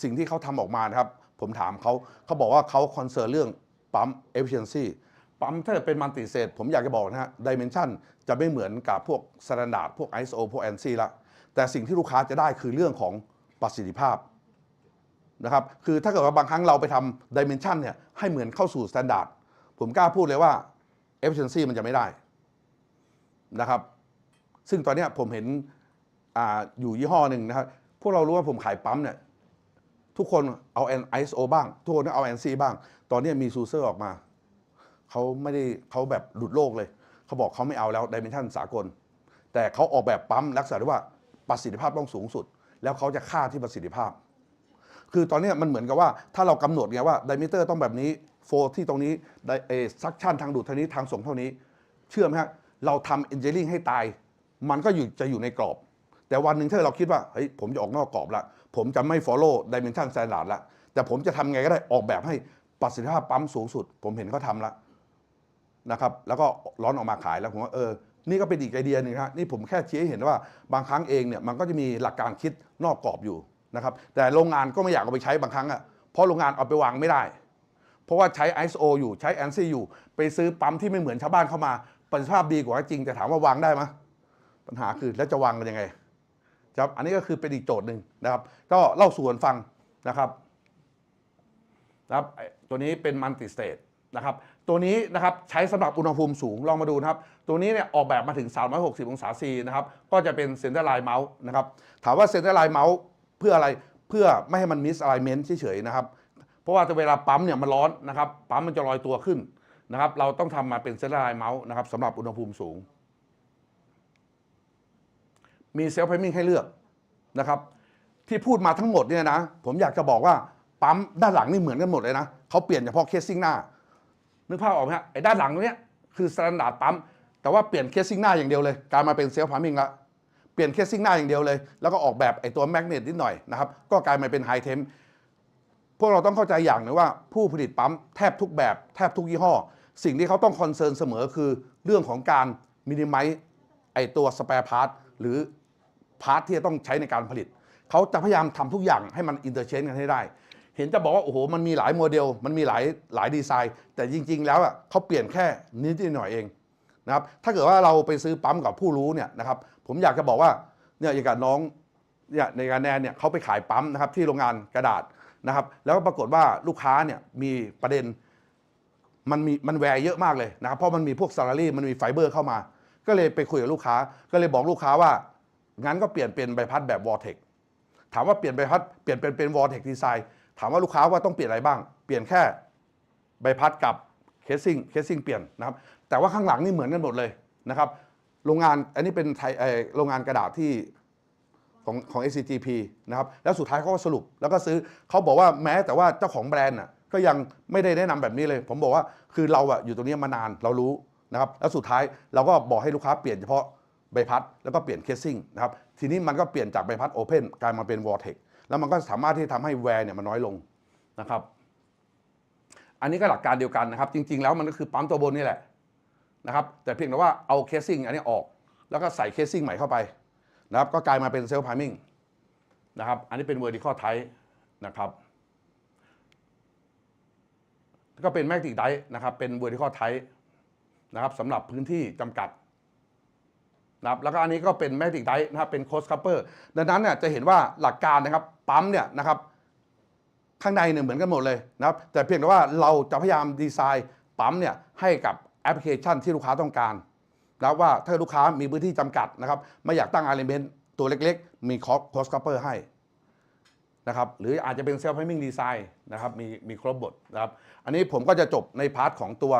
สิ่งที่เขาทำออกมานะครับผมถามเขาบอกว่าเขาคอนเซิร์นเรื่องปั๊ม efficiency ปั๊มถ้าเป็นมัลติสเตทผมอยากจะบอกนะฮะดิเมนชันจะไม่เหมือนกับพวกสแตนดาร์ดพวก ISO พวก ANSI ละแต่สิ่งที่ลูกค้าจะได้คือเรื่องของประสิทธิภาพนะครับคือถ้าเกิดว่าบางครั้งเราไปทำดิเมนชันเนี่ยให้เหมือนเข้าสู่สแตนดาร์ดผมกล้าพูดเลยว่า efficiency มันจะไม่ได้นะครับซึ่งตอนนี้ผมเห็นอยู่ยี่ห้อหนึ่งนะครับพวกเรารู้ว่าผมขายปั๊มเนี่ยทุกคนเอา ISO บ้างทุกคนเอา ANSI บ้างตอนนี้มีซูเซอร์ออกมาเขาแบบหลุดโลกเลยเขาบอกเขาไม่เอาแล้วดิเมนชันสากลแต่เขาออกแบบปั๊มลักษณะที่ว่าประสิทธิภาพต้องสูงสุดแล้วเขาจะค่าที่ประสิทธิภาพคือตอนนี้มันเหมือนกับว่าถ้าเรากำหนดไงว่าไดมิเตอร์ต้องแบบนี้โฟที่ตรงนี้ซักชั่นทางดูดเท่านี้ทางส่งเท่านี้เชื่อไหมฮะเราทำเอนจิเนียริ่งให้ตายมันก็จะอยู่ในกรอบแต่วันหนึ่งถ้าเราคิดว่าเฮ้ยผมจะออกนอกกรอบละผมจะไม่ follow dimension standard ละแต่ผมจะทำไงก็ได้ออกแบบให้ประสิทธิภาพปั๊มสูงสุดผมเห็นเขาทำละนะครับแล้วก็ร้อนออกมาขายแล้วผมว่านี่ก็เป็นอีกไอเดียหนึ่งครับนี่ผมแค่ชี้ให้เห็นว่าบางครั้งเองเนี่ยมันก็จะมีหลักการคิดนอกกรอบอยู่นะครับแต่โรงงานก็ไม่อยากเอาไปใช้บางครั้งเพราะโรงงานเอาไปวางไม่ได้เพราะว่าใช้ ISO อยู่ใช้ ANSI อยู่ไปซื้อปั๊มที่ไม่เหมือนชาวบ้านเข้ามาประสิทธิภาพดีกว่าจริงแต่ถามว่าวางได้ไหมปัญหาคือแล้วจะวางกันยังไงครับอันนี้ก็คือเป็นอีกโจทย์หนึ่งนะครับก็เล่าสู่กันฟังนะครับตัวนี้เป็นมัลติสเตทนะครับตัวนี้นะครับใช้สำหรับอุณหภูมิสูงลองมาดูนะครับตัวนี้เนี่ยออกแบบมาถึง360องศาซีนะครับก็จะเป็นเซนเตอร์ไลน์เมาส์นะครับถามว่าเซนเตอร์ไลน์เมาส์เพื่ออะไรเพื่อไม่ให้มันมิสอะไลเมนต์เฉยๆนะครับเพราะว่าเวลาปั๊มเนี่ยมันร้อนนะครับปั๊มมันจะลอยตัวขึ้นนะครับเราต้องทำมาเป็นเซนเตอร์ไลน์เมาส์นะครับสำหรับอุณหภูมิสูงมีเซลฟ์ไพมิ่งให้เลือกนะครับที่พูดมาทั้งหมดเนี่ยนะผมอยากจะบอกว่าปั๊มด้านหลังนี่เหมือนกันหมดเลยนะเขาเปลี่ยนเฉพาะเคสซิ่งหน้านึกภาพออกไหมฮะไอ้ด้านหลังตรงนี้คือสแตนดาร์ดปั๊มแต่ว่าเปลี่ยนเคสซิ่งหน้าอย่างเดียวเลยกลายมาเป็นเซลฟ์ไพมิ่งละเปลี่ยนเคสซิ่งหน้าอย่างเดียวเลยแล้วก็ออกแบบไอ้ตัวแมกเนตนิดหน่อยนะครับก็กลายมาเป็นไฮเทมพวกเราต้องเข้าใจอย่างนึงว่าผู้ผลิตปั๊มแทบทุกแบบแทบทุกยี่ห้อสิ่งที่เขาต้องคอนเซิร์นเสมอคือเรื่องของการมินิมัลไอ้ตัวสแปร์พาร์ทหรือพาร์ทที่จะต้องใช้ในการผลิตเขาจะพยายามทำทุกอย่างให้มันอินเตอร์เชนกันให้ได้เห็นจะบอกว่าโอ้โหมันมีหลายโมเดลมันมีหลายดีไซน์แต่จริงๆแล้วเขาเปลี่ยนแค่นิดหน่อยเองนะครับถ้าเกิดว่าเราไปซื้อปั๊มกับผู้รู้เนี่ยนะครับผมอยากจะบอกว่าเนี่ยอย่างกับน้องเนี่ยในการแนนเนี่ยเขาไปขายปั๊มนะครับที่โรงงานกระดาษนะครับแล้วปรากฏว่าลูกค้าเนี่ยมีประเด็นมันแวร์เยอะมากเลยนะครับเพราะมันมีพวกซาลารี่มันมีไฟเบอร์เข้ามาก็เลยไปคุยกับลูกค้าก็เลยบอกลูกค้าว่างั้นก็เปลี่ยนเป็นใบพัดแบบวอร์เทคถามว่าเปลี่ยนใบพัดเปลี่ยนเป็นวอร์เทคดีไซน์ถามว่าลูกค้าว่าต้องเปลี่ยนอะไรบ้างเปลี่ยนแค่ใบพัดกับเคสซิ่งเปลี่ยนนะครับแต่ว่าข้างหลังนี่เหมือนกันหมดเลยนะครับโรงงานอันนี้เป็นโรงงานกระดาษที่ของ SCGP นะครับแล้วสุดท้ายเขาก็สรุปแล้วก็ซื้อเขาบอกว่าแม้แต่ว่าเจ้าของแบรนด์ก็ยังไม่ได้แนะนำแบบนี้เลยผมบอกว่าคือเราอยู่ตรงนี้มานานเรารู้นะครับแล้วสุดท้ายเราก็บอกให้ลูกค้าเปลี่ยนเฉพาะใบพัดแล้วก็เปลี่ยนเคสซิ่งนะครับทีนี้มันก็เปลี่ยนจากใบพัดโอเพนกลายมาเป็นวอร์เทคแล้วมันก็สามารถที่ทำให้แวร์เนี่ยมันน้อยลงนะครับอันนี้ก็หลักการเดียวกันนะครับจริงๆแล้วมันก็คือปั๊มตัวบนนี่แหละนะครับแต่เพียงแต่ว่าเอาเคสซิ่งอันนี้ออกแล้วก็ใส่เคสซิ่งใหม่เข้าไปนะครับก็กลายมาเป็นเซลฟ์ไพมิ่งนะครับอันนี้เป็น vertical type นะครับก็เป็น magnetic die นะครับเป็น vertical type นะครับสำหรับพื้นที่จำกัดนะครับแล้วก็อันนี้ก็เป็น magnetic die นะครับเป็น close coupler ดังนั้นเนี่ยจะเห็นว่าหลักการนะครับปั๊มเนี่ยนะครับข้างในเนี่ยเหมือนกันหมดเลยนะครับแต่เพียงแต่ว่าเราจะพยายามดีไซน์ปั๊มเนี่ยให้กับแอปพลิเคชันที่ลูกค้าต้องการแล้วว่าถ้าลูกค้ามีพื้นที่จำกัดนะครับไม่อยากตั้ง element ตัวเล็กๆมี close coupler ให้ นะครับหรืออาจจะเป็น self priming design นะครับมีครบบทนะครับอันนี้ผมก็จะจบในพาร์ทของตัว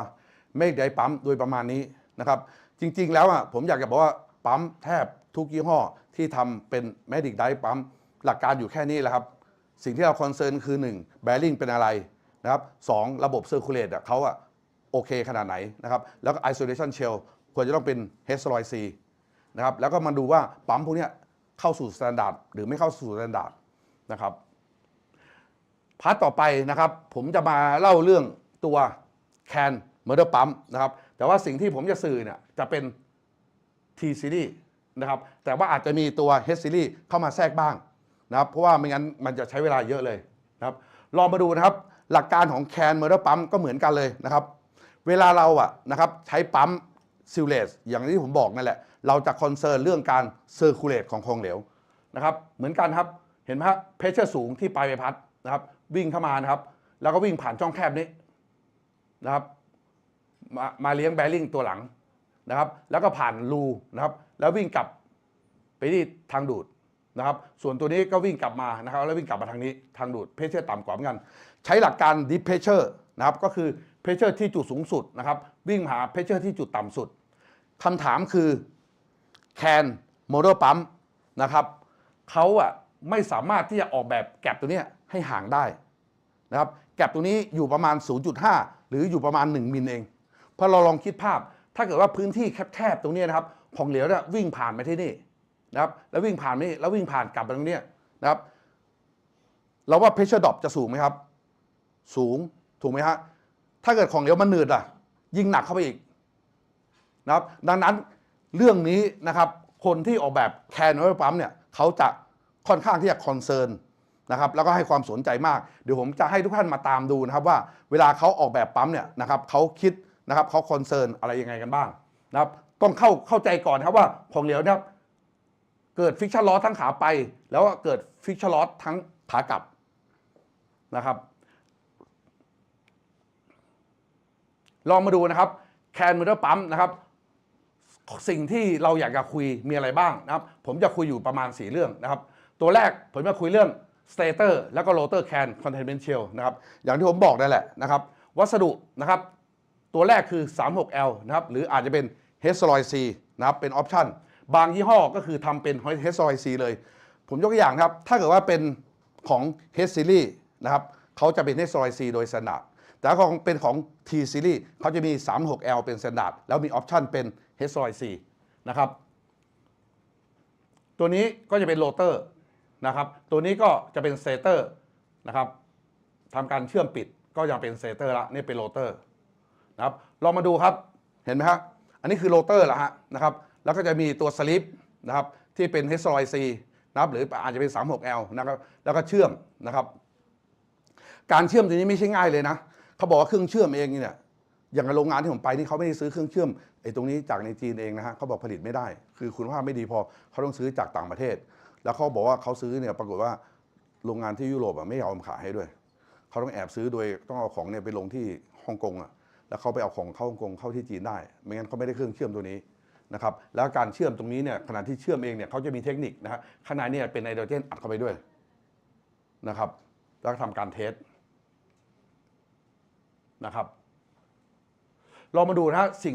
make die ปั๊มโดยประมาณนี้นะครับจริงๆแล้วผมอยากจะบอกว่าปั๊มแทบทุกยี่ห้อที่ทำเป็น magic die ปั๊มหลักการอยู่แค่นี้แหละครับสิ่งที่เราคอนเซิร์นคือ1 bearing เป็นอะไรนะครับ2ระบบ circulate เขาโอเคขนาดไหนนะครับแล้วก็ isolation shell ควรจะต้องเป็น H-C นะครับแล้วก็มาดูว่าปั๊มพวกนี้เข้าสู่สแตนดาร์ดหรือไม่เข้าสู่สแตนดาร์ดนะครับพาร์ทต่อไปนะครับผมจะมาเล่าเรื่องตัวแคนมอเตอร์ปั๊มนะครับแต่ว่าสิ่งที่ผมจะสื่อเนี่ยจะเป็น T series นะครับแต่ว่าอาจจะมีตัว H series เข้ามาแทรกบ้างนะครับเพราะว่าไม่งั้นมันจะใช้เวลาเยอะเลยนะครับลองมาดูนะครับหลักการของแคนมอเตอร์ปั๊มก็เหมือนกันเลยนะครับเวลาเรานะครับใช้ปั๊มซิลเลสอย่างที่ผมบอกนั่นแหละเราจะคอนเซิร์นเรื่องการเซอร์คูลเลตของของเหลวนะครับเหมือนกันครับเห็นไหมครับเพชเชอร์สูงที่ปลายใบพัดนะครับวิ่งเข้ามานะครับแล้วก็วิ่งผ่านช่องแคบนี้นะครับมาเลี้ยงแบริ่งตัวหลังนะครับแล้วก็ผ่านรูนะครับแล้ววิ่งกลับไปที่ทางดูดนะครับส่วนตัวนี้ก็วิ่งกลับมานะครับแล้ววิ่งกลับมาทางนี้ทางดูดเพชเชอร์ต่ำกว่าเหมือนกันใช้หลักการดิฟเพชเชอร์นะครับก็คือเพชเชอร์ที่จุดสูงสุดนะครับวิ่งหาเพชเชอร์ที่จุดต่ำสุดคำถามคือแคนโมเดลปั๊มนะครับเขาไม่สามารถที่จะออกแบบแกลบตัวนี้ให้ห่างได้นะครับแกลบตัวนี้อยู่ประมาณ 0.5 หรืออยู่ประมาณ1มิลเองพอเราลองคิดภาพถ้าเกิดว่าพื้นที่แคบๆตรงนี้นะครับของเหลวเนี่ยวิ่งผ่านไปที่นี่นะครับแล้ววิ่งผ่านนี่แล้ววิ่งผ่านกลับไปตรงนี้นะครับเราว่าเพชเชอร์ดรอปจะสูงไหมครับสูงถูกไหมฮะถ้าเกิดของเหลวมันหนืดยิ่งหนักเข้าไปอีกนะครับดังนั้นเรื่องนี้นะครับคนที่ออกแบบแคนมอเตอร์ปั๊มเนี่ยเขาจะค่อนข้างที่จะคอนเซิร์นนะครับแล้วก็ให้ความสนใจมากเดี๋ยวผมจะให้ทุกท่านมาตามดูนะครับว่าเวลาเขาออกแบบปั๊มเนี่ยนะครับเขาคิดนะครับเขาคอนเซิร์นอะไรยังไงกันบ้างนะครับต้องเข้าใจก่อนครับว่าของเหลวเนี่ยเกิดฟิกชันลอสทั้งขาไปแล้วก็เกิดฟิกชันลอสทั้งขากลับนะครับลองมาดูนะครับแคนมอเตอร์ปั๊มนะครับสิ่งที่เราอยากจะคุยมีอะไรบ้างนะครับผมจะคุยอยู่ประมาณ4เรื่องนะครับตัวแรกผมจะคุยเรื่อง stator แล้วก็ rotor can containment shell นะครับอย่างที่ผมบอกนั่นแหละนะครับวัสดุนะครับตัวแรกคือ 36L นะครับหรืออาจจะเป็น H-C นะครับเป็นออปชั่นบางยี่ห้อก็คือทำเป็น H-C เลยผมยกตัวอย่างครับถ้าเกิดว่าเป็นของ H series นะครับเขาจะเป็น H-C โดย standard แต่ของเป็นของ T series เขาจะมี 36L เป็น standard แล้วมีออปชั่นเป็น H-C นะครับตัวนี้ก็จะเป็นโรเตอร์นะครับตัวนี้ก็จะเป็นสเตเตอร์นะครับทำการเชื่อมปิดก็ยังเป็นสเตเตอร์ละนี่เป็นโรเตอร์นะครับลองมาดูครับเห็นไหมครับอันนี้คือโรเตอร์ละนะครับแล้วก็จะมีตัวสลิปนะครับที่เป็น H-C นะครับหรืออาจจะเป็น 36L นะครับแล้วก็เชื่อมนะครับการเชื่อมตัวนี้ไม่ใช่ง่ายเลยนะเขาบอกว่าเครื่องเชื่อมเองเนี่ยอย่างโรงงานที่ผมไปนี่เขาไม่ได้ซื้อเครื่องเชื่อมตรงนี้จากในจีนเองนะฮะเขาบอกผลิตไม่ได้คือคุณภาพไม่ดีพอเขาต้องซื้อจากต่างประเทศแล้วเขาบอกว่าเขาซื้อเนี่ยปรากฏว่าโรงงานที่ยุโรปไม่ยอมขายให้ด้วยเขาต้องแอบซื้อโดยต้องเอาของเนี่ยไปลงที่ฮ่องกงแล้วเขาไปเอาของเข้าฮ่องกงเข้าที่จีนได้ไม่งั้นเขาไม่ได้เครื่องเชื่อมตัวนี้นะครับแล้วการเชื่อมตรงนี้เนี่ยขณะที่เชื่อมเองเนี่ยเขาจะมีเทคนิคนะฮะข้างในเนี่ยเป็นไนโตรเจนอัดเข้าไปด้วยนะครับแล้วทำการเทสนะครับเรามาดูนะสิ่ง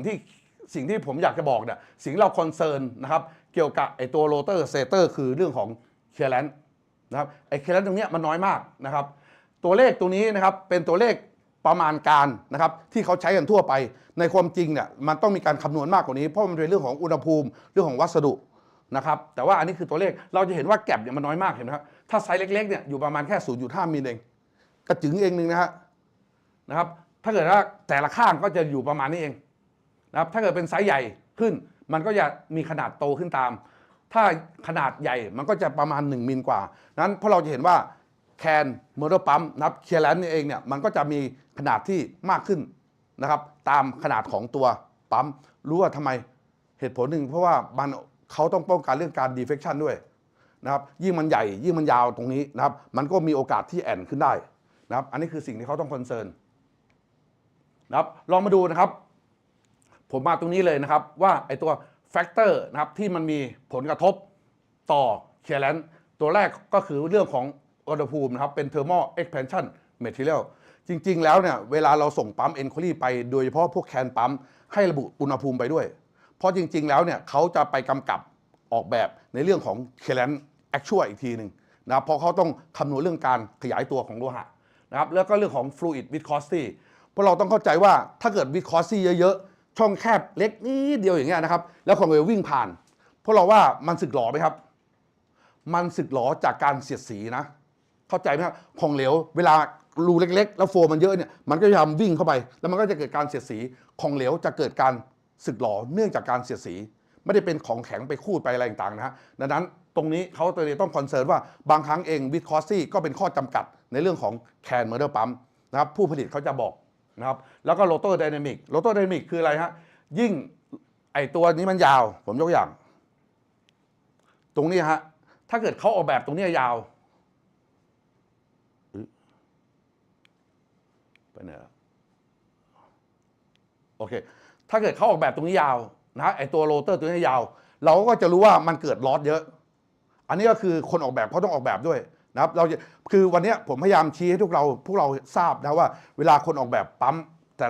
ที่ผมอยากจะบอกเนี่ยสิ่งเราคอนเซิร์นนะครับเกี่ยวกับตัวโรเตอร์เซเตอร์คือเรื่องของเคลียร์แลนซ์นะครับเคลียร์แลนซ์ตรงนี้มันน้อยมากนะครับตัวเลขตรงนี้นะครับเป็นตัวเลขประมาณการนะครับที่เขาใช้กันทั่วไปในความจริงเนี่ยมันต้องมีการคำนวณมากกว่านี้เพราะมันเป็นเรื่องของอุณหภูมิเรื่องของวัสดุนะครับแต่ว่าอันนี้คือตัวเลขเราจะเห็นว่าแก็บเนี่ยมันน้อยมากเห็นไหมครับถ้าไซส์เล็กๆเนี่ยอยู่ประมาณแค่ 0.5 มิลเองกระจึงเองนึงนะครับถ้าเกิดว่าแต่ละข้างก็จะอยู่ประมาณนี้เองนะครับถ้าเกิดเป็นไซส์ใหญ่ขึ้นมันก็จะมีขนาดโตขึ้นตามถ้าขนาดใหญ่มันก็จะประมาณ1มิลกว่านั้นเพราะเราจะเห็นว่าแคนมอเตอร์ปั๊มนะครับเคลียร์แลนซ์เองเนี่ยมันก็จะมีขนาดที่มากขึ้นนะครับตามขนาดของตัวปั๊มรู้ว่าทำไมเหตุผลหนึ่งเพราะว่าเขาต้องป้องกันเรื่องการดีเฟคชันด้วยนะครับยิ่งมันใหญ่ยิ่งมันยาวตรงนี้นะครับมันก็มีโอกาสที่แอนขึ้นได้นะครับอันนี้คือสิ่งที่เขาต้องคอนเซิร์นนะครับลองมาดูนะครับผมมาตรงนี้เลยนะครับว่าไอตัวแฟกเตอร์นะครับที่มันมีผลกระทบต่อเคลียร์แลนซ์ตัวแรกก็คือเรื่องของ อุณหภูมินะครับเป็น thermal expansion material จริงๆแล้วเนี่ยเวลาเราส่งปั๊ม enquiry ไปโดยเฉพาะพวกแคนปั๊มให้ระบุอุณหภูมิไปด้วยเพราะจริงๆแล้วเนี่ยเขาจะไปกำกับออกแบบในเรื่องของ clearance actual อีกทีหนึ่งนะเพราะเขาต้องคำนวณเรื่องการขยายตัวของโลหะนะครับแล้วก็เรื่องของ fluid viscosity เพราะเราต้องเข้าใจว่าถ้าเกิด viscosity เยอะๆช่องแคบเล็กนิดเดียวอย่างเงี้ยนะครับแล้วของเราวิ่งผ่านเพราะเราว่ามันสึกหรอไหมครับมันสึกหรอจากการเสียดสีนะเข้าใจไหมครับของเหลวเวลารูเล็กๆแล้วโฟมันเยอะเนี่ยมันก็จะทำวิ่งเข้าไปแล้วมันก็จะเกิดการเสียดสีของเหลวจะเกิดการสึกหรอเนื่องจากการเสียดสีไม่ได้เป็นของแข็งไปคูดไปอะไรต่างๆนะฮะดังนั้นตรงนี้เขาต้องคอนเซิร์นว่าบางครั้งเองวิสคอสซี่ก็เป็นข้อจำกัดในเรื่องของแคนเมอร์เดอร์ปั๊มนะครับผู้ผลิตเขาจะบอกนะครับแล้วก็โรโตไดนามิกคืออะไรฮะยิ่งไอตัวนี้มันยาวผมยกอย่างตรงนี้ฮะถ้าเกิดเขาออกแบบตรงนี้ยาวไปไหนแล้วโอเคถ้าเกิดเขาออกแบบตรงนี้ยาวนะไอตัวโรเตอร์ตัวนี้ยาวเราก็จะรู้ว่ามันเกิดลอสเยอะอันนี้ก็คือคนออกแบบเขาต้องออกแบบด้วยนะครับเราคือวันนี้ผมพยายามชี้ให้พวกเราทราบนะว่าเวลาคนออกแบบปั๊มแต่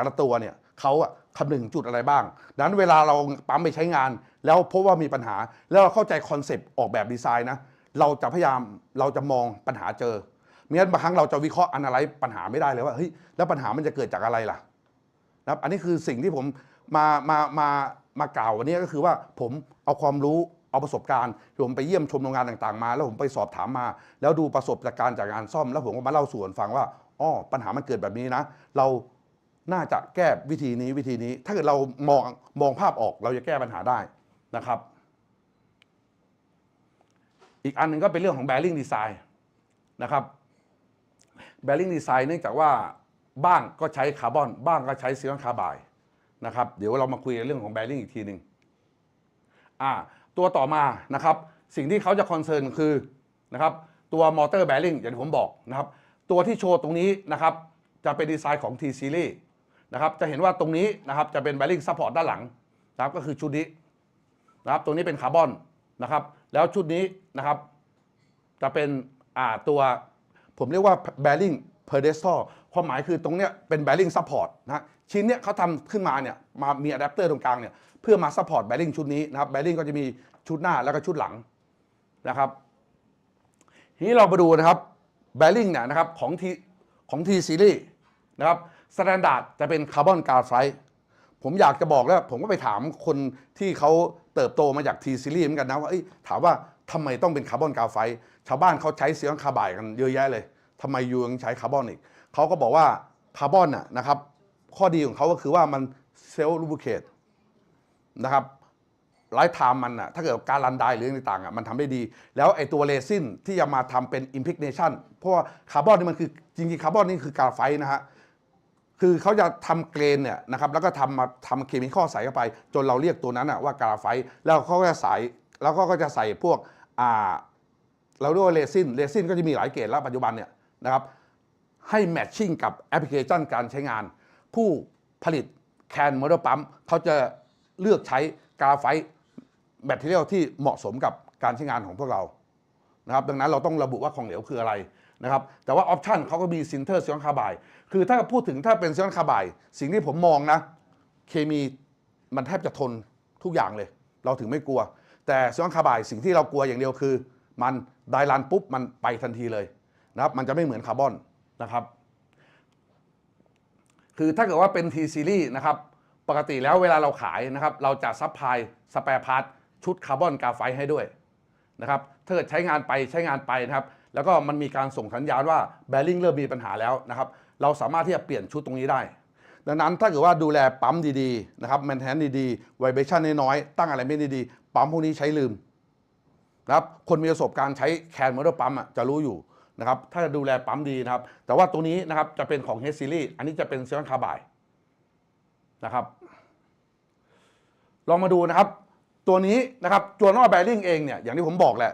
ละตัวเนี่ยเขาคำนึงจุดอะไรบ้างดังนั้นเวลาเราปั๊มไปใช้งานแล้วพบว่ามีปัญหาแล้วเราเข้าใจคอนเซปต์ออกแบบดีไซน์นะเราจะพยายามเราจะมองปัญหาเจอไม่งั้นบางครั้งเราจะวิเคราะห์อะไรปัญหาไม่ได้เลยว่าเฮ้ยแล้วปัญหามันจะเกิดจากอะไรล่ะนะครับอันนี้คือสิ่งที่ผมมากล่าววันนี้ก็คือว่าผมเอาความรู้เอาประสบการณ์ผมไปเยี่ยมชมโรงงานต่างๆมาแล้วผมไปสอบถามมาแล้วดูประสบการณ์จากงานซ่อมแล้วผมก็มาเล่าสู่กันฟังว่าอ๋อปัญหามันเกิดแบบนี้นะเราน่าจะแก้วิธีนี้ถ้าเกิดเรามองภาพออกเราจะแก้ปัญหาได้นะครับอีกอันหนึ่งก็เป็นเรื่องของ bearing design นะครับ bearing design เนื่องจากว่าบ้างก็ใช้คาร์บอนบ้างก็ใช้ซิลิคอนคาร์ไบด์นะครับเดี๋ยวเรามาคุยเรื่องของ bearing อีกทีหนึ่งตัวต่อมานะครับสิ่งที่เขาจะคอนเซิร์นคือนะครับตัวมอเตอร์แบริ่งอย่างที่ผมบอกนะครับตัวที่โชว์ตรงนี้นะครับจะเป็นดีไซน์ของ T Series นะครับจะเห็นว่าตรงนี้นะครับจะเป็นแบริ่งซัพพอร์ตด้านหลังนะครับก็คือชุดนี้นะครับตรงนี้เป็นคาร์บอนนะครับแล้วชุดนี้นะครับจะเป็นตัวผมเรียกว่าแบริ่งเพอร์เดสตอร์ความหมายคือตรงเนี้ยเป็นแบริ่งซัพพอร์ตนะชิ้นเนี้ยเขาทำขึ้นมาเนี่ยมีอะแดปเตอร์ตรงกลางเนี่ยเพื่อมาซัพพอร์ตแบริ่งชุดนี้นะครับแบริ่งก็จะมีชุดหน้าแล้วก็ชุดหลังนะครับทีนี้เรามาดูนะครับแบริ่งเนี่ยนะครับของ T Series นะครับสแตนดาร์ดจะเป็นคาร์บอนกราไฟต์ผมอยากจะบอกแล้วผมก็ไปถามคนที่เขาเติบโตมาจาก T Series เหมือนกันนะว่าถามว่าทำไมต้องเป็นคาร์บอนกราไฟต์ชาวบ้านเขาใช้ซิลิคอนคาร์ไบด์กันเยอะแยะเลยทำไมยูยังใช้คาร์บอนอีกเขาก็บอกว่าคาร์บอนนะครับข้อดีของเขาก็คือว่ามันเซลล์ลูบูเคทนะครับไลฟ์ไทม์มันถ้าเกิดการรันไดหรือต่างๆมันทำได้ดีแล้วไอ้ตัวเรซินที่จะมาทำเป็นอิมพิกเนชันเพราะว่าคาร์บอนนี่มันคือจริงๆคาร์บอนนี่คือกราไฟต์นะฮะคือเขาจะทำเกรนเนี่ยนะครับแล้วก็ทำเคมีคอลใส่เข้าไปจนเราเรียกตัวนั้นว่ากราไฟต์แล้วเขาก็จะใส่แล้วก็จะใส่พวกเราเรียกว่าเรซินก็จะมีหลายเกรดแล้วปัจจุบันเนี่ยนะครับให้แมทชิ่งกับแอปพลิเคชันการใช้งานผู้ผลิตแคนมอเตอร์ปั๊มเขาจะเลือกใช้กราไฟต์แบตเตอรี่ที่เหมาะสมกับการใช้งานของพวกเรานะครับดังนั้นเราต้องระบุว่าของเหลวคืออะไรนะครับแต่ว่าออปชันเขาก็มีซินเตอร์ซิลิคอนคาร์ไบด์คือถ้าพูดถึงถ้าเป็นซิลิคอนคาร์ไบด์สิ่งที่ผมมองนะเคมีมันแทบจะทนทุกอย่างเลยเราถึงไม่กลัวแต่ซิลิคอนคาร์ไบด์สิ่งที่เรากลัวอย่างเดียวคือมันไดรันปุ๊บมันไปทันทีเลยนะครับมันจะไม่เหมือนคาร์บอนนะครับคือถ้าเกิดว่าเป็น T Series นะครับปกติแล้วเวลาเราขายนะครับเราจะซัพพลายสแปร์พาร์ทชุดคาร์บอนกราไฟต์ให้ด้วยนะครับถ้าเกิดใช้งานไปนะครับแล้วก็มันมีการส่งสัญญาณว่าแบริ่งเริ่มมีปัญหาแล้วนะครับเราสามารถที่จะเปลี่ยนชุดตรงนี้ได้ดังนั้นถ้าเกิดว่าดูแลปั๊มดีๆนะครับแมนเทนดีๆไวเบรชั่นน้อยๆตั้งอะไรไม่ดีๆปั๊มพวกนี้ใช้ลืมนะครับคนมีประสบการณ์ใช้แคนมอเตอร์ปั๊มจะรู้อยู่นะครับถ้าจะดูแลปั๊มดีนะครับแต่ว่าตัวนี้นะครับจะเป็นของ H Series อันนี้จะเป็นซิลิคอนคาร์ไบด์นะครับลองมาดูนะครับตัวนี้นะครับตัวนอกแบริ่งเองเนี่ยอย่างที่ผมบอกแหละ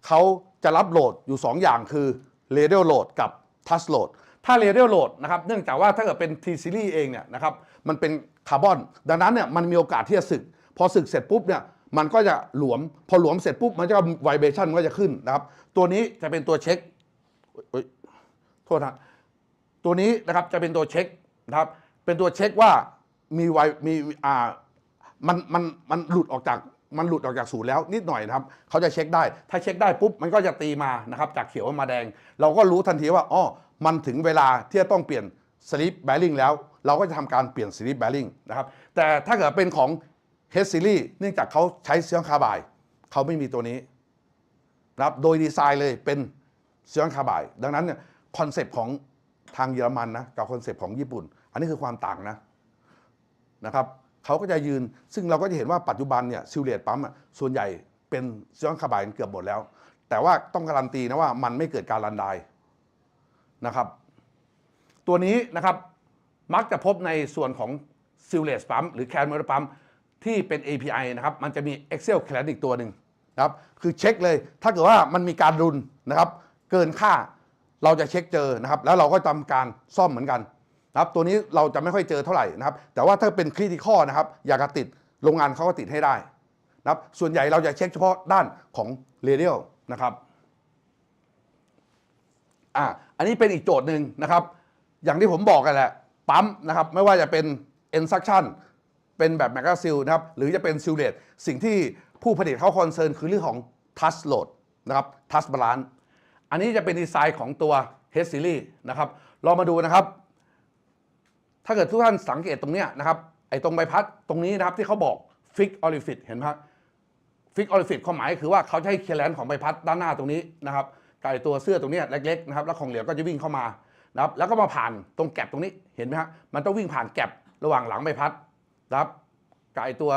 เขาจะรับโหลดอยู่2อย่างคือ radial load กับ touch load ถ้า radial load นะครับเนื่องจากว่าถ้าเกิดเป็น T Series เองเนี่ยนะครับมันเป็นคาร์บอนดังนั้นเนี่ยมันมีโอกาสที่จะสึกพอสึกเสร็จปุ๊บเนี่ย มันก็จะหลวมพอหลวมเสร็จปุ๊บมันจะไวเบรชั่นก็จะขึ้นนะครับตัวนี้จะเป็นตัวเช็คโทษนะตัวนี้นะครับจะเป็นตัวเช็คนะครับเป็นตัวเช็คว่ามีมันหลุดออกจากศูนย์แล้วนิดหน่อยนะครับเขาจะเช็คได้ถ้าเช็คได้ปุ๊บมันก็จะตีมานะครับจากเขียวมาแดงเราก็รู้ทันทีว่าอ๋อมันถึงเวลาที่จะต้องเปลี่ยนสลิปแบริ่งแล้วเราก็จะทำการเปลี่ยนสลิปแบริ่งนะครับแต่ถ้าเกิดเป็นของ H Series เนื่องจากเขาใช้ซิลิคอนคาร์บายเขาไม่มีตัวนี้นะครับโดยดีไซน์เลยเป็นซิลิคอนคาร์บายดังนั้นเนี่ยคอนเซปต์ของทางเยอรมันนะกับคอนเซปต์ของญี่ปุ่นอันนี้คือความต่างนะครับเขาก็จะยืนซึ่งเราก็จะเห็นว่าปัจจุบันเนี่ยซิลเลตปั๊มส่วนใหญ่เป็นซิลิคอนคาร์บายเกือบหมดแล้วแต่ว่าต้องการันตีนะว่ามันไม่เกิดการรันไดนะครับตัวนี้นะครับมักจะพบในส่วนของซิลเลตปั๊มหรือแคนเมอร์ปั๊มที่เป็น API นะครับมันจะมี Excel Class อีกตัวหนึ่งนะครับคือเช็คเลยถ้าเกิดว่ามันมีการรุนนะครับเกินค่าเราจะเช็คเจอนะครับแล้วเราก็ทำการซ่อมเหมือนกันนะครับตัวนี้เราจะไม่ค่อยเจอเท่าไหร่นะครับแต่ว่าถ้าเป็นคริติคอลนะครับอยากจะติดโรงงานเขาก็ติดให้ได้นะครับส่วนใหญ่เราจะเช็คเฉพาะด้านของเรเดียลนะครับอันนี้เป็นอีกโจทย์หนึ่งนะครับอย่างที่ผมบอกกันแหละปั๊มนะครับไม่ว่าจะเป็น End Suction เป็นแบบแมกกาซิลนะครับหรือจะเป็นซิลเลตสิ่งที่ผู้ผลิตเขาคอนเซิร์นคือเรื่องของ Touch Load นะครับ Touch Balance อันนี้จะเป็นดีไซน์ของตัว H Series นะครับเรามาดูนะครับถ้าเกิดทุกท่านสังเกตตรงนี้นะครับไอ้ตรงใบพัดตรงนี้นะครับที่เขาบอก Fix Orifice เห็นไหมครับ Fix Orifice ความหมายคือว่าเขาจะให้เคลียร์แลนซ์ของใบพัดด้านหน้าตรงนี้นะครับกับไอ้ตัวเสื้อตรงนี้เล็กๆนะครับแล้วของเหลวก็จะวิ่งเข้ามานะครับแล้วก็มาผ่านตรงแก็บตรงนี้เห็นไหมครับมันต้องวิ่งผ่านแก็บระหว่างหลังใบพัดนะครับกับไอ้ตัว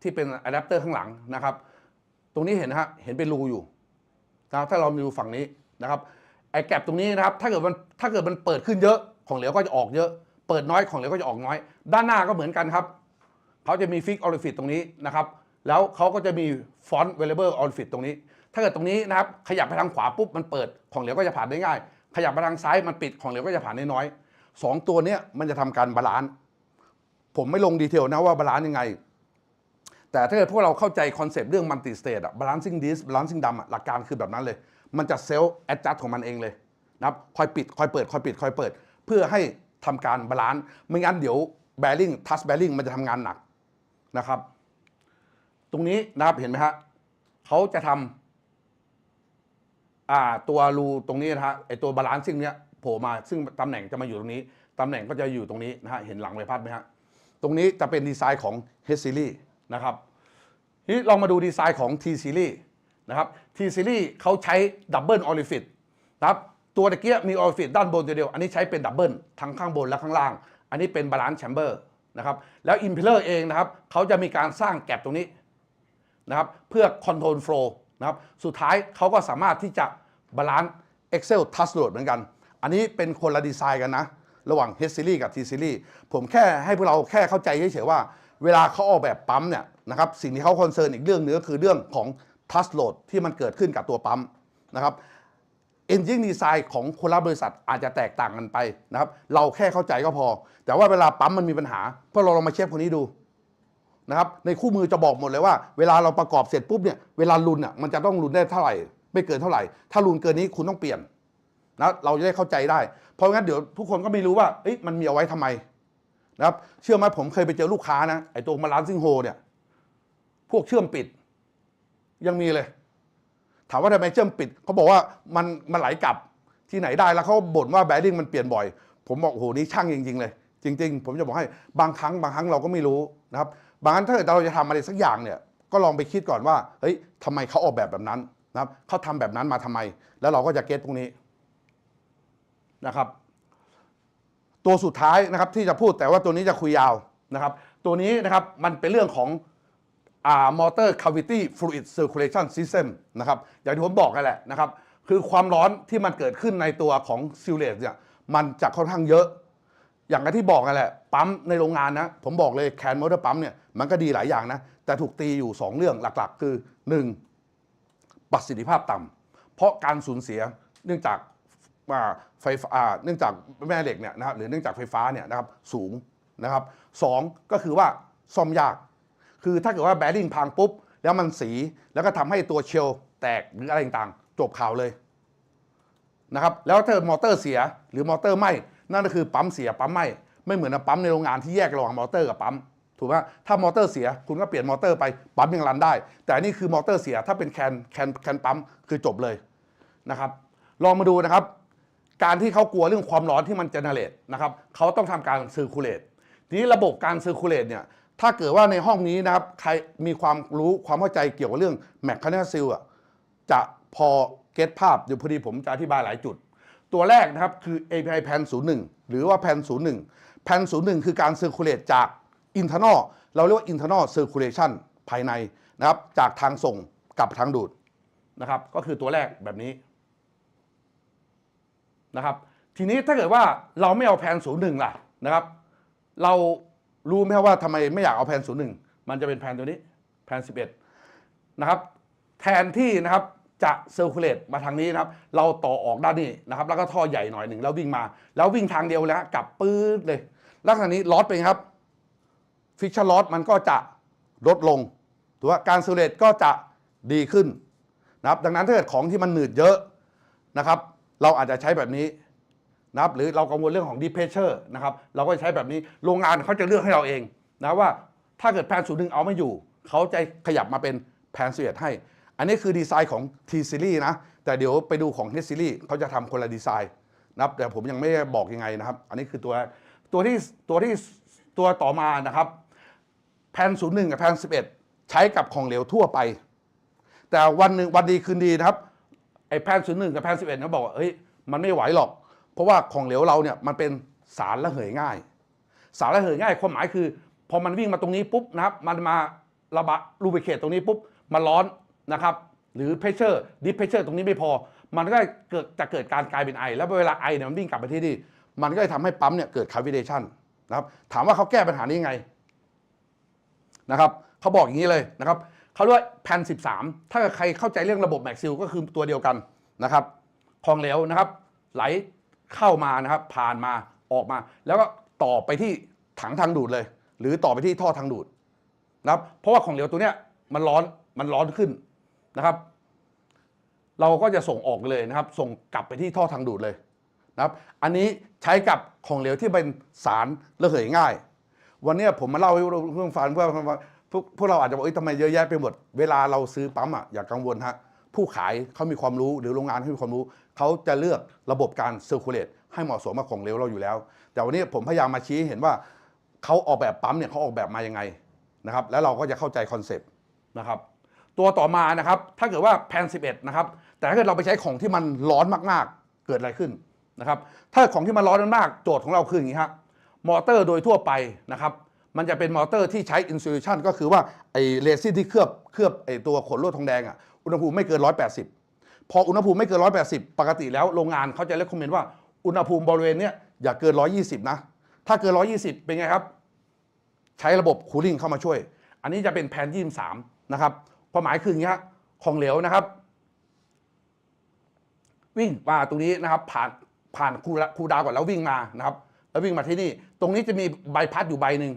ที่เป็นอะแดปเตอร์ข้างหลังนะครับตรงนี้เห็นนะฮะเห็นเป็นรูอยู่นะครับถ้าเราดูฝั่งนี้นะครับไอ้แก็บตรงนี้นะครับถ้าเกิดมันเปิดขึ้นเยอะของเหลวก็จะออกเยอะเปิดน้อยของเหลวก็จะออกน้อยด้านหน้าก็เหมือนกันครับเขาจะมีฟิกออริฟิตตรงนี้นะครับแล้วเขาก็จะมีฟอนต์เวเลเบิลออริฟิตตรงนี้ถ้าเกิดตรงนี้นะครับขยับไปทางขวาปุ๊บมันเปิดของเหลวก็จะผ่านได้ง่ายขยับไปทางซ้ายมันปิดของเหลวก็จะผ่านได้น้อย2ตัวนี้มันจะทำการบาลานซ์ผมไม่ลงดีเทลนะว่าบาลานซ์ยังไงแต่ถ้าเกิดพวกเราเข้าใจคอนเซปต์เรื่องมัลติสเตทบาลานซิ่งดิสบาลานซิ่งดัมหลักการคือแบบนั้นเลยมันจะเซลล์แอดจัสของมันเองเลยนะครับคอยปิดคอยเปิดคอยปิดคอยเปิดเพื่อให้ทำการบาลานซ์ไม่งั้นเดี๋ยวแบริ่งทัชแบริ่งมันจะทำงานหนักนะครับตรงนี้นะครับเห็นไหมฮะเขาจะทำตัวรูตรงนี้นะฮะไอตัวบาลานซิ่งเนี้ยโผล่มาซึ่งตำแหน่งจะมาอยู่ตรงนี้ตำแหน่งก็จะอยู่ตรงนี้นะฮะเห็นหลังใบพัดไหมฮะตรงนี้จะเป็นดีไซน์ของ H Series นะครับทีนี้ลองมาดูดีไซน์ของ T Series นะครับ T Series เขาใช้ดับเบิลออริฟิตนะครับตัวตะเกียบมีออริฟิตด้านบนตัวเดียวอันนี้ใช้เป็นดับเบิลทั้งข้างบนและข้างล่างอันนี้เป็นบาลานซ์แชมเบอร์นะครับแล้วอิมเพลเลอร์เองนะครับเขาจะมีการสร้างแก็บตรงนี้นะครับเพื่อคอนโทรลโฟล์นะครับสุดท้ายเขาก็สามารถที่จะบาลานซ์ Excel Touch Load เหมือนกันอันนี้เป็นคนละดีไซน์กันนะระหว่าง H Series กับ T Series ผมแค่ให้พวกเราแค่เข้าใจเฉยๆว่าเวลาเขาออกแบบปั๊มเนี่ยนะครับสิ่งที่เขาคอนเซิร์นอีกเรื่องนึงก็คือเรื่องของ Touch Load ที่มันเกิดขึ้นกับตัวปั๊มนะครับ Engine Design ของคนละบริษัทอาจจะแตกต่างกันไปนะครับเราแค่เข้าใจก็พอแต่ว่าเวลาปั๊มมันมีปัญหาพวกเราลองมาเช็คคนนี้ดูนะครับในคู่มือจะบอกหมดเลยว่าเวลาเราประกอบเสร็จปุ๊บเนี่ยเวลารุนอ่ะมันจะต้องรุนได้เท่าไหร่ไม่เกินเท่าไหร่ถ้ารุนเกินนี้คุณต้องเปลี่ยนนะเราจะได้เข้าใจได้เพราะงั้นเดี๋ยวทุกคนก็ไม่รู้ว่ามันมีเอาไว้ทำไมนะครับเชื่อไหมผมเคยไปเจอลูกค้านะไอ้ตัวมาลานซิ่งโฮเนี่ยพวกเชื่อมปิดยังมีเลยถามว่าทำไมเชื่อมปิดเขาบอกว่ามันไหลกลับที่ไหนได้แล้วเขาบ่นว่าแบริ่งมันเปลี่ยนบ่อยผมบอกโอ้โหนี่ช่างจริงๆเลยจริงๆผมจะบอกให้บางครั้งเราก็ไม่รู้นะครับบางครั้งถ้าเกิดเราจะทำอะไรสักอย่างเนี่ยก็ลองไปคิดก่อนว่าเฮ้ยทำไมเขาออกแบบนั้นนะครับเขาทำแบบนั้นมาทำไมแล้วเราก็จะเก็ตตรงนี้นะครับตัวสุดท้ายนะครับที่จะพูดแต่ว่าตัวนี้จะคุยยาวนะครับตัวนี้นะครับมันเป็นเรื่องของMotor Cavity Fluid Circulation System นะครับอย่างที่ผมบอกกันแหละนะครับคือความร้อนที่มันเกิดขึ้นในตัวของซิลเลตเนี่ยมันจะค่อนข้างเยอะอย่างที่บอกกันแหละปั๊มในโรงงานนะผมบอกเลยแคนมอเตอร์ปั๊มเนี่ยมันก็ดีหลายอย่างนะแต่ถูกตีอยู่2เรื่องหลักๆคือ1ประสิทธิภาพต่ำเพราะการสูญเสียเนื่องจากไฟฟ้าเนื่องจากแม่เหล็กเนี่ยนะครับหรือเนื่องจากไฟฟ้าเนี่ยนะครับสูงนะครับ2ก็คือว่าซ่อมยากคือถ้าเกิดว่าแบริ่งพังปุ๊บ แล้วมันสีแล้วก็ทำให้ตัวเชลแตกหรืออะไรต่างๆจบข่าวเลยนะครับแล้วถ้ามอเตอร์เสียหรือมอเตอร์ไหม้นั่นก็คือปั๊มเสียปั๊มไหม้ไม่เหมือนปั๊มในโรงงานที่แยกระหว่างมอเตอร์กับปั๊มถูกไหมถ้ามอเตอร์เสียคุณก็เปลี่ยนมอเตอร์ไปปั๊มยังรันได้แต่นี่คือมอเตอร์เสียถ้าเป็นแคนปั๊มคือจบเลยนะครับลองมาดูนะครับการที่เขากลัวเรื่องความร้อนที่มันเจเนเรตนะครับเขาต้องทำการซิร์คูลเลตทีนี้ระบบการซิร์คูลเลตเนี่ยถ้าเกิดว่าในห้องนี้นะครับใครมีความรู้ความเข้าใจเกี่ยวกับเรื่องแมคคานิคซิลอ่ะจะพอเก็ตภาพเดี๋ยวพอดีผมจะอธิบายหลายจุดตัวแรกนะครับคือ API แพน01หรือว่าแพน01แพน01คือการซิร์คูลเลตจาก internal เราเรียกว่า internal circulation ภายในนะครับจากทางส่งกับทางดูดนะครับก็คือตัวแรกแบบนี้นะครับทีนี้ถ้าเกิดว่าเราไม่เอาแพน01ล่ะนะครับเรารู้ไหมว่าทำไมไม่อยากเอาแพน01มันจะเป็นแพนตัวนี้แพน11นะครับแทนที่นะครับจะเซอร์คูลเลตมาทางนี้นะครับเราต่อออกด้านนี้นะครับแล้วก็ท่อใหญ่หน่อยหนึ่งแล้ววิ่งมาแล้ววิ่งทางเดียวแล้วกลับปื๊ดเลยลักษณะนี้ลอสเป็นครับฟิกชันลอสมันก็จะลดลงถือว่าการเซอร์คูลเลตก็จะดีขึ้นนะครับดังนั้นถ้าเกิดของที่มันหนืดเยอะนะครับเราอาจจะใช้แบบนี้นะครับหรือเรากังวลเรื่องของดีเพรสเชอร์นะครับเราก็ใช้แบบนี้โรงงานเขาจะเลือกให้เราเองนะว่าถ้าเกิดแพน01เอาไม่อยู่เขาจะขยับมาเป็นแพน11ให้อันนี้คือดีไซน์ของ T Series นะแต่เดี๋ยวไปดูของ H Series เขาจะทำคนละดีไซน์นะครับแต่ผมยังไม่ได้บอกยังไงนะครับอันนี้คือตัวต่อมานะครับแพน01กับแพน11ใช้กับของเหลวทั่วไปแต่วันดีคืนดีนะครับไอ้แพน01กับแพน11เขาบอกว่าเฮ้ยมันไม่ไหวหรอกเพราะว่าของเหลวเราเนี่ยมันเป็นสารระเหยง่ายสารระเหยง่ายความหมายคือพอมันวิ่งมาตรงนี้ปุ๊บนะครับมันมาระบายรูบิเคตตรงนี้ปุ๊บมันร้อนนะครับหรือเพรสเชอร์ดิเพรสเชอร์ตรงนี้ไม่พอมันก็จะเกิดการกลายเป็นไอแล้วเวลาไอเนี่ยมันวิ่งกลับไปที่นี่มันก็จะทำให้ปั๊มเนี่ยเกิดคาวิเดชันนะครับถามว่าเขาแก้ปัญหานี้ยังไงนะครับเขาบอกอย่างนี้เลยนะครับเขาเรียกว่าแพน13ถ้าใครเข้าใจเรื่องระบบแม็กซิลก็คือตัวเดียวกันนะครับของเหลวนะครับไหลเข้ามานะครับผ่านมาออกมาแล้วก็ต่อไปที่ถังทางดูดเลยหรือต่อไปที่ท่อทางดูดนะครับเพราะว่าของเหลวตัวเนี้ยมันร้อนขึ้นนะครับเราก็จะส่งออกเลยนะครับส่งกลับไปที่ท่อทางดูดเลยนะครับอันนี้ใช้กับของเหลวที่เป็นสารระเหยง่ายวันนี้ผมมาเล่าให้เพื่อนฟังเพื่อพวกเราอาจจะบอกทำไมเยอะแยะไปหมดเวลาเราซื้อปั๊มอย่ากังวลฮะผู้ขายเขามีความรู้หรือโรงงานเขามีความรู้เขาจะเลือกระบบการเซอร์คูลเลตให้เหมาะสมกับของเหลวเราอยู่แล้วแต่วันนี้ผมพยายามมาชี้เห็นว่าเขาออกแบบปั๊มเนี่ยเขาออกแบบมายังไงนะครับแล้วเราก็จะเข้าใจคอนเซปต์นะครับตัวต่อมานะครับถ้าเกิดว่าแพน11นะครับแต่ถ้าเกิดเราไปใช้ของที่มันร้อนมากๆเกิดอะไรขึ้นนะครับถ้าของที่มันร้อนมากโจทย์ของเราคืออย่างนี้ครับมอเตอร์โดยทั่วไปนะครับมันจะเป็นมอเตอร์ที่ใช้อินซูเลชันก็คือว่าไอ้เรซินที่เคลือบไอ้ตัวขนลวดทองแดงอุณหภูมิไม่เกิน180พออุณหภูมิไม่เกิน180ปกติแล้วโรงงานเขาจะเรียกคอมเมนต์ว่าอุณหภูมิบริเวณนี้อย่าเกิน120นะถ้าเกิน120เป็นไงครับใช้ระบบคูลิ่งเข้ามาช่วยอันนี้จะเป็นแพน23นะครับความหมายคืออย่างนี้ของเหลวนะครับวิ่งมาตรงนี้นะครับผ่านคูดาวก่อนแล้ววิ่งมานะครับแล้ววิ่งมาที่นี่ตรงนี้จะมีใบพัดอยู่ใบหนึ่ง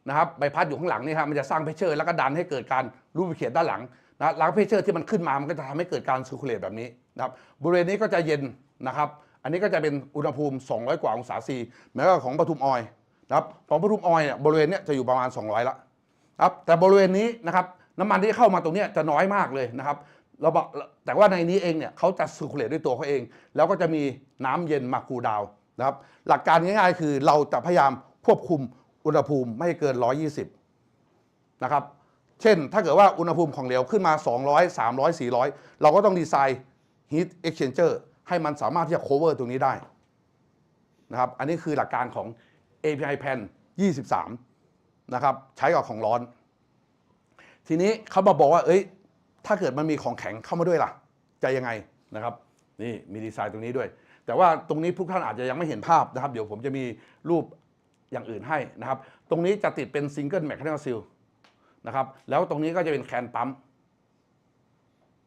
นะครับใบพัดอยู่ข้างหลังนี่ครับมันจะสร้างเพชเชอร์แล้วก็ดันให้เกิดการรูปเขียนด้านหลังนะหลังเพชเชอร์ที่มันขึ้นมามันก็จะทำให้เกิดการซิร์คูลเลตแบบนี้นะครับบริเวณนี้ก็จะเย็นนะครับอันนี้ก็จะเป็นอุณหภูมิ200กว่าองศาซีเหมือนกับของปทุมออยล์นะครับของปทุมออยล์เนี่ยบริเวณนี้จะอยู่ประมาณ200ละครับแต่บริเวณนี้นะครับน้ำมันที่เข้ามาตรงนี้จะน้อยมากเลยนะครับแต่ว่าในนี้เองเนี่ยเขาจะซิร์คูลเลตด้วยตัวเขาเองแล้วก็จะมีน้ำเย็นมาคูลดาวน์นะครับหลักการง่ายๆคือเราจะพยายามควบคุมอุณหภูมิไม่เกิน120นะครับเช่นถ้าเกิดว่าอุณหภูมิของเหลวขึ้นมา200 300 400เราก็ต้องดีไซน์ heat exchanger ให้มันสามารถที่จะ cover ตรงนี้ได้นะครับอันนี้คือหลักการของ API Pan 23นะครับใช้กับของร้อนทีนี้เขามาบอกว่าถ้าเกิดมันมีของแข็งเข้ามาด้วยล่ะจะยังไงนะครับนี่มีดีไซน์ตรงนี้ด้วยแต่ว่าตรงนี้ทุกท่านอาจจะยังไม่เห็นภาพนะครับเดี๋ยวผมจะมีรูปอย่างอื่นให้นะครับตรงนี้จะติดเป็นซิงเกิลแมคคานิคซิลนะครับแล้วตรงนี้ก็จะเป็นแคนปั๊ม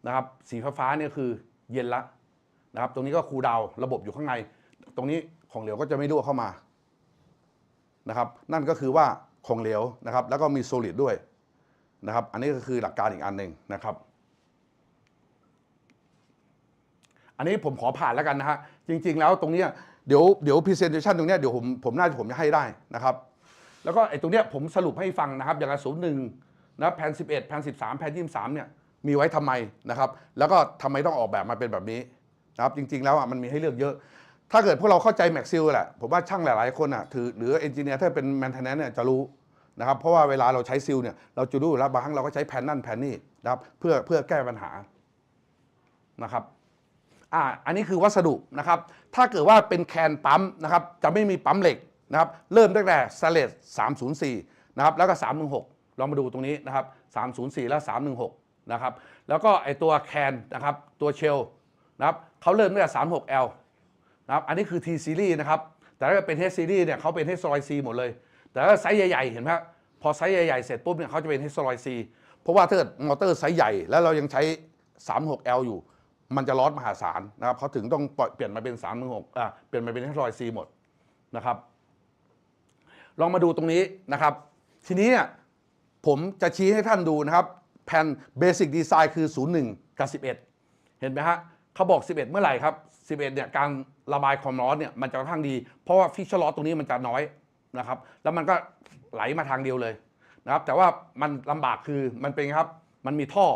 นะครับสีฟ้าเนี่ยคือเย็นละนะครับตรงนี้ก็คูลดาวน์ระบบอยู่ข้างในตรงนี้ของเหลวก็จะไม่รั่วเข้ามานะครับนั่นก็คือว่าของเหลวนะครับแล้วก็มีโซลิดด้วย นะครับอันนี้ก็คือหลักการอีกอันหนึ่งนะครับอันนี้ผมขอผ่านแล้วกันนะฮะจริงๆแล้วตรงนี้เดี๋ยว presentation ตรงนี้เดี๋ยวผมจะให้ได้นะครับแล้วก็ไอ้ตรงเนี้ยผมสรุปให้ฟังนะครับอย่าง01นะแผน11แผน13แผน23เนี่ยมีไว้ทำไมนะครับแล้วก็ทำไมต้องออกแบบมาเป็นแบบนี้นะครับจริงๆแล้วมันมีให้เลือกเยอะถ้าเกิดพวกเราเข้าใจแม็กซิลแหละผมว่าช่างหลายๆคนหรือเอนจิเนียร์ถ้าเป็นแมนเทนแนนซ์เนี่ยจะรู้นะครับเพราะว่าเวลาเราใช้ซิลเนี่ยเราจะรู้แล้วบางครั้งเราก็ใช้แผนนั่นแผนนี่นะครับเพื่อแก้ปัญหานะครับอันนี้คือวัสดุนะครับถ้าเกิดว่าเป็นแคนปั๊มนะครับจะไม่มีปั๊มเหล็กนะครับเริ่มตั้งแต่สเลต304นะครับแล้วก็316ลองมาดูตรงนี้นะครับ304และ316นะครับแล้วก็ไอตัวแคนนะครับตัวเชลนะครับเขาเริ่มตั้งแต่ 36L นะครับอันนี้คือ T series นะครับแต่ถ้าเป็น H series เนี่ยเขาเป็น H C หมดเลยแต่ถ้าไซส์ใหญ่ๆเห็นไหมพอไซส์ใหญ่ๆเสร็จปุ๊บเนี่ยเขาจะเป็น H C เพราะว่าถ้าเกิดมอเตอร์ไซส์ใหญ่แล้วเรายังใช้ 36L อยู่มันจะลอสมหาศาลนะครับเขาถึงต้องเปลี่ยนมาเป็น316เปลี่ยนมาเป็นH C หมดนะครับลองมาดูตรงนี้นะครับทีนี้ผมจะชี้ให้ท่านดูนะครับแผ่นเบสิกดีไซน์คือ01กับ11เห็นไหมฮะเขาบอก11เมื่อไหร่ครับ11เนี่ยการระบายความร้อนเนี่ยมันจะค่อนข้างดีเพราะว่าฟิชเชอร์ลอสตรงนี้มันจะน้อยนะครับแล้วมันก็ไหลมาทางเดียวเลยนะครับแต่ว่ามันลำบากคือมันเป็นครับมันมีท่อ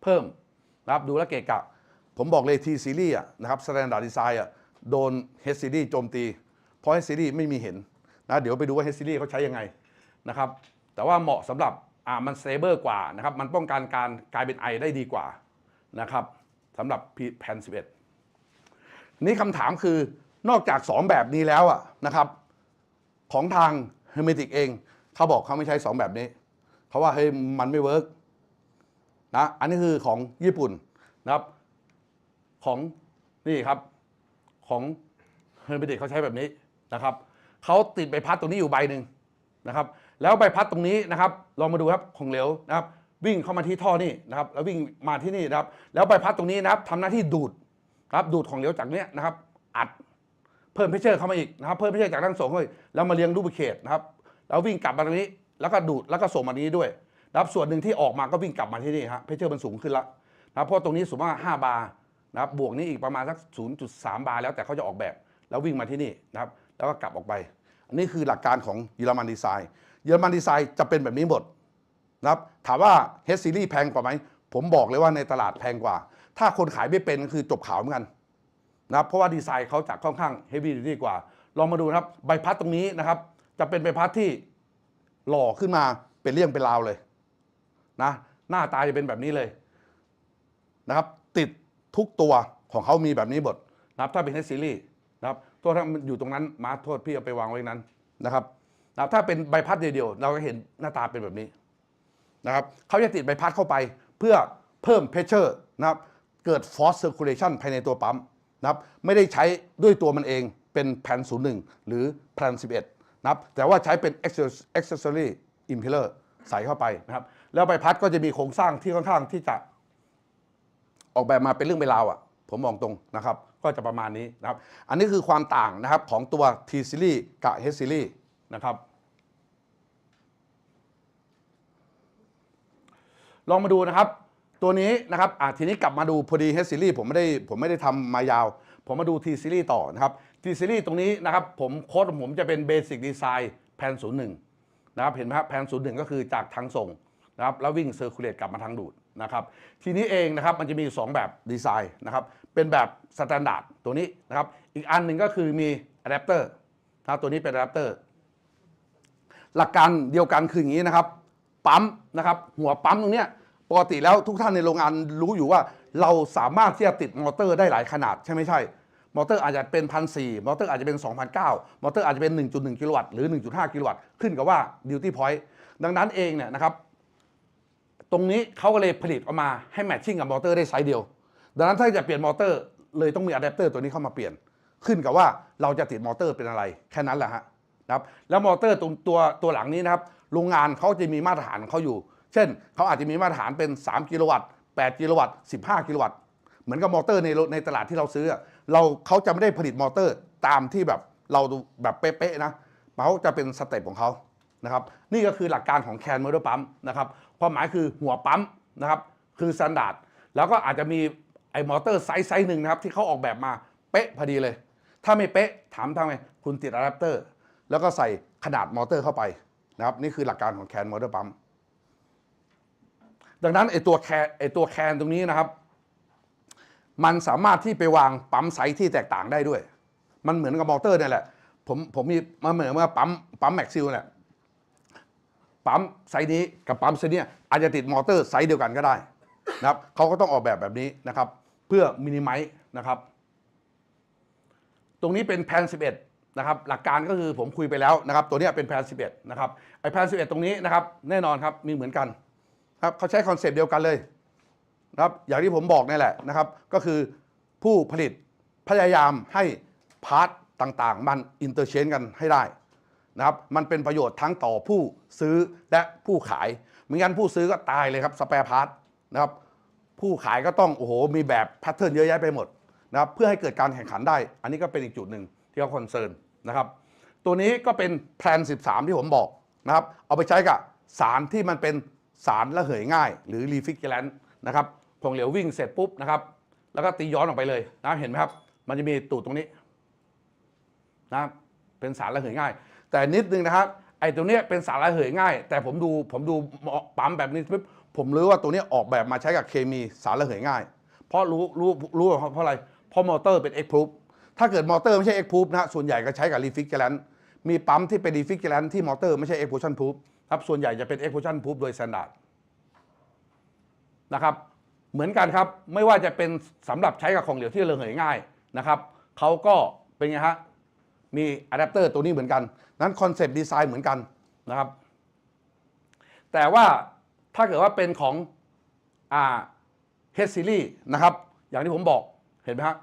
เพิ่มนะครับดูแลเกะกะผมบอกเลย T series นะครับ Standard Design โดน H series โจมตีเพราะ H series ไม่มีเห็นนะเดี๋ยวไปดูว่า H series เขาใช้ยังไงนะครับแต่ว่าเหมาะสำหรับมันเซเบอร์กว่านะครับมันป้องกันการกลายเป็นไอได้ดีกว่านะครับสำหรับแผ่น11นี่คำถามคือนอกจาก2แบบนี้แล้วนะครับของทาง Hermetic เองเขาบอกเขาไม่ใช้2แบบนี้เพราะว่าเฮ้ยมันไม่เวิร์กนะอันนี้คือของญี่ปุ่นนะครับของนี่ครับของเฮอร์เมติกเขาใช้แบบนี้นะครับเขาติดใบพัดตรงนี้อยู่ใบหนึ่งนะครับแล้วใบพัดตรงนี้นะครับลองมาดูครับของเหลวนะครับวิ่งเข้ามาที่ท่อนี่นะครับแล้ววิ่งมาที่นี่นะครับแล้วใบพัดตรงนี้นะครับทำหน้าที่ดูดครับดูดของเหลวจากเนี้ยนะครับอัดเพิ่มเพชเชอร์เข้ามาอีกนะครับเพิ่มเพชเชอร์จากด้านส่งเลยแล้วมาเลี้ยงลูบิเคทนะครับแล้ววิ่งกลับมาตรงนี้แล้วก็ดูดแล้วก็ส่งมาตรงนี้ด้วยนะครับส่วนหนึ่งที่ออกมาก็วิ่งกลับมาที่นี่ฮะเพชเชอร์มันสูงขึ้นแล้วนะเพราะตรงนี้สมมติว่า5 บาร์นะครับบวกนี้อีกประมาณสัก 0.3 บาร์แล้วแต่เขาจะออกแบบแล้ววิ่งมาที่นี่นะครับแล้วก็กลับออกไปอันนี้คือหลักการของเยอรมันดีไซน์เยอรมันดีไซน์จะเป็นแบบนี้หมดนะครับถามว่า H series แพงกว่าไหมผมบอกเลยว่าในตลาดแพงกว่าถ้าคนขายไม่เป็นคือจบขาวเหมือนกันนะครับเพราะว่าดีไซน์เขาจะค่อนข้างเฮฟวี่ดีกว่าลองมาดูนะครับใบพัดตรงนี้นะครับจะเป็นใบพัดที่หล่อขึ้นมาเป็นเรื่องเป็นราวเลยนะหน้าตาจะเป็นแบบนี้เลยนะครับติดทุกตัวของเขามีแบบนี้หมดนะครับถ้าเป็น H series นะครับตัวถ้ามันอยู่ตรงนั้นมาโทษพี่เอาไปวางไว้นั้นนะครับถ้าเป็นใบพัดเดียวๆเราก็เห็นหน้าตาเป็นแบบนี้นะครับเขาจะติดใบพัดเข้าไปเพื่อเพิ่มเพชเชอร์นะครับเกิด force circulation ภายในตัวปั๊มนะครับไม่ได้ใช้ด้วยตัวมันเองเป็นแผ่น01หรือแผ่น11นะครับแต่ว่าใช้เป็น accessory impeller ใส่เข้าไปนะครับแล้วใบพัดก็จะมีโครงสร้างที่ค่อนข้างที่จะออกแบบมาเป็นเรื่องเป็นราวผมมองตรงนะครับก็จะประมาณนี้นะครับอันนี้คือความต่างนะครับของตัว T series กับ H series นะครับลองมาดูนะครับตัวนี้นะครับทีนี้กลับมาดูพอดี H series ผมไม่ได้ทำมายาวผมมาดู T series ต่อนะครับ T series ตรงนี้นะครับโค้ดของผมจะเป็น Basic Design แผ่น01นะครับเห็นไหมครับแผ่น01ก็คือจากทางส่งนะครับแล้ววิ่งเซอร์คูลเลตกลับมาทางดูดนะครับทีนี้เองนะครับมันจะมี2แบบดีไซน์นะครับเป็นแบบสแตนดาร์ดตัวนี้นะครับอีกอันหนึ่งก็คือมีอะแดปเตอร์นะตัวนี้เป็นอะแดปเตอร์หลักการเดียวกันคืออย่างนี้นะครับปั๊มนะครับหัวปั๊มตรงนี้ปกติแล้วทุกท่านในโรงงานรู้อยู่ว่าเราสามารถที่จะติดมอเตอร์ได้หลายขนาดใช่ไม่ใช่มอเตอร์อาจจะเป็น1,400มอเตอร์อาจจะเป็น 2,900มอเตอร์อาจจะเป็น 1.1 กิโลวัตต์หรือ 1.5 กิโลวัตต์ขึ้นกับว่าดิวตี้พอยต์ดังนั้นเองเนี่ยนะครับตรงนี้เขาก็เลยผลิตออกมาให้แมทชิ่งกับมอเตอร์ได้ไซส์เดียวดังนั้นถ้าจะเปลี่ยนมอเตอร์เลยต้องมีอะแดปเตอร์ตัวนี้เข้ามาเปลี่ยนขึ้นกับว่าเราจะติดมอเตอร์เป็นอะไรแค่นั้นแหละฮะนะครับแล้วมอเตอร์ตัวหลังนี้นะครับโรงงานเขาจะมีมาตรฐานของเขาอยู่เช่นเขาอาจจะมีมาตรฐานเป็น3 กิโลวัตต์8 กิโลวัตต์15 กิโลวัตต์เหมือนกับมอเตอร์ในตลาดที่เราซื้อเขาจะไม่ได้ผลิตมอเตอร์ตามที่แบบเราแบบเป๊ะๆนะเขาจะเป็นสเต็ปของเขา นะครับนี่ก็คือหลักการของแคนมอเตอร์ปั๊มนะครับความหมายคือหัวปั๊มนะครับคือสแตนดาร์ดแล้วก็อาจจะมีไอ้มอเตอร์ไซส์หนึ่งนะครับที่เขาออกแบบมาเป๊ะพอดีเลยถ้าไม่เป๊ะถามทำไมคุณติดอะแดปเตอร์แล้วก็ใส่ขนาดมอเตอร์เข้าไปนะครับนี่คือหลักการของแคนมอเตอร์ปั๊มดังนั้นไอ้ตัวแคนตรงนี้นะครับมันสามารถที่ไปวางปั๊มไซส์ที่แตกต่างได้ด้วยมันเหมือนกับมอเตอร์นี่แหละผมมีมาเหมือนว่าปั๊มแม็กซิลเนี่ยปั๊มไซส์นี้กับปั๊มไซส์นี้อาจจะติดมอเตอร์ไซส์เดียวกันก็ได้นะครับเขาก็ต้องออกแบบนี้นะครับเพื่อมินิไมซ์นะครับตรงนี้เป็นแพน11นะครับหลักการก็คือผมคุยไปแล้วนะครับตัวนี้เป็นแพน11นะครับไอแพน11ตรงนี้นะครับแน่นอนครับมีเหมือนกันครับเขาใช้คอนเซปต์เดียวกันเลยนะครับอย่างที่ผมบอกนี่แหละนะครับก็คือผู้ผลิตพยายามให้พาร์ทต่างๆมันอินเตอร์เชนกันให้ได้นะครับมันเป็นประโยชน์ทั้งต่อผู้ซื้อและผู้ขายไม่งั้นผู้ซื้อก็ตายเลยครับสแปร์พาร์ทนะครับผู้ขายก็ต้องโอ้โหมีแบบแพทเทิร์นเยอะแยะไปหมดนะครับเพื่อให้เกิดการแข่งขันได้อันนี้ก็เป็นอีกจุดหนึ่งที่เขาคอนเซิร์นนะครับตัวนี้ก็เป็นแพลน13ที่ผมบอกนะครับเอาไปใช้กับสารที่มันเป็นสารระเหยง่ายหรือรีฟิกเกอร์แลนต์นะครับของเหลววิ่งเสร็จปุ๊บนะครับแล้วก็ตีย้อนออกไปเลยนะเห็นไหมครับมันจะมีตูดตรงนี้นะเป็นสารระเหยง่ายแต่นิดนึงนะครับไอ้ตัวนี้เป็นสารระเหยง่ายแต่ผมดูปั๊มแบบนี้ปุ๊บผมรู้ว่าตัวนี้ออกแบบมาใช้กับเคมีสารระเหยง่ายเพราะรู้เพราะอะไรเพราะมอเตอร์เป็น X proof ถ้าเกิดมอเตอร์ไม่ใช่ X proof นะส่วนใหญ่ก็ใช้กับ refrigerant มีปั๊มที่เป็น refrigerant ที่มอเตอร์ไม่ใช่ explosion proof ครับส่วนใหญ่จะเป็น explosion proof โดย standard นะครับเหมือนกันครับไม่ว่าจะเป็นสำหรับใช้กับของเหลวที่ระเหยง่ายนะครับเขาก็เป็นไงฮะมีอะแดปเตอร์ตัวนี้เหมือนกันนั้นคอนเซปต์ดีไซน์เหมือนกันนะครับแต่ว่าถ้าเกิดว่าเป็นของH series นะครับอย่างที่ผมบอกเห็นไหมครับ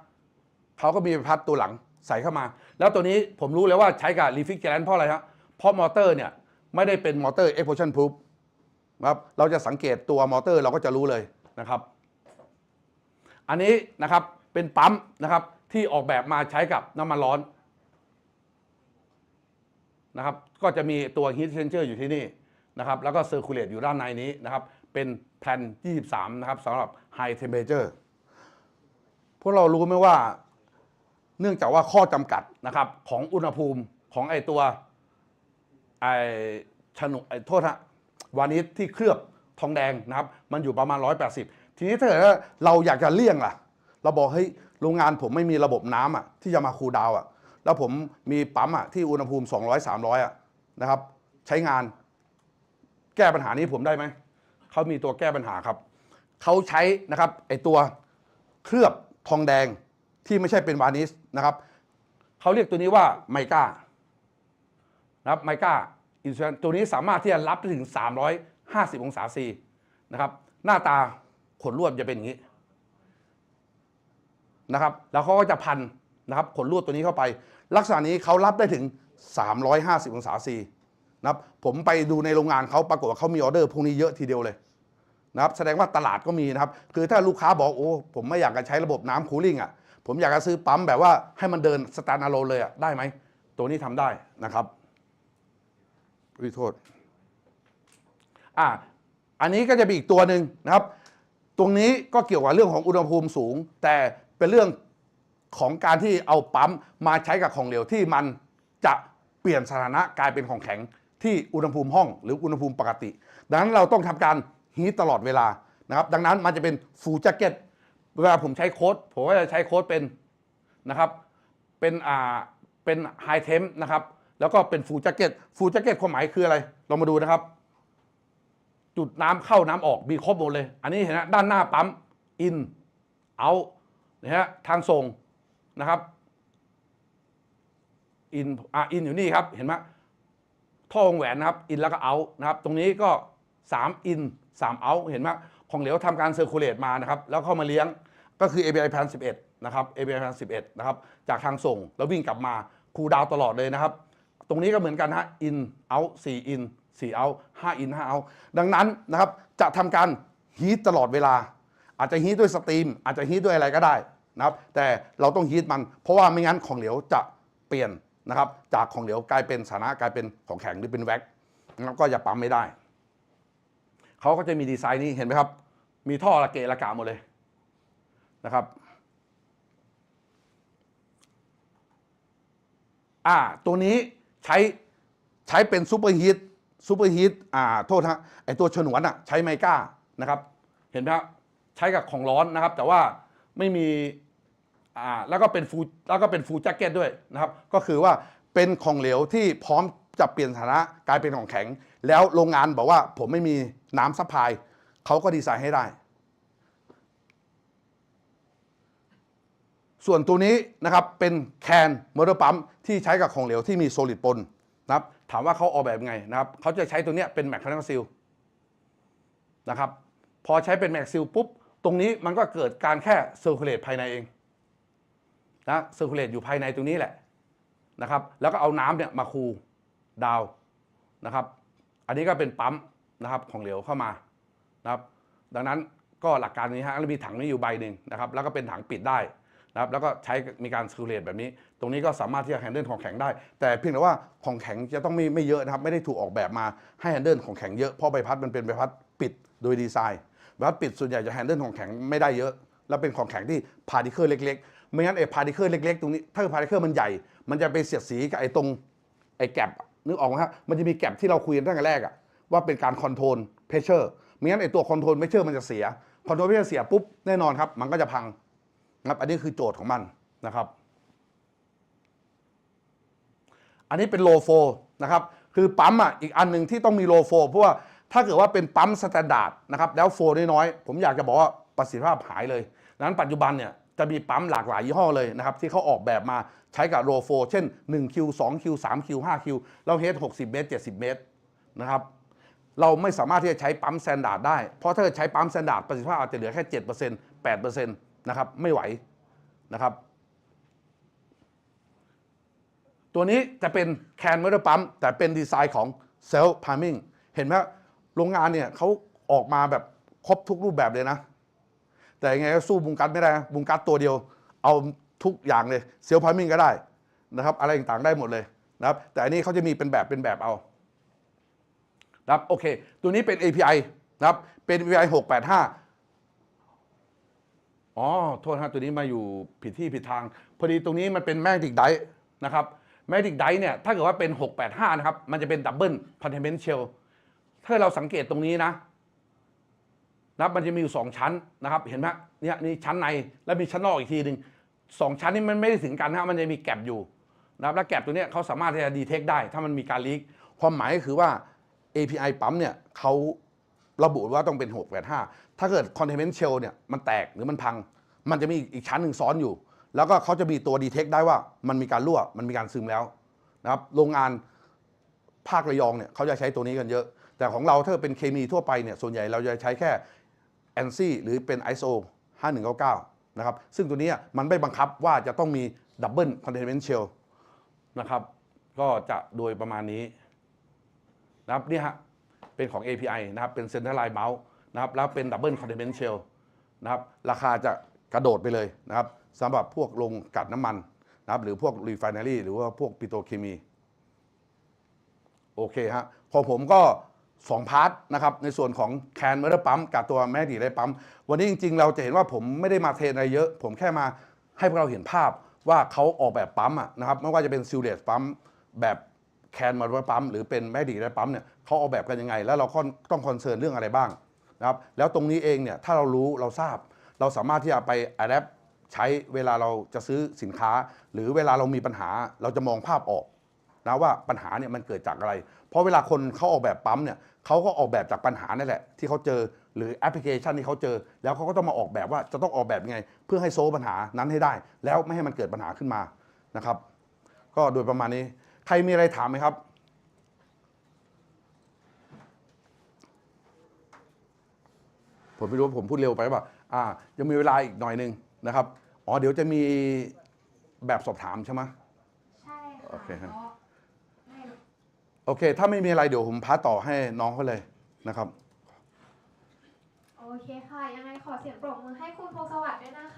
เขาก็มีพัดตัวหลังใส่เข้ามาแล้วตัวนี้ผมรู้แล้วว่าใช้กับ refrigerant เพราะอะไรครับเพราะมอเตอร์เนี่ยไม่ได้เป็นมอเตอร์ explosion proof นะครับเราจะสังเกตตัวมอเตอร์เราก็จะรู้เลยนะครับอันนี้นะครับเป็นปั๊มนะครับที่ออกแบบมาใช้กับน้ำมันร้อนนะครับก็จะมีตัว heat exchanger อยู่ที่นี่นะครับแล้วก็ circulate อยู่ด้านในนี้นะครับเป็นแผ่น23นะครับสำหรับ high temperature พวกเรารู้ไหมว่าเนื่องจากว่าข้อจำกัดนะครับของอุณหภูมิของไอตัวโทษฮะวานิชที่เคลือบทองแดงนะครับมันอยู่ประมาณ180ทีนี้ถ้าเกิดว่าเราอยากจะเลี่ยงล่ะเราบอกเฮ้ยโรงงานผมไม่มีระบบน้ำที่จะมาคูลดาวน์แล้วผมมีปั๊มที่อุณหภูมิ200-300นะครับใช้งานแก้ปัญหานี้ผมได้ไหมเขามีตัวแก้ปัญหาครับเขาใช้นะครับไอตัวเคลือบทองแดงที่ไม่ใช่เป็นวานิชนะครับเขาเรียกตัวนี้ว่าไมก้านะครับไมก้าอินซูลินตัวนี้สามารถที่จะรับได้ถึง350องศาซีนะครับหน้าตาขนลวดจะเป็นอย่างนี้นะครับแล้วเขาก็จะพันนะครับขนลวดตัวนี้เข้าไปลักษณะนี้เขารับได้ถึง350องศาซีนะครับผมไปดูในโรงงานเขาปรากฏว่าเขามีออเดอร์พวกนี้เยอะทีเดียวเลยนะครับแสดงว่าตลาดก็มีนะครับคือถ้าลูกค้าบอกโอ้ผมไม่อยากจะใช้ระบบน้ำคูลิ่งผมอยากจะซื้อปั๊มแบบว่าให้มันเดินสแตนด์อะโลนเลยได้ไหมตัวนี้ทำได้นะครับโทษอันนี้ก็จะมีอีกตัวหนึ่งนะครับตรงนี้ก็เกี่ยวกับเรื่องของอุณหภูมิสูงแต่เป็นเรื่องของการที่เอาปั๊มมาใช้กับของเหลวที่มันจะเปลี่ยนสถานะกลายเป็นของแข็งที่อุณหภูมิห้องหรืออุณหภูมิปกติดังนั้นเราต้องทำการฮีทตลอดเวลานะครับดังนั้นมันจะเป็นฟูลแจ็คเก็ตเวลาผมใช้โค้ดผมก็จะใช้โค้ดเป็นนะครับเป็นไฮเทมนะครับแล้วก็เป็นฟูลแจ็คเก็ตความหมายคืออะไรเรามาดูนะครับจุดน้ำเข้าน้ำออกมีครบหมดเลยอันนี้เห็นไหมด้านหน้าปั๊มอินเอานะฮะทางส่งนะครับอินอยู่นี่ครับเห็นไหมท่อวงแหวนนะครับอินแล้วก็เอานะครับตรงนี้ก็3อิน3เอาเห็นไหมของเหลวทำการเซอร์คูลเลตมานะครับแล้วเข้ามาเลี้ยงก็คือ API 1011นะครับ API 1011นะครับจากทางส่งแล้ววิ่งกลับมาคูลดาวน์ตลอดเลยนะครับตรงนี้ก็เหมือนกันฮะอินเอา4อิน4เอา5อิน5เอาดังนั้นนะครับจะทำการฮีทตลอดเวลาอาจจะฮีทด้วยสตรีมอาจจะฮีทด้วยอะไรก็ได้นะครับแต่เราต้องฮีทมันเพราะว่าไม่งั้นของเหลวจะเปลี่ยนนะครับจากของเหลวกลายเป็นสถานะกลายเป็นของแข็งหรือเป็นแว็ก แล้วก็จะปั๊มไม่ได้เขาก็จะมีดีไซน์นี้เห็นไหมครับมีท่อระเกะระกะหมดเลยนะครับตัวนี้ใช้เป็นซูเปอร์ฮีทโทษฮะไอตัวฉนวนใช้ไมก้านะครับเห็นไหมครับใช้กับของร้อนนะครับแต่ว่าไม่มีแล้วก็เป็นฟูลแจ็คเก็ตด้วยนะครับก็คือว่าเป็นของเหลวที่พร้อมจะเปลี่ยนสถานะกลายเป็นของแข็งแล้วโรงงานบอกว่าผมไม่มีน้ำซัพพลายเขาก็ดีไซน์ให้ได้ส่วนตัวนี้นะครับเป็นแคนมอเตอร์ปั๊มที่ใช้กับของเหลวที่มีโซลิดปนนะครับถามว่าเขาออกแบบไงนะครับเขาจะใช้ตัวนี้เป็นแมคคานิคอลซีลนะครับพอใช้เป็นแมคซิลปุ๊บตรงนี้มันก็เกิดการแค่เซอร์คูลเลตภายในเองนะเซอร์คูลเลตอยู่ภายในตรงนี้แหละนะครับแล้วก็เอาน้ำเนี่ยมาคูลดาวนะครับอันนี้ก็เป็นปั๊มนะครับของเหลวเข้ามานะครับดังนั้นก็หลักการนี้ฮะแล้วมีถังนี้อยู่ใบหนึ่งนะครับแล้วก็เป็นถังปิดได้นะครับแล้วก็ใช้มีการซิลเลตแบบนี้ตรงนี้ก็สามารถที่จะแฮนเดิลของแข็งได้แต่เพียงแต่ว่าของแข็งจะต้องไม่เยอะนะครับไม่ได้ถูกออกแบบมาให้แฮนเดิลของแข็งเยอะเพราะใบพัดมันเป็นใบพัดปิดโดยดีไซน์ใบพัดปิดส่วนใหญ่จะแฮนเดิลของแข็งไม่ได้เยอะแล้วเป็นของแข็งที่พาร์ติเคิลเล็กๆไม่งั้นไอ้พาร์ติเคิลเล็กๆตรงนี้ถ้าพาร์ติเคิลมันใหญ่มันจะไปเสียดสีกับไอ้ตรงไอ้แกปนึกออกไหมครับมันจะมีแกปที่เราคุยกันตั้งแต่แรกว่าเป็นการคอนโทรลเพรสเชอร์ไม่งั้นไอ้ตัวคอนโทรลเพรสเชอร์มันจะเสียคอนโทรลเพรสเชอร์เสียปุ๊บแน่นอนครับมันก็จะพังนะครับอันนี้คือโจทย์ของมันนะครับอันนี้เป็นโลโฟนะครับคือปั๊มอีกอันหนึ่งที่ต้องมีโลโฟเพราะว่าถ้าเกิดว่าเป็นปั๊มสแตนดาร์ดนะครับแล้วโฟน้อยๆผมอยากจะบอกว่าประสิทธิภาพหายเลยดังนั้นปัจจุบันเนี่ยจะมีปั๊มหลากหลายยี่ห้อเลยนะครับที่เขาออกแบบมาใช้กับโลโฟเช่น 1Q 2Q 3Q 5Q เราเฮด60 เมตร70 เมตรนะครับเราไม่สามารถที่จะใช้ปั๊มสแตนดาร์ดได้เพราะถ้าใช้ปั๊มสแตนดาร์ดประสิทธิภาพอาจจะเหลือแค่ 7% 8% นะครับไม่ไหวนะครับตัวนี้จะเป็นแคนมอเตอร์ปั๊มแต่เป็นดีไซน์ของเซลฟ์พาร์มิงเห็นไหมโรงงานเนี่ยเขาออกมาแบบครบทุกรูปแบบเลยนะแต่ยังไงก็สู้บุงกัสไม่ได้บุงกัสตัวเดียวเอาทุกอย่างเลยเซลฟ์พาร์มิงก็ได้นะครับอะไรต่างๆได้หมดเลยนะครับแต่อันนี้เขาจะมีเป็นแบบเอานะครับโอเคตัวนี้เป็น API นะครับเป็น API 685โทษครับตัวนี้มาอยู่ผิดที่ผิดทางพอดีตรงนี้มันเป็นแมกนิกไดร์นะครับแมกนิกไดร์เนี่ยถ้าเกิดว่าเป็น685นะครับมันจะเป็นดับเบิลคอนเทนเมนต์เชลถ้าเราสังเกตตรงนี้นะมันจะมีอยู่2ชั้นนะครับเห็นไหมเนี่ยนี่ชั้นในแล้วมีชั้นนอกอีกทีหนึ่ง2ชั้นนี้มันไม่ได้ถึงกันนะมันจะมีแกลบอยู่นะครับแล้วแกลบตัวนี้เขาสามารถที่จะดีเทคได้ถ้ามันมีการลีกความหมายก็คือว่า API ปั๊มเนี่ยเขาระบุว่าต้องเป็น685ถ้าเกิดคอนเทนเมนต์เชลเนี่ยมันแตกหรือมันพังมันจะมีอีกชั้นหนึ่งซ้อนอยู่แล้วก็เขาจะมีตัวดีเทคได้ว่ามันมีการรั่วมันมีการซึมแล้วนะครับโรงงานภาคระยองเนี่ยเขาจะใช้ตัวนี้กันเยอะแต่ของเราถ้าเป็นเคมีทั่วไปเนี่ยส่วนใหญ่เราจะใช้แค่ ANSI หรือเป็น ISO 5199นะครับซึ่งตัวนี้มันไม่บังคับว่าจะต้องมีดับเบิลคอนเทนเมนต์เชลนะครับก็จะโดยประมาณนี้นะครับนี่ฮะเป็นของ API นะครับเป็น Centralized Mount นะครับแล้วเป็นดับเบิลคอนเทนเมนต์เชลนะครับราคาจะกระโดดไปเลยนะครับสำหรับพวกโรงกลั่นน้ำมันนะครับหรือพวกรีไฟแนรี่หรือว่าพวกปิโตรเคมีโอเคฮะของผมก็2พาร์ทนะครับในส่วนของแคนมอเตอร์ปั๊มกับตัวแมกนีไดร์ปั๊มวันนี้จริงๆเราจะเห็นว่าผมไม่ได้มาเทรนอะไรเยอะผมแค่มาให้พวกเราเห็นภาพว่าเขาออกแบบปั๊มนะครับไม่ว่าจะเป็นซิลเลสปั๊มแบบแคนมอเตอร์ปั๊มหรือเป็นแมกนีไดร์ปั๊มเนี่ยเขาออกแบบกันยังไงแล้วเราต้องคอนเซิร์นเรื่องอะไรบ้างนะครับแล้วตรงนี้เองเนี่ยถ้าเรารู้เราทราบเราสามารถที่จะไปอะแดปใช้เวลาเราจะซื้อสินค้าหรือเวลาเรามีปัญหาเราจะมองภาพออกนะว่าปัญหาเนี่ยมันเกิดจากอะไรเพราะเวลาคนเขาออกแบบปั๊มเนี่ยเขาก็ออกแบบจากปัญหานั่นแหละที่เขาเจอหรือแอปพลิเคชันที่เขาเจอแล้วเขาก็ต้องมาออกแบบว่าจะต้องออกแบบยังไงเพื่อให้โซลปัญหานั้นให้ได้แล้วไม่ให้มันเกิดปัญหาขึ้นมานะครับก็โดยประมาณนี้ใครมีอะไรถามไหมครับผมไม่รู้ว่าผมพูดเร็วไปหรือเปล่ายังมีเวลาอีกหน่อยนึงนะครับเดี๋ยวจะมีแบบสอบถามใช่ไหมใช่ค่ะ โอเคฮะโอเคถ้าไม่มีอะไรเดี๋ยวผมพาต่อให้น้องเขาเลยนะครับ โอเคค่ะยังไงขอเสียงปรบมือให้คุณพงศวัสดิ์ด้วยนะคะ